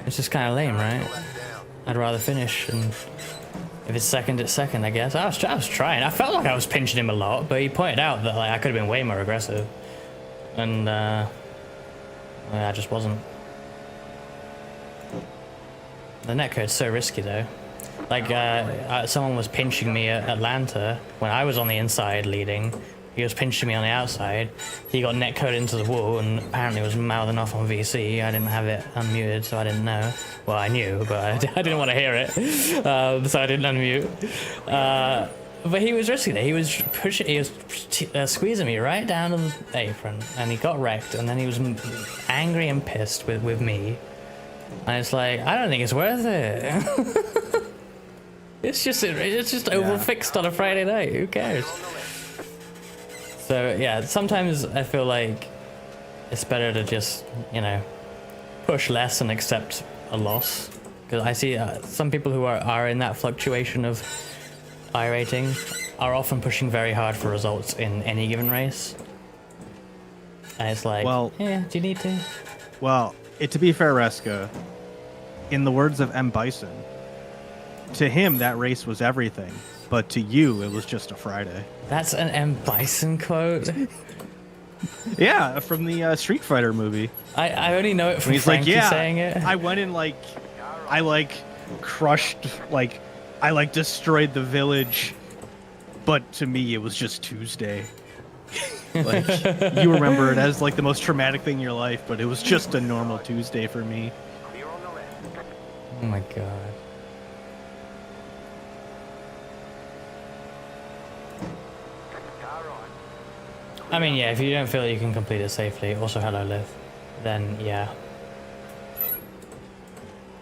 It's just kind of lame, right? I'd rather finish, and if it's second, it's second, I guess. I was trying. I felt like I was pinching him a lot, but he pointed out that like I could have been way more aggressive, and I just wasn't. The netcode's so risky though. Like someone was pinching me at Atlanta when I was on the inside leading. He was pinching me on the outside. He got netcode into the wall and apparently was mouthing off on VC. I didn't have it unmuted, so I didn't know. Well, I knew, but I didn't want to hear it, so I didn't unmute. But he was risking it. He was pushing. He was squeezing me right down to the apron, and he got wrecked. And then he was angry and pissed with me. And it's like, I don't think it's worth it. it's just overfixed on a Friday night. Who cares? So yeah, sometimes I feel like it's better to just, you know, push less and accept a loss. Because I see some people who are in that fluctuation of iRating are often pushing very hard for results in any given race. And it's like, well, yeah, do you need to? Well, to be fair, Reska, in the words of M. Bison, to him that race was everything, but to you it was just a Friday. That's an M. Bison quote. Yeah, from the Street Fighter movie. I only know it from Frankie saying it. I went in I crushed, I destroyed the village, but to me it was just Tuesday. Like, you remember it as like the most traumatic thing in your life, but it was just a normal Tuesday for me. Oh my god. I mean, yeah, if you don't feel you can complete it safely, also hello Liv, then yeah.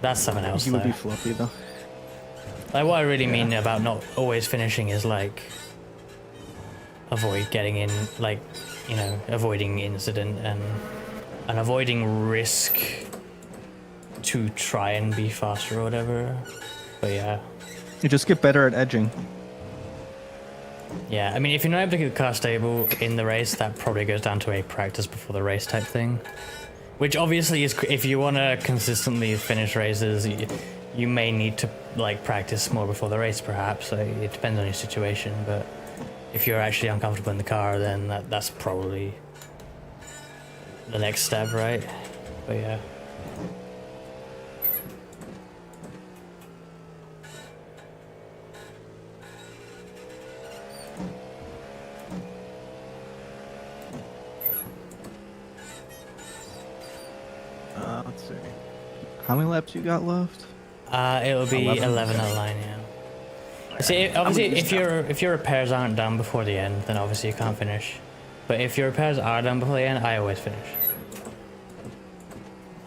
That's something else, You though. would be fluffy, though. Like, what I really mean about not always finishing is, like, avoid getting in, like, you know, avoiding incident and avoiding risk to try and be faster or whatever. But yeah. You just get better at edging. Yeah, I mean, if you're not able to keep the car stable in the race, that probably goes down to a practice before the race type thing. Which obviously is, if you want to consistently finish races, you may need to, like, practice more before the race, perhaps. So it depends on your situation, but if you're actually uncomfortable in the car, then that's probably the next step, right? But yeah. Let's see. How many laps you got left? It'll be 11 at the line, yeah. See, obviously, if your repairs aren't done before the end, then obviously you can't finish. But if your repairs are done before the end, I always finish.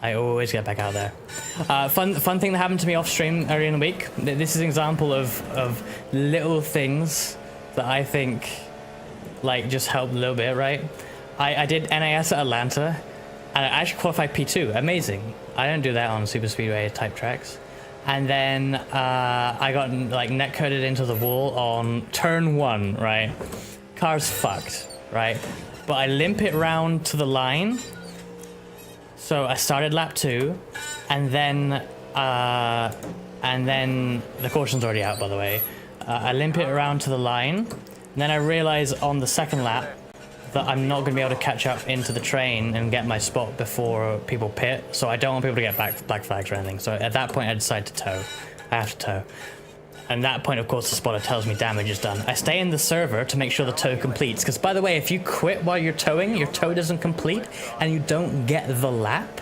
I always get back out there. Fun thing that happened to me off stream earlier in the week. This is an example of little things that I think like just helped a little bit, right? I did NAS at Atlanta, and I actually qualified P2. Amazing. I don't do that on super speedway type tracks. And then I got like netcoded into the wall on turn 1, right? Car's fucked, right? But I limp it round to the line. So I started lap 2, and then the caution's already out, by the way. I limp it around to the line, and then I realize on the second lap that I'm not going to be able to catch up into the train and get my spot before people pit. So I don't want people to get black flags or anything. So at that point, I decide to tow. I have to tow. And at that point, of course, the spotter tells me damage is done. I stay in the server to make sure the tow completes. Because, by the way, if you quit while you're towing, your tow doesn't complete, and you don't get the lap.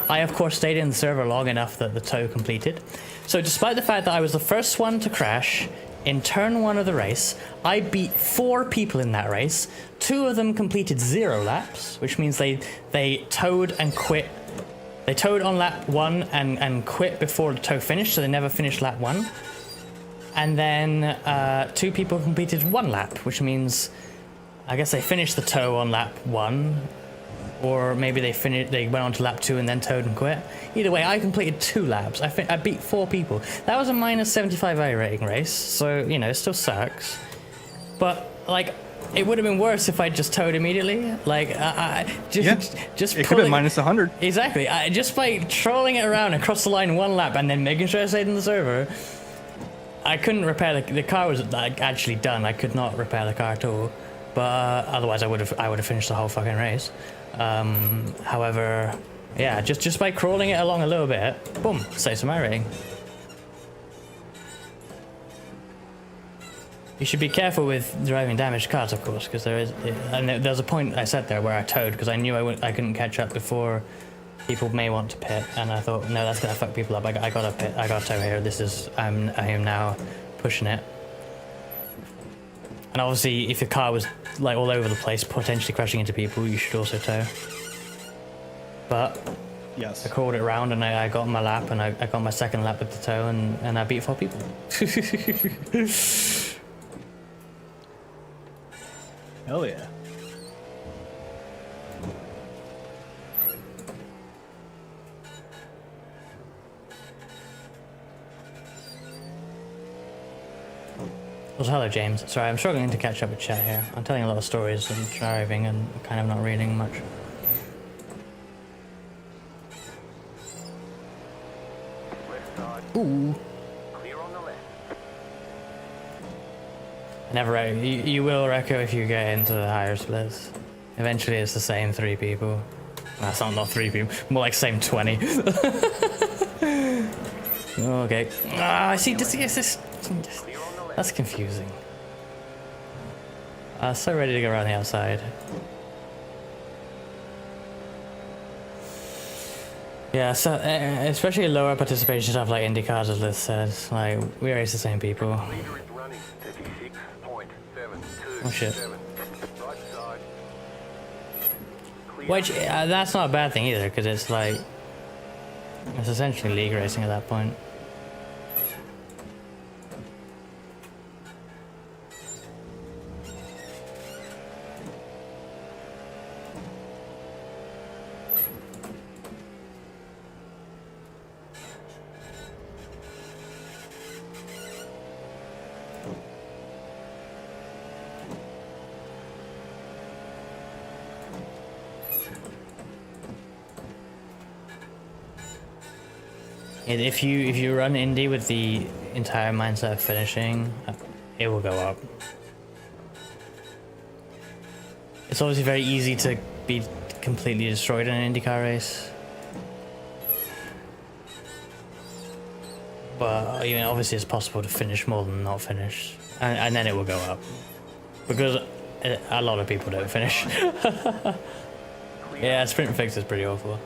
I, of course, stayed in the server long enough that the tow completed. So despite the fact that I was the first one to crash in turn 1 of the race, I beat 4 people in that race. 2 of them completed 0 laps, which means they towed and quit. They towed on lap 1 and quit before the tow finished, so they never finished lap 1. And then 2 people completed 1 lap, which means I guess they finished the tow on lap 1, or maybe they went on to lap 2 and then towed and quit. Either way, I completed 2 laps. I beat 4 people. That was a minus 75 iRacing race, so you know it still sucks. But like, it would have been worse if I just towed immediately. Like, just it could have been minus 100. Exactly. Just by trolling it around across the line 1 lap and then making sure I stayed in the server. I couldn't repair the car was like actually done. I could not repair the car at all, but otherwise I would have finished the whole fucking race. However, yeah, just by crawling it along a little bit, boom, save some iRacing. You should be careful with driving damaged cars, of course, because there's a point I said there where I towed because I knew I couldn't catch up before people may want to pit, and I thought, no, that's gonna fuck people up. I gotta pit. I gotta tow here. I am now pushing it. And obviously, if your car was like all over the place, potentially crashing into people, you should also tow. But Yes. I crawled it around, and I got my lap, and I got my second lap with the tow, and I beat 4 people. Hell yeah. Also, hello, James. Sorry, I'm struggling to catch up with chat here. I'm telling a lot of stories and driving and kind of not reading much. Left side. Ooh. Clear on the left. Never. You will wreck it if you get into the higher splits. Eventually, it's the same 3 people. That's not 3 people. More like same 20. Okay. I see. This. That's confusing. So ready to go around the outside. Yeah, so especially lower participation stuff like IndyCars, as Liz said. Like, we race the same people. Leader is running 36.727. Oh shit. Right side. Clear. Which, that's not a bad thing either, because it's like... It's essentially league racing at that point. If you run Indy with the entire mindset of finishing, it will go up. It's obviously very easy to be completely destroyed in an IndyCar race. But you know, obviously it's possible to finish more than not finish. And then it will go up. Because a lot of people don't finish. Yeah, sprint fix is pretty awful.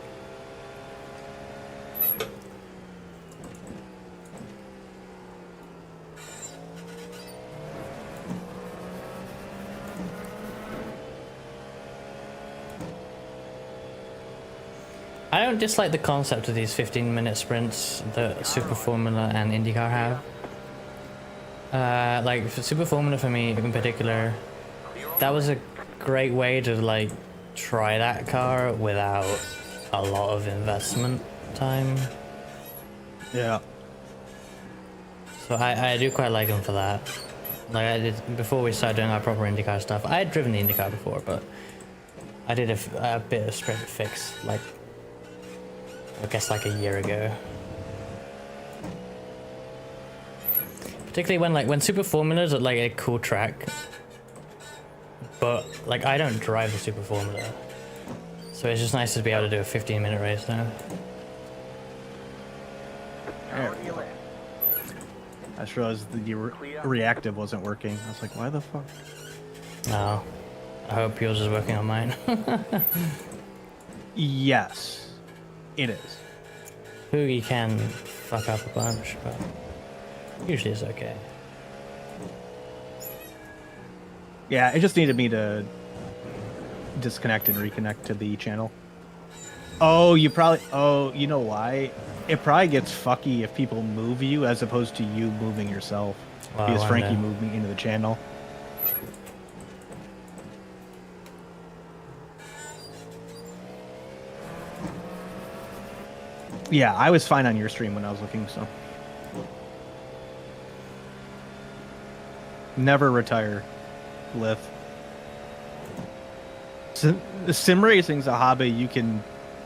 I don't dislike the concept of these 15-minute sprints that Super Formula and IndyCar have. Like for Super Formula for me in particular, that was a great way to like try that car without a lot of investment time. Yeah. So I do quite like them for that. Like I did before we started doing our proper IndyCar stuff. I had driven the IndyCar before, but I did a bit of sprint fix, like I guess like a year ago. Particularly when Super Formula's at like a cool track, but like I don't drive the Super Formula, so it's just nice to be able to do a 15-minute race now. I just realized the reactive wasn't working. I was like, why the fuck? No, I hope yours is working on mine. Yes, it is. Hoogie can fuck up a bunch, but usually it's okay. Yeah, it just needed me to disconnect and reconnect to the channel. Oh, you know why? It probably gets fucky if people move you as opposed to you moving yourself. Well, Because Frankie moved me into the channel. Yeah, I was fine on your stream when I was looking, so. Never retire, Lith. Sim racing's a hobby you can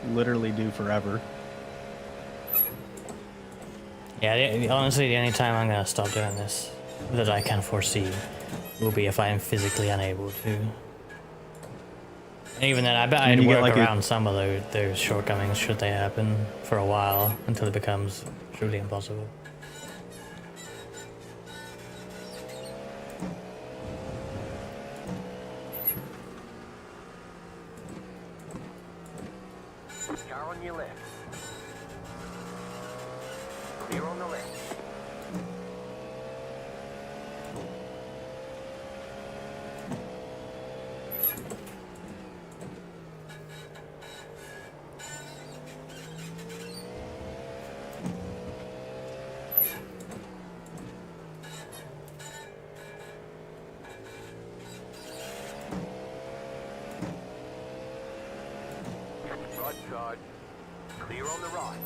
literally do forever. Yeah, honestly, the only time I'm gonna stop doing this that I can foresee will be if I am physically unable to. And even then, I bet I'd work around some of those shortcomings should they happen for a while until it becomes truly impossible. Car on your left. Clear on the left. Right side. Clear on the right.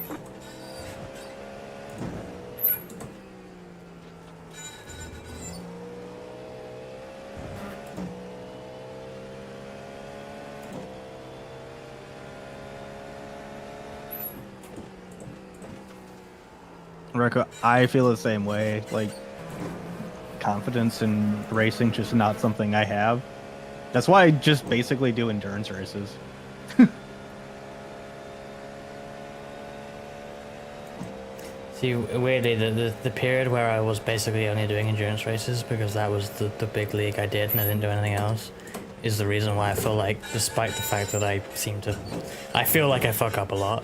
Rico, I feel the same way. Like, confidence in racing just not something I have. That's why I just basically do endurance races. See, weirdly, the period where I was basically only doing endurance races because that was the big league I did and I didn't do anything else is the reason why I feel like, despite the fact that I feel like I fuck up a lot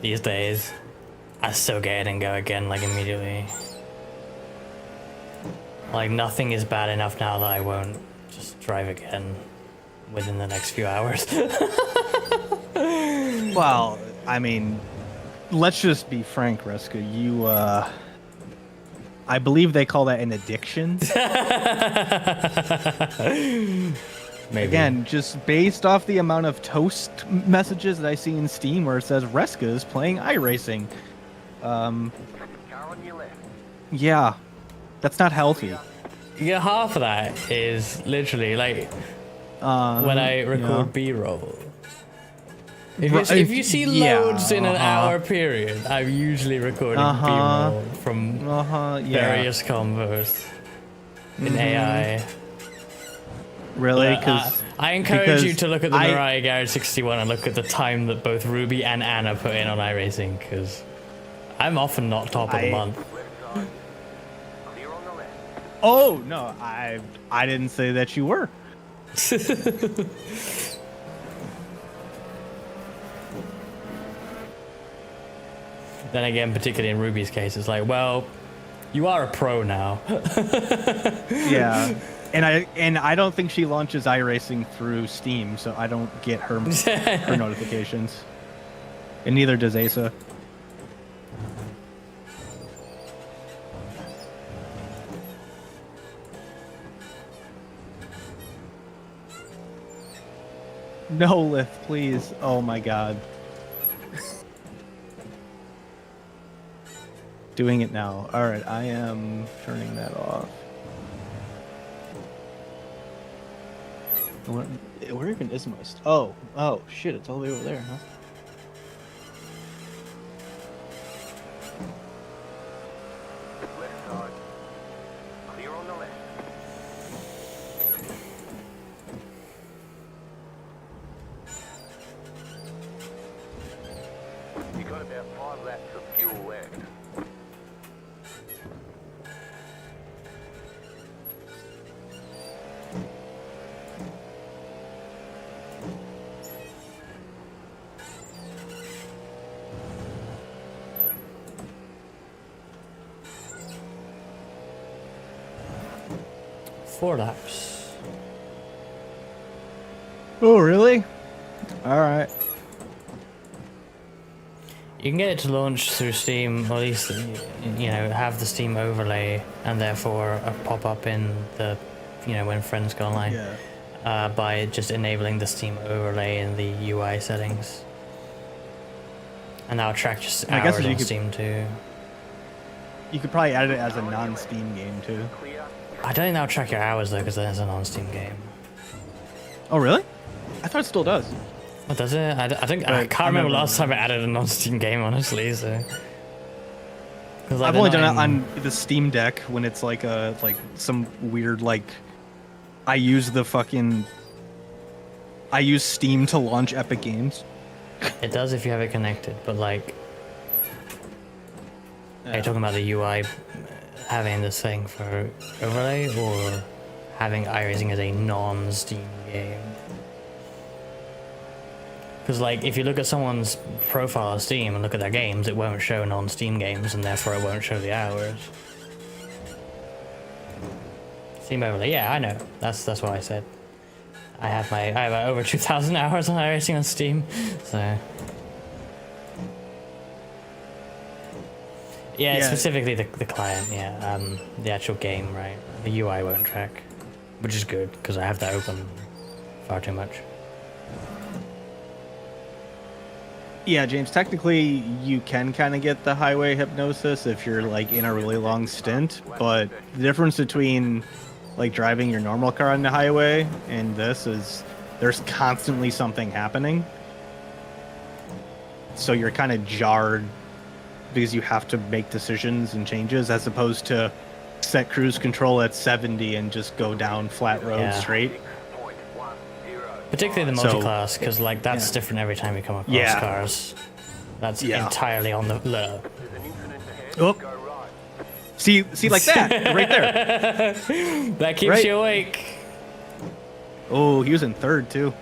these days, I still get it and go again, like, immediately. Like, nothing is bad enough now that I won't just drive again within the next few hours. Well, I mean, let's just be frank, Reska. You, I believe they call that an addiction. Maybe. Again, just based off the amount of toast messages that I see in Steam where it says Reska is playing iRacing. Car on your left. Yeah, that's not healthy. Yeah, half of that is literally like when I record B-roll. If you see loads in an hour period, I'm usually recording B-roll from various combos in AI. Really? I encourage you to look at the Mariah Garrett 61 and look at the time that both Ruby and Anna put in on iRacing, because I'm often not top of the month. Clear on the left. Oh no, I didn't say that you were. Then again, particularly in Ruby's case, it's like, well, you are a pro now. Yeah, and I don't think she launches iRacing through Steam, so I don't get her notifications. And neither does Asa. No lift, please. Oh my god. Doing it now. Alright, I am turning that off. Where even is my oh shit, it's all the way over there, huh? Left side. Clear on the left. You got about 5 laps of fuel left. Four laps. Oh, really? Alright. You can get it to launch through Steam, or at least, you know, have the Steam overlay, and therefore a pop-up in the, you know, when friends go online, by just enabling the Steam overlay in the UI settings. And that'll track just I guess hours you on could- Steam too. You could probably add it as a non-Steam game too. Clear. I don't think that'll track your hours though, because that's a non-Steam game. Oh, really? I thought it still does. What does it? I think I Right, can't I remember remember. last time I added a non-Steam game, honestly. So, 'cause, like, I've they're only not done it in- on the Steam Deck when it's like some weird I use Steam to launch Epic Games. It does if you have it connected, but like, are you talking about the UI having this thing for overlay, or having iRacing as a non-Steam game? Because like, if you look at someone's profile on Steam and look at their games, it won't show non-Steam games, and therefore it won't show the hours. Steam overlay, yeah, I know. That's what I said. I have over 2,000 hours on iRacing on Steam, so. Yeah, Yeah. specifically the client, yeah. The actual game, right? The UI won't track, which is good because I have that open far too much. Yeah, James, technically you can kind of get the highway hypnosis if you're like in a really long stint, but the difference between like driving your normal car on the highway and this is there's constantly something happening. So you're kind of jarred because you have to make decisions and changes as opposed to set cruise control at 70 and just go down flat road Yeah. straight. 6.10. Particularly the So- multi-class, because like that's yeah. different every time you come across Yeah. cars. That's Yeah. entirely on the There's an infinite ahead. Oh. Go right. See like that right there. that keeps Right. you awake. Oh, he was in third too.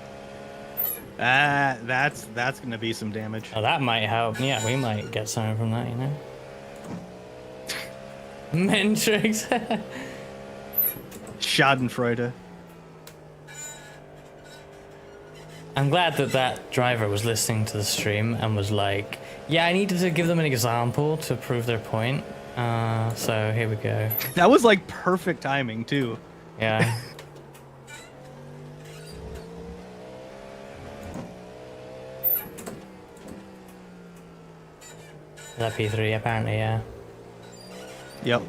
That's gonna be some damage. Oh, that might help. Yeah, we might get something from that, you know. Mentrix. Schadenfreude. I'm glad that driver was listening to the stream and was like, yeah, I needed to give them an example to prove their point. So here we go. That was like perfect timing too. Yeah. That P3 apparently, yeah. Yep.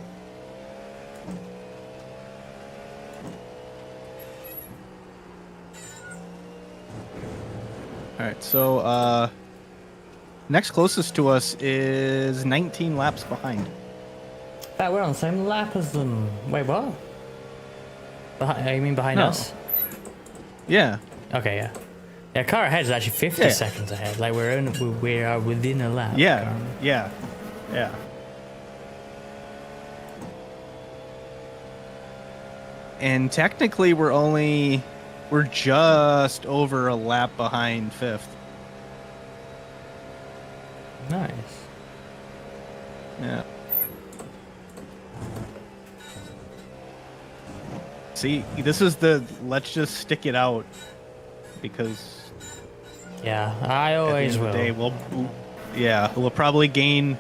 All right, so next closest to us is 19 laps behind. Bet we're on the same lap as them. Wait, what? You mean behind No. us? Yeah. Okay, yeah. Yeah, car ahead is actually 50 Yeah. seconds ahead. Like we are within a lap. Yeah. currently. Yeah. Yeah. And technically we're just over a lap behind fifth. Nice. Yeah. See, this is the let's just stick it out because Yeah, I always At the will. end of the day, we'll probably gain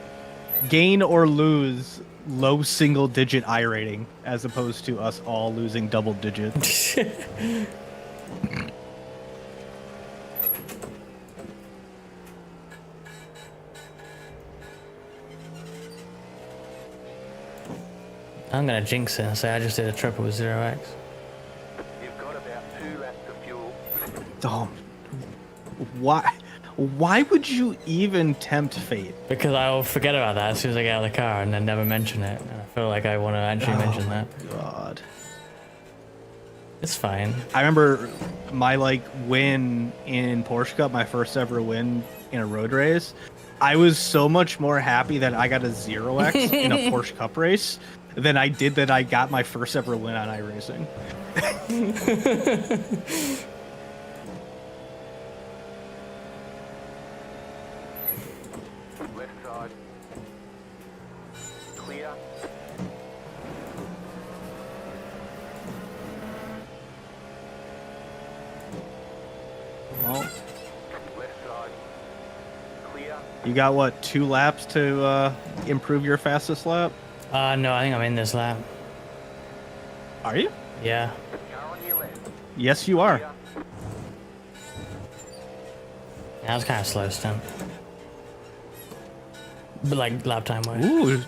or lose low single digit iRating as opposed to us all losing double digits. I'm gonna jinx it and say I just did a triple with 0x. You've got about 2 laps of fuel. Oh, why would you even tempt fate? Because I'll forget about that as soon as I get out of the car and then never mention it. And I feel like I want to actually mention that. God. It's fine. I remember my win in Porsche Cup, my first ever win in a road race. I was so much more happy that I got a 0x in a Porsche Cup race than I did that I got my first ever win on iRacing. Left side. Clear. Well, Left side. Clear. you got what, 2 laps to improve your fastest lap? No, I think I'm in this lap. Are you? Yeah. Car on your left. Yes, you are. Clear. That was kind of slow stunt. But like lap time wise. Ooh, your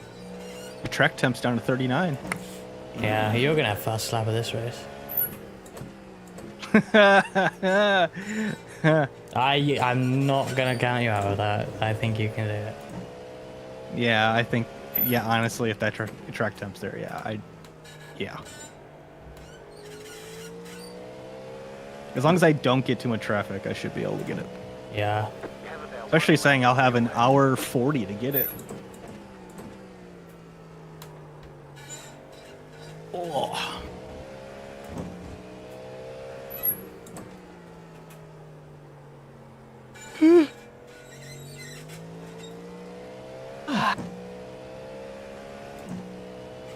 track temp's down to 39. Yeah, you're gonna have fast lap of this race. I'm not gonna count you out of that. I think you can do it. Yeah, I think. Yeah, honestly, if that track temp's there, yeah. As long as I don't get too much traffic, I should be able to get it. Yeah. Have about Especially saying I'll have an hour 40 to get it. Oh.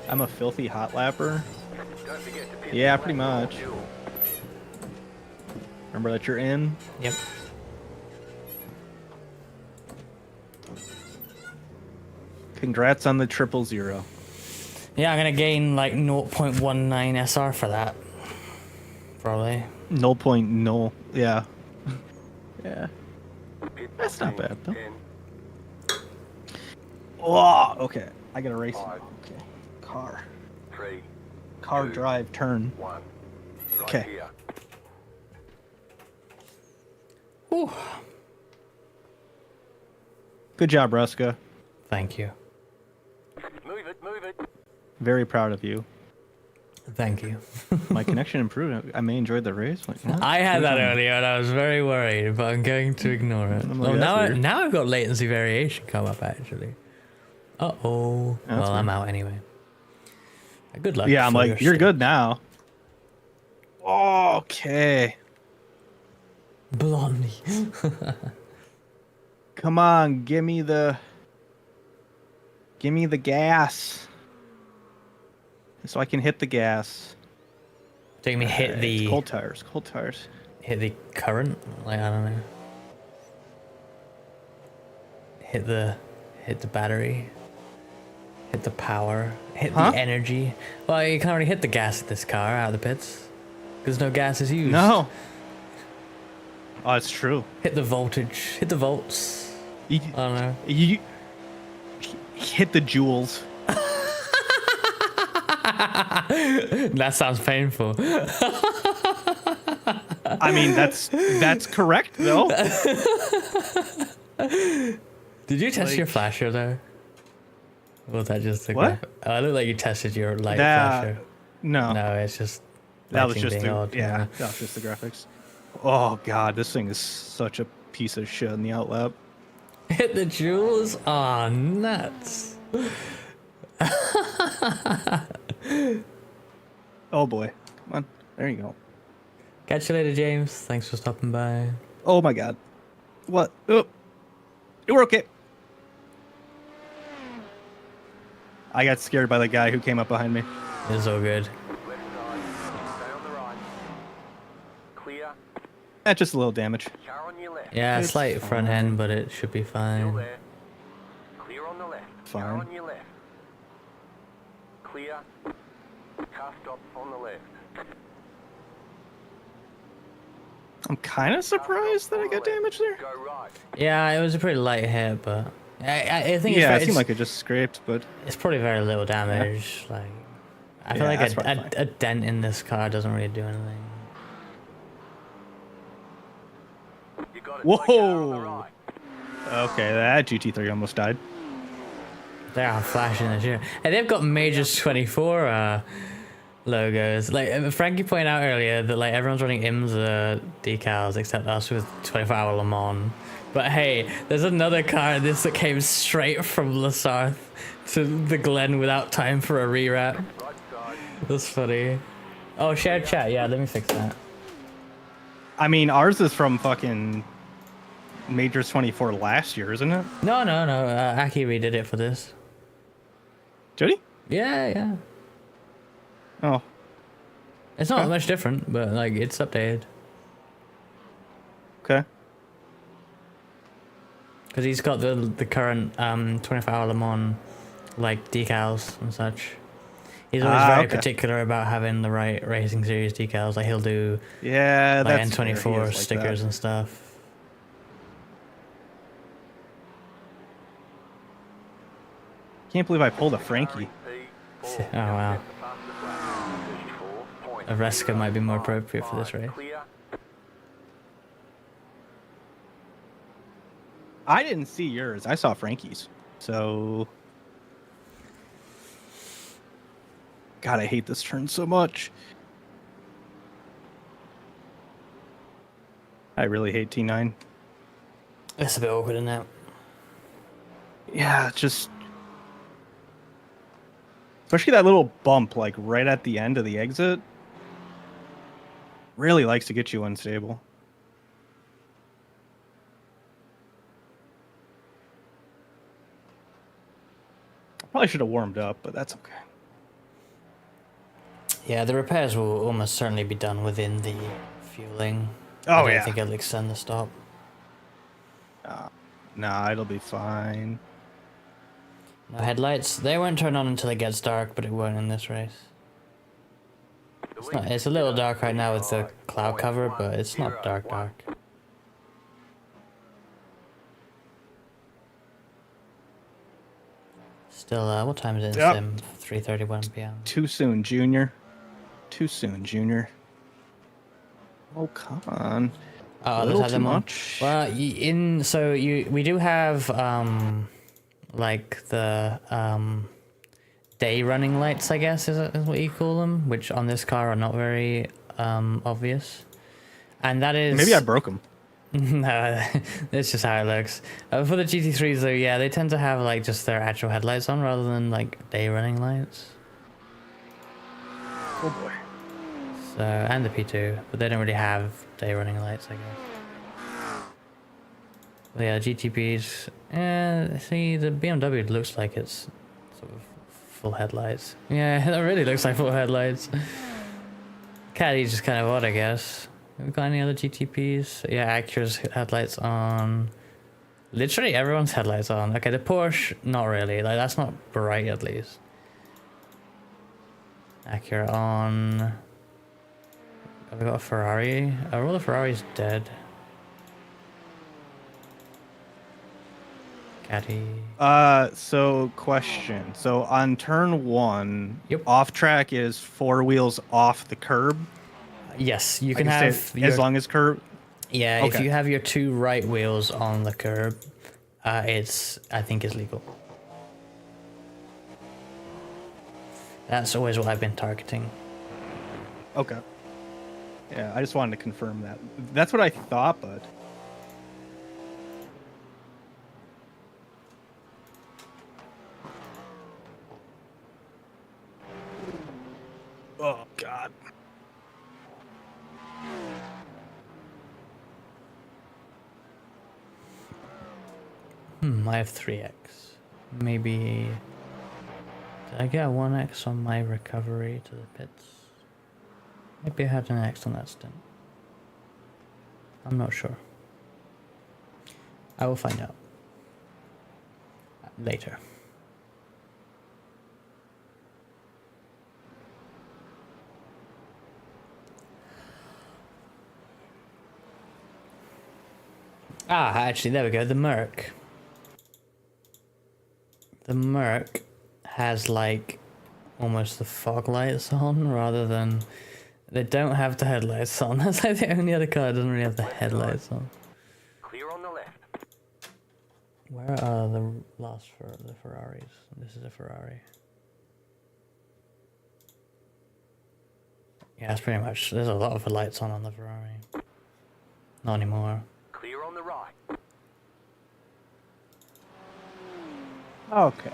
I'm a filthy hot lapper. Don't forget to pit Yeah, the pretty lap much. fuel. Remember that you're in. Yep. Congrats on the 000. Yeah, I'm gonna gain like 0.19 SR for that. Probably. 0.0. Yeah. Yeah. Pit That's not stop bad, though. 10, Oh, okay. I gotta race. Five. Okay. Car. 3, Car Two. drive turn. 1. Right Okay. here. Whew. Good job, Ruska. Thank you. Move it, move it. Very proud of you. Thank you. My connection improved. I may enjoy the race. Like, what? I had that Which one? earlier and I was very worried, but I'm going to ignore it. I'm like, Oh, that's weird. now I've got latency variation come up actually. Uh-oh. That's Well, I'm weird. out anyway. Good luck. Yeah, I'm for like, your you're stream. good now. Okay. Blondie. Come on, give me the gas. So I can hit the gas. Take me hit It's the cold tires. hit the current. Like I don't know. Hit the battery. Hit the power. Hit Huh? the energy. Well, you can already hit the gas at this car out of the pits. Because no gas is used. No. Oh, it's true. Hit the voltage. Hit the volts. You, I don't know. you hit the joules. That sounds painful. I mean, that's correct though. Did you test Like- your flasher though? Or was that just the What? Oh, it looked like you tested your light That- flasher. No, No, it's just that was lighting just being the odd, yeah, that was just the graphics. Oh god, this thing is such a piece of shit in the outlap. Hit the jewels? Aw, nuts. Oh boy, come on, there you go. Catch you later, James. Thanks for stopping by. Oh my god, what? Oh, we're okay. I got scared by the guy who came up behind me. It's all good. Left side. Stay on the right. Clear. Just a little damage. Car on your left. Yeah, It's slight front fine. end, but it should be Still fine. there. Clear on the left. Car Fine. on your left. Clear. Car stop on the left. I'm kind of surprised that I got damage there. Go right. Yeah, it was a pretty light hit, but I think Yeah, it it's, seemed like it just scraped, but it's probably very little damage. Like, I feel Yeah, like that's probably fine. a dent in this car doesn't really do anything. You got it. My car on the Whoa! right. Okay, that GT3 almost died. They are flashing the shit. Hey, they've got Majors 24 logos. Like Frankie pointed out earlier that like everyone's running IMSA decals except us with 24-hour Le Mans. But hey, there's another car in this that came straight from Le Sarthe to the Glen without time for a rewrap. Right side. That's funny. Oh, shared chat. Yeah, let me fix that. I mean, ours is from fucking Majors 24 last year, isn't it? No. Aki redid it for this. Jody? Yeah. Oh, It's not Okay. much different, but like it's updated. okay. Because he's got the current 24-hour Le Mans like decals and such. He's always very okay. particular about having the right racing series decals. Like he'll do Yeah, like that's fair. He N24 is like stickers that. and stuff. Can't believe I pulled a Frankie. Oh wow. A Reska might be more appropriate for this race. Clear. I didn't see yours. I saw Frankie's. So, God, I hate this turn so much. I really hate T9. It's a bit awkward, isn't it? Yeah, just especially that little bump, like right at the end of the exit, really likes to get you unstable. Probably should have warmed up, but that's okay. Yeah, the repairs will almost certainly be done within the fueling. Oh, I don't yeah. think it'll extend the stop. Nah, it'll be fine. No headlights. They won't turn on until it gets dark, but it won't in this race. It's a little dark right now with the cloud cover, but it's not dark. Still, what time is it in Yep. Sim? 3:31 p.m. Too soon, Junior. Too soon, Junior. Oh, come on. Oh, A let's little have too them on. much. Well, we do have like the day running lights, I guess is what you call them, which on this car are not very obvious, and that is Maybe I broke him. No, that's just how it looks. For the GT3s though, yeah, they tend to have like just their actual headlights on rather than like day running lights. Oh boy. So, and the P2, but they don't really have day running lights, I guess. But yeah, GTPs. See, the BMW looks like it's sort of full headlights. Yeah, it really looks like full headlights. Caddy's just kind of odd, I guess. Have we got any other GTPs? Yeah, Acura's headlights on. Literally everyone's headlights on. Okay, the Porsche, not really. Like, that's not bright, at least. Acura on. Have we got a Ferrari? Are all the Ferraris dead? Caddy. So question. So on turn 1, Yep. off track is 4 wheels off the curb. Yes, you I can say have your, as long as curb. yeah. If okay. you have your 2 right wheels on the curb, I think it's legal. That's always what I've been targeting. Okay. Yeah, I just wanted to confirm that. That's what I thought, but oh god. I have 3x. Maybe. Did I get a 1x on my recovery to the pits? Maybe I had an X on that stint. I'm not sure. I will find out later. Ah, actually, there we go. The Merc. The Merc has like almost the fog lights on rather than they don't have the headlights on. That's like the only other car that doesn't really have the headlights on. Clear on the left. Where are the last the Ferraris? This is a Ferrari. Yeah, it's pretty much. There's a lot of the lights on the Ferrari. Not anymore. Clear on the right. Okay.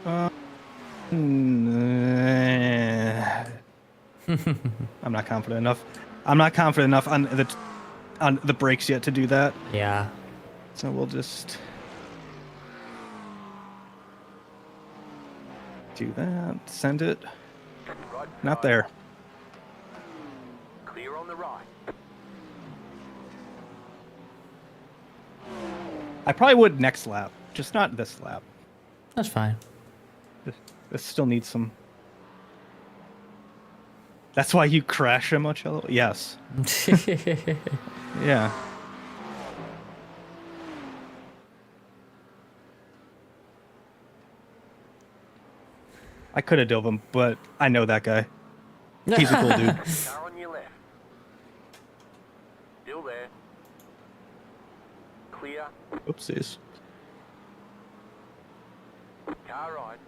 I'm not confident enough. I'm not confident enough on the brakes yet to do that. Yeah. So we'll just do that. Send it. Right. Not there. Clear on the right. I probably would next lap, just not this lap. That's fine. This still needs some. That's why you crash so much. Yes. Yeah. I could have dove him, but I know that guy. He's a cool dude. Car on your left. Still there. Clear. Oopsies. Car right.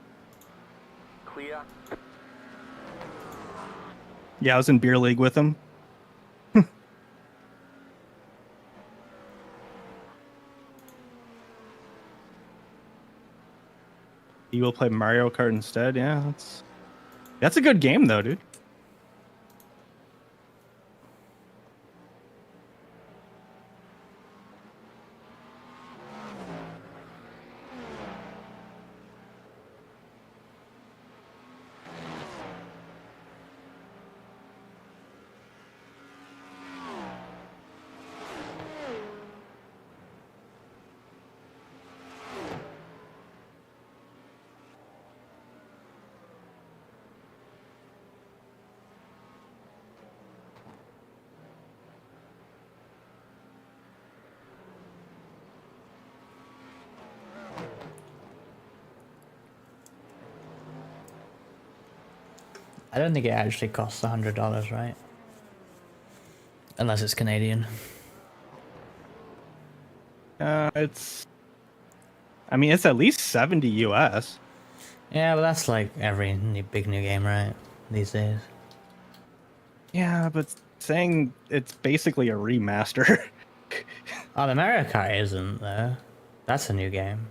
Clear. Yeah, I was in beer league with him. You will play Mario Kart instead. Yeah, that's a good game though, dude. I don't think it actually costs $100, right? Unless it's Canadian. It's. I mean, it's at least 70 US. Yeah, but that's like every big new game, right? These days. Yeah, but saying it's basically a remaster. Oh, the Mario Kart isn't though. That's a new game.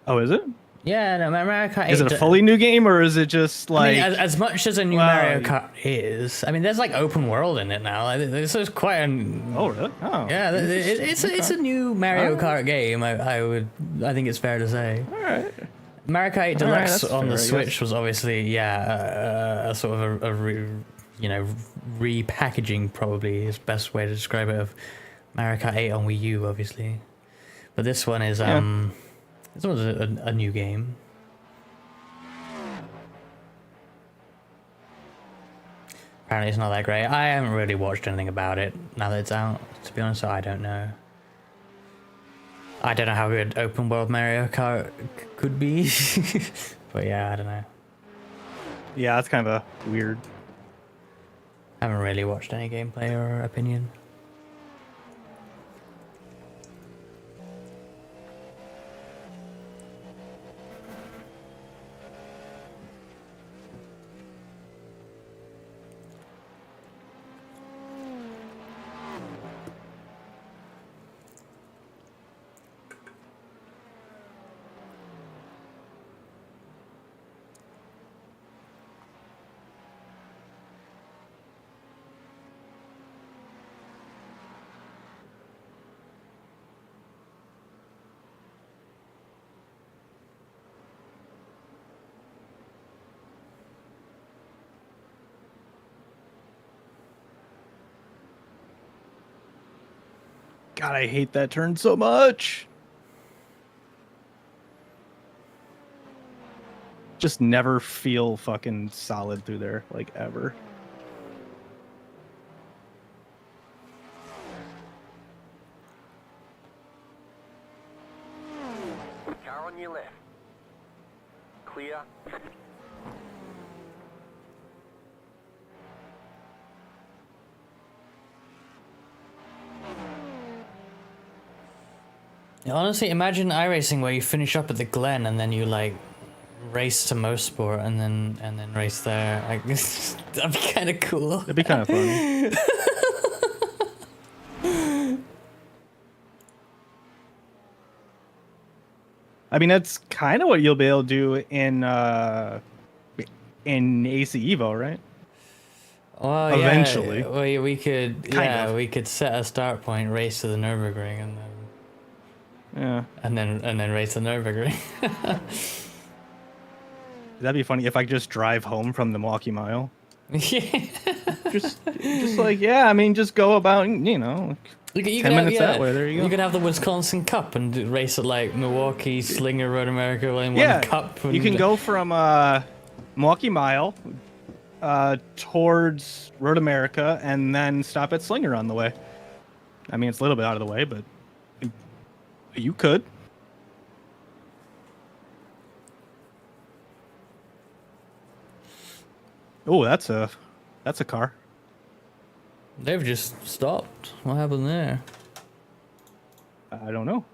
Oh, is it? Yeah, no, Mario Kart. Is it a fully new game, or is it just like? I mean, as much as a new Mario Kart is, I mean, there's like open world in it now. Like, this is quite an. Oh, really? Oh. Yeah, it's a new Mario Kart game. I think it's fair to say. All right. Mario Kart 8 Deluxe that's on fair, the I Switch guess. was obviously a sort of repackaging, probably is the best way to describe it, of Mario Kart 8 on Wii U, obviously. But this one is this one's a new game. Apparently it's not that great. I haven't really watched anything about it now that it's out, to be honest, so I don't know. I don't know how good open world Mario Kart could be. But yeah, I don't know. Yeah, that's kind of a weird. I haven't really watched any gameplay or opinion. God, I hate that turn so much. Just never feel fucking solid through there, like, ever. Car on your left. Clear. Yeah, honestly, imagine iRacing where you finish up at the Glen and then you like race to Mosport and then race there. Like, that'd be kind of cool. That'd be kind of funny. I mean, that's kind of what you'll be able to do in AC Evo, right? Well, Eventually. yeah, we could, Kind of. we could set a start point, race to the Nürburgring, and then race the Nürburgring. That'd be funny if I just drive home from the Milwaukee Mile. Yeah. Just like, yeah, I mean, just go about, you know, You 10 minutes that way, there you go. You could have the Wisconsin Cup and race at like Milwaukee, Slinger, Road America, in Yeah, one cup. you can go from Milwaukee Mile towards Road America and then stop at Slinger on the way. I mean, it's a little bit out of the way, but you could. Oh, that's a car. They've just stopped. What happened there? I don't know.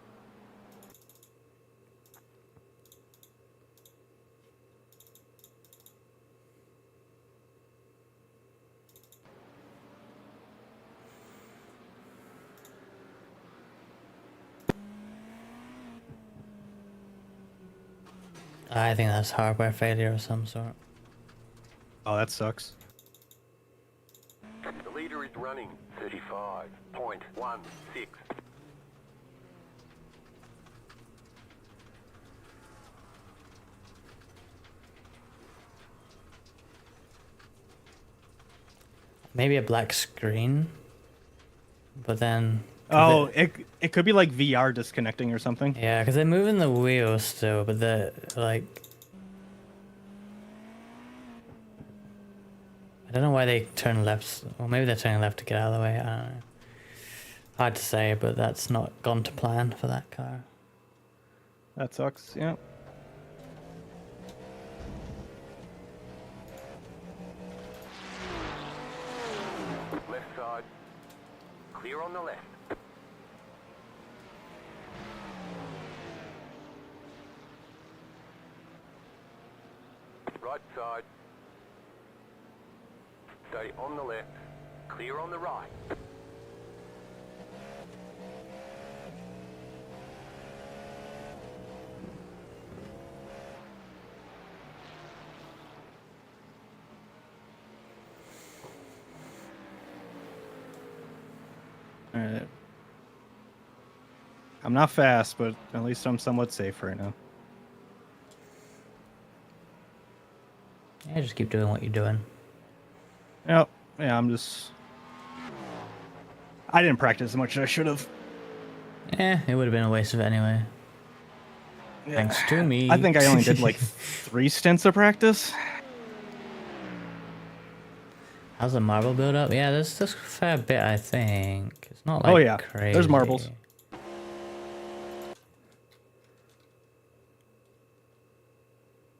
I think that's hardware failure of some sort. Oh, that sucks. The leader is running 35.16. Maybe a black screen, but then. Oh, it could be like VR disconnecting or something. Yeah, because they're moving the wheels still, but they're like. I don't know why they turn left. Or maybe they're turning left to get out of the way. I don't know. Hard to say, but that's not gone to plan for that car. That sucks. Yeah. Left side. Clear on the left. Right side. Stay on the left. Clear on the right. All right. I'm not fast, but at least I'm somewhat safe right now. Yeah, just keep doing what you're doing. Yep. Yeah, I'm just. I didn't practice as much as I should have. Eh, it would have been a waste of it anyway. Yeah. Thanks to me. I think I only did like 3 stints of practice. How's the marble build up? Yeah, there's a fair bit, I think. It's not like Oh, yeah. crazy. There's marbles.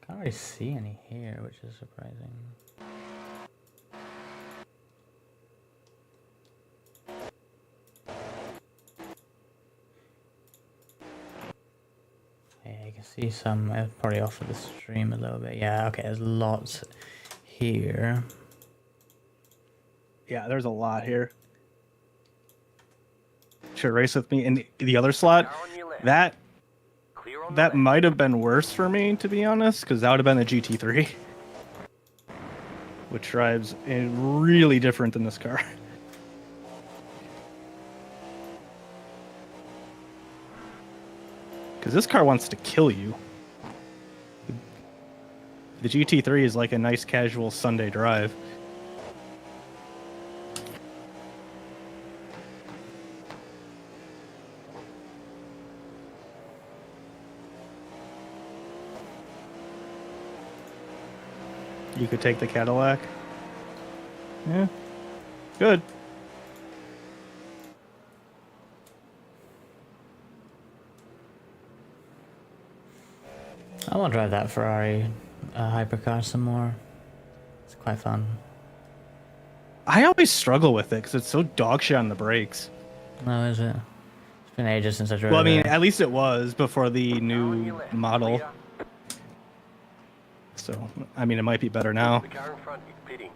Can't really see any here, which is surprising. Yeah, you can see some, probably off of the stream a little bit. Yeah, okay, there's lots here. Yeah, there's a lot here. Should race with me in the other slot. Car on your left. Clear on the That left. might have been worse for me, to be honest, because that would have been the GT3, which drives really different than this car. Because this car wants to kill you. The GT3 is like a nice casual Sunday drive. you could take the Cadillac. Yeah. Good. I want to drive that Ferrari hypercar some more. It's quite fun. I always struggle with it because it's so dog shit on the brakes. No, is it? It's been ages since I drove Well, I mean, it. at least it was before the Car on your new left, model. clear. So, I mean, it might be better now. The car in front is pitting.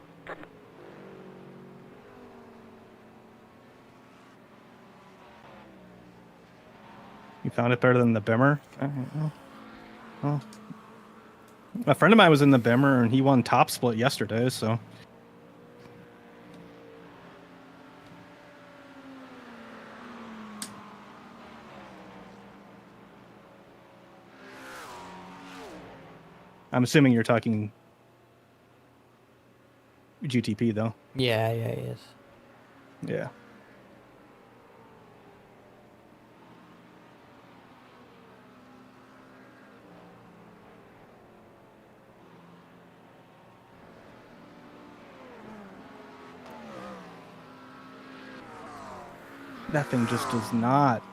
You found it better than the Bimmer? Well, a friend of mine was in the Bimmer and he won top split yesterday, so. I'm assuming you're talking GTP though. Yeah, yeah, he is. Yeah. That thing just does not.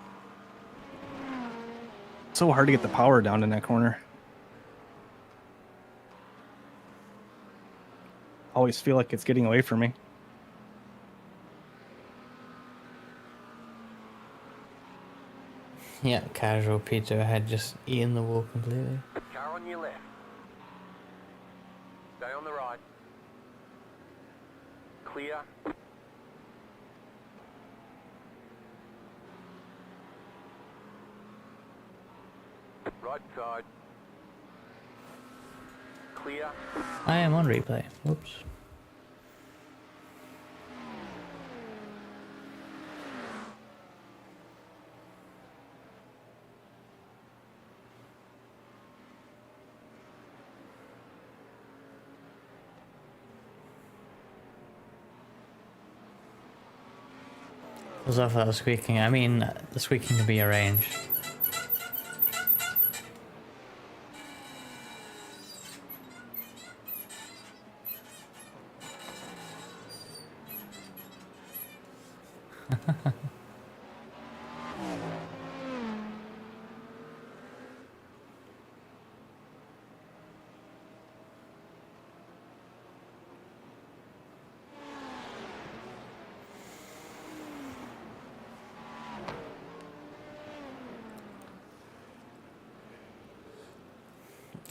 It's so hard to get the power down in that corner. Always feel like it's getting away from me. Yeah, casual Peter had just eaten the wall completely. Car on your left. Stay on the right. Clear. Right side. Clear. I am on replay. Whoops. Was off that squeaking. I mean, the squeaking can be arranged.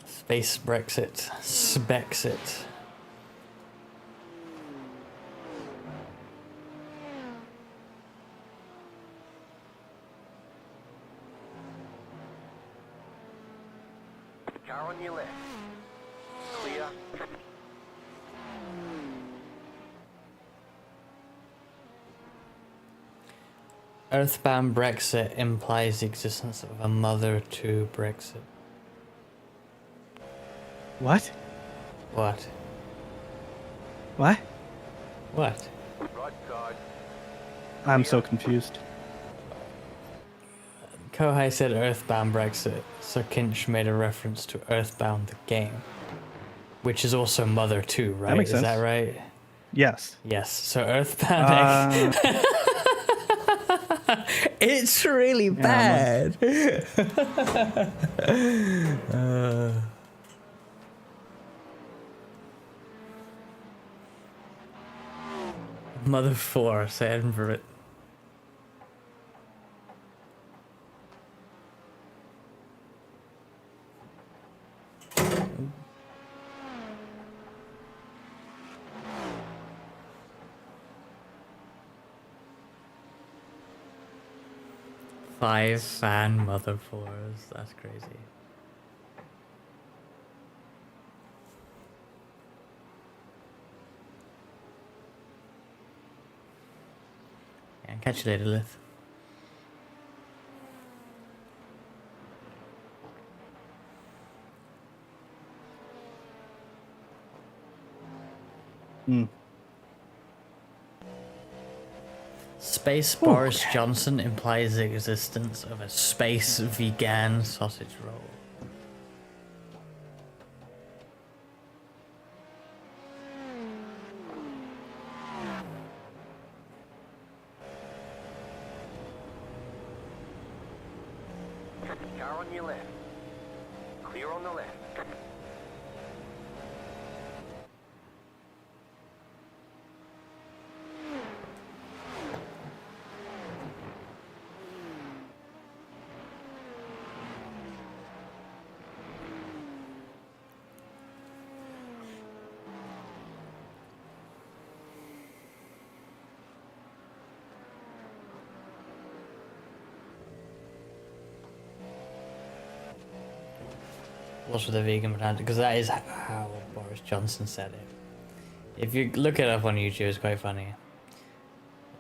Space Brexit. Spexit. Car on your left. Clear. Earthbound Brexit implies the existence of a mother to Brexit. What? What? What? What? Right side. I'm so confused. Kohai said Earthbound Brexit, so Kinch made a reference to Earthbound the game. Which is also Mother 2, right? That makes sense. Is that right? Yes. Yes, so Earthbound it's really bad. Mother 4, say Edinburgh. Five fan Mother 4s, that's crazy. Yeah, catch you later, Lith. Space Boris Johnson implies the existence of a space vegan sausage roll. Car on your left. Clear on the left. What's with the vegan banter? Because that is how Boris Johnson said it. If you look it up on YouTube, it's quite funny.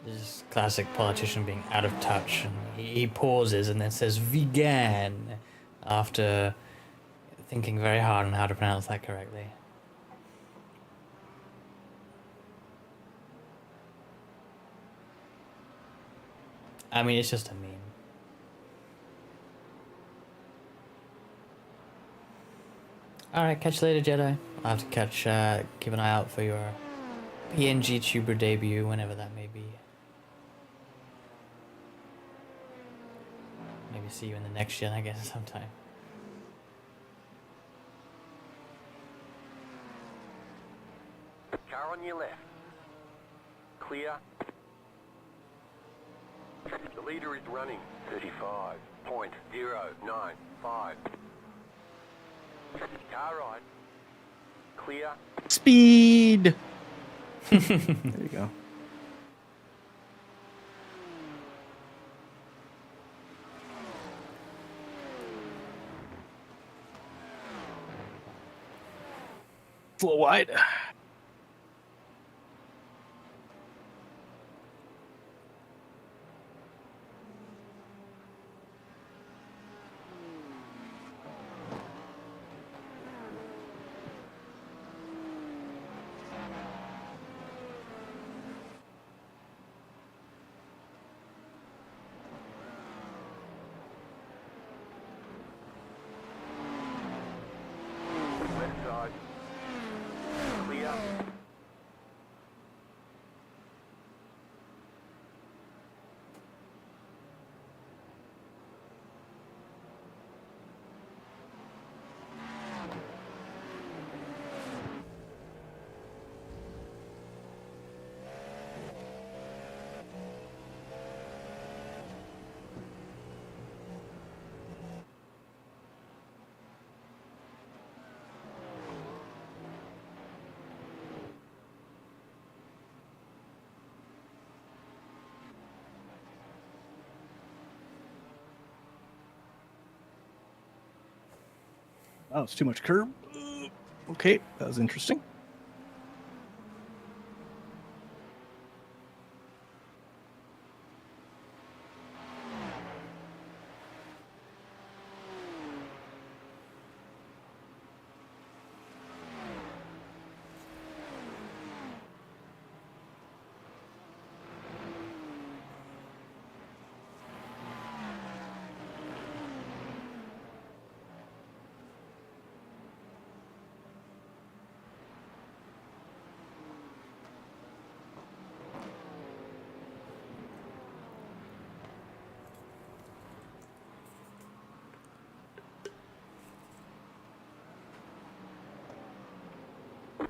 This classic politician being out of touch, and he pauses and then says vegan after thinking very hard on how to pronounce that correctly. I mean, it's just a meme. Alright, catch you later, Jedi. I'll have to keep an eye out for your PNG Tuber debut, whenever that may be. Maybe see you in the next gen, I guess, sometime. Car on your left. Clear. The leader is running 35.095. Car right. Clear. Speed. There you go. It's a little wide. Left side. Clear. Oh, it's too much curb. Okay, that was interesting.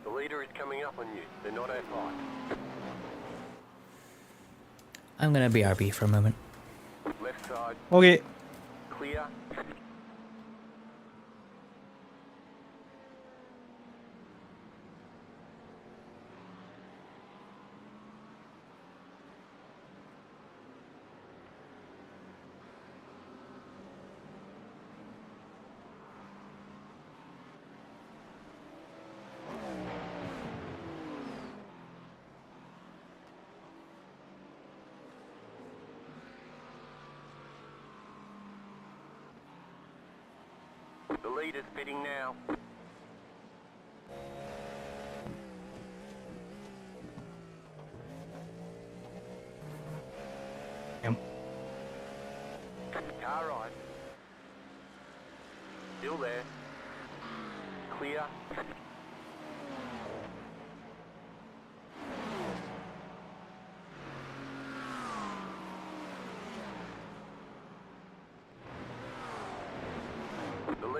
The leader is coming up on you. They're not at fight. I'm gonna BRB for a moment. Left side. Okay. Clear. The leader's pitting now. Yep. Car right. Still there. Clear.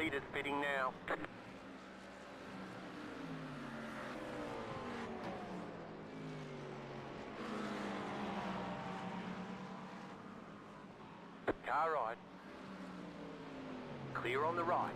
meters fitting now. Car right. Clear on the right.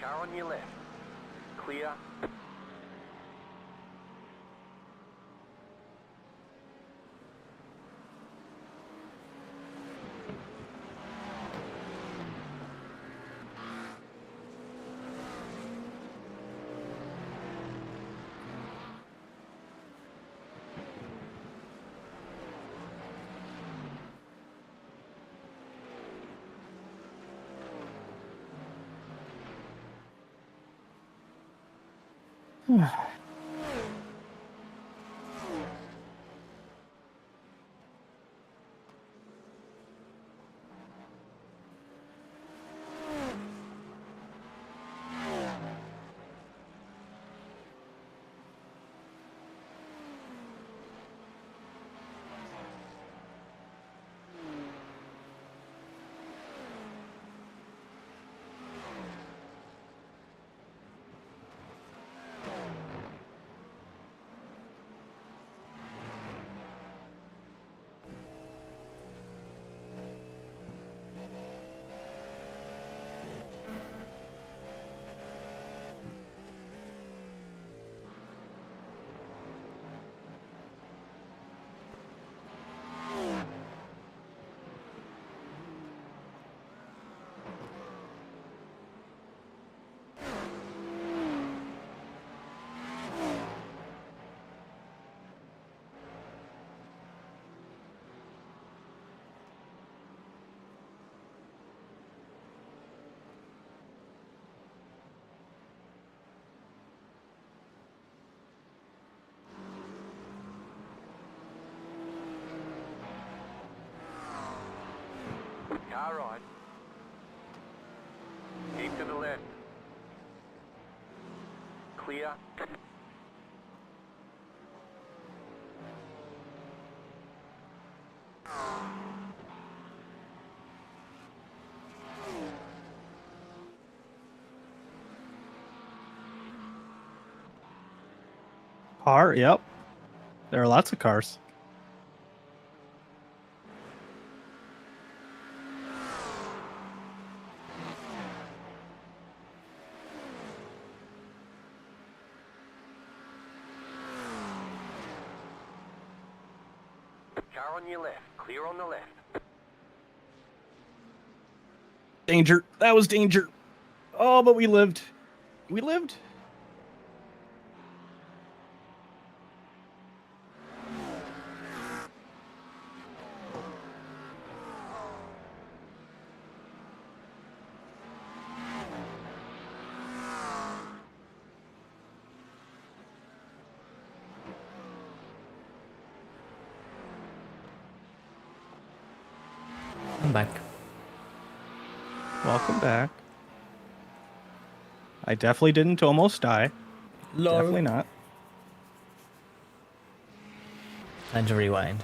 Car on your left. Clear. Car right. Keep to the left. Clear. Car, yep. There are lots of cars. Car on your left. Clear on the left. Danger. That was danger. Oh, but we lived. We lived. I'm back. Welcome back. I definitely didn't almost die. Definitely not. And to rewind.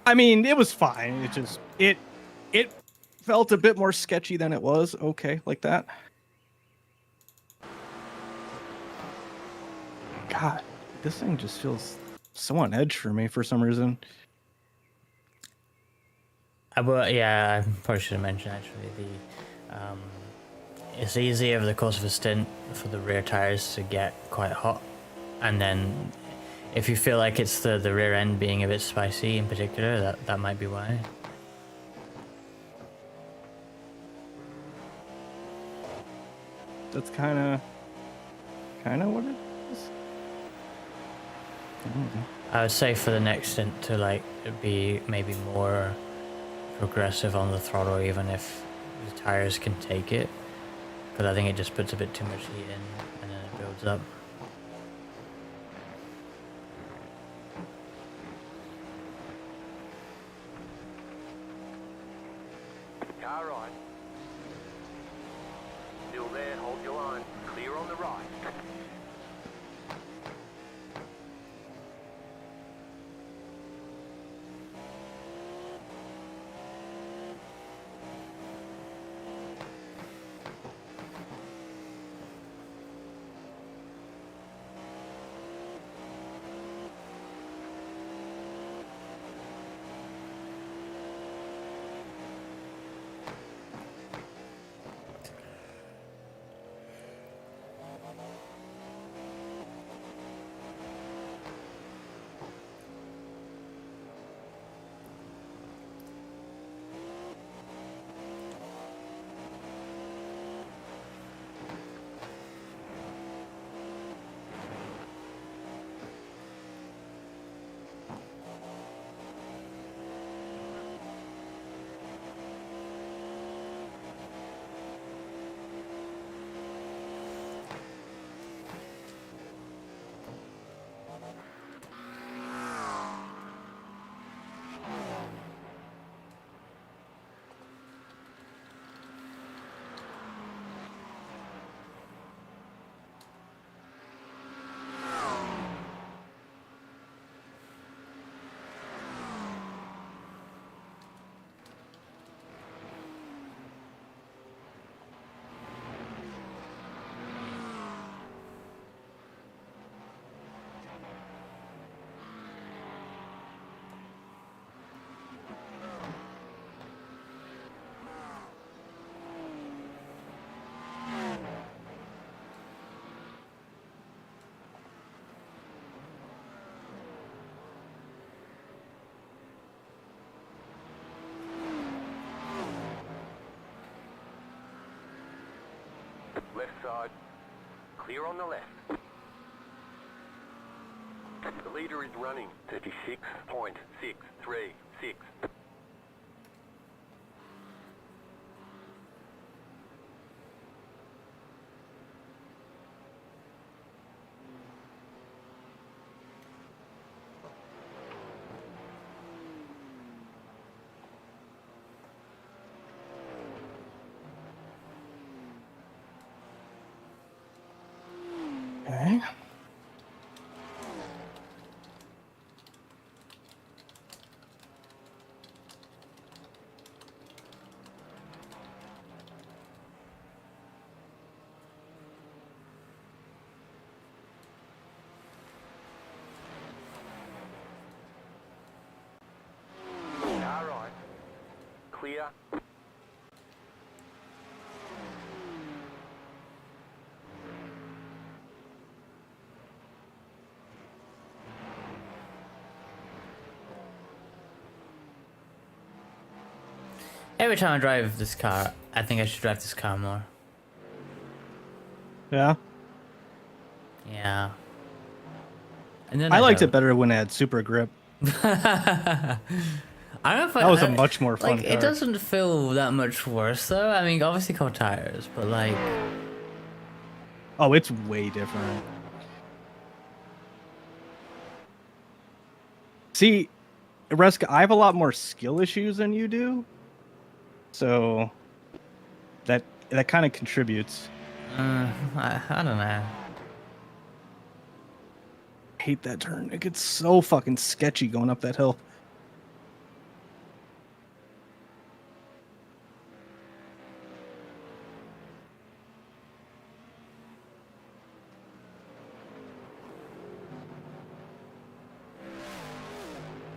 I mean, it was fine. It just it felt a bit more sketchy than it was. Okay, like that. God, this thing just feels so on edge for me for some reason. Yeah, I probably should have mentioned actually it's easy over the course of a stint for the rear tires to get quite hot, and then if you feel like it's the rear end being a bit spicy in particular, that might be why. That's kind of what it is. I would say for the next stint to like be maybe more progressive on the throttle, even if the tires can take it, because I think it just puts a bit too much heat in and then it builds up. Left side. Clear on the left. The leader is running 36.636. Okay. All right. Clear. Every time I drive this car, I think I should drive this car more. Yeah. Yeah. And then I liked don't. it better when it had super grip. I don't know if That was a much more fun like, car. it doesn't feel that much worse though. I mean, obviously cold tires, but like, Oh, it's way different. See, Reska, I have a lot more skill issues than you do. So that kind of contributes. I don't know. I hate that turn. It gets so fucking sketchy going up that hill.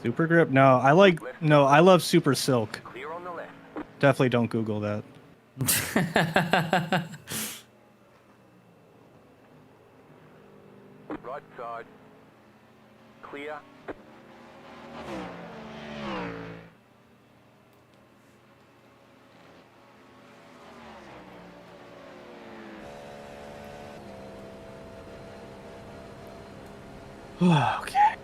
Super grip? No, I love super silk. Clear on the left. Definitely don't Google that. Right side. Clear. Okay.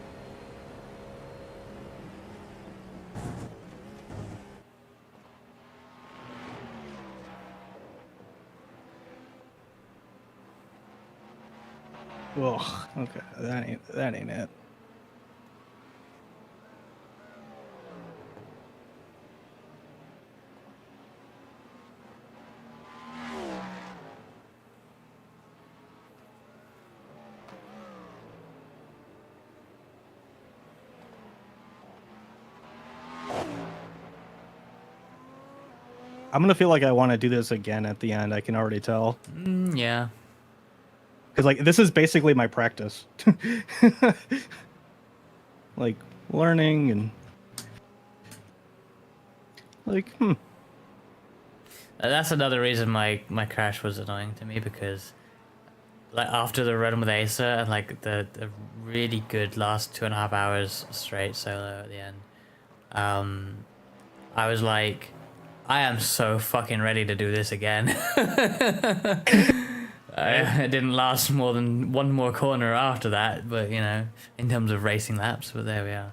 Ugh, okay, that ain't it. I'm gonna feel like I want to do this again at the end. I can already tell. Yeah. Because like this is basically my practice. Like learning and like That's another reason my crash was annoying to me, because like after the run with Asa and like the really good last 2.5 hours straight solo at the end, I was like, I am so fucking ready to do this again. It didn't last more than one more corner after that, but you know, in terms of racing laps, but there we are.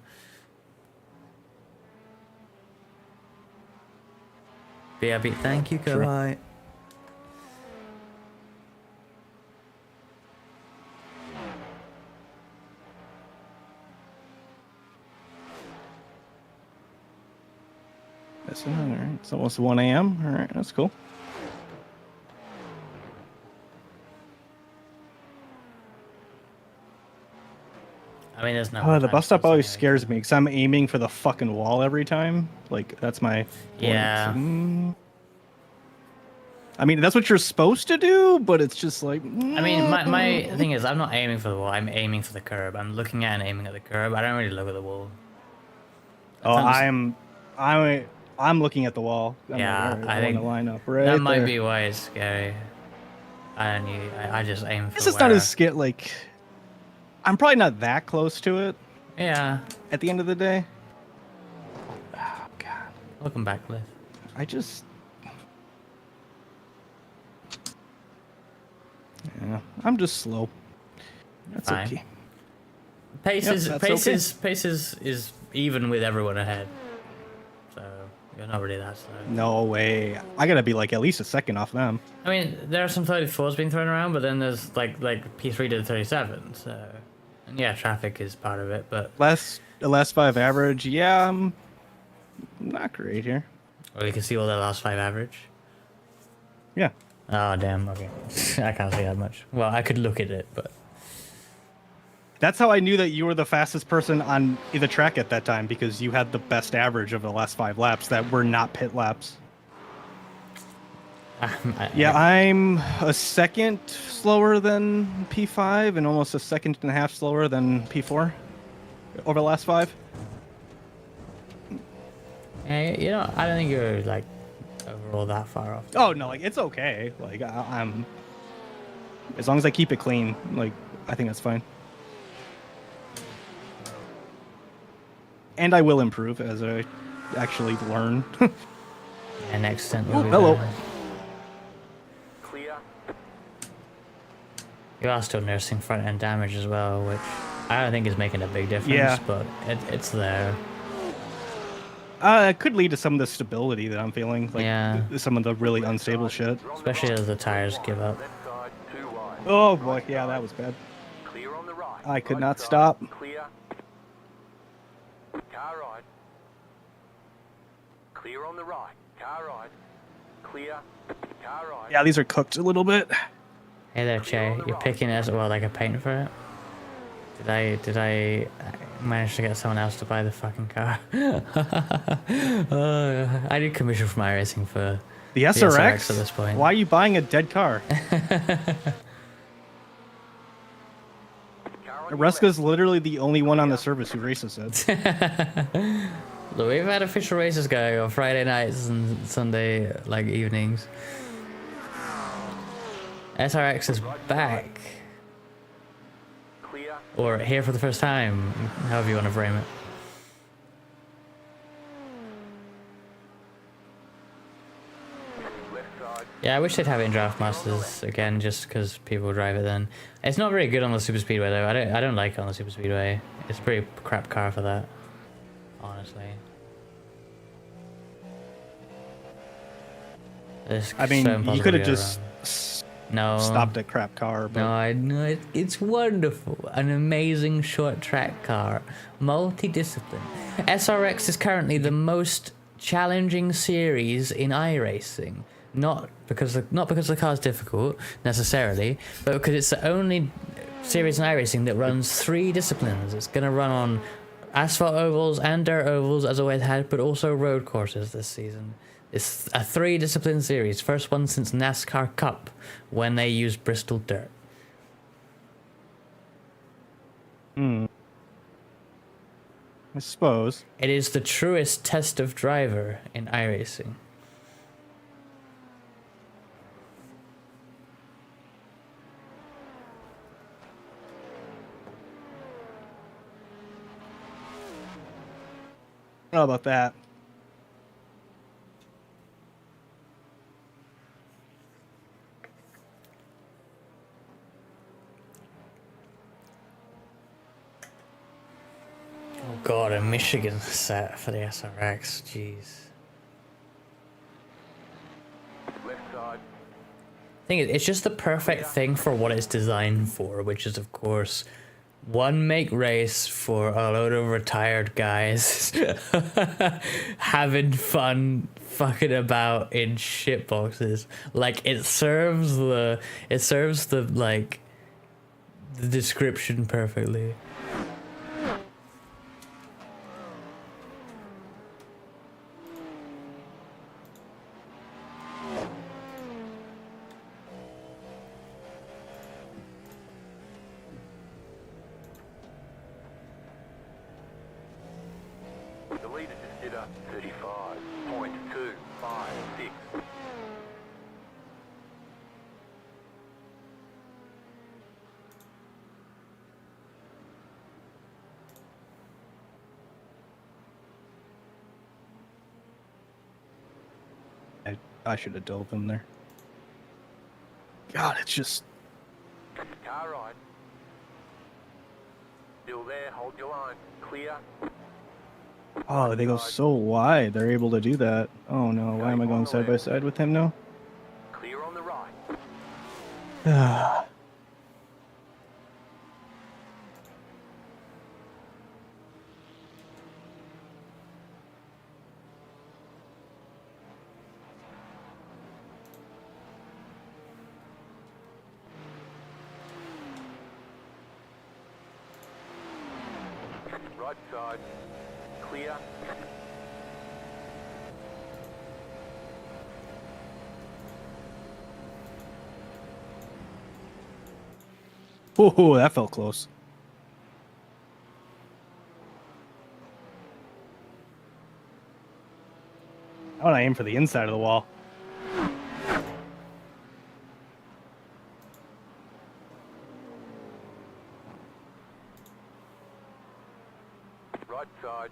BRB, thank you, Sure. Kohai. that's all right. It's almost 1 a.m. All right, that's cool. I mean, there's no. Oh, the bus stop always anyway. scares me because I'm aiming for the fucking wall every time. Like that's my Yeah. It's like, I mean, that's what you're supposed to do, but it's just like. I mean, my thing is, I'm not aiming for the wall. I'm aiming for the curb. I'm looking at and aiming at the curb. I don't really look at the wall. Oh, Sometimes- I'm looking at the wall. I'm Yeah, like, all right, I I want think to line up right that might there. be why it's scary. I don't need. I just aim for. This is not where- as scary. Like, I'm probably not that close to it Yeah. at the end of the day. Oh God, Welcome back, Cliff. I just. Yeah, I'm just slow. That's Fine. okay. Pace Yep, is that's pace okay. is even with everyone ahead. So you're not really that slow. No way. I gotta be like at least a second off them. I mean, there are some 34s being thrown around, but then there's like P3 to the 37. So, and yeah, traffic is part of it, but Last 5 average. Yeah, I'm not great here. well, you can see all the last 5 average. Yeah. Oh damn. Okay, I can't see that much. Well, I could look at it, but That's how I knew that you were the fastest person on the track at that time, because you had the best average of the last 5 laps that were not pit laps. Yeah, I'm a second slower than P5 and almost a second and a half slower than P4 over the last 5. you know, I don't think you're like overall that far off. Oh no, like it's okay. Like I'm, as long as I keep it clean, like I think that's fine. And I will improve as I actually learn. Yeah, next stint. Oh, hello. Clear. You are still nursing front end damage as well, which I don't think is making a big difference, Yeah. but it's there. It could lead to some of the stability that I'm feeling, like Yeah. some of the really unstable shit. Especially as the tires give up. Left side, 2 wide. Oh boy, yeah, that was bad. Clear on the right. I could Right not side, stop. Clear. Car right. Clear on the right. Car right. Clear. Car right. Yeah, these are cooked a little bit. Hey there, Che. You're picking as well like a paint for it. Did I manage to get someone else to buy the fucking car? I need commission from iRacing for The SRX? at this point. Why are you buying a dead car? Reska's literally the only one on the service who races it. Look, we've had official races going on Friday nights and Sunday like evenings. SRX is back, Clear. or here for the first time, however you want to frame it. Left side. Yeah, I wish they'd have it in Draft Masters again, just because people drive it then. It's not very good on the Super Speedway though. I don't like it on the Super Speedway. It's a pretty crap car for that, honestly. It's I mean, so you impossible could to have go just around. No. stopped at crap car, but No, I know it's wonderful. An amazing short track car, multi-discipline. SRX is currently the most challenging series in iRacing. Not because the car's difficult necessarily, but because it's the only series in iRacing that runs 3 disciplines. It's gonna run on asphalt ovals and dirt ovals as always had, but also road courses this season. It's a 3-discipline series, first one since NASCAR Cup, when they used Bristol dirt. I suppose. It is the truest test of driver in iRacing. I don't know about that. Oh god, a Michigan set for the SRX, jeez. Left side. Thing is, it's just the perfect thing for what it's designed for, which is, of course, one make race for a load of retired guys having fun fucking about in shit boxes. Like it serves the like the description perfectly. The leader just did a 35.256. I should have dove in there. God, it's just Car right. Still there, hold your line. Clear. Oh, they go so wide. They're able to do that. Oh no, why am I going side by side with him now? Clear on the right. Right side. Clear. Oh, that felt close. I want to aim for the inside of the wall. Right side.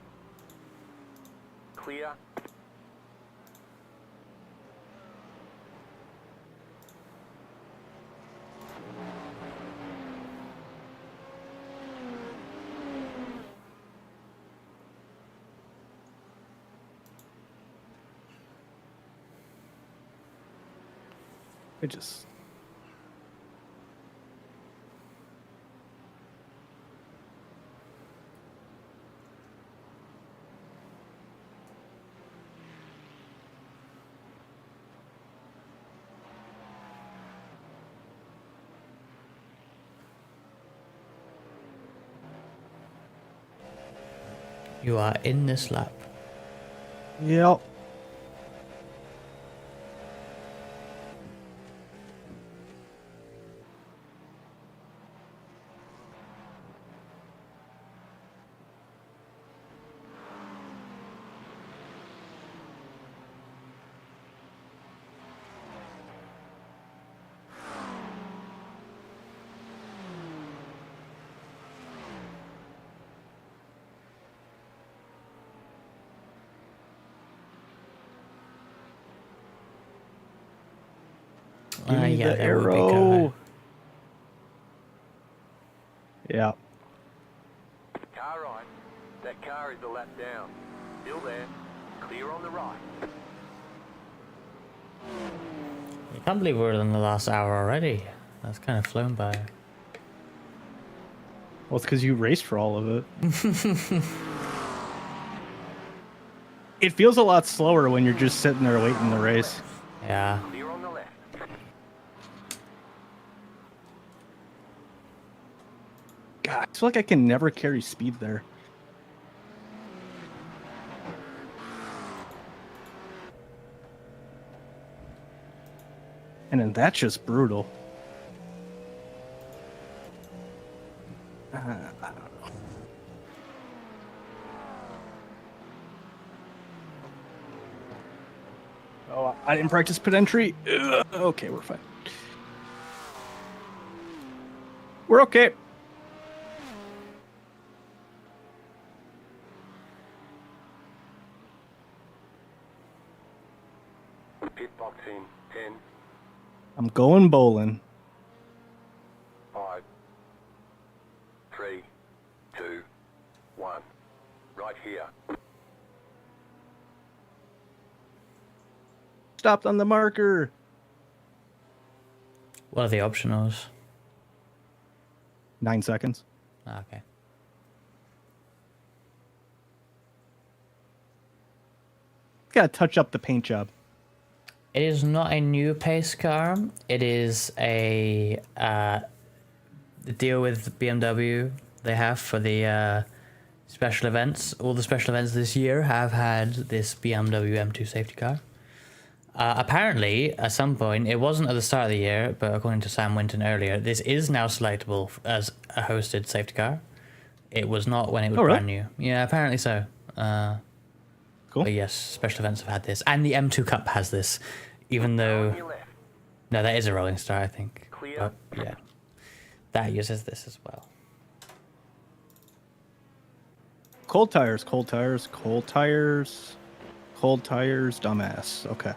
Clear. It just. You are in this lap. Yep. Give me Yeah, the there would be arrow. cover. Yeah. Car right. That car is a lap down. Still there. Clear on the right. I can't believe we're in the last hour already. That's kind of flown by. Well, it's because you raced for all of it. It feels a lot slower when you're just sitting there waiting the race. Yeah. Clear on the left. God, I feel like I can never carry speed there. And then that's just brutal. I don't know. Oh, I didn't practice pit entry. Ugh, okay, we're fine. We're okay. Pit box in. 10, I'm going bowling. 5, 3, 2, 1. Right here. Stopped on the marker. What are the optionals? 9 seconds. Okay. Gotta touch up the paint job. It is not a new pace car. It is a the deal with BMW they have for the special events. All the special events this year have had this BMW M2 safety car. Apparently, at some point, it wasn't at the start of the year, but according to Sam Winton earlier, this is now selectable as a hosted safety car. It was not when it was Oh, really? brand new. Yeah, apparently so. Cool. But yes, special events have had this. And the M2 Cup has this, even On though... your left. No, that is a Rolling Star, I think. Clear. But, yeah. That uses this as well. Cold tires, cold tires, cold tires, cold tires, dumbass. Okay.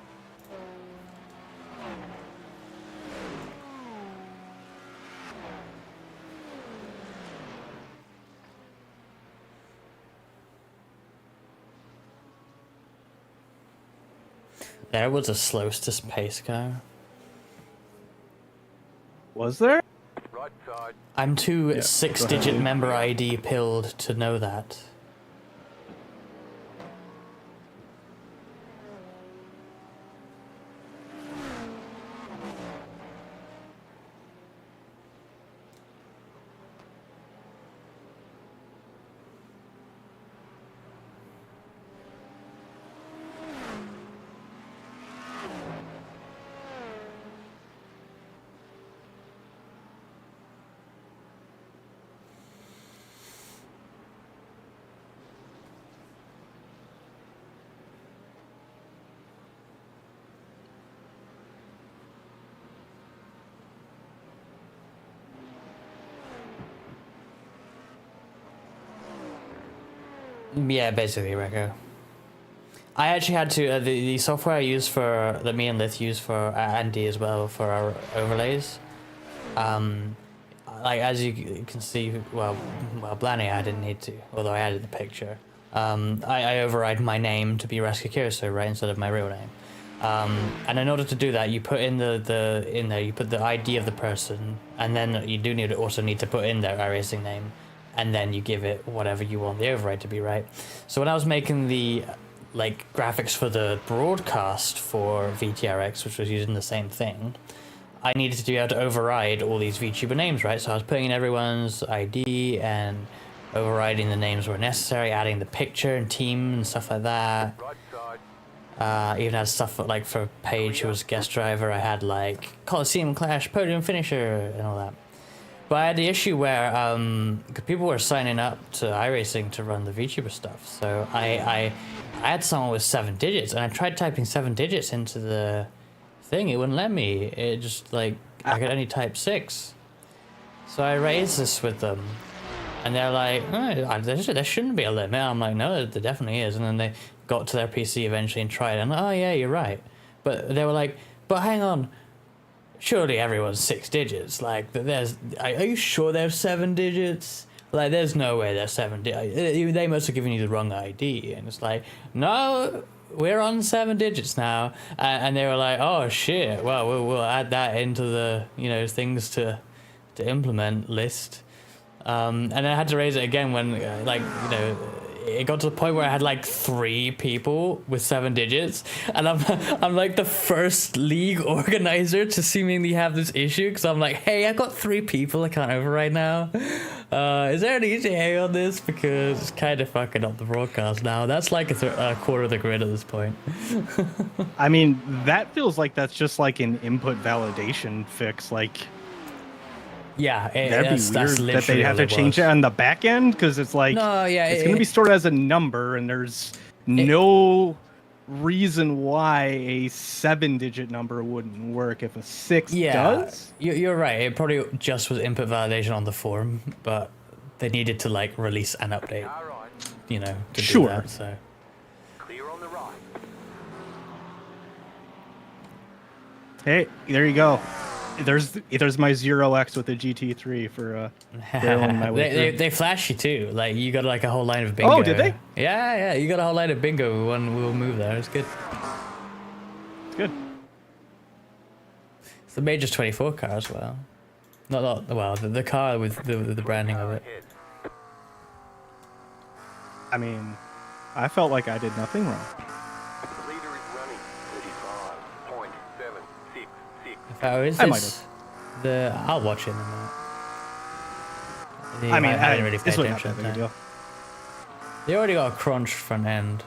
There was a slowest pace car. Was there? Right side. I'm too Yeah, 6-digit dude. member ID pilled to know that. Yeah, basically, Reco. I actually had to the software I use for that me and Lith use for Andy as well for our overlays. Like as you can see, well, Blanny I didn't need to, although I added the picture. I override my name to be Rescue Curso, right, instead of my real name. And in order to do that, you put in in there, you put the ID of the person, and then you do also need to put in their iRacing name. And then you give it whatever you want the override to be, right? So when I was making the like graphics for the broadcast for VTRX, which was using the same thing, I needed to be able to override all these VTuber names, right? So I was putting in everyone's ID and overriding the names where necessary, adding the picture and team and stuff like that. Right side. Even had stuff like for Paige, who was guest driver, I had like Coliseum Clash, Podium Finisher, and all that. But I had the issue where cause people were signing up to iRacing to run the VTuber stuff. So I had someone with 7 digits, and I tried typing 7 digits into the thing. It wouldn't let me. It just like I could only type 6. So I raised this with them, and they're like, oh, there shouldn't be a limit. I'm like, no, there definitely is. And then they got to their PC eventually and tried it. And oh yeah, you're right. But they were like, but hang on. Surely everyone's 6 digits. Like, are you sure there's 7 digits? Like, there's no way there's 7 digits. They must have given you the wrong ID. And it's like, no, we're on 7 digits now. And they were like, oh shit. Well, we'll add that into the things to implement list. And I had to raise it again when it got to the point where I had like 3 people with 7 digits, and I'm like the first league organizer to seemingly have this issue, because I'm like, hey, I've got 3 people I can't override now. Is there an ETA on this? Because it's kind of fucking up the broadcast now. That's like a quarter of the grid at this point. I mean, that feels like that's just like an input validation fix. Like, yeah, that'd be weird that they have to what it change was. it on the back end, because it's like, No, yeah, it's going to be stored as a number, and there's no reason why a 7-digit number wouldn't work if a 6 does. You're right. It probably just was input validation on the form, but they needed to like release an update, All right. to Sure. do that. So Clear on the right. Hey, there you go. There's my 0x with the GT3 for barreling my way through. they flash you too. Like you got like a whole line of bingo. Oh, did they? Yeah. You got a whole line of bingo when we'll move there. It's good. It's good. It's the Majors 24 car as well. Not well, the car with the branding of it. Ahead. I mean, I felt like I did nothing wrong. Leader is running 35.766. Is I might this I'll watch it in a minute. I mean, I didn't really pay it's really not attention that at big a the time. deal. They already got a crunch front end.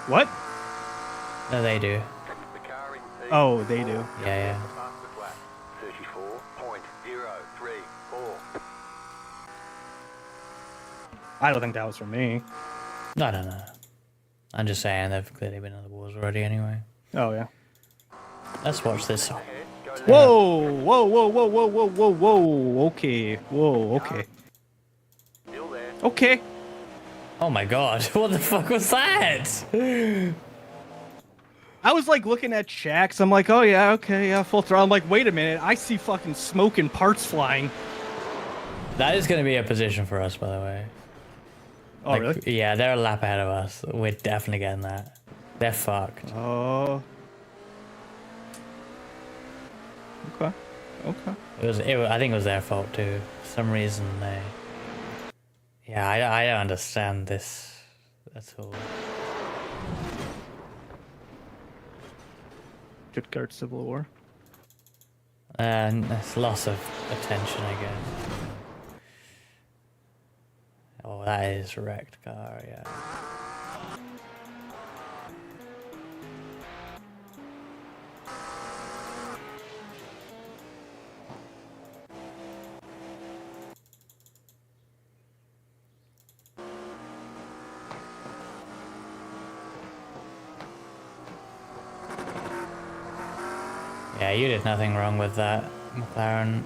What? No, they do. The car in P. Oh, they do. Yeah. Past the flat. 34.034. I don't think that was for me. No. I'm just saying they've clearly been on the wars already anyway. Oh, yeah. Let's watch this. Ahead. Go left. Whoa. Okay. Whoa, okay. Still there. Okay. Oh my god, what the fuck was that? I was like looking at checks. I'm like, oh yeah, okay, yeah, full throttle. I'm like, wait a minute, I see fucking smoke and parts flying. That is going to be a position for us, by the way. Oh, really? Yeah, they're a lap ahead of us. We're definitely getting that. They're fucked. Oh. Okay. Okay. I think it was their fault too. For some reason they. Yeah, I don't understand this at all. Stuttgart Civil War. And it's loss of attention, I guess. Oh, that is a wrecked car, yeah. Yeah, you did nothing wrong with that, McLaren.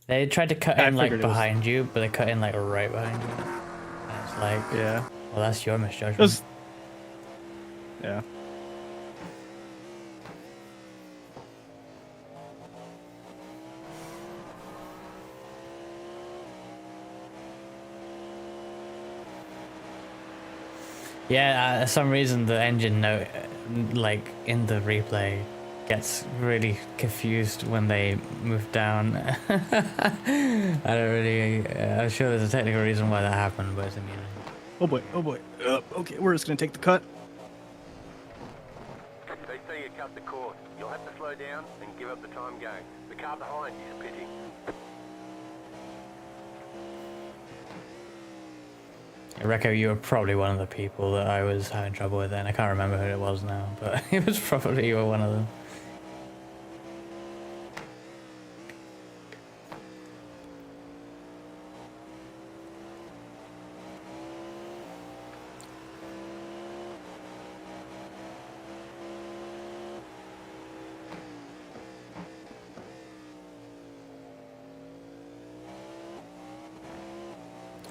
They tried to cut in like behind you, but they cut in like right behind you. And it's like, Yeah. well, that's your misjudgment. Yeah. Yeah, for some reason the engine note, like in the replay, gets really confused when they move down. I don't really. I'm sure there's a technical reason why that happened, but it's amusing. Oh boy. Oh boy. Okay, we're just gonna take the cut. They say you cut the course. You'll have to slow down and give up the time game. The car behind you is pitting. Recco, you were probably one of the people that I was having trouble with then. I can't remember who it was now, but it was probably you were one of them.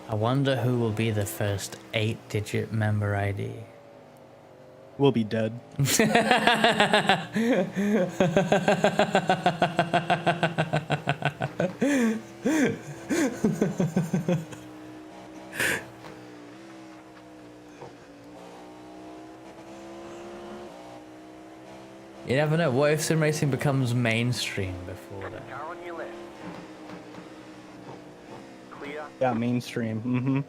I wonder who will be the first 8-digit member ID. We'll be dead. You never know. What if sim racing becomes mainstream before that? Car on your left. Clear. Yeah, mainstream. Mm-hmm.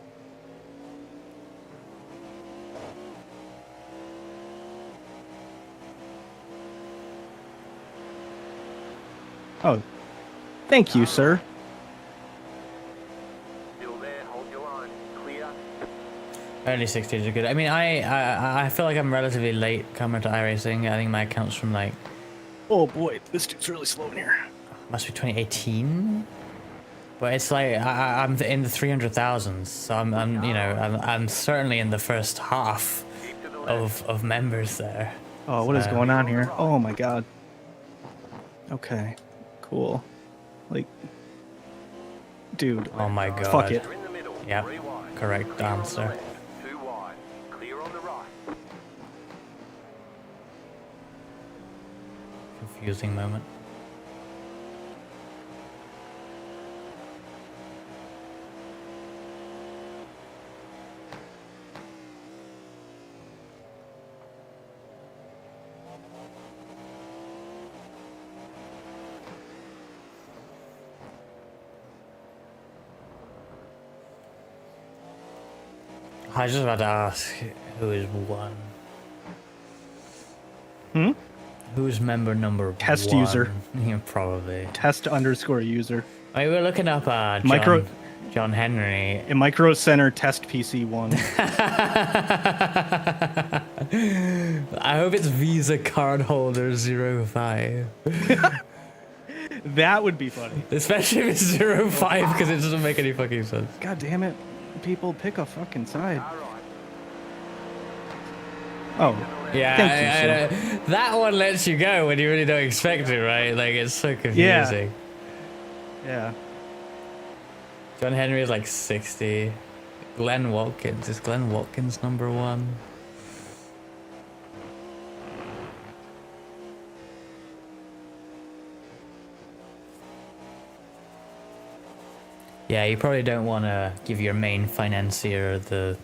Oh, thank you, sir. Still there. Hold your line. Clear. Early 60s are good. I mean, I feel like I'm relatively late coming to iRacing. I think my account's from like... Oh boy, this dude's really slow in here. Must be 2018? But it's like, I'm in the 300,000s. So I'm certainly in the first half of members there. Oh, what is going on here? Oh my god. Okay, cool. Like, dude. Oh my god. Fuck it. You're in the middle. Yep, 3 wide. correct Clear on the answer. left. 2 wide. Clear on the right. Confusing moment. I was just about to ask who is one. Hmm? Who's member number Test one? user. Yeah, probably. Test_user. I we're looking up John Henry. In Micro Center Test PC 1. I hope it's Visa card holder 05. That would be funny. Especially if it's 05 because it doesn't make any fucking sense. God damn it. People pick a fucking side. Oh. Yeah, Thank you, sir. that one lets you go when you really don't expect it, right? Like, it's so confusing. Yeah. John Henry is like 60. Glen Watkins. Is Glen Watkins number one? Yeah, you probably don't want to give your main financier the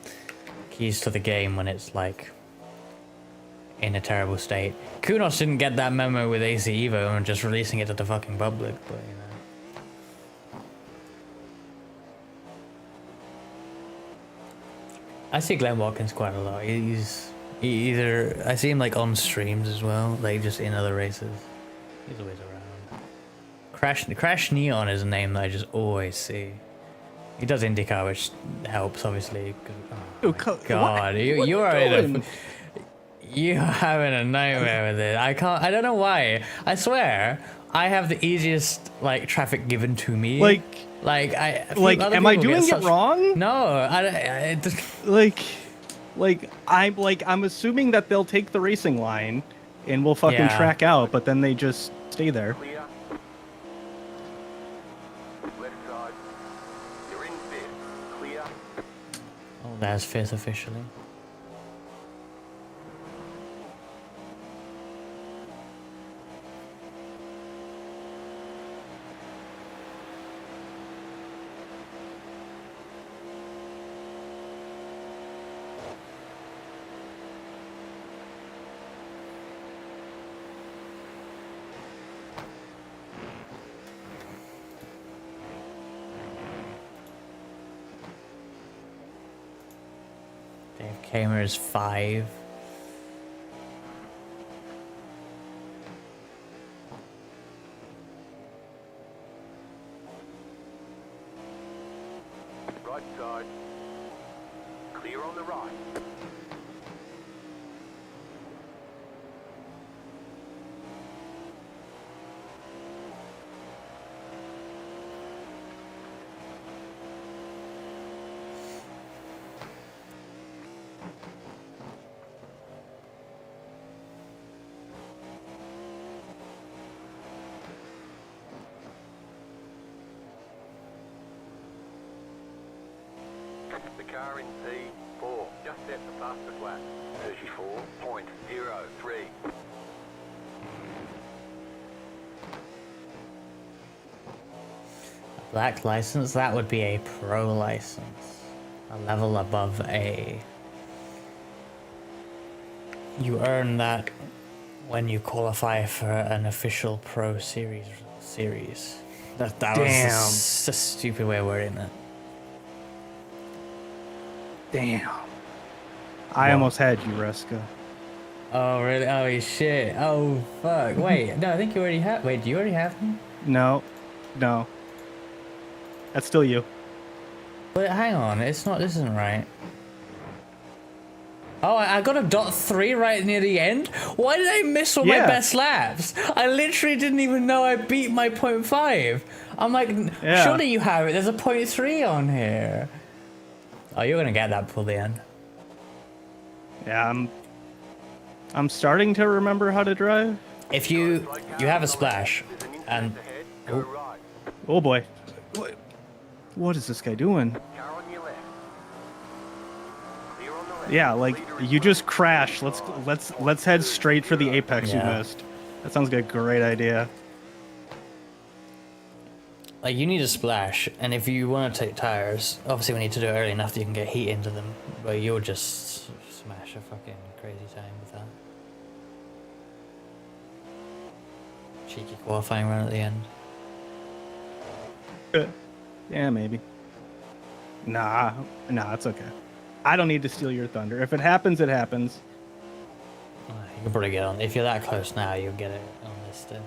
keys to the game when it's like in a terrible state. Kunos didn't get that memo with AC Evo and just releasing it to the fucking public, but you know. I see Glen Watkins quite a lot. I see him like on streams as well, like just in other races. He's always around. Crash Neon is a name that I just always see. He does IndyCar, which helps obviously. Oh my God, you are in a. You're having a nightmare with it. I don't know why. I swear, I have the easiest like traffic given to me. Am I doing it wrong? No, I'm assuming that they'll take the racing line, and we'll fucking track out, but then they just stay there. Clear. Left side. You're in fifth. Clear. Oh, that's fifth officially. Dave Kamer is 5. Right side. Clear on the right. The car in P4 just set the fastest lap. 34.03. Black license, that would be a pro license. A level above A. You earn that when you qualify for an official pro series. That was a stupid way of wording that. Damn. I almost had you, Reska. Oh, really? Oh, shit. Oh, fuck. Wait, no, I think you already have... Wait, do you already have me? No. That's still you. But hang on, it's not... This isn't right. Oh, I got a .3 right near the end? Why did I miss all my best laps? I literally didn't even know I beat my .5. I'm like, surely you have it. There's a .3 on here. Oh, you're gonna get that before the end. Yeah, I'm starting to remember how to drive. If you have a splash, and oh boy, what is this guy doing? Yeah, like you just crashed. Let's head straight for the apex you missed. That sounds like a great idea. Like, you need a splash, and if you want to take tires, obviously we need to do it early enough that you can get heat into them, but you'll just smash a fucking crazy time with that. Cheeky qualifying run at the end. Yeah, maybe. Nah, it's okay. I don't need to steal your thunder. If it happens, it happens. You can probably get on. If you're that close now, you'll get it on this still.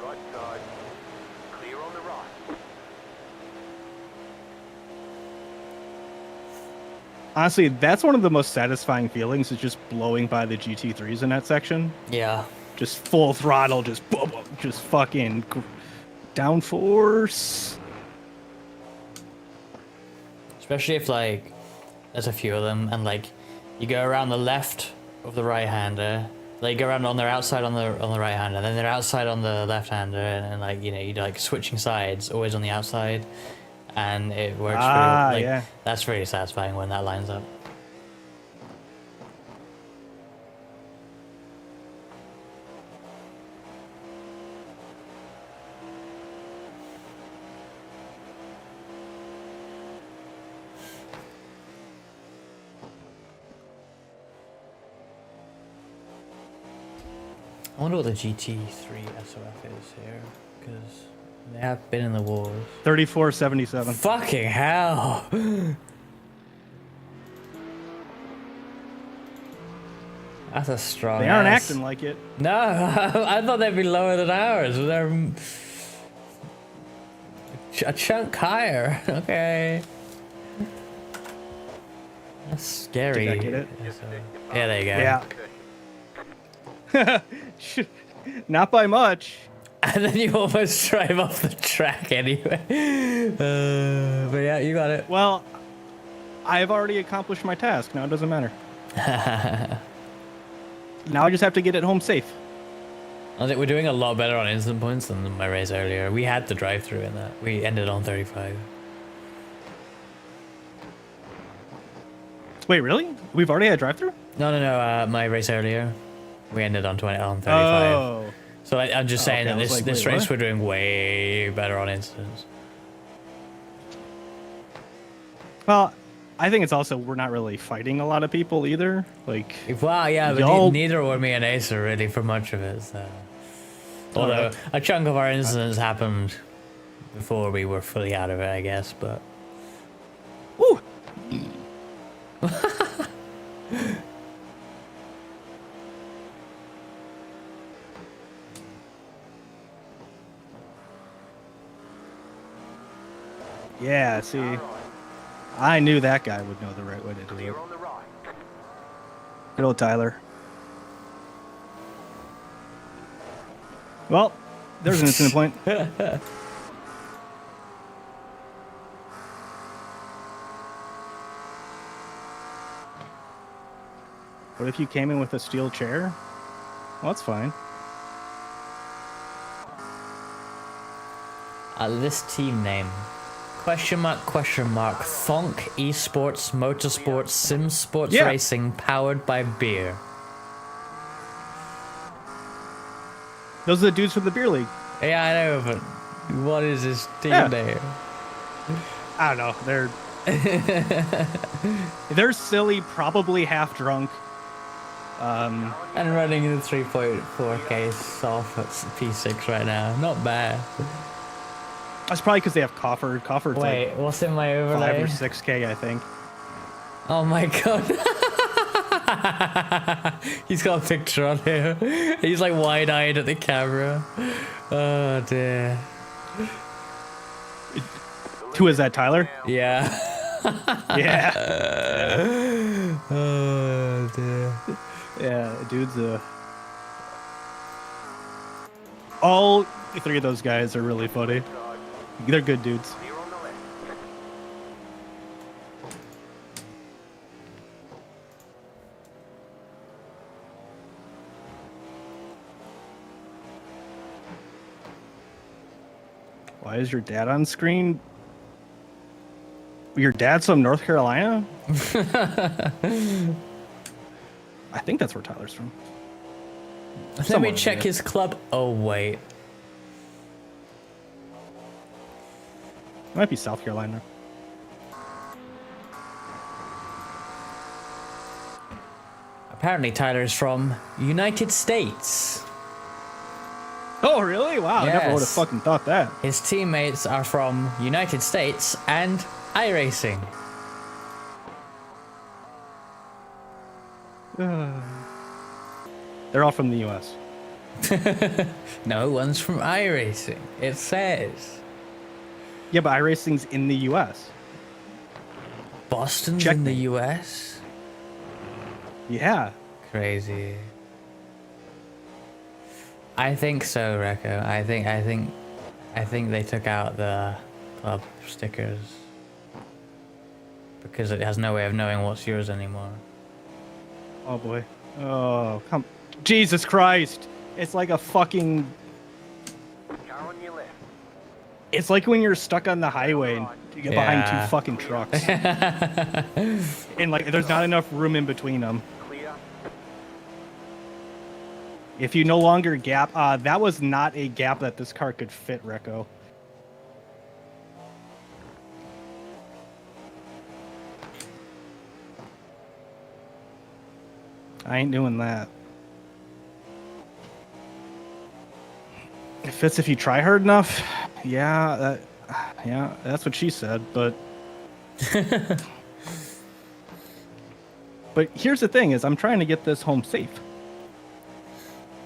Right side. Clear on the right. Honestly, that's one of the most satisfying feelings, is just blowing by the GT3s in that section. Yeah. Just full throttle, just fucking downforce. Especially if, like, there's a few of them, and, like, you go around the left of the right-hander, they go around on their outside on the right-hander, then they're outside on the left-hander, and like, you know, you're, like, switching sides, always on the outside, and it works pretty, like, that's really satisfying when that lines up. I wonder what the GT3 SOF is here, because they have been in the wars. 3477. Fucking hell! That's a strong. They aren't ass. acting like it. No, I thought they'd be lower than ours. They're a chunk higher. Okay. That's scary. Did I get it? Yeah, there you go. Yeah. Not by much. And then you almost drive off the track anyway. But yeah, you got it. Well, I've already accomplished my task. Now it doesn't matter. Now I just have to get it home safe. I think we're doing a lot better on instant points than my race earlier. We had the drive-through in that. We ended on 35. Wait, really? We've already had drive-through? No. My race earlier, we ended on 35. Oh. So I'm just saying okay, that I was like, this wait, race what? we're doing way better on instants. Well, I think it's also we're not really fighting a lot of people either. Like, Well, yeah, but y'all- neither were me and Acer really for much of it. So. Although a chunk of our incidents happened before we were fully out of it, I guess. But woo! Yeah, see, I knew that guy would know the right way to do it. Clear on the right. Good old Tyler. Well, there's an incident point. What if you came in with a steel chair? Well, that's fine. this team name. Question mark, Thonk Esports Motorsports Sim Sports Yeah. Racing powered by beer. Those are the dudes from the beer league. Yeah, I know, but what is this team Yeah. name? I don't know. They're silly, probably half drunk. And running in the 3.4K soft at P6 right now. Not bad. That's probably because they have Coffer. Coffer's Wait, like what's in my 5 overlay? or 6K, I think. Oh my god. He's got a picture on here. He's like wide-eyed at the camera. Oh dear. Who is that, Tyler? Yeah. Yeah. Oh dear. Yeah, dude's all 3 of those guys are really funny. They're good dudes. Clear on the left. Why is your dad on screen? Your dad's from North Carolina? I think that's where Tyler's from. Let Somewhere me in check there. his club. Oh wait. Might be South Carolina. Apparently Tyler's from United States. Oh, really? Wow, I never would have Yes. fucking thought that. His teammates are from United States and iRacing. They're all from the U.S. No one's from iRacing. It says Yeah, but iRacing's in the U.S. Boston's Check in the me. US. Yeah. Crazy. I think so, Rekko. I think they took out the club stickers because it has no way of knowing what's yours anymore. Oh boy. Oh, come. Jesus Christ. It's like a fucking. Car on your left. It's like when you're stuck on the highway and you get behind Yeah. 2 fucking trucks. And like, there's not enough room in between them. Clear. If you no longer gap, that was not a gap that this car could fit, Rekko. I ain't doing that. Fits if you try hard enough. Yeah, that's what she said. But but here's the thing: is I'm trying to get this home safe.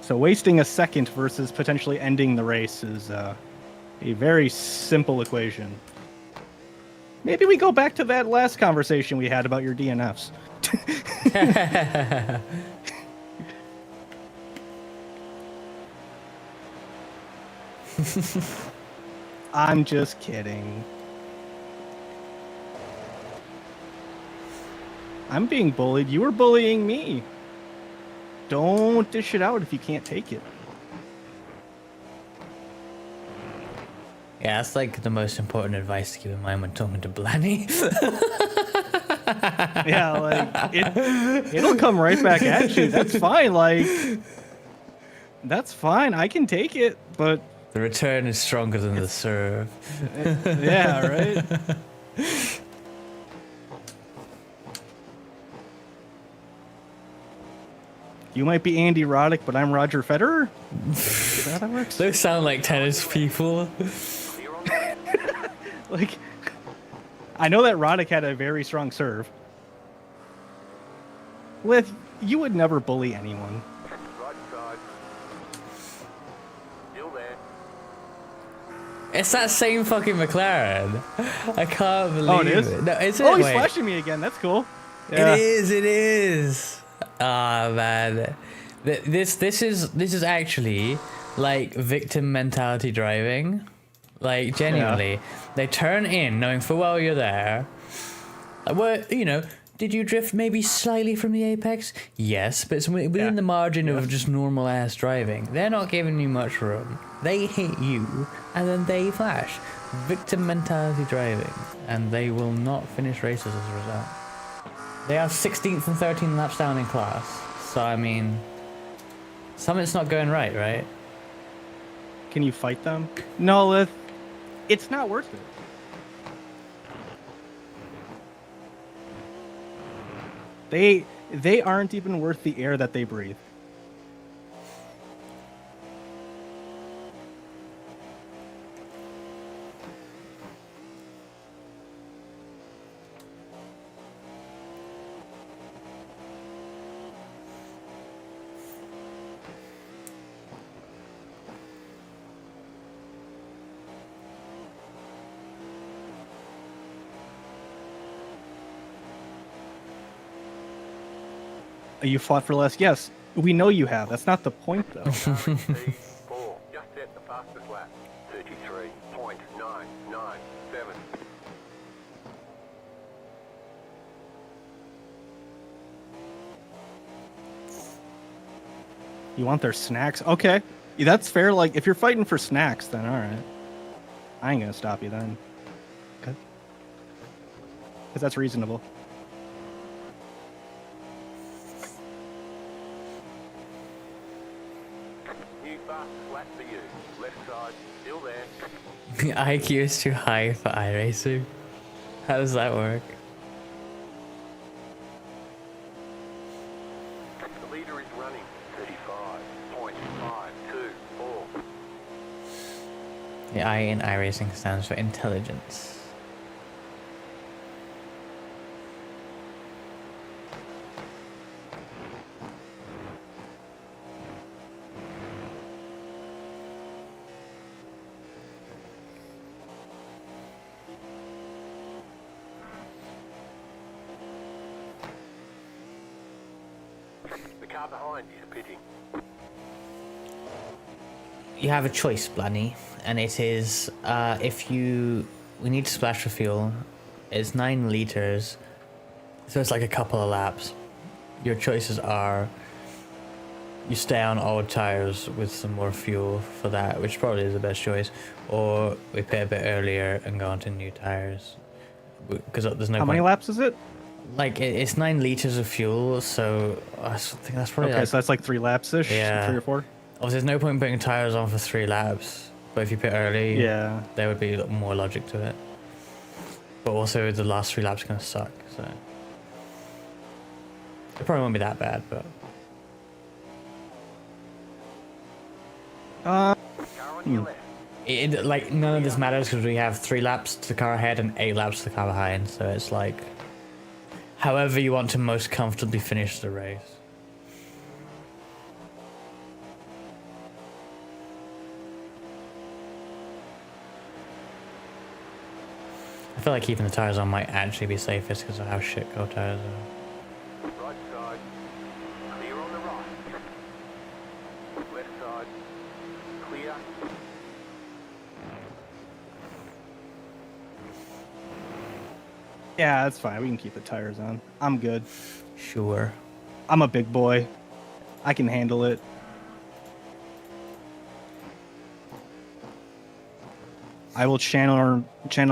So wasting a second versus potentially ending the race is a very simple equation. Maybe we go back to that last conversation we had about your DNFs. I'm just kidding. I'm being bullied. You were bullying me. Don't dish it out if you can't take it. Yeah, that's like the most important advice to keep in mind when talking to Blanny. Yeah, like it'll come right back at you. That's fine. Like that's fine. I can take it, but The return is stronger than the serve. yeah, right. You might be Andy Roddick, but I'm Roger Federer. Is that how it works? Those sound like tennis people. Like, I know that Roddick had a very strong serve. With you would never bully anyone. Right side. Still there. It's that same fucking McLaren. I can't believe Oh, it is? No, is it? Oh, he's Wait. flashing me again. That's cool. Yeah. It is. Ah, man. This is actually like victim mentality driving. Like, genuinely. They turn in knowing full well you're there. Well, you know, did you drift maybe slightly from the apex? Yes, but it's within the margin of just normal ass driving. They're not giving you much room. They hit you, and then they flash. Victim mentality driving. And they will not finish races as a result. They are 16th and 13th laps down in class. So, I mean, something's not going right? Can you fight them? No, it's not worth it. They aren't even worth the air that they breathe. You fought for less? Yes, we know you have. That's not the point, though. RC4. Just set the fastest lap. 33.997. You want their snacks? Okay. Yeah, that's fair. Like, if you're fighting for snacks, then all right. I ain't gonna stop you then. Okay. Because that's reasonable. New fastest lap for you. Left side. Still there. The IQ is too high for iRacing. How does that work? The leader is running. 35.524. The I in iRacing stands for intelligence. The car behind is pitting. You have a choice, Blanny, and it is we need to splash for fuel. It's 9 liters, so it's like a couple of laps. Your choices are you stay on old tires with some more fuel for that, which probably is the best choice, or we pit a bit earlier and go onto new tires. Because there's no How point. many laps is it? Like, it's 9 liters of fuel, so I think that's probably Okay, like, so that's like 3 laps-ish? Yeah. 3 or 4? obviously there's no point putting tires on for 3 laps, but if you pit early, Yeah. there would be a lot more logic to it. But also the last 3 laps are going to suck, so it probably won't be that bad, but Car to your left. Like, none of this matters because we have 3 laps to the car ahead and 8 laps to the car behind. So it's like, however you want to most comfortably finish the race. I feel like keeping the tires on might actually be safest because of how shit cold tires are. Right side. Clear on the right. Left side. Clear. Yeah, that's fine. We can keep the tires on. I'm good. Sure. I'm a big boy. I can handle it. I will channel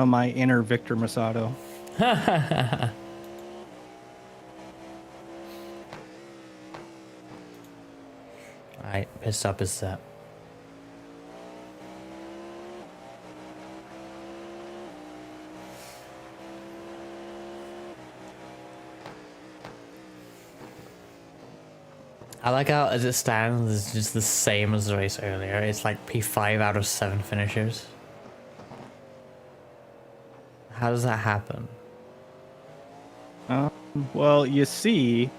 my inner Victor Masato. Alright, pissed up is set. I like how, as it stands, it's just the same as the race earlier. It's like P5 out of 7 finishers. How does that happen? Well, you see,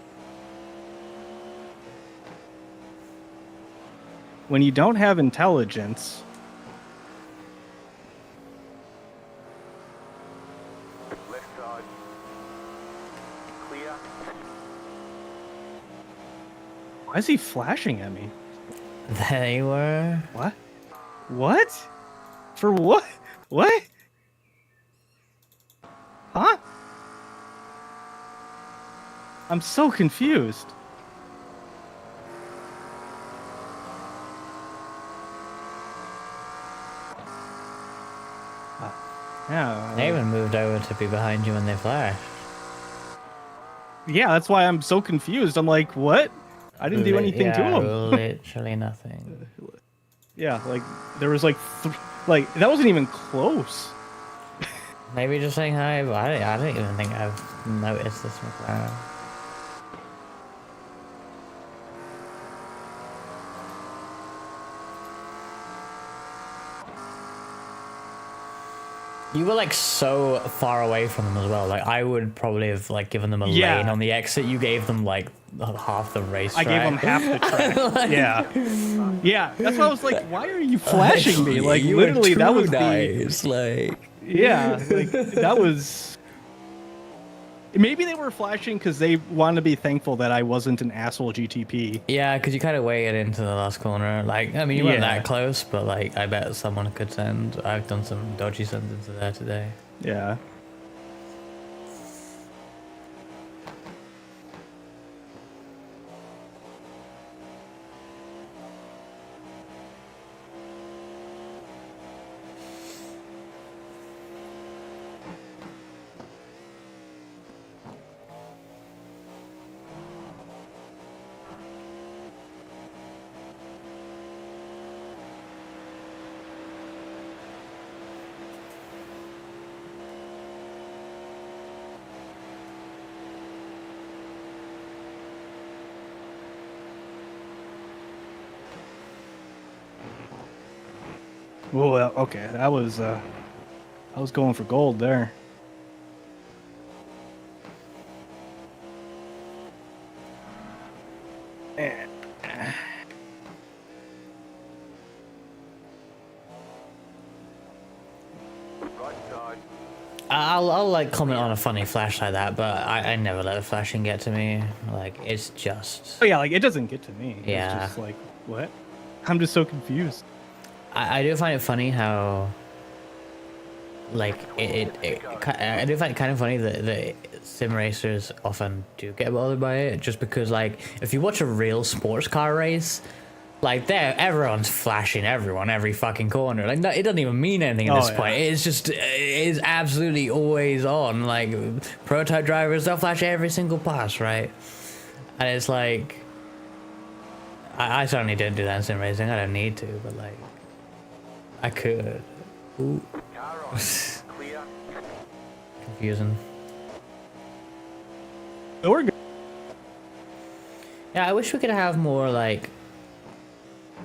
when you don't have intelligence, Left side. Clear. why is he flashing at me? They were. What? What? For what? What? Huh? I'm so confused. Yeah. They even moved over to be behind you when they flashed. Yeah, that's why I'm so confused. I'm like, what? I didn't do anything to him. Literally nothing. Yeah, like there was like, like that wasn't even close. Maybe just saying hi, but I don't even think I've noticed this McLaren. You were like so far away from them as well. Like I would probably have like given them a lane on the exit. You gave them like half the race. I gave them half the track. Like- Yeah, yeah. That's why I was like, why are you flashing me? Like You were literally, that too was nice. Like yeah, like that was. Maybe they were flashing because they wanted to be thankful that I wasn't an asshole GTP. yeah, because you kind of waited into the last corner. Like I mean, you weren't Yeah. that close, but like I bet someone could send. I've done some dodgy sends into there today. Yeah. Well, okay, that was I was going for gold there. Right side. I'll like comment on a funny flash like that, but I never let the flashing get to me. Like it's just Oh yeah, like it doesn't get to me. Yeah. It's just like what? I'm just so confused. I do find it funny how like I do find it kind of funny that the sim racers often do get bothered by it, just because like if you watch a real sports car race, like everyone's flashing everyone every fucking corner. Like no, it doesn't even mean anything at this point. It's just it is absolutely always on. Like prototype drivers, they'll flash every single pass, right? And it's like I certainly didn't do that in sim racing. I don't need to, but like I could. Ooh. Car on. Clear. Confusing. Oh, we're good. Yeah, I wish we could have more like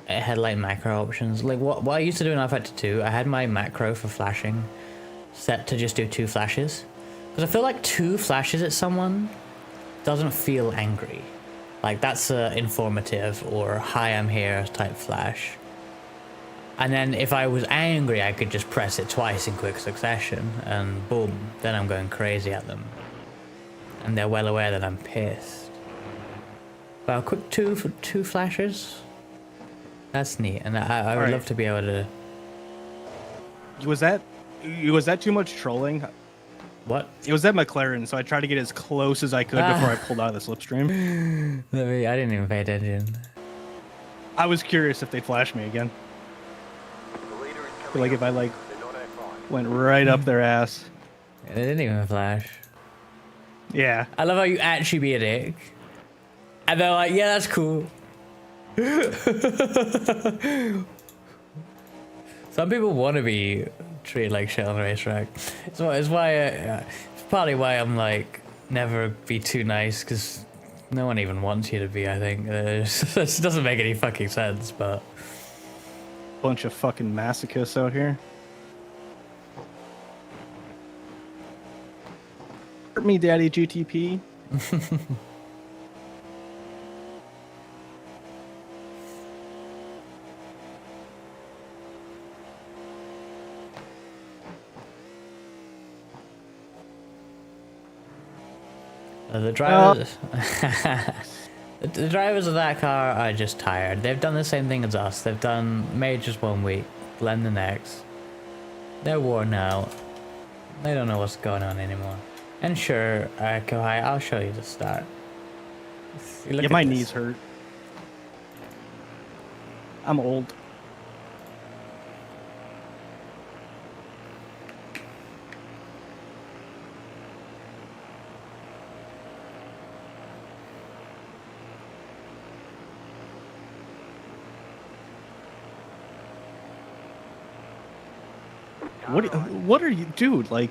headlight macro options. Like what I used to do in iFactor 2, I had my macro for flashing set to just do 2 flashes. Because I feel like 2 flashes at someone doesn't feel angry. Like that's a informative or hi I'm here type flash. And then if I was angry, I could just press it twice in quick succession and boom, then I'm going crazy at them. And they're well aware that I'm pissed. But a quick 2 flashes, that's neat. And I would love to be able to... Was that too much trolling? What? It was at McLaren, so I tried to get as close as I could before I pulled out of the slipstream. I didn't even pay attention. I was curious if they'd flash me again. The leader is But, coming like, up. if I, like, They're not at five. went right up their ass. They didn't even flash. Yeah. I love how you actually be a dick. And they're like, yeah, that's cool. Some people want to be treated like shit on the racetrack. It's partly why I'm like, never be too nice, because no one even wants you to be, I think. It doesn't make any fucking sense, but... Bunch of fucking masochists out here. Hurt me, Daddy GTP. The drivers... The drivers of that car are just tired. They've done the same thing as us. They've done majors 1 week, Glen the next. They're worn out. They don't know what's going on anymore. And sure, Kohai, I'll show you the start. Yeah, my knees hurt. I'm old. What are you, dude? Like,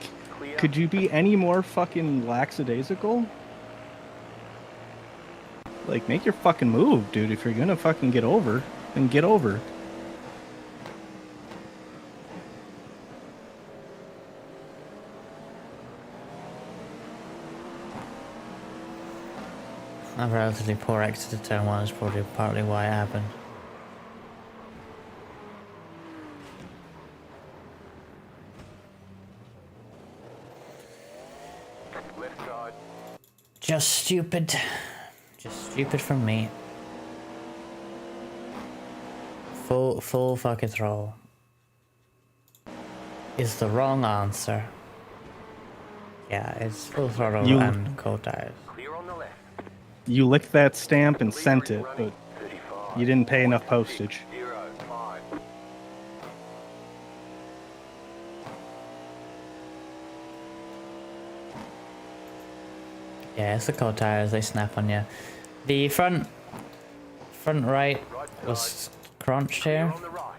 could you be any more fucking lackadaisical? Like, make your fucking move, dude. If you're gonna fucking get over, then get over. A relatively poor exit to turn 1 is probably partly why it happened. Left side. Just stupid. Just stupid from me. Full fucking throttle is the wrong answer. Yeah, it's full throttle and cold tires. Clear on the left. You licked that stamp and Leader sent is it, running but 35. you didn't pay enough postage. 05. Yeah, it's the cold tires, they snap on you. The front right was crunched here, On the right.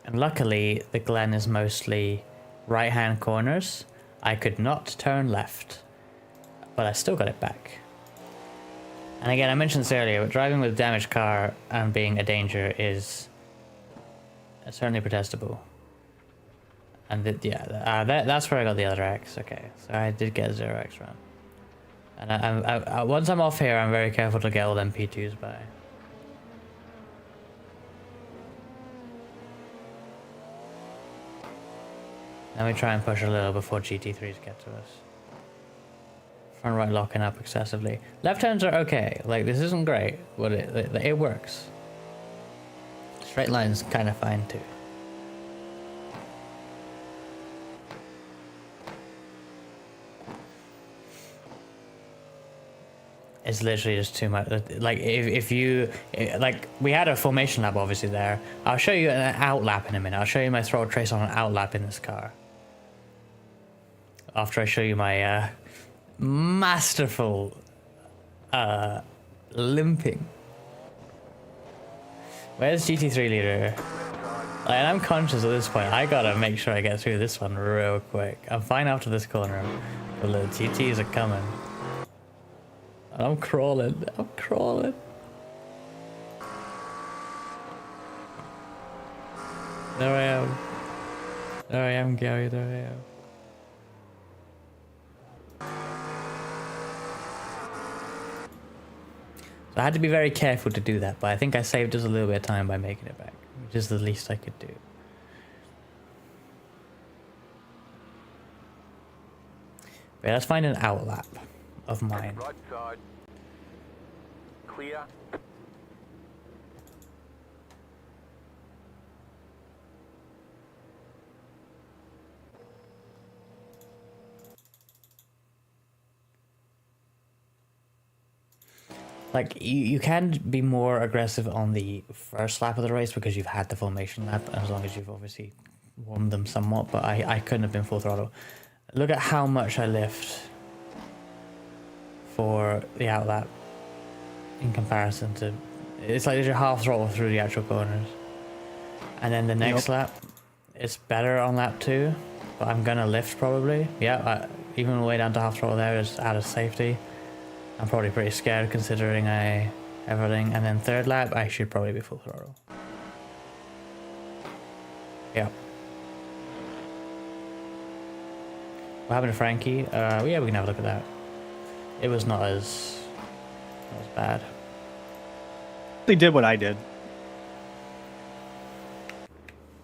and luckily the Glen is mostly right hand corners. I could not turn left, but I still got it back. And again, I mentioned this earlier, but driving with a damaged car and being a danger is certainly protestable. And that's where I got the other X. Okay, so I did get a 0x run. And I once I'm off here, I'm very careful to get all them P2s by. Let me try and push a little before GT3s get to us. Front right locking up excessively. Left turns are okay. Like, this isn't great, but it works. Straight line's kind of fine too. It's literally just too much. Like, if you like, we had a formation lap obviously there. I'll show you an out lap in a minute. I'll show you my throttle trace on an out lap in this car. After I show you my masterful limping. Where's GT3 leader? Like, and I'm conscious at this point. I gotta make sure I get through this one real quick. I'm fine after this corner, but the GTs are coming. And I'm crawling. I'm crawling. There I am. There I am, Gary. There I am. So I had to be very careful to do that, but I think I saved us a little bit of time by making it back, which is the least I could do. Wait, let's find an outlap of mine. Right side. Clear. Like, you can be more aggressive on the first lap of the race because you've had the formation lap, as long as you've obviously warmed them somewhat, but I couldn't have been full throttle. Look at how much I lift for the outlap in comparison to... It's like you're half throttle through the actual corners. And then the next lap, it's better on lap 2, but I'm gonna lift probably. Yeah, even the way down to half throttle there is out of safety. I'm probably pretty scared considering everything. And then third lap, I should probably be full throttle. Yeah. What happened to Frankie? Yeah, we can have a look at that. It was not as bad. They did what I did.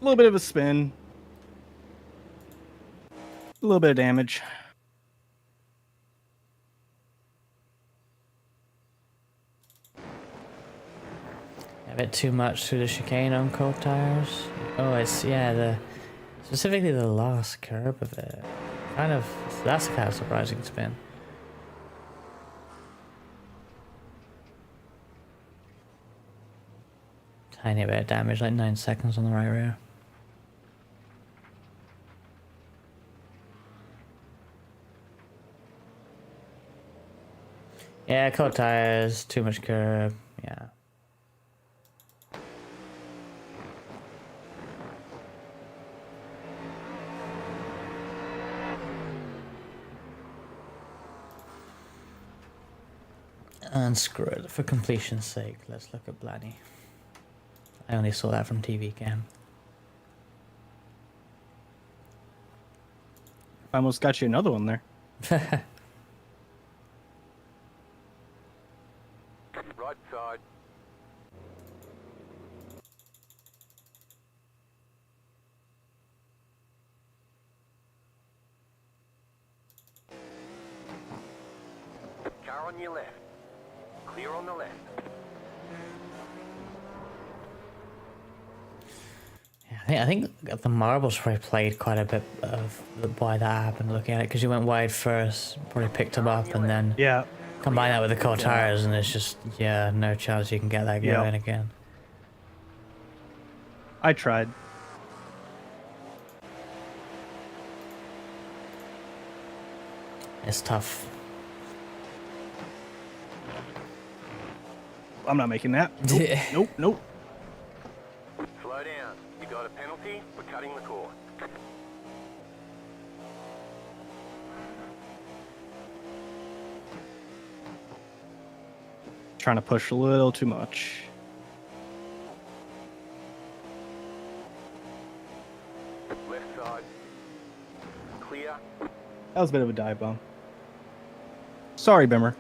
A little bit of a spin. A little bit of damage. A bit too much through the chicane on cold tires. Oh, it's, yeah, specifically the last curb of it. That's a kind of surprising spin. Tiny bit of damage, like 9 seconds on the right rear. Yeah, cold tires, too much curb, yeah. And screw it, for completion's sake, let's look at Blanny. I only saw that from TV cam. I almost got you another one there. Right side. Car on your left. Clear on the left. Yeah, I think the marbles probably played quite a bit of why that happened, looking at it, because you went wide first, probably picked him up, and then Yeah. combine that with the cold tires, and it's just, yeah, no chance you can get that going again. I tried. It's tough. I'm not making that. Nope. Nope. Nope. Slow down. You got a penalty. We're cutting the cord. Trying to push a little too much. Left side. Clear. That was a bit of a dive bomb. Sorry, Bimmer.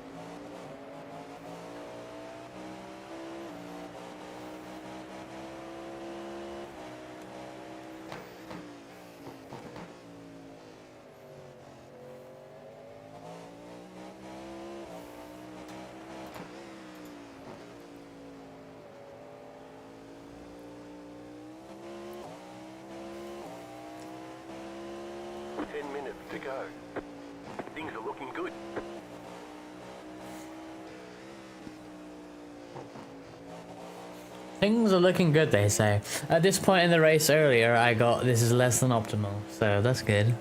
To go. Things are looking good. Things are looking good, they say. At this point in the race earlier, I got this is less than optimal, so that's good.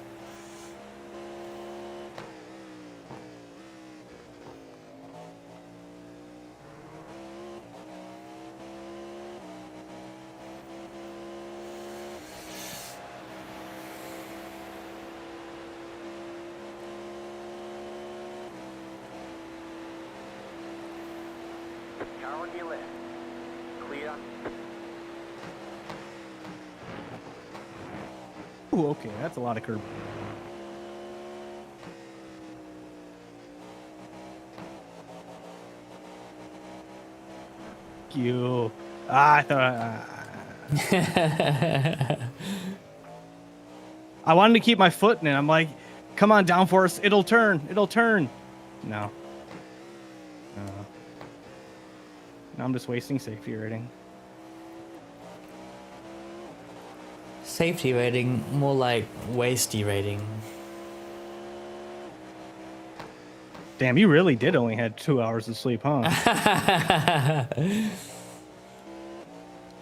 Car on your left. Clear. Ooh, okay, that's a lot of curb. You. I thought. I wanted to keep my foot in it. I'm like, come on, downforce. It'll turn. It'll turn. No. Now I'm just wasting safety rating. Safety rating, more like wasty rating. Damn, you really did only had 2 hours of sleep, huh?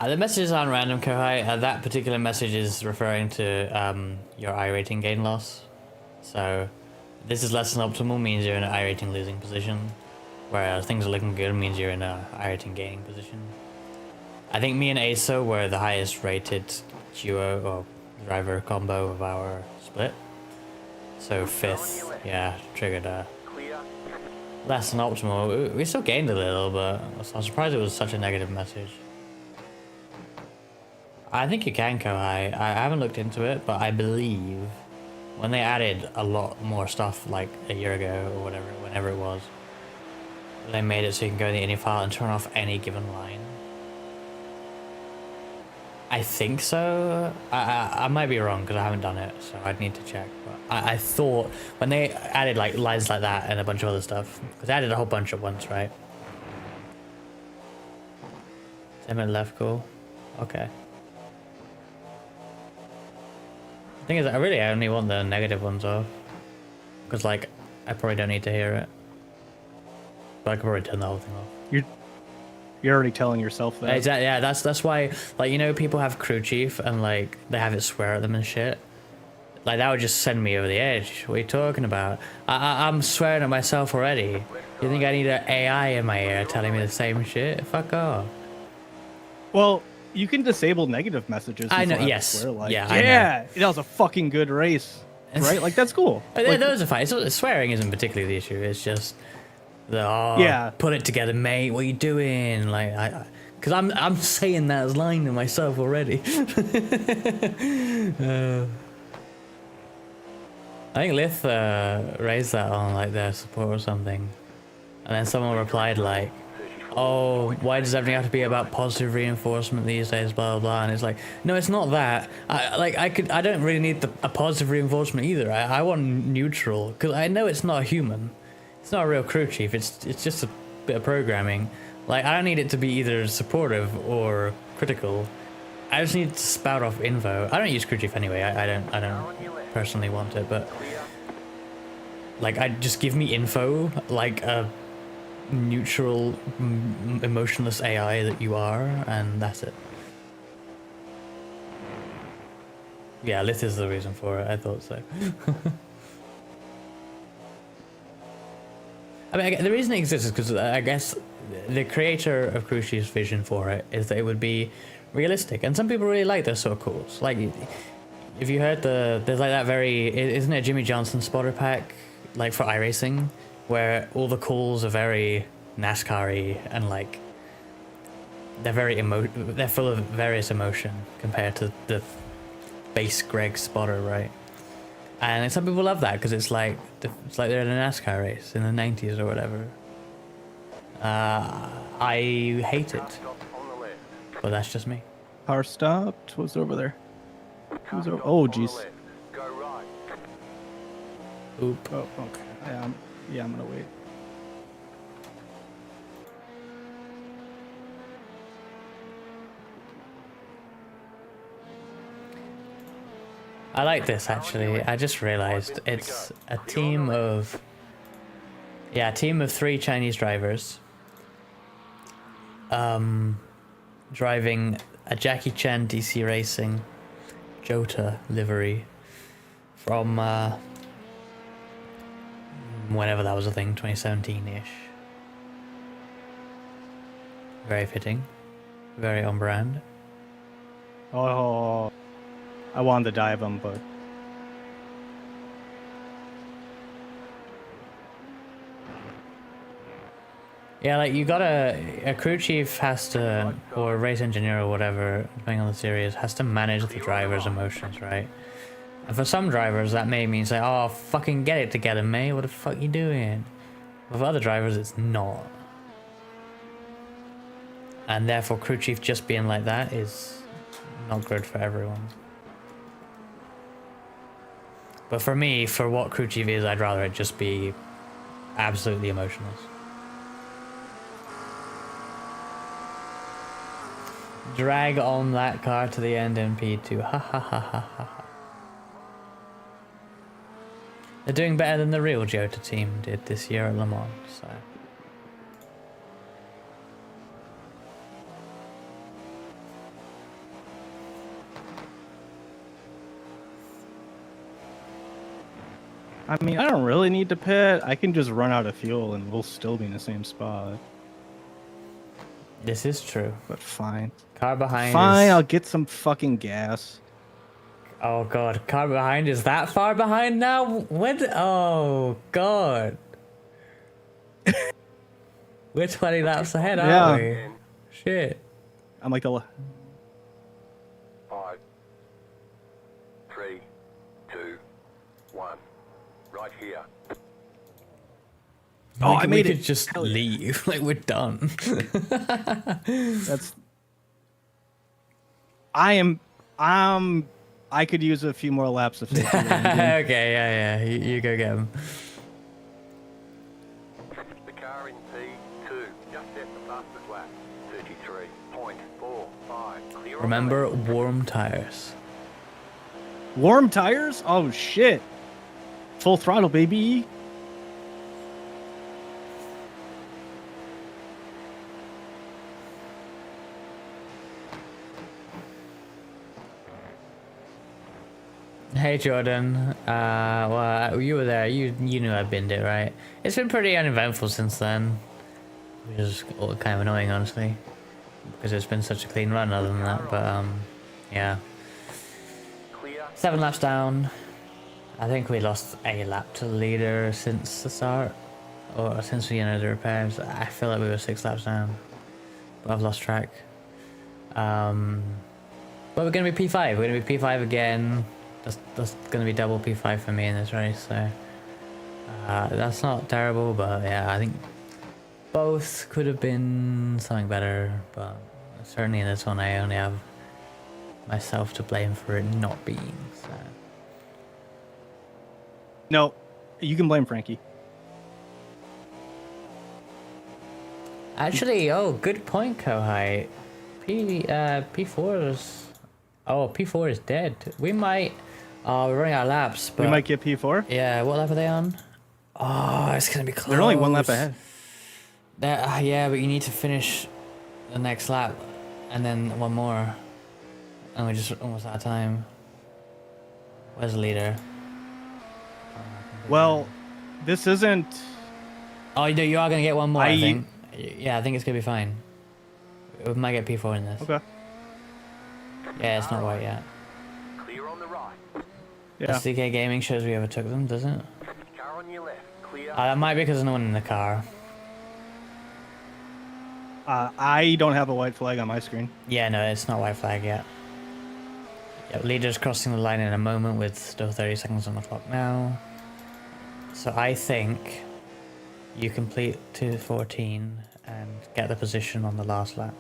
The messages aren't random, Kohai. That particular message is referring to your iRating gain loss. So this is less than optimal, means you're in an iRating losing position. Whereas things are looking good means you're in a iRating gaining position. I think me and Aso were the highest rated duo or driver combo of our split. So 5th, yeah, triggered less than optimal. We still gained a little, but I'm surprised it was such a negative message. I think you can, Kohai. I haven't looked into it, but I believe when they added a lot more stuff like a year ago or whatever, whenever it was, they made it so you can go in the ini file and turn off any given line. I think so. I might be wrong because I haven't done it, so I'd need to check. But I thought when they added like lines like that and a bunch of other stuff, because they added a whole bunch at once, right? Same at left, cool. Okay. The thing is, I really only want the negative ones off, because like I probably don't need to hear it, but I could probably turn the whole thing off. You're already telling yourself that. Exactly. Yeah, that's why. Like, you know, people have crew chief and like they have it swear at them and shit. Like that would just send me over the edge. What are you talking about? I'm swearing at myself already. You think I need an AI in my ear telling me the same shit? Fuck off. Well, you can disable negative messages. I know. Swear, Yes. like, Yeah. yeah. That was a fucking good race, right? Like that's cool. Like, those are fine. Swearing isn't particularly the issue. It's just the yeah. Put it together, mate. What are you doing? Like because I'm saying that line to myself already. I think Lith raised that on like their support or something, and then someone replied like, "Oh, why does everything have to be about positive reinforcement these days?" Blah blah blah. And it's like, no, it's not that. I don't really need a positive reinforcement either. I want neutral because I know it's not a human. It's not a real crew chief. It's just a bit of programming. Like I don't need it to be either supportive or critical. I just need to spout off info. I don't use crew chief anyway. I don't personally want it, but like I just give me info like a neutral, emotionless AI that you are, and that's it. Yeah, Lith is the reason for it. I thought so. I mean, the reason it exists is because I guess the creator of Crew Chief's vision for it is that it would be realistic, and some people really like those sort of calls. Like, if you heard there's like that isn't it Jimmy Johnson spotter pack, like for iRacing, where all the calls are very NASCAR-y and like they're full of various emotion compared to the base Greg spotter, right? And some people love that because it's like they're in a NASCAR race in the 90s or whatever. I hate it, but that's just me. Car stopped. What's over there? Who's over? Oh, jeez. Oop. Oh, okay. Yeah, I'm gonna wait. I like this actually. I just realized it's a team of 3 Chinese drivers driving a Jackie Chan DC Racing Jota livery from whenever that was a thing, 2017-ish. Very fitting, very on brand. Oh, I wanted to dive him, but yeah, like you got a crew chief has to, or a race engineer or whatever, depending on the series, has to manage the driver's emotions, right? And for some drivers, that may mean say, "Oh, fucking get it together, mate. What the fuck you doing?" But for other drivers, it's not. And therefore, crew chief just being like that is not good for everyone. But for me, for what crew chief is, I'd rather it just be absolutely emotionless. Drag on that car to the end in P2. Ha ha ha ha ha ha. They're doing better than the real Jota team did this year at Le Mans, so. I mean, I don't really need to pit. I can just run out of fuel and we'll still be in the same spot. This is true. But fine. Car behind Fine, is... I'll get some fucking gas. Oh god, car behind is that far behind now? When? Oh god. We're 20 laps ahead, aren't we? Shit. I'm like the... 5, 3, 2, 1. Right here. Oh, Like, I made we it. could just leave. Like, we're done. That's... I could use a few more laps of safety. Okay, yeah. You go get him. The car in P2 just set the fastest lap. 33.45. Clear on the Remember, left. warm tires. Warm tires? Oh, shit. Full throttle, baby. Hey Jordan, well, you were there. You knew I binned it, right? It's been pretty uneventful since then, which is kind of annoying, honestly, because it's been such a clean run. Other than that, but yeah, Clear. 7 laps down. I think we lost a lap to the leader since the start, or since we entered the repairs. I feel like we were 6 laps down, but I've lost track. But we're gonna be P5. We're gonna be P5 again. That's gonna be double P5 for me in this race, so that's not terrible, but yeah, I think both could have been something better, but certainly in this one I only have myself to blame for it not being, so. No, you can blame Frankie. Actually, oh, good point, Kohai. P4 is... Oh, P4 is dead. We might... we're running out of laps, but... We might get P4. Yeah, what lap are they on? Oh, it's gonna be close. They're only 1 lap ahead. Yeah, but you need to finish the next lap, and then one more. And we're just almost out of time. Where's the leader? Well, this isn't... Oh, you are gonna get one more, I I- think. Yeah, I think it's gonna be fine. We might get P4 in this. Okay. Yeah, it's not white yet. Clear on the right. Yeah. SDK Gaming shows we overtook them, doesn't it? Car on your left. Clear. That might be because there's no one in the car. I don't have a white flag on my screen. Yeah, no, it's not white flag yet. Yep, leader's crossing the line in a moment with still 30 seconds on the clock now. So I think you complete 2:14 and get the position on the last lap.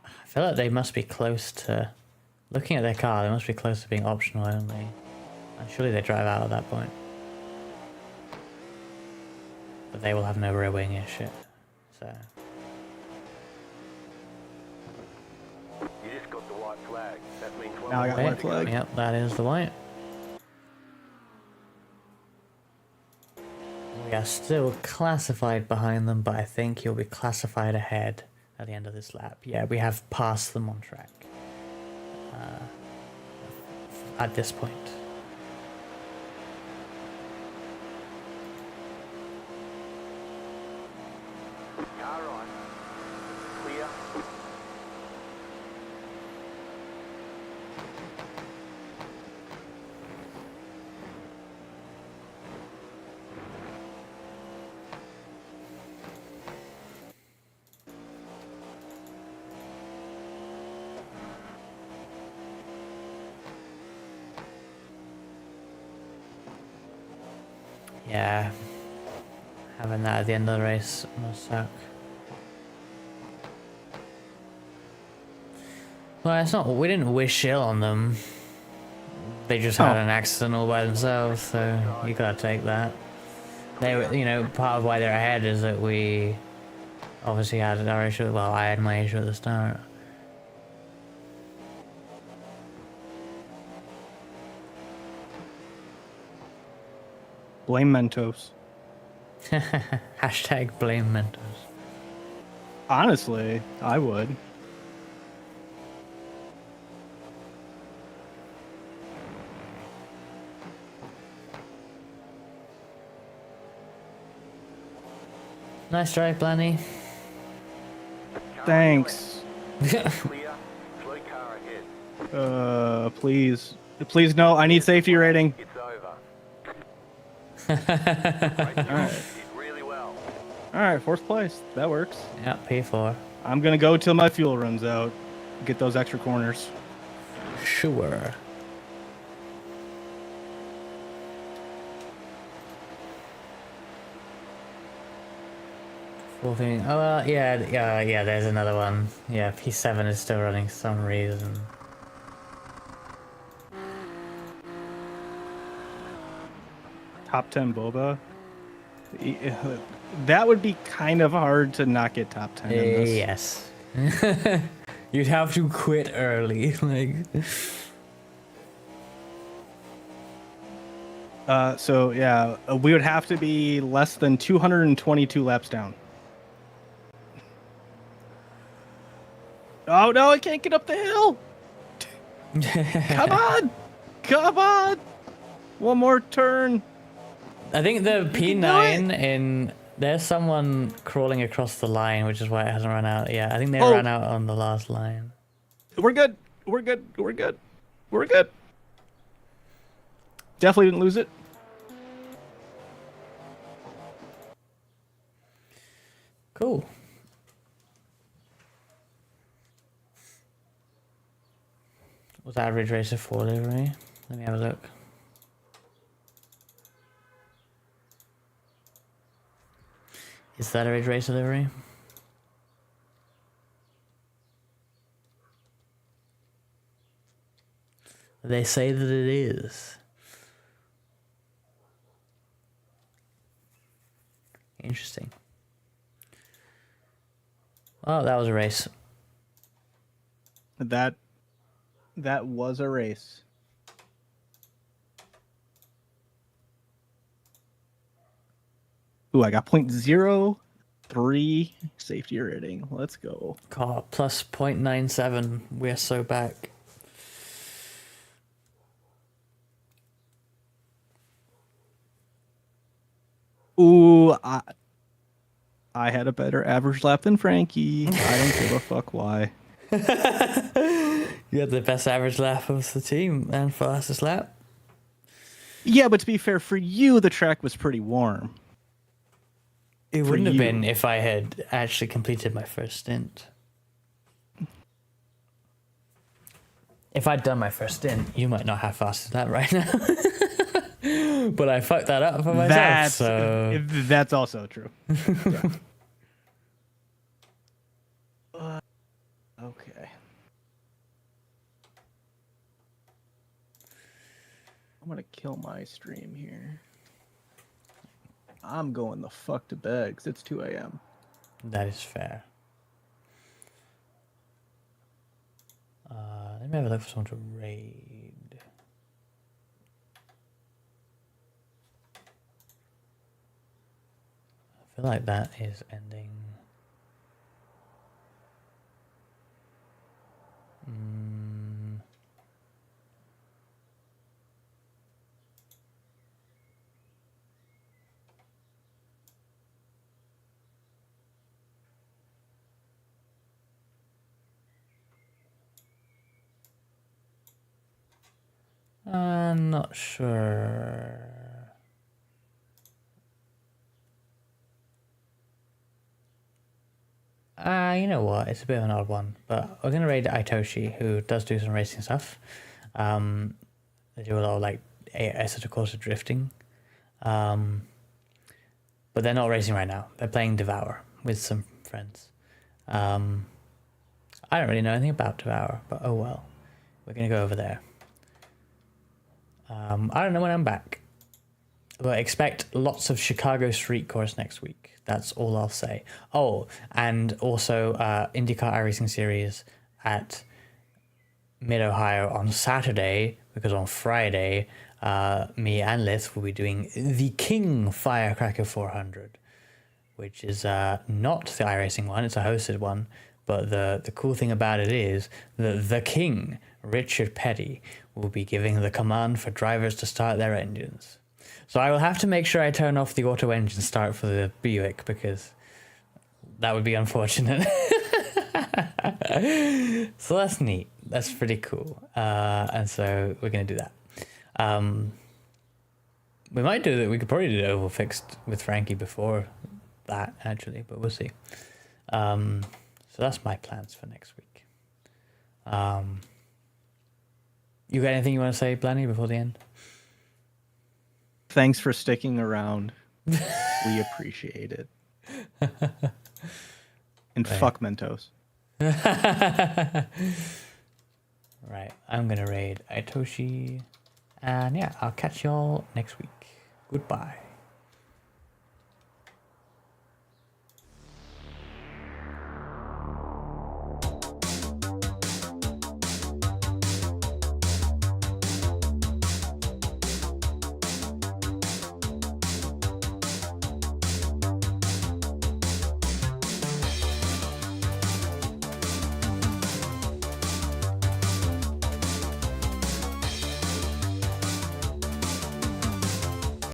I feel like they must be close to, looking at their car, they must be close to being optional only. And surely they drive out at that point. But they will have no rear wing and shit. So. You just got the white flag. That means one Now I got more white lap to go. flag. Yep, that is the white. We are still classified behind them, but I think you'll be classified ahead at the end of this lap. Yeah, we have passed them on track. At this point. Car right. Clear. Yeah. Having that at the end of the race must suck. Well, it's not. We didn't wish ill on them. They just had an accident all by themselves, so you gotta take that. They were, you know, part of why they're ahead is that we obviously had our issue. Well, I had my issue at the start. Blame Mentos. Hashtag blame Mentos. Honestly, I would. Nice drive, Blanny. Thanks. Clear. Slow car ahead. Please. Please, no, I need safety rating. It's over. Alright. Did really well. Alright, fourth place. That works. Yeah, P4. I'm gonna go till my fuel runs out. Get those extra corners. Sure. Oh, yeah, there's another one. Yeah, P7 is still running for some reason. Top 10 boba. That would be kind of hard to not get top 10 in this. Yes. You'd have to quit early, like. So yeah, we would have to be less than 222 laps down. Oh no, I can't get up the hill. Come on. Come on. One more turn. I think the can do P9 in there's someone crawling across the line, which is why it hasn't run out. Yeah, I think they Oh. ran out on the last line. We're good. We're good. We're good. We're good. Definitely didn't lose it. Cool. Was average race of 4 livery? Let me have a look. Is that average race of livery? They say that it is. Interesting. Oh, that was a race. That was a race. Ooh, I got .03 safety rating. Let's go. God, plus 0.97. We're so back. Ooh, I had a better average lap than Frankie. I don't give a fuck why. You had the best average lap of the team and fastest lap. Yeah, but to be fair, for you, the track was pretty warm. It For wouldn't have you. been if I had actually completed my first stint. If I'd done my first stint, you might not have fasted that right now. But I fucked that up for myself. That's also true. Yeah. Okay. I'm gonna kill my stream here. I'm going the fuck to bed because it's 2 a.m. That is fair. Let me have a look for someone to raid. I feel like that is ending. I'm not sure. You know what? It's a bit of an odd one, but we're gonna raid Itoshi, who does do some racing stuff. They do a lot of like sort of course of drifting, but they're not racing right now. They're playing Devour with some friends. I don't really know anything about Devour, but oh well. We're gonna go over there. I don't know when I'm back, but expect lots of Chicago street course next week. That's all I'll say. Oh, and also IndyCar iRacing Series at Mid-Ohio on Saturday, because on Friday, me and Lith will be doing the King Firecracker 400, which is not the iRacing one, it's a hosted one, but the cool thing about it is that the King, Richard Petty, will be giving the command for drivers to start their engines. So I will have to make sure I turn off the auto engine start for the Buick, because that would be unfortunate. So that's neat. That's pretty cool. And so we're going to do that. We might do that. We could probably do the oval fixed with Frankie before that, actually, but we'll see. So that's my plans for next week. You got anything you want to say, Blanny, before the end? Thanks for sticking around. We appreciate it. And Right. fuck Mentos. Right, I'm gonna raid Itoshi, and yeah, I'll catch y'all next week. Goodbye.